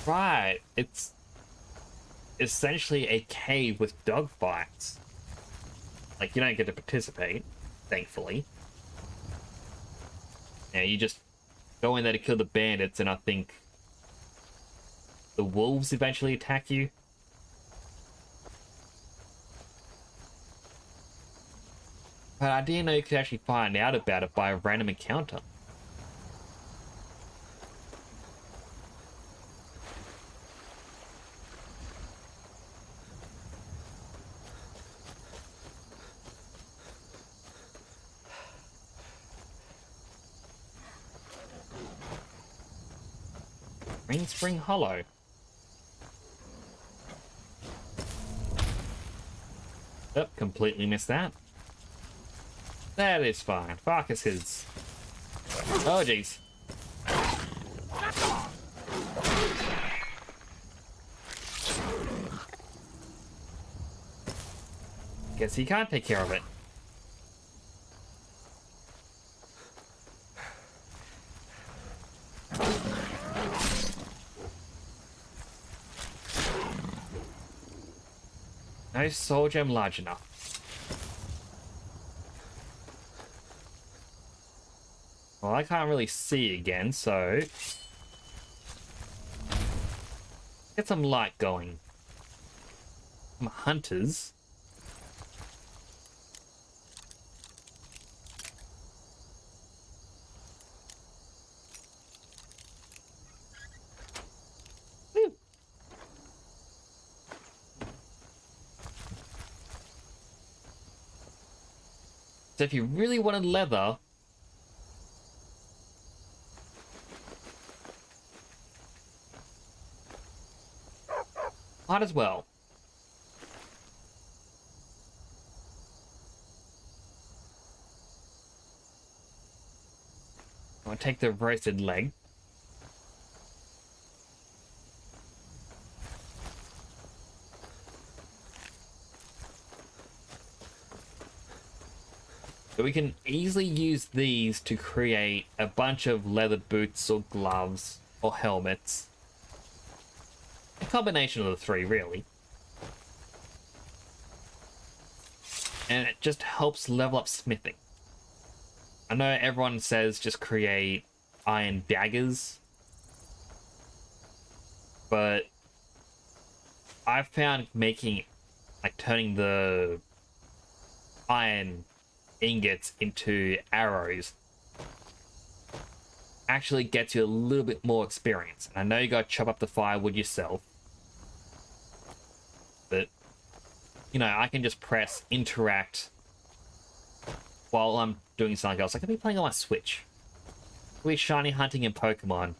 Right, it's essentially a cave with dogfights. Like, you don't get to participate, thankfully. Yeah, you just go in there to kill the bandits, and I think the wolves eventually attack you. But I didn't know you could actually find out about it by a random encounter. Green Spring Hollow. Yep, completely missed that. That is fine. Farkas his. Oh, jeez. Guess he can't take care of it. No soul gem large enough. Well, I can't really see again, so get some light going. Some hunters. Woo. So if you really wanted leather, might as well. I'm gonna take the roasted leg. So we can easily use these to create a bunch of leather boots or gloves or helmets. A combination of the three, really. And it just helps level up smithing. I know everyone says just create iron daggers, but I've found making, like, turning the iron ingots into arrows actually gets you a little bit more experience. And I know you gotta chop up the firewood yourself, but you know, I can just press interact while I'm doing something else. I can be playing on my Switch. I can be shiny hunting in Pokemon,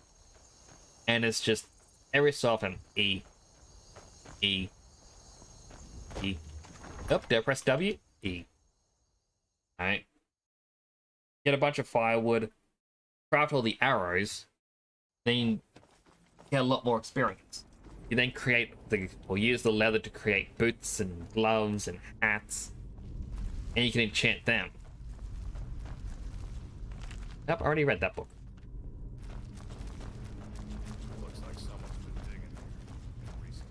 and it's just every so often E. Oh, did I press W? E. Alright. Get a bunch of firewood, craft all the arrows, then get a lot more experience. You then use the leather to create boots and gloves and hats, and you can enchant them. Yep, I already read that book. Looks like someone's been digging recently.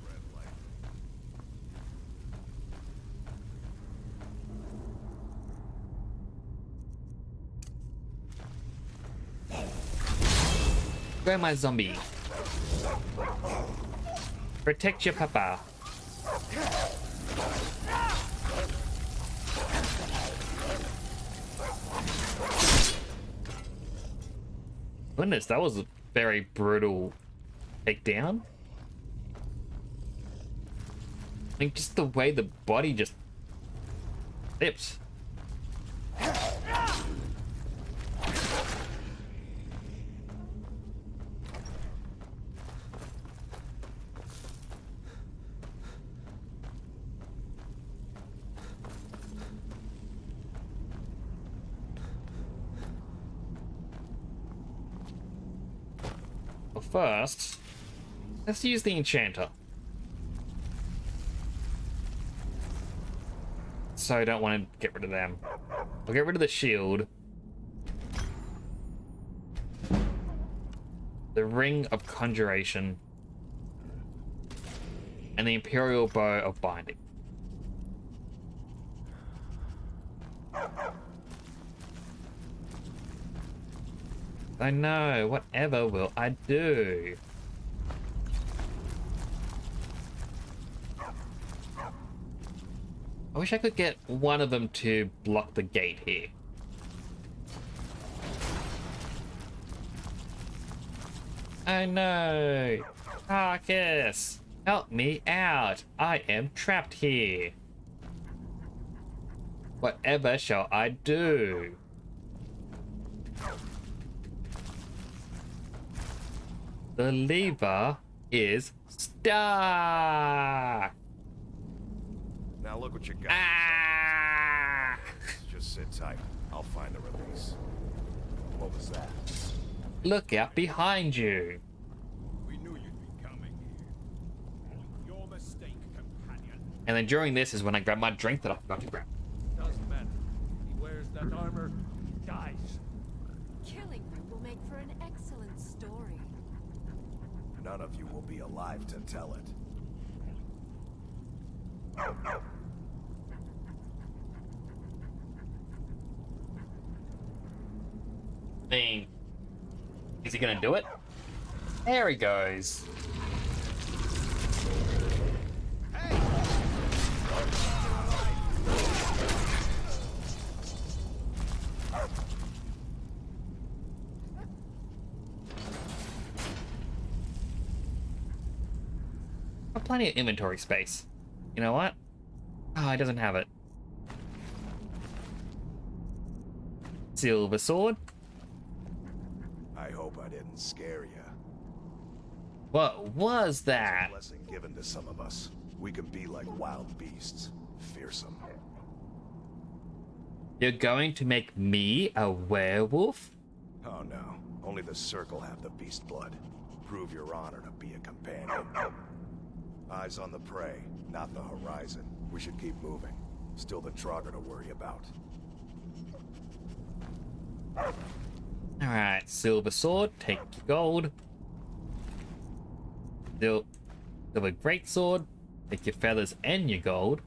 Red light. Where my zombie? Protect your papa. Goodness, that was a very brutal takedown. I think just the way the body just flips. First, let's use the enchanter. So I don't want to get rid of them. I'll get rid of the shield. The ring of conjuration. And the imperial bow of binding. I know, whatever will I do? I wish I could get one of them to block the gate here. I know! Carcass! Help me out! I am trapped here! Whatever shall I do? The lever is stuck. Now look what you got. Ah! Just sit tight. I'll find the release. What was that? Look out behind you. We knew you'd be coming here. Your mistake, companion. And then during this is when I grab my drink that I forgot to grab. Doesn't matter. He wears that armor, he dies. Killing you will make for an excellent story. None of you will be alive to tell it. Is he gonna do it? There he goes. Got plenty of inventory space. You know what? Oh, he doesn't have it. Silver sword. I hope I didn't scare you. What was that? It's a blessing given to some of us. We can be like wild beasts, fearsome. You're going to make me a werewolf? Oh no, only the Circle have the beast blood. Prove your honor to be a companion. Eyes on the prey, not the horizon. We should keep moving. Still the Trogger to worry about. Alright, silver sword, take your gold. Silver great sword, take your feathers and your gold.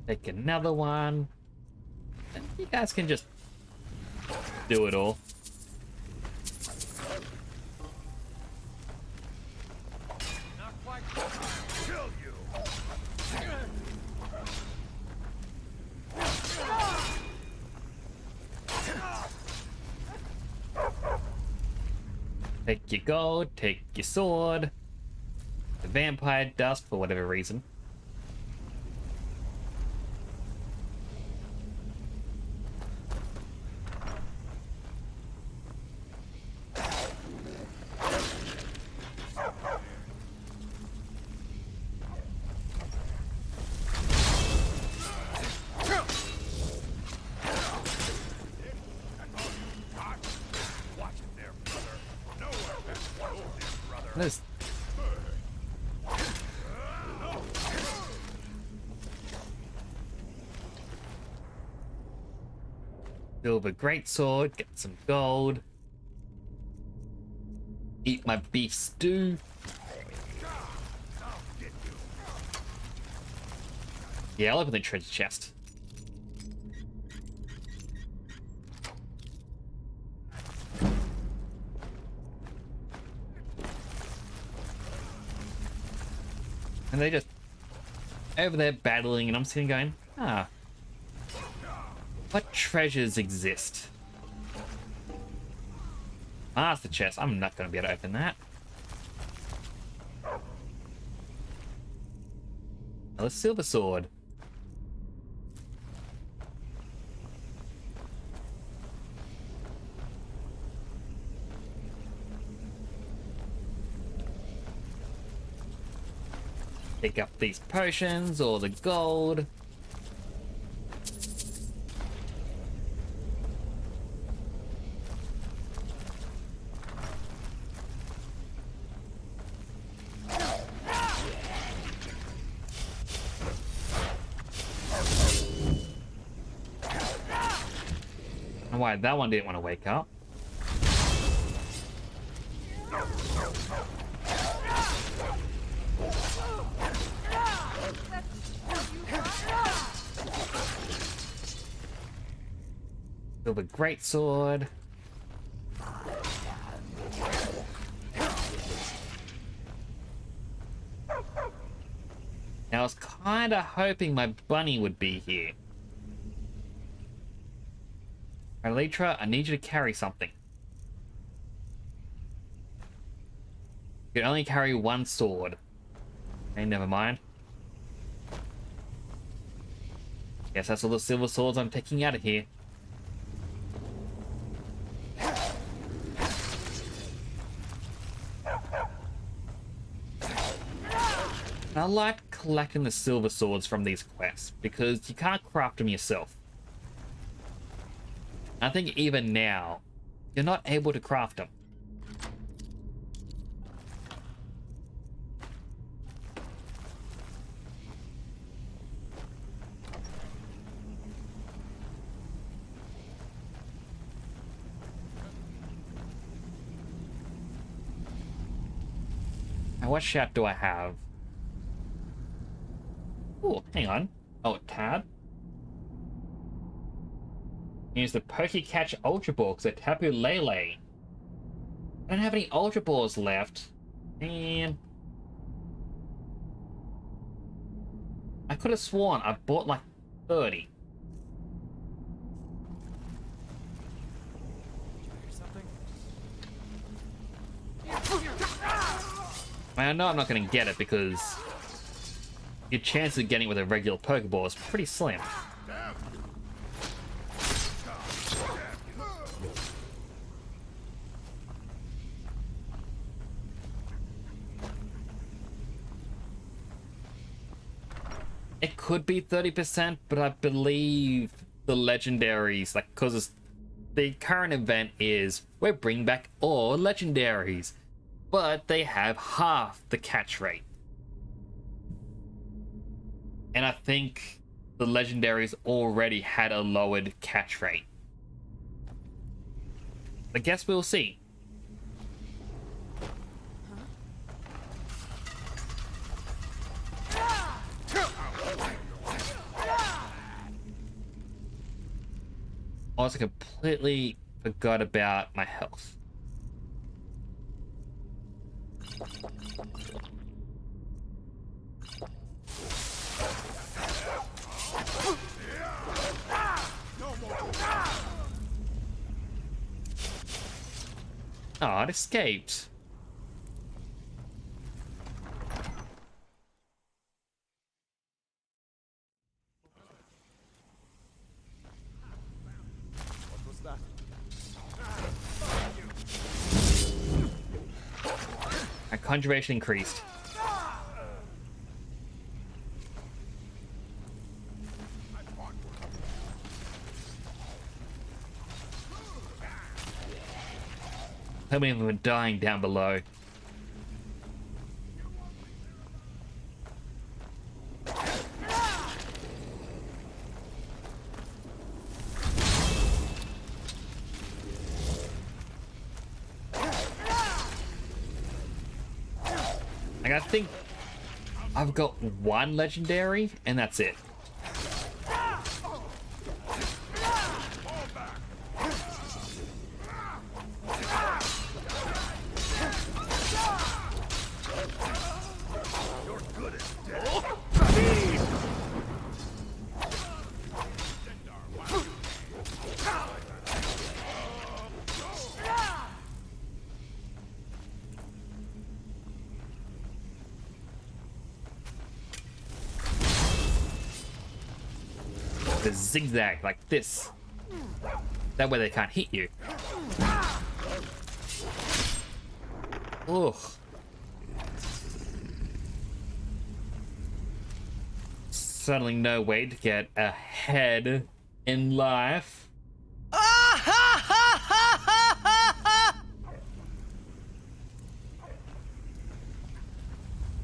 Take another one. And you guys can just do it all. Not quite. Kill you. Take your gold, take your sword. The vampire dust for whatever reason. There's... Silver greatsword, get some gold. Eat my beef stew. Yeah, I'll open the treasure chest. And they just over there battling, and I'm sitting going, what treasures exist? Master chest. I'm not going to be able to open that. Another silver sword. Pick up these potions or the gold. Why that one didn't want to wake up. Silver greatsword. Now I was kind of hoping my bunny would be here. Elytra, I need you to carry something. You can only carry one sword. Okay, never mind. Guess that's all the silver swords I'm taking out of here. I like collecting the silver swords from these quests because you can't craft them yourself. I think even now, you're not able to craft them. Now, what shout do I have? Oh, hang on. Oh, tab. Use the Pokecatch Ultra Ball because I Tapu Lele. I don't have any Ultra Balls left. And I could have sworn I bought like 30. I know I'm not going to get it because your chance of getting it with a regular Pokeball is pretty slim. It could be 30%, but I believe the legendaries, like, because the current event is we're bringing back all legendaries, but they have half the catch rate. And I think the legendaries already had a lowered catch rate. I guess we'll see. I also completely forgot about my health. Oh, it escaped. Our conjuration increased. How many of them are dying down below? Like, I think I've got one legendary, and that's it. The zigzag like this. That way they can't hit you. Ugh. Certainly no way to get ahead in life.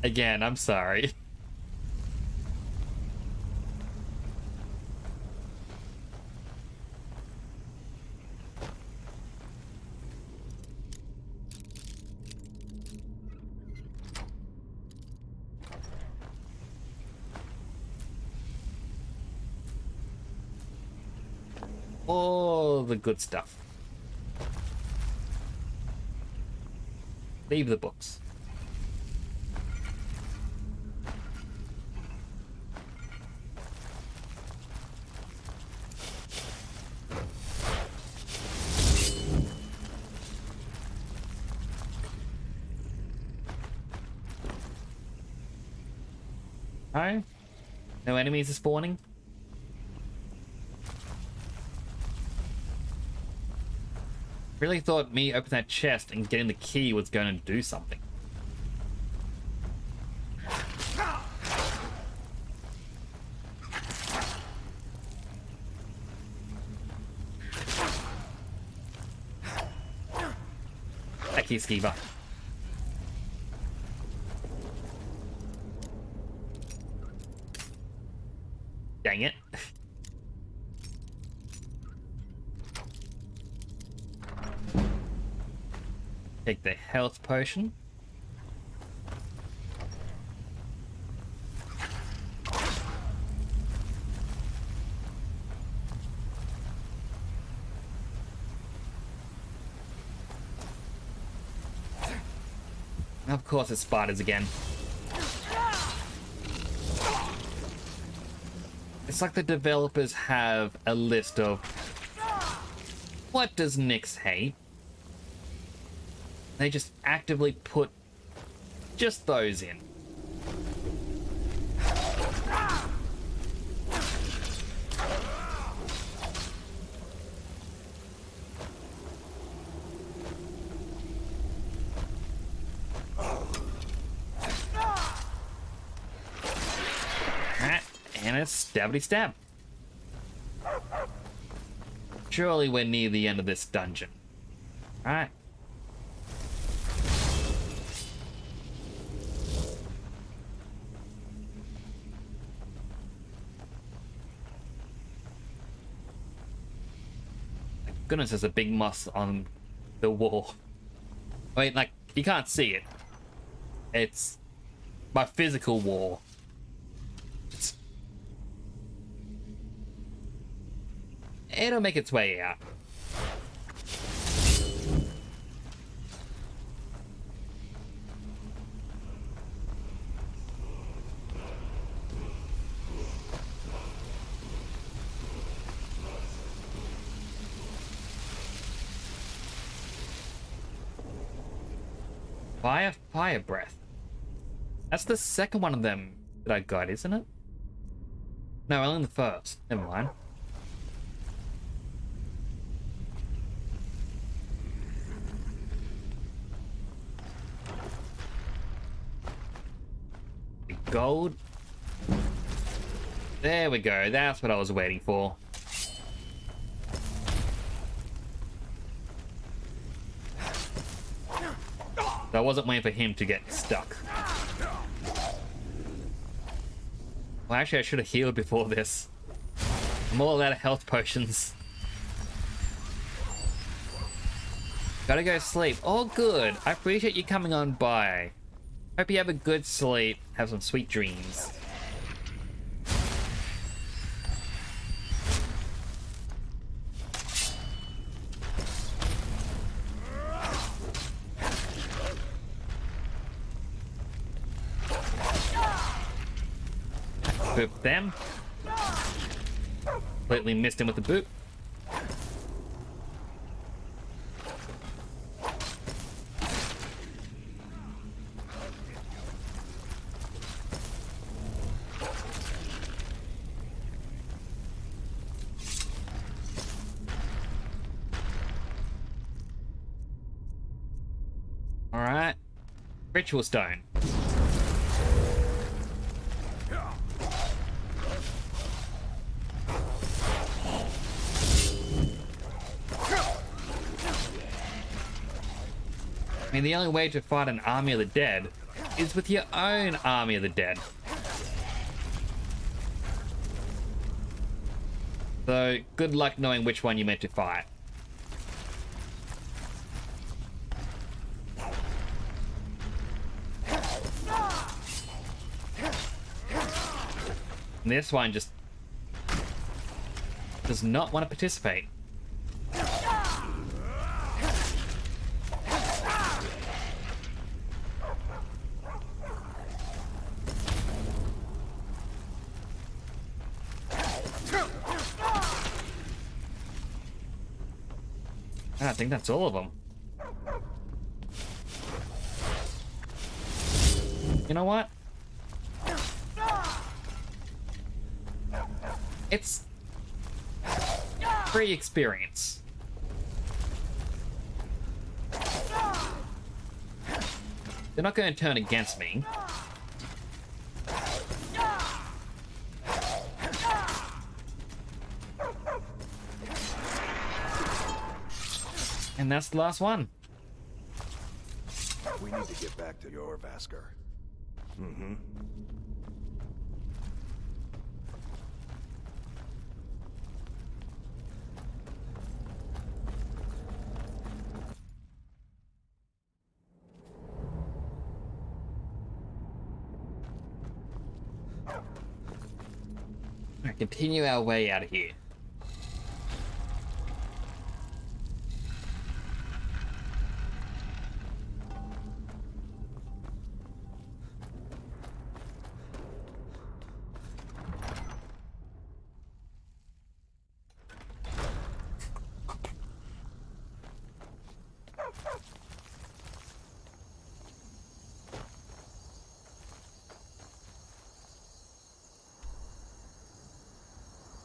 Again, I'm sorry. All the good stuff. Leave the books. Hi. No enemies are spawning. Really thought me opening that chest and getting the key was going to do something. Thank you, Skeever. Dang it. Take the health potion. Of course it's spiders again. It's like the developers have a list of what does Nyx hate? They just actively put just those in. And a stabby stab. Surely we're near the end of this dungeon. Alright. Goodness, there's a big moss on the wall. Wait, like, you can't see it. It's my physical wall. It'll make its way out. Fire breath. That's the second one of them that I got, isn't it? No, only the first. Never mind. Gold. There we go. That's what I was waiting for. So I wasn't waiting for him to get stuck. Well, actually, I should have healed before this. I'm all out of health potions. Gotta go sleep. Oh, good. I appreciate you coming on by. Hope you have a good sleep. Have some sweet dreams. Boop them. Completely missed him with the boot. Alright. Ritual stone. I mean, the only way to fight an army of the dead is with your own army of the dead. So, good luck knowing which one you're meant to fight. And this one just does not want to participate. I think that's all of them. You know what? It's free experience. They're not going to turn against me. And that's the last one. We need to get back to your Vasker. Mm-hmm. Alright, continue our way out of here.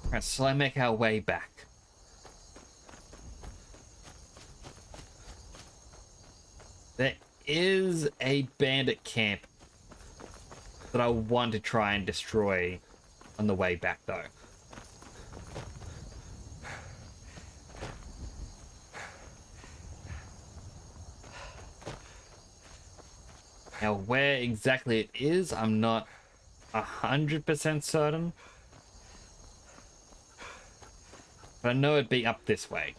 Alright, so I make our way back. There is a bandit camp that I want to try and destroy on the way back, though. Now, where exactly it is, I'm not 100% certain. But I know it'd be up this way.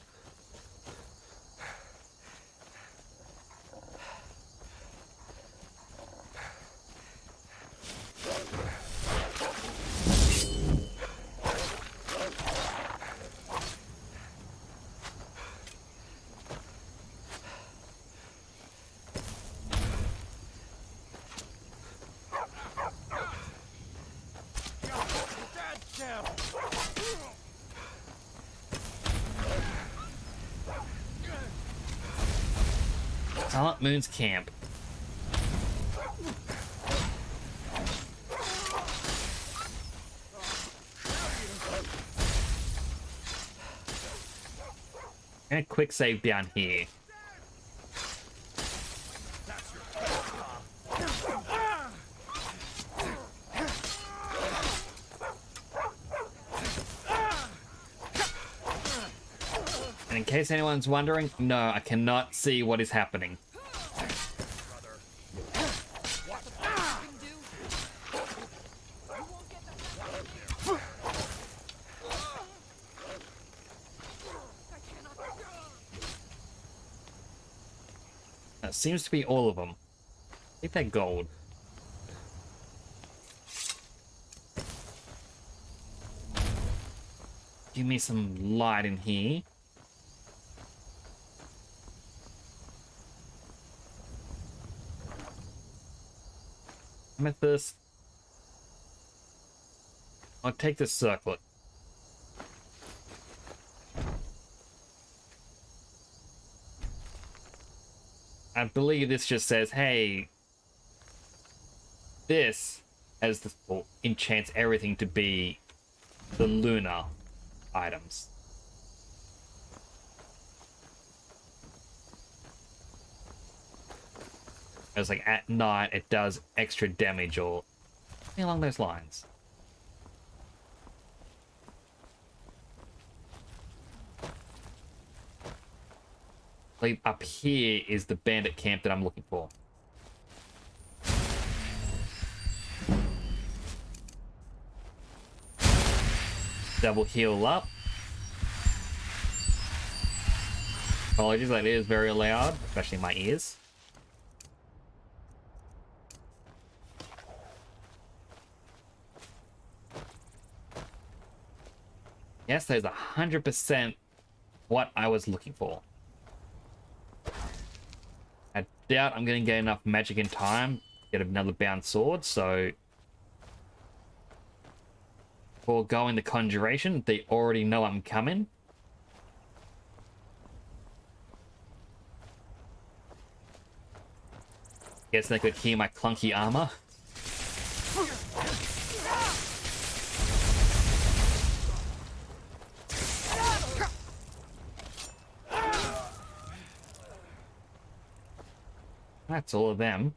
Silent Moon's camp. And a quick save down here. And in case anyone's wondering, no, I cannot see what is happening. That seems to be all of them. I think they're gold. give me some light in here. Amethyst. I'll take the circlet. I believe this just says, hey, this as the well, enchants everything to be the lunar items. It's like at night it does extra damage or something along those lines. I believe up here is the bandit camp that I'm looking for. Double heal up. Apologies, that is very loud, especially in my ears. Yes, there's 100% what I was looking for. I doubt I'm going to get enough magic in time to get another bound sword, so for going the conjuration, they already know I'm coming. Guess they could hear my clunky armor. That's all of them.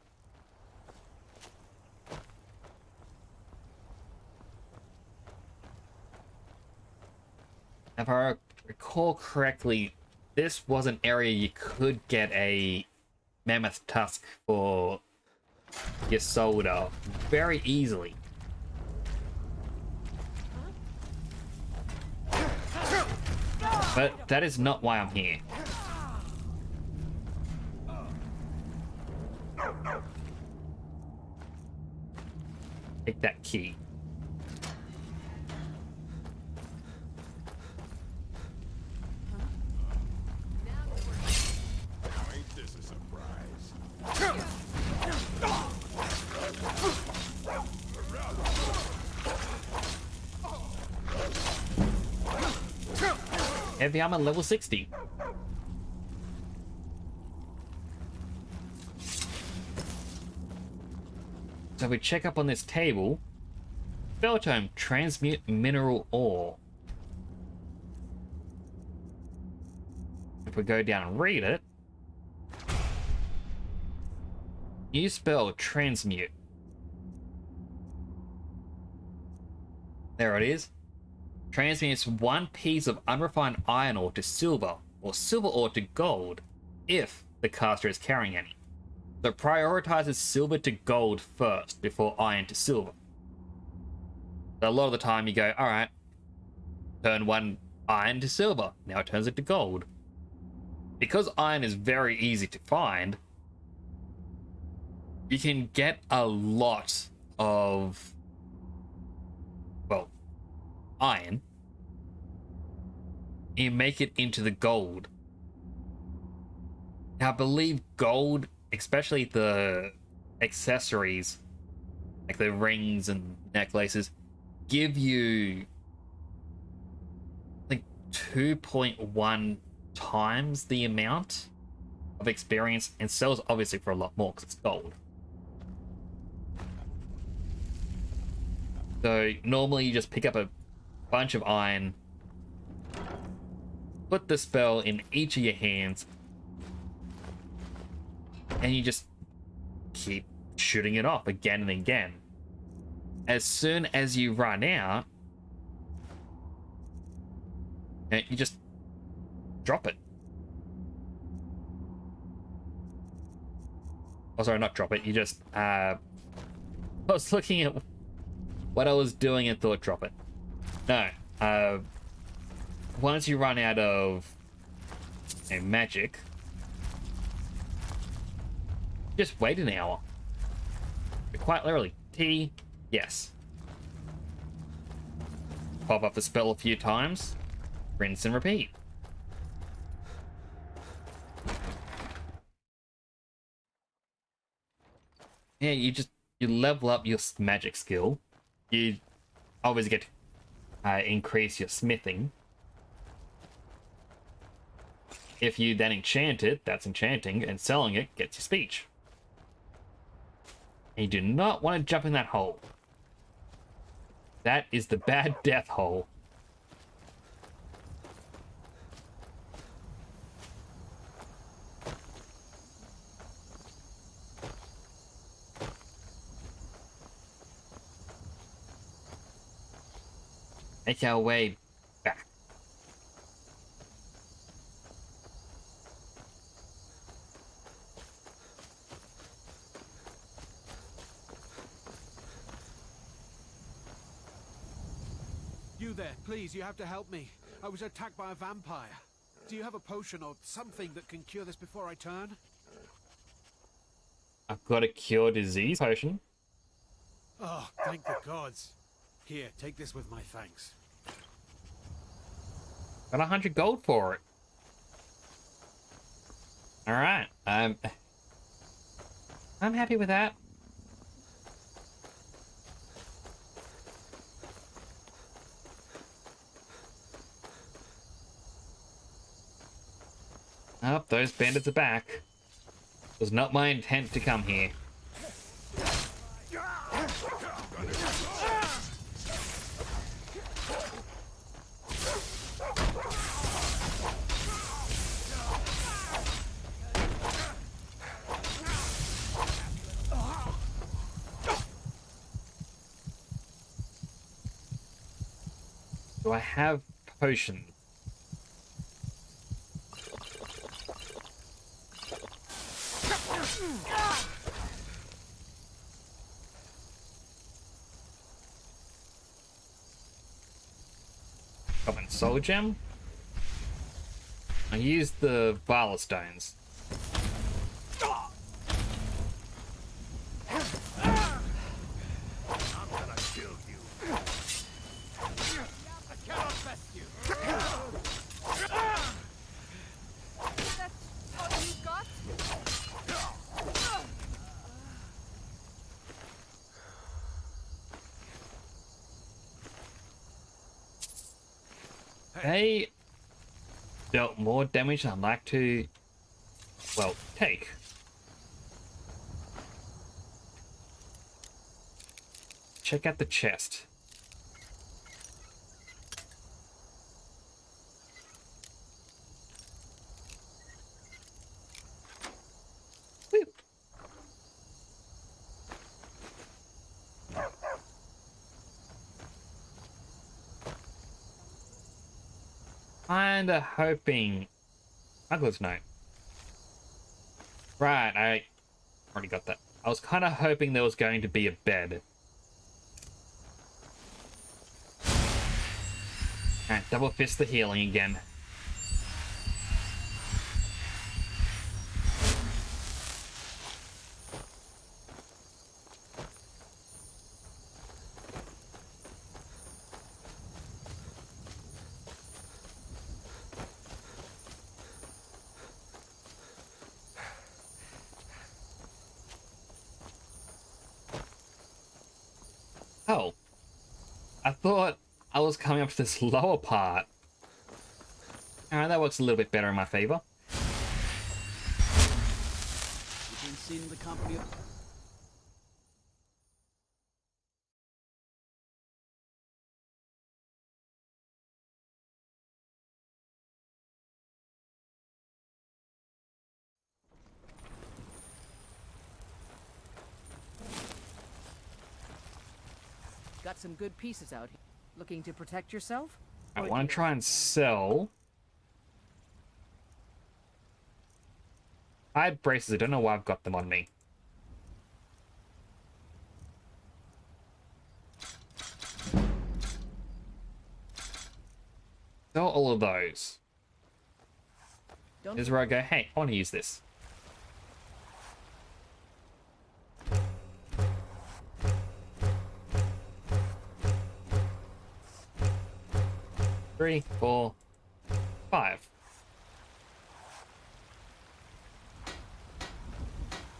If I recall correctly, this was an area you could get a mammoth tusk for your soldier very easily. But that is not why I'm here. Take that key. Ain't this a surprise? Heavy armor level 60. So if we check up on this table, spell tome, transmute mineral ore. If we go down and read it, new spell, transmute. There it is. Transmutes one piece of unrefined iron ore to silver, or silver ore to gold, if the caster is carrying any. So it prioritizes silver to gold first, before iron to silver. So a lot of the time you go, alright, turn one iron to silver, now it turns it to gold. Because iron is very easy to find, you can get a lot of, well, iron, and you make it into the gold. Now I believe gold, especially the accessories, like the rings and necklaces, give you, I think, 2.1 times the amount of experience, and sells obviously for a lot more because it's gold. So normally you just pick up a bunch of iron, put the spell in each of your hands, and you just keep shooting it off again and again. As soon as you run out, you just drop it. Oh, sorry, not drop it. You just, I was looking at what I was doing and thought drop it. No, once you run out of magic, just wait an hour. Quite literally. T, yes. Pop up the spell a few times. rinse and repeat. Yeah, you level up your magic skill. You obviously get to increase your smithing. If you then enchant it, that's enchanting, and selling it gets you speech. And you do not want to jump in that hole. That is the bad death hole. Make our way back. You there, please, you have to help me. I was attacked by a vampire. Do you have a potion or something that can cure this before I turn? I've got a cure disease potion. Oh, thank the gods. Here, take this with my thanks. Got 100 gold for it. All right, I'm happy with that. Oh, those bandits are back. It was not my intent to come here. Do I have potion? Common soul gem. I used the Valor stones. I'm gonna kill you. I cannot best you. That's all you got? They dealt more damage than I'd like to, well, take. Check out the chest. Woo. Kinda hoping. Ugly's note. Right, I already got that. I was kinda hoping there was going to be a bed. Alright, double fist the healing again. Oh. I thought I was coming up to this lower part. Alright, that works a little bit better in my favor. You've been seen the company of... Got some good pieces out here. Looking to protect yourself? I want to try and sell. Hide braces, I don't know why I've got them on me. Sell all of those. Here's where I go, hey, I want to use this. Three, four, 5.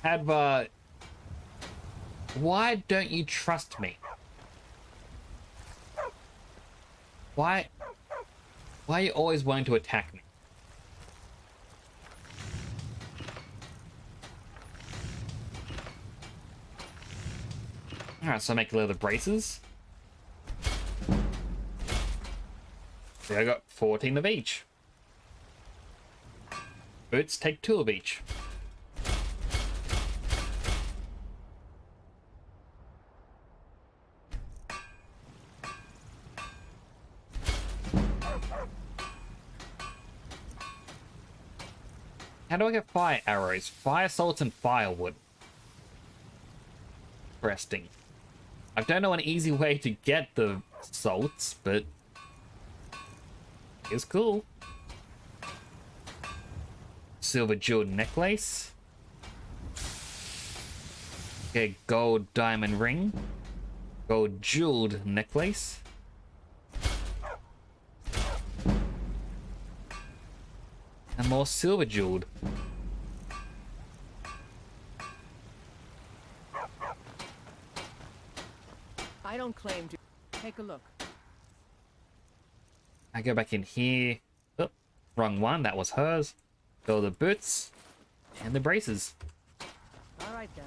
Hadvar, why don't you trust me? Why are you always wanting to attack me? Alright, so I make leather braces. See, I got 14 of each. Boots, take 2 of each. How do I get fire arrows? Fire salts and firewood. Interesting. I don't know an easy way to get the salts, but it's cool. Silver jeweled necklace. Okay, gold diamond ring. Gold jeweled necklace. And more silver jeweled. I don't claim to. Take a look. I go back in here. Oh, wrong one. That was hers. Go the boots and the braces. All right then.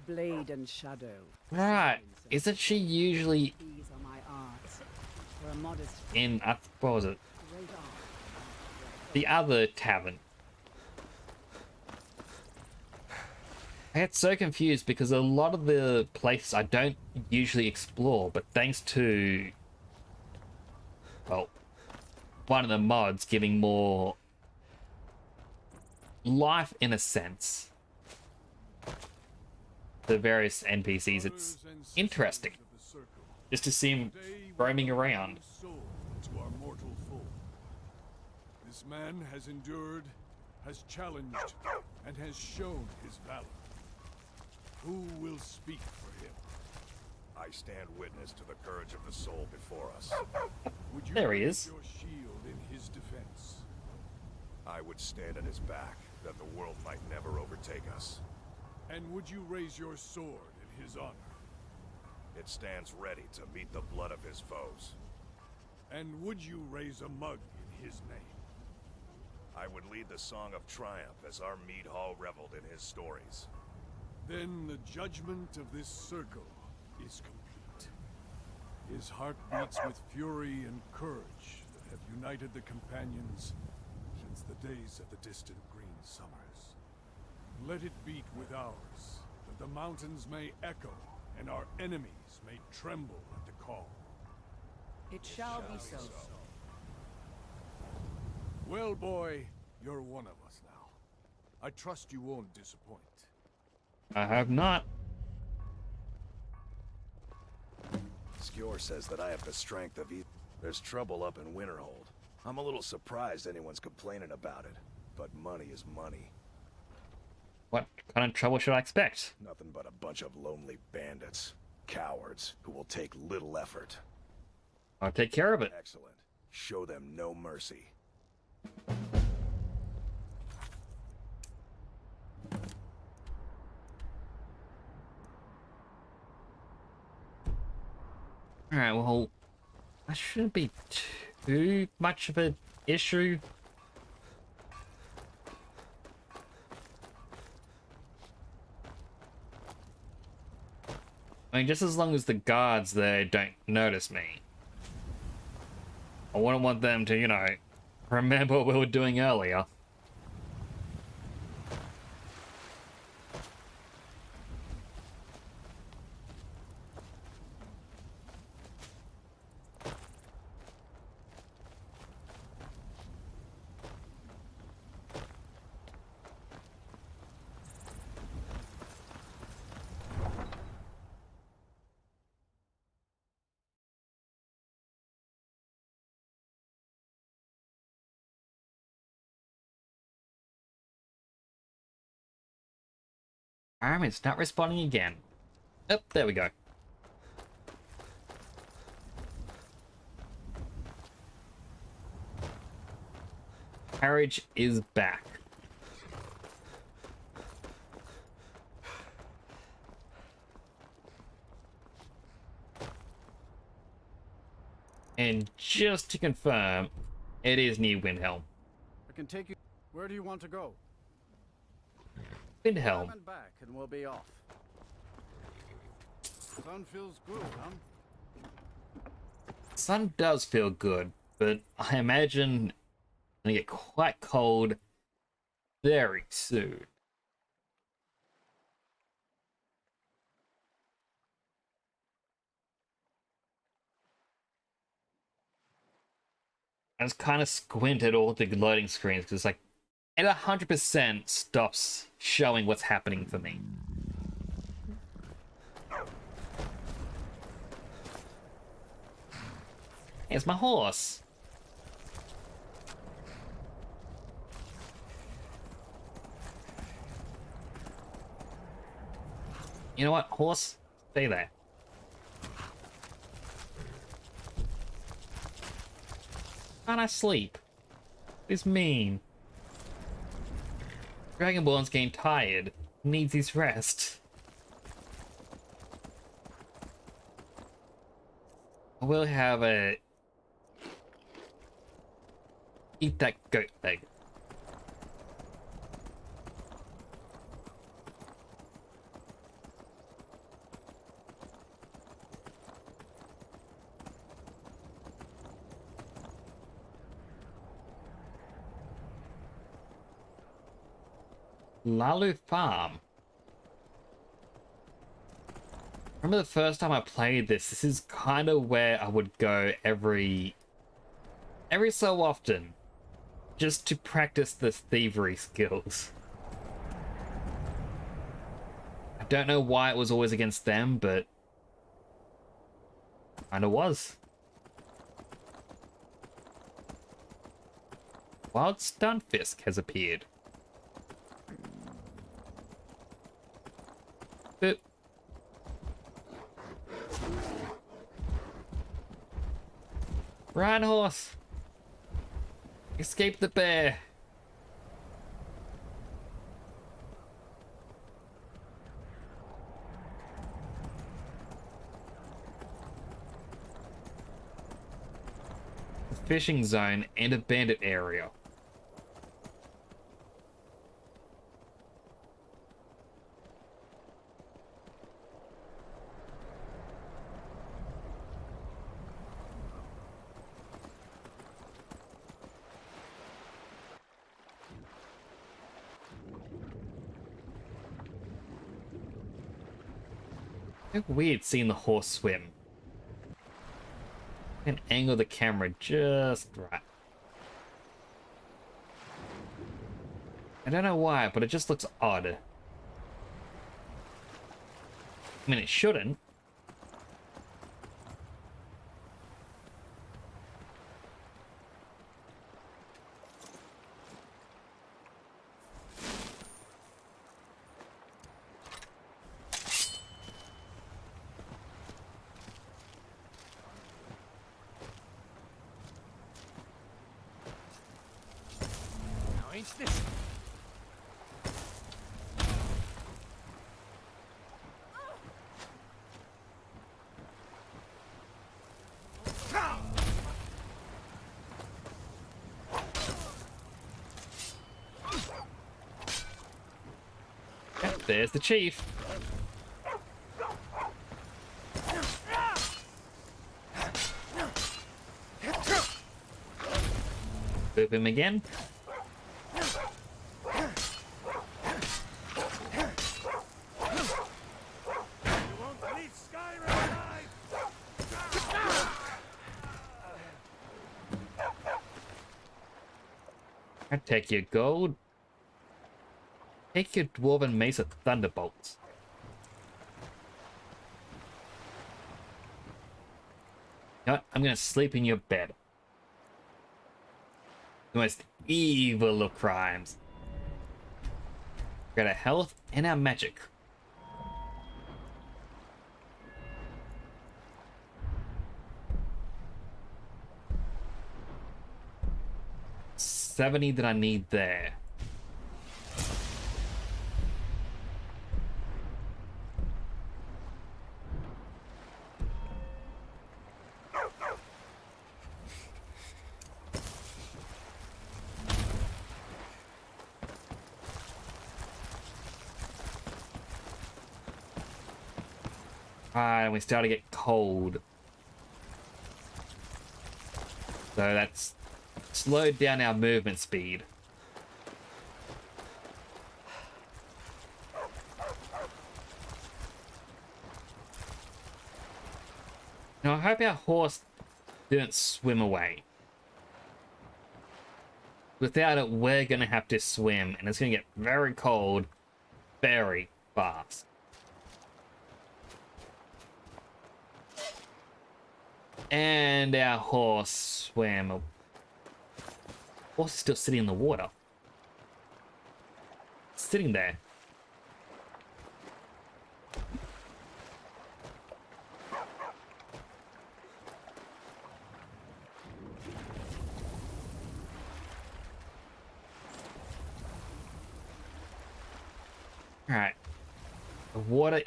Blade and shadow. Right. Isn't she usually These are my arts. For a modest in, what was it? The other tavern. I get so confused because a lot of the places I don't usually explore, but thanks to, well, one of the mods giving more life in a sense, the various NPCs, it's interesting just to see him roaming around. To our mortal foe. This man has endured, has challenged, and has shown his valor. Who will speak for him? I stand witness to the courage of the soul before us. Would you There he raise is. your shield in his defense? I would stand at his back, that the world might never overtake us. And would you raise your sword in his honor? It stands ready to meet the blood of his foes. And would you raise a mug in his name? I would lead the song of triumph as our mead hall reveled in his stories. Then the judgment of this circle is complete. His heart beats with fury and courage that have united the companions since the days of the distant green summers. Let it beat with ours, that the mountains may echo and our enemies may tremble at the call. It shall be so. Well, boy, you're one of us now. I trust you won't disappoint. I have not. Skjor says that I have the strength of There's trouble up in Winterhold. I'm a little surprised anyone's complaining about it, but money is money. What kind of trouble should I expect? Nothing but a bunch of lonely bandits. Cowards who will take little effort. I'll take care of it. Excellent. Show them no mercy. Alright, well, that shouldn't be too much of an issue. I mean, just as long as the guards there don't notice me. I wouldn't want them to, you know, remember what we were doing earlier. It's not responding again. Oh, there we go. Carriage is back. And just to confirm, it is near Windhelm. I can take you. Where do you want to go? Windhelm. And back, and we'll be off. Sun feels good, huh? Sun does feel good, but I imagine it's gonna get quite cold very soon. I just kind of squint at all the loading screens because, like, it 100% stops showing what's happening for me. Here's my horse. You know what, horse? Stay there. Can't I sleep? It's mean. Dragonborn's getting tired. Needs his rest. I will have a... Eat that goat leg. Lalu Farm. Remember the first time I played this? This is kind of where I would go every so often, just to practice the thievery skills. I don't know why it was always against them, but kinda was. Wild Stunfisk has appeared. Boop. Run, horse! Escape the bear! The fishing zone and a bandit area. Weird seeing the horse swim. I can angle the camera just right. I don't know why, but it just looks odd. I mean, it shouldn't. There's the chief. Boop him again. I take your gold. Take your dwarven mace of thunderbolts. You know what? I'm gonna sleep in your bed. The most evil of crimes. Got our health and our magic. 70 that I need there. And we start to get cold. So that's slowed down our movement speed. Now I hope our horse didn't swim away. Without it, we're gonna have to swim, and it's gonna get very cold very fast. And our horse swam. Horse is still sitting in the water. Sitting there. Alright. The water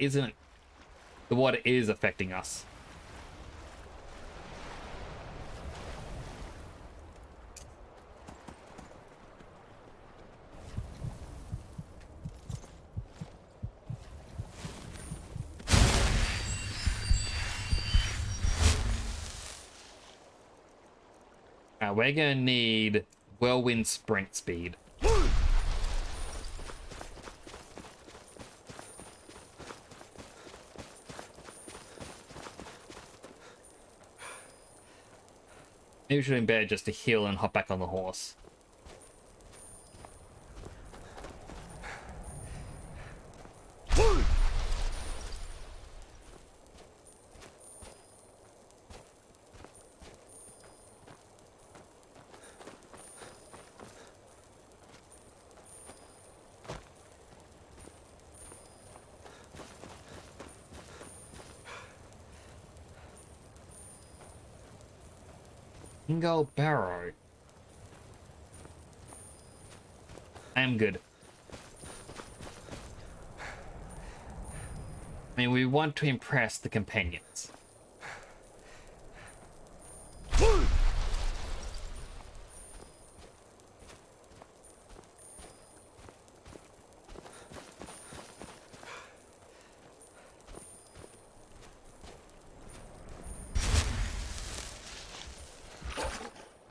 is affecting us. We're gonna need whirlwind sprint speed. Maybe it should have been better just to heal and hop back on the horse. Single barrow. I am good. I mean, we want to impress the companions.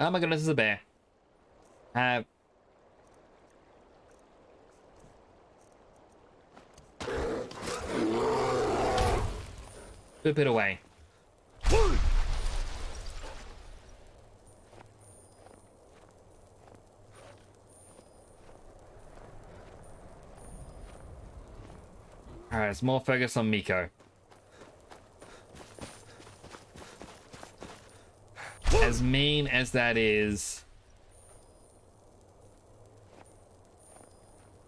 Oh my goodness, this is a bear. Flip it away. Alright, it's more focus on Miko. As mean as that is...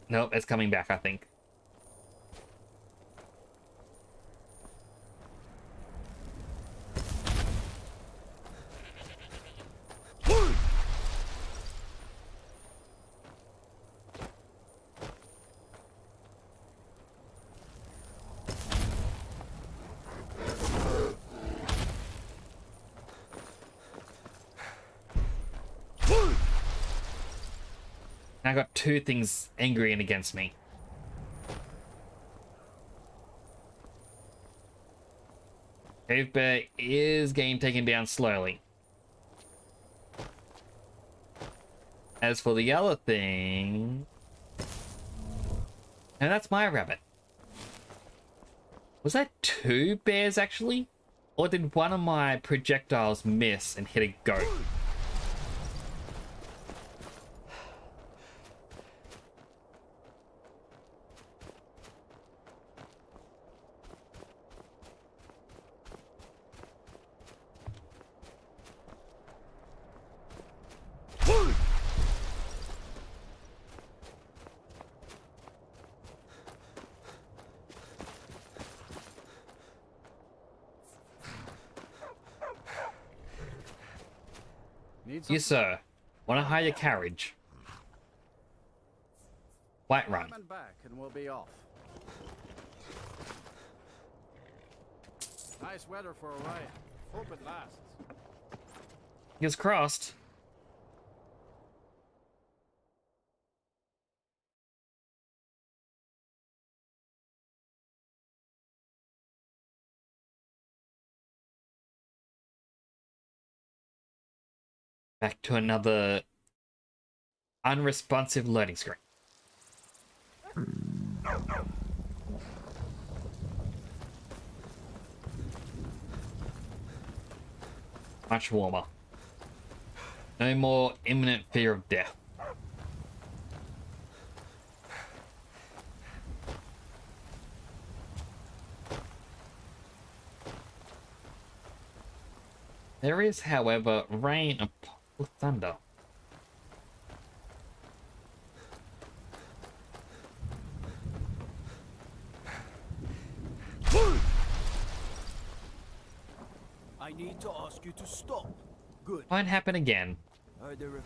Nope, it's coming back, I think. I got two things angry and against me. Cave Bear is getting taken down slowly. As for the other thing... And that's my rabbit. Was that two bears actually? Or did one of my projectiles miss and hit a goat? Yes, sir. Want to hire your carriage? Whiterun. Come back and we'll be off. Nice weather for a riot. Hope it lasts. Fingers crossed. Back to another unresponsive loading screen. Much warmer. No more imminent fear of death. There is, however, rain and thunder. I need to ask you to stop. Good. Might happen again. Are there I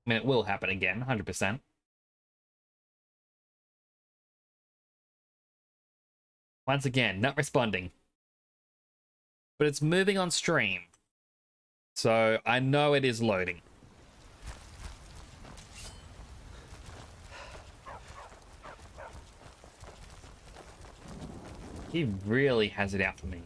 mean, it will happen again, 100%. Once again, not responding. But it's moving on stream. So I know it is loading. He really has it out for me.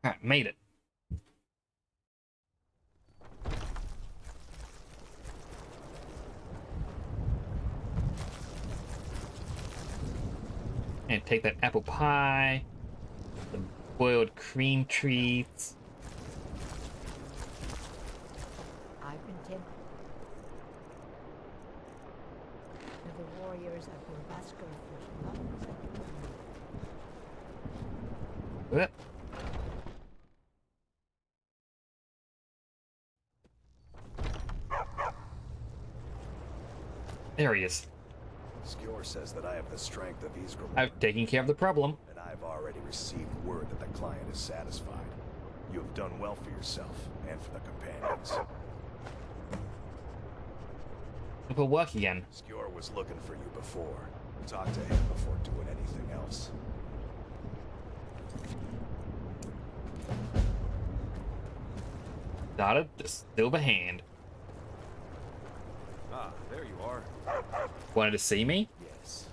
Alright, made it. And take that apple pie, the boiled cream treats. I've been tempted. The warriors of Bumbasker for months. What? There he is. Skjor says that I have the strength of Ysgramor. I've taken care of the problem. And I've already received word that the client is satisfied. You have done well for yourself and for the companions. It will work again. Skjor was looking for you before. Talk to him before doing anything else. Started the silver hand. Ah, there you are. Wanted to see me? Yes.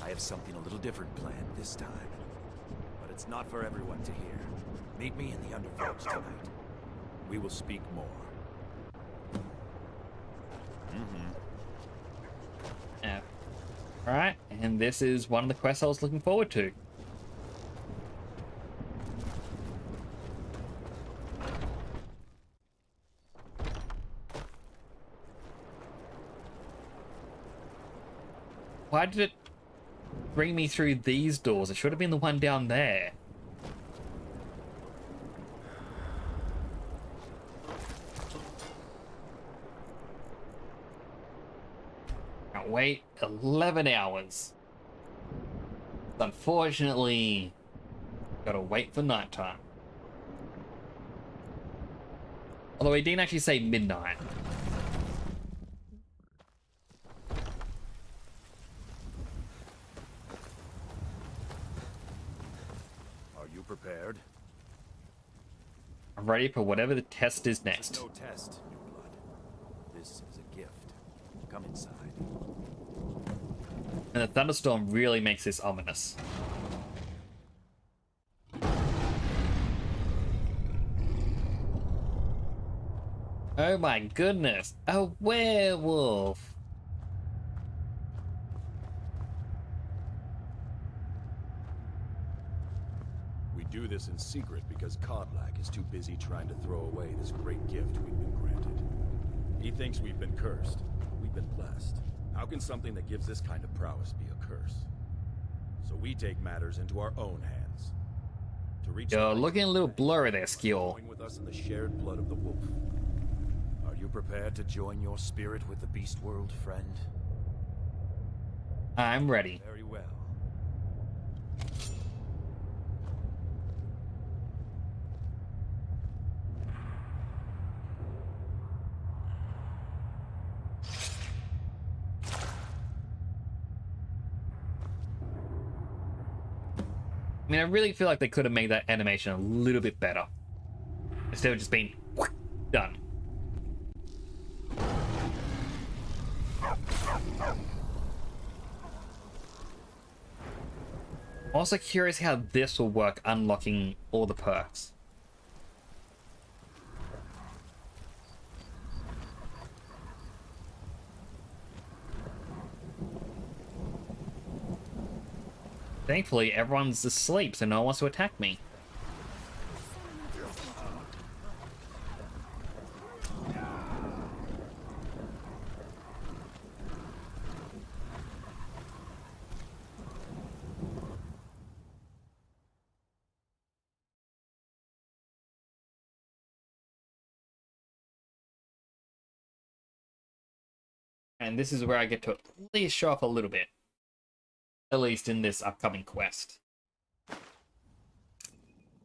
I have something a little different planned this time. But it's not for everyone to hear. Meet me in the Underforge tonight. We will speak more. Yeah. Alright, and this is one of the quests I was looking forward to. Why did it bring me through these doors? It should have been the one down there. Now wait 11 hours. Unfortunately, gotta wait for nighttime. Although he didn't actually say midnight. Prepared? I'm ready for whatever the test is next. This is no test, new blood. This is a gift. Come inside. And the thunderstorm really makes this ominous. Oh my goodness, a werewolf! Do this in secret because Kodlak is too busy trying to throw away this great gift we've been granted. He thinks we've been cursed. We've been blessed. How can something that gives this kind of prowess be a curse? So we take matters into our own hands. To reach You're the looking a little blurry there, Skill. join with us in the shared blood of the wolf. Are you prepared to join your spirit with the beast world, friend? I'm ready. Very well. I mean, I really feel like they could have made that animation a little bit better. Instead of just being done. Also curious how this will work unlocking all the perks. Thankfully, everyone's asleep, so no one wants to attack me. And this is where I get to at least show off a little bit. At least in this upcoming quest.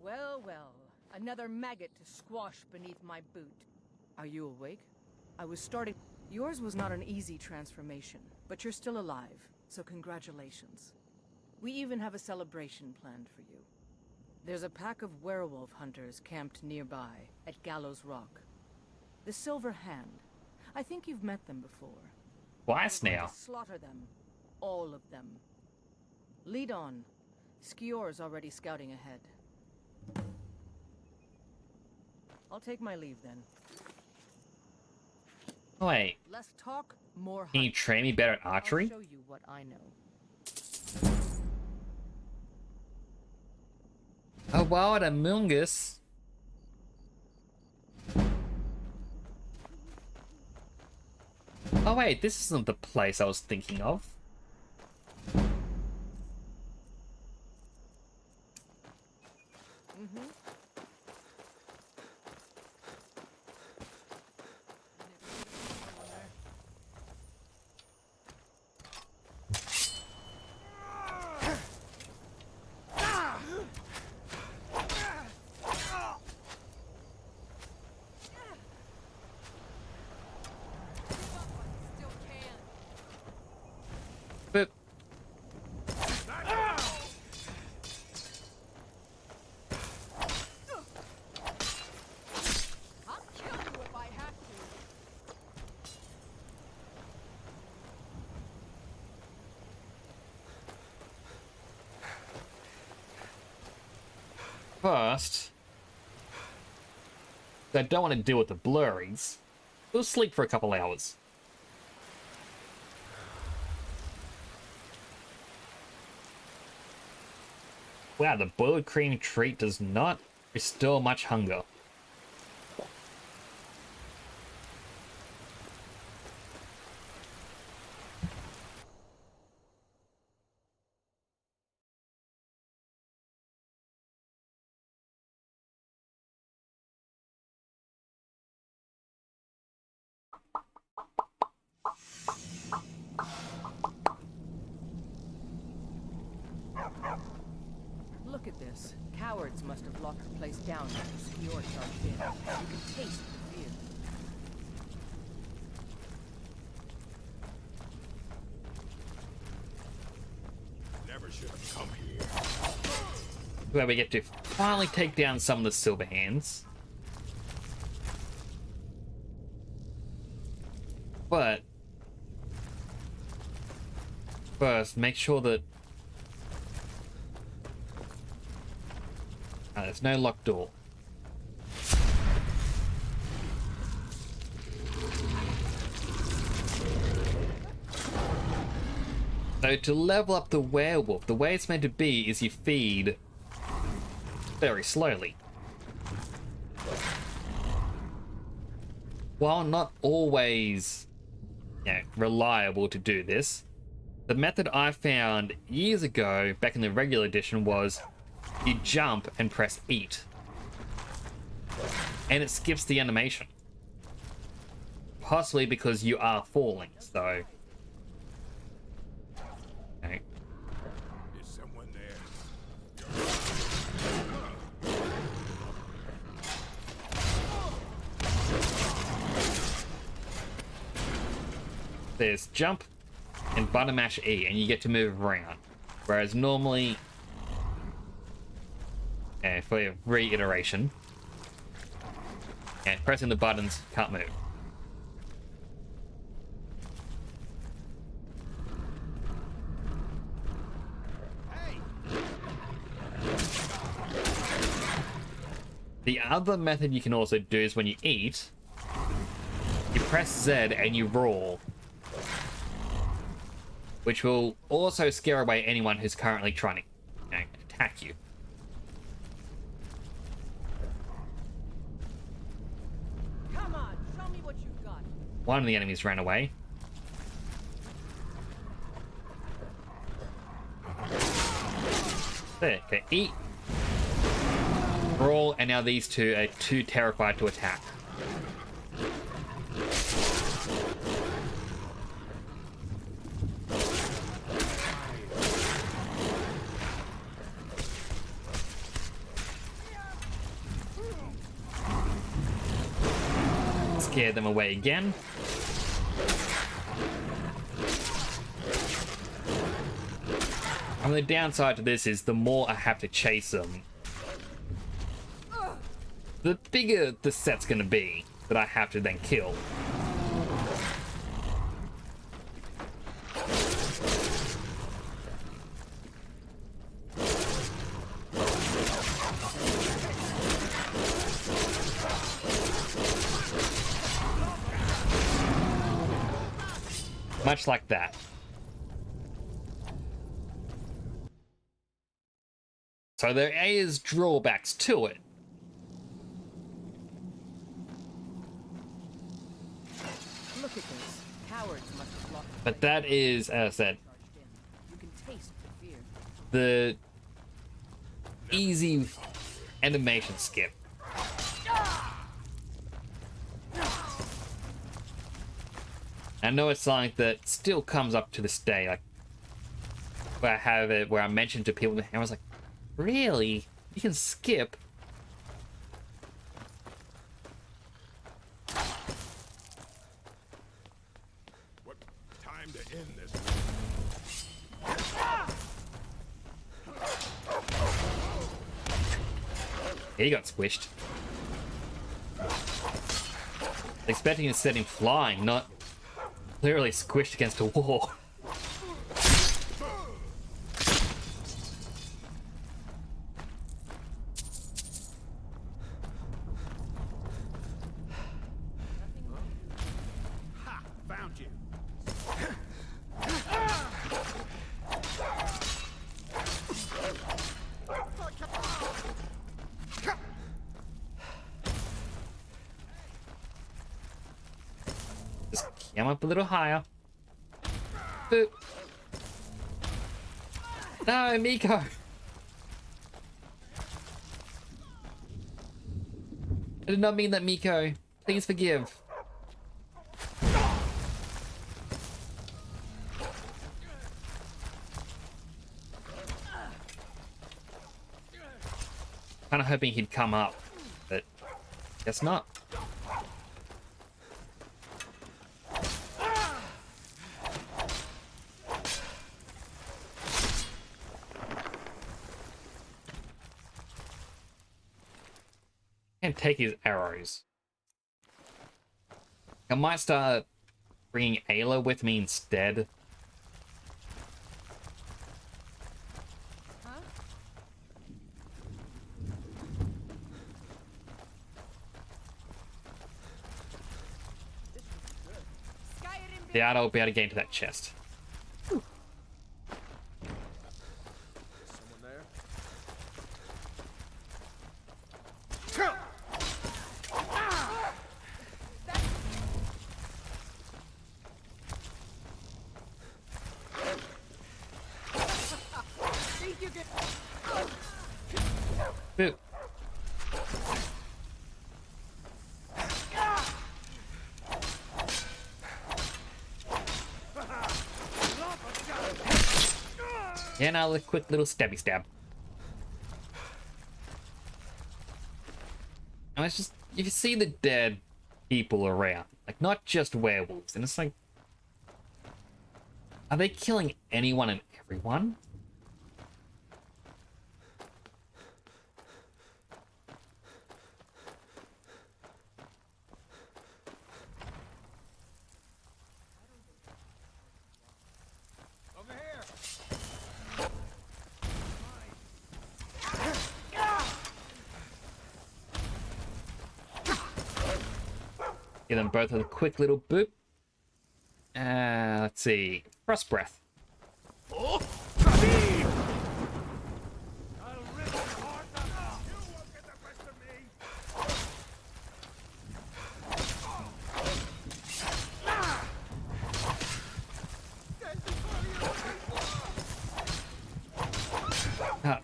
Well, well. Another maggot to squash beneath my boot. Are you awake? I was starting... Yours was not an easy transformation, but you're still alive, so congratulations. We even have a celebration planned for you. There's a pack of werewolf hunters camped nearby, at Gallows Rock. The Silver Hand. I think you've met them before. Twice We're going now. to slaughter them. All of them. Lead on. Skior's already scouting ahead. I'll take my leave then. Wait, Less talk, more can you hunt. train me better at archery? I'll show you what I know. A wild Amoongus. Oh wait, this isn't the place I was thinking of. But I'll kill you if I have to. first, I don't want to deal with the blurries. We'll sleep for a couple hours. Wow, the boiled cream treat does not restore much hunger. Look at this. Cowards must have locked the place down after Skior charged in. You can taste the fear. Never should have come here. Where we get to finally take down some of the silver hands. But first, make sure that there's no locked door. So to level up the werewolf, the way it's meant to be is you feed very slowly. While not always, reliable to do this, the method I found years ago, back in the regular edition, was you jump and press eat. And it skips the animation. Possibly because you are falling, so... Okay. Is someone there? There's jump and button mash E, and you get to move around. Whereas normally, for a reiteration, and pressing the buttons, can't move. The other method you can also do is when you eat, you press Z and you roar, which will also scare away anyone who's currently trying to, attack you. Come on, show me what you've got. One of the enemies ran away. There, okay, eat, roll, and now these two are too terrified to attack. Scare them away again. And the downside to this is the more I have to chase them, the bigger the set's gonna be that I have to then kill. Much like that. So there is drawbacks to it. Look at this. Cowards must have lost. But that is, as I said, You can taste the fear. the easy animation skip. I know it's something that still comes up to this day, like where I have it, where I mentioned to people, and I was like, really? You can skip? What time to end this? He got squished. Expecting to set him flying, not literally squished against a wall. Ha! Found you. Just come up a little higher. Boop. No, Miko. I did not mean that, Miko. Please forgive. Kind of hoping he'd come up, but guess not. Can't take his arrows. I might start bringing Ayla with me instead. Yeah, I'll be able to get into that chest. Someone there? Think you can... Yeah, now a quick little stabby stab. And it's just, you see the dead people around, like not just werewolves, and it's like, are they killing anyone and everyone? Over here. Give them both a quick little boop. Let's see. Frost breath. Oh,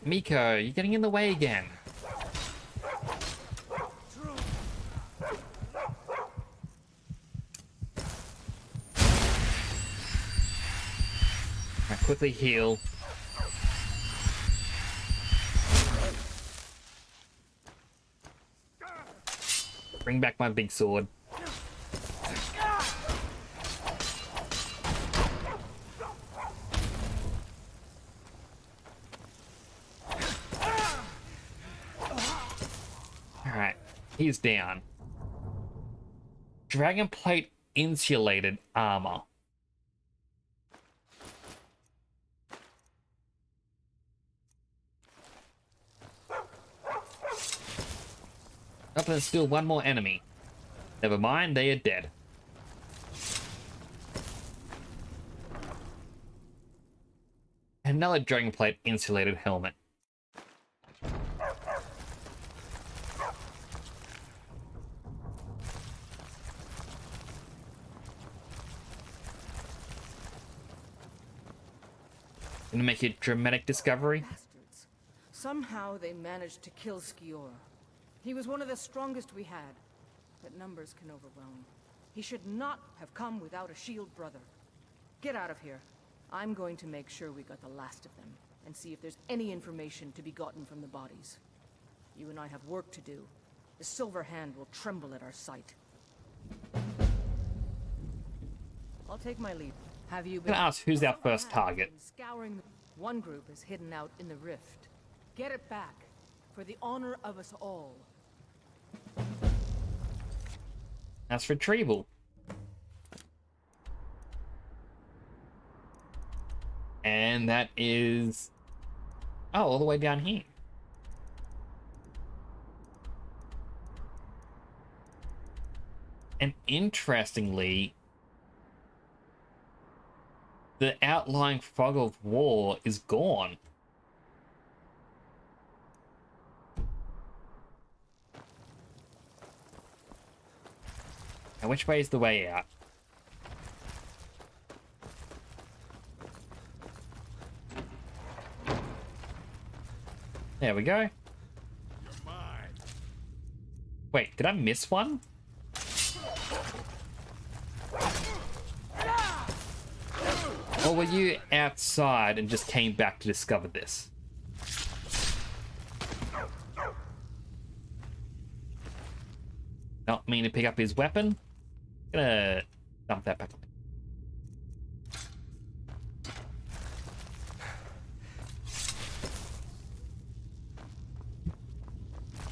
Miko, you're getting in the way again. Quickly heal. Bring back my big sword. Alright, he's down. Dragon plate insulated armor. Up, there's still one more enemy. Never mind, they are dead. Another dragon plate insulated helmet. Gonna make a dramatic discovery. Bastards. Somehow they managed to kill Skior. He was one of the strongest we had, but numbers can overwhelm. He should not have come without a shield brother. Get out of here. I'm going to make sure we got the last of them, and see if there's any information to be gotten from the bodies. You and I have work to do. The Silver Hand will tremble at our sight. I'll take my leave. Have you been... I'm gonna ask who's our first target. Scouring. One group is hidden out in the rift. Get it back, for the honor of us all. That's retrieval. And that is... oh, all the way down here. And interestingly, the outlying fog of war is gone. Now, which way is the way out? There we go. Wait, did I miss one? Or were you outside and just came back to discover this? Not mean to pick up his weapon. Gonna dump that back.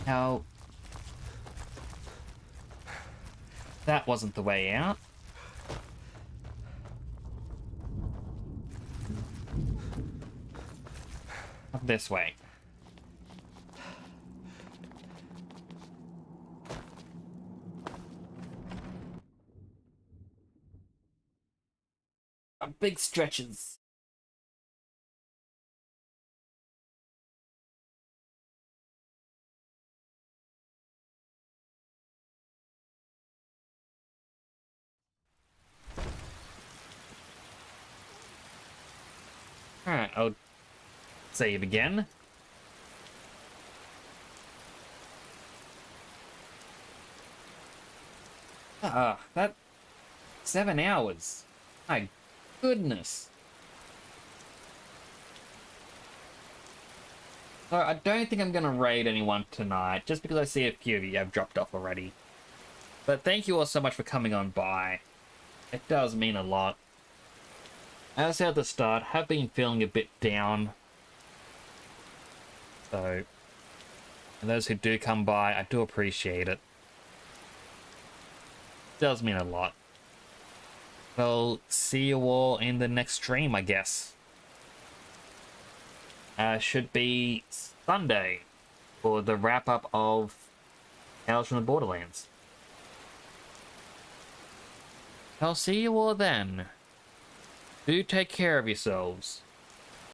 Now, that wasn't the way out. Up this way. Big stretches. Alright, I'll save again. That 7 hours. My goodness. So I don't think I'm going to raid anyone tonight, just because I see a few of you have dropped off already. But thank you all so much for coming on by. It does mean a lot. As I said at the start, have been feeling a bit down. So, and those who do come by, I do appreciate it. It does mean a lot. Well, see you all in the next stream, I guess. Should be Sunday for the wrap-up of Tales from the Borderlands. I'll see you all then. Do take care of yourselves.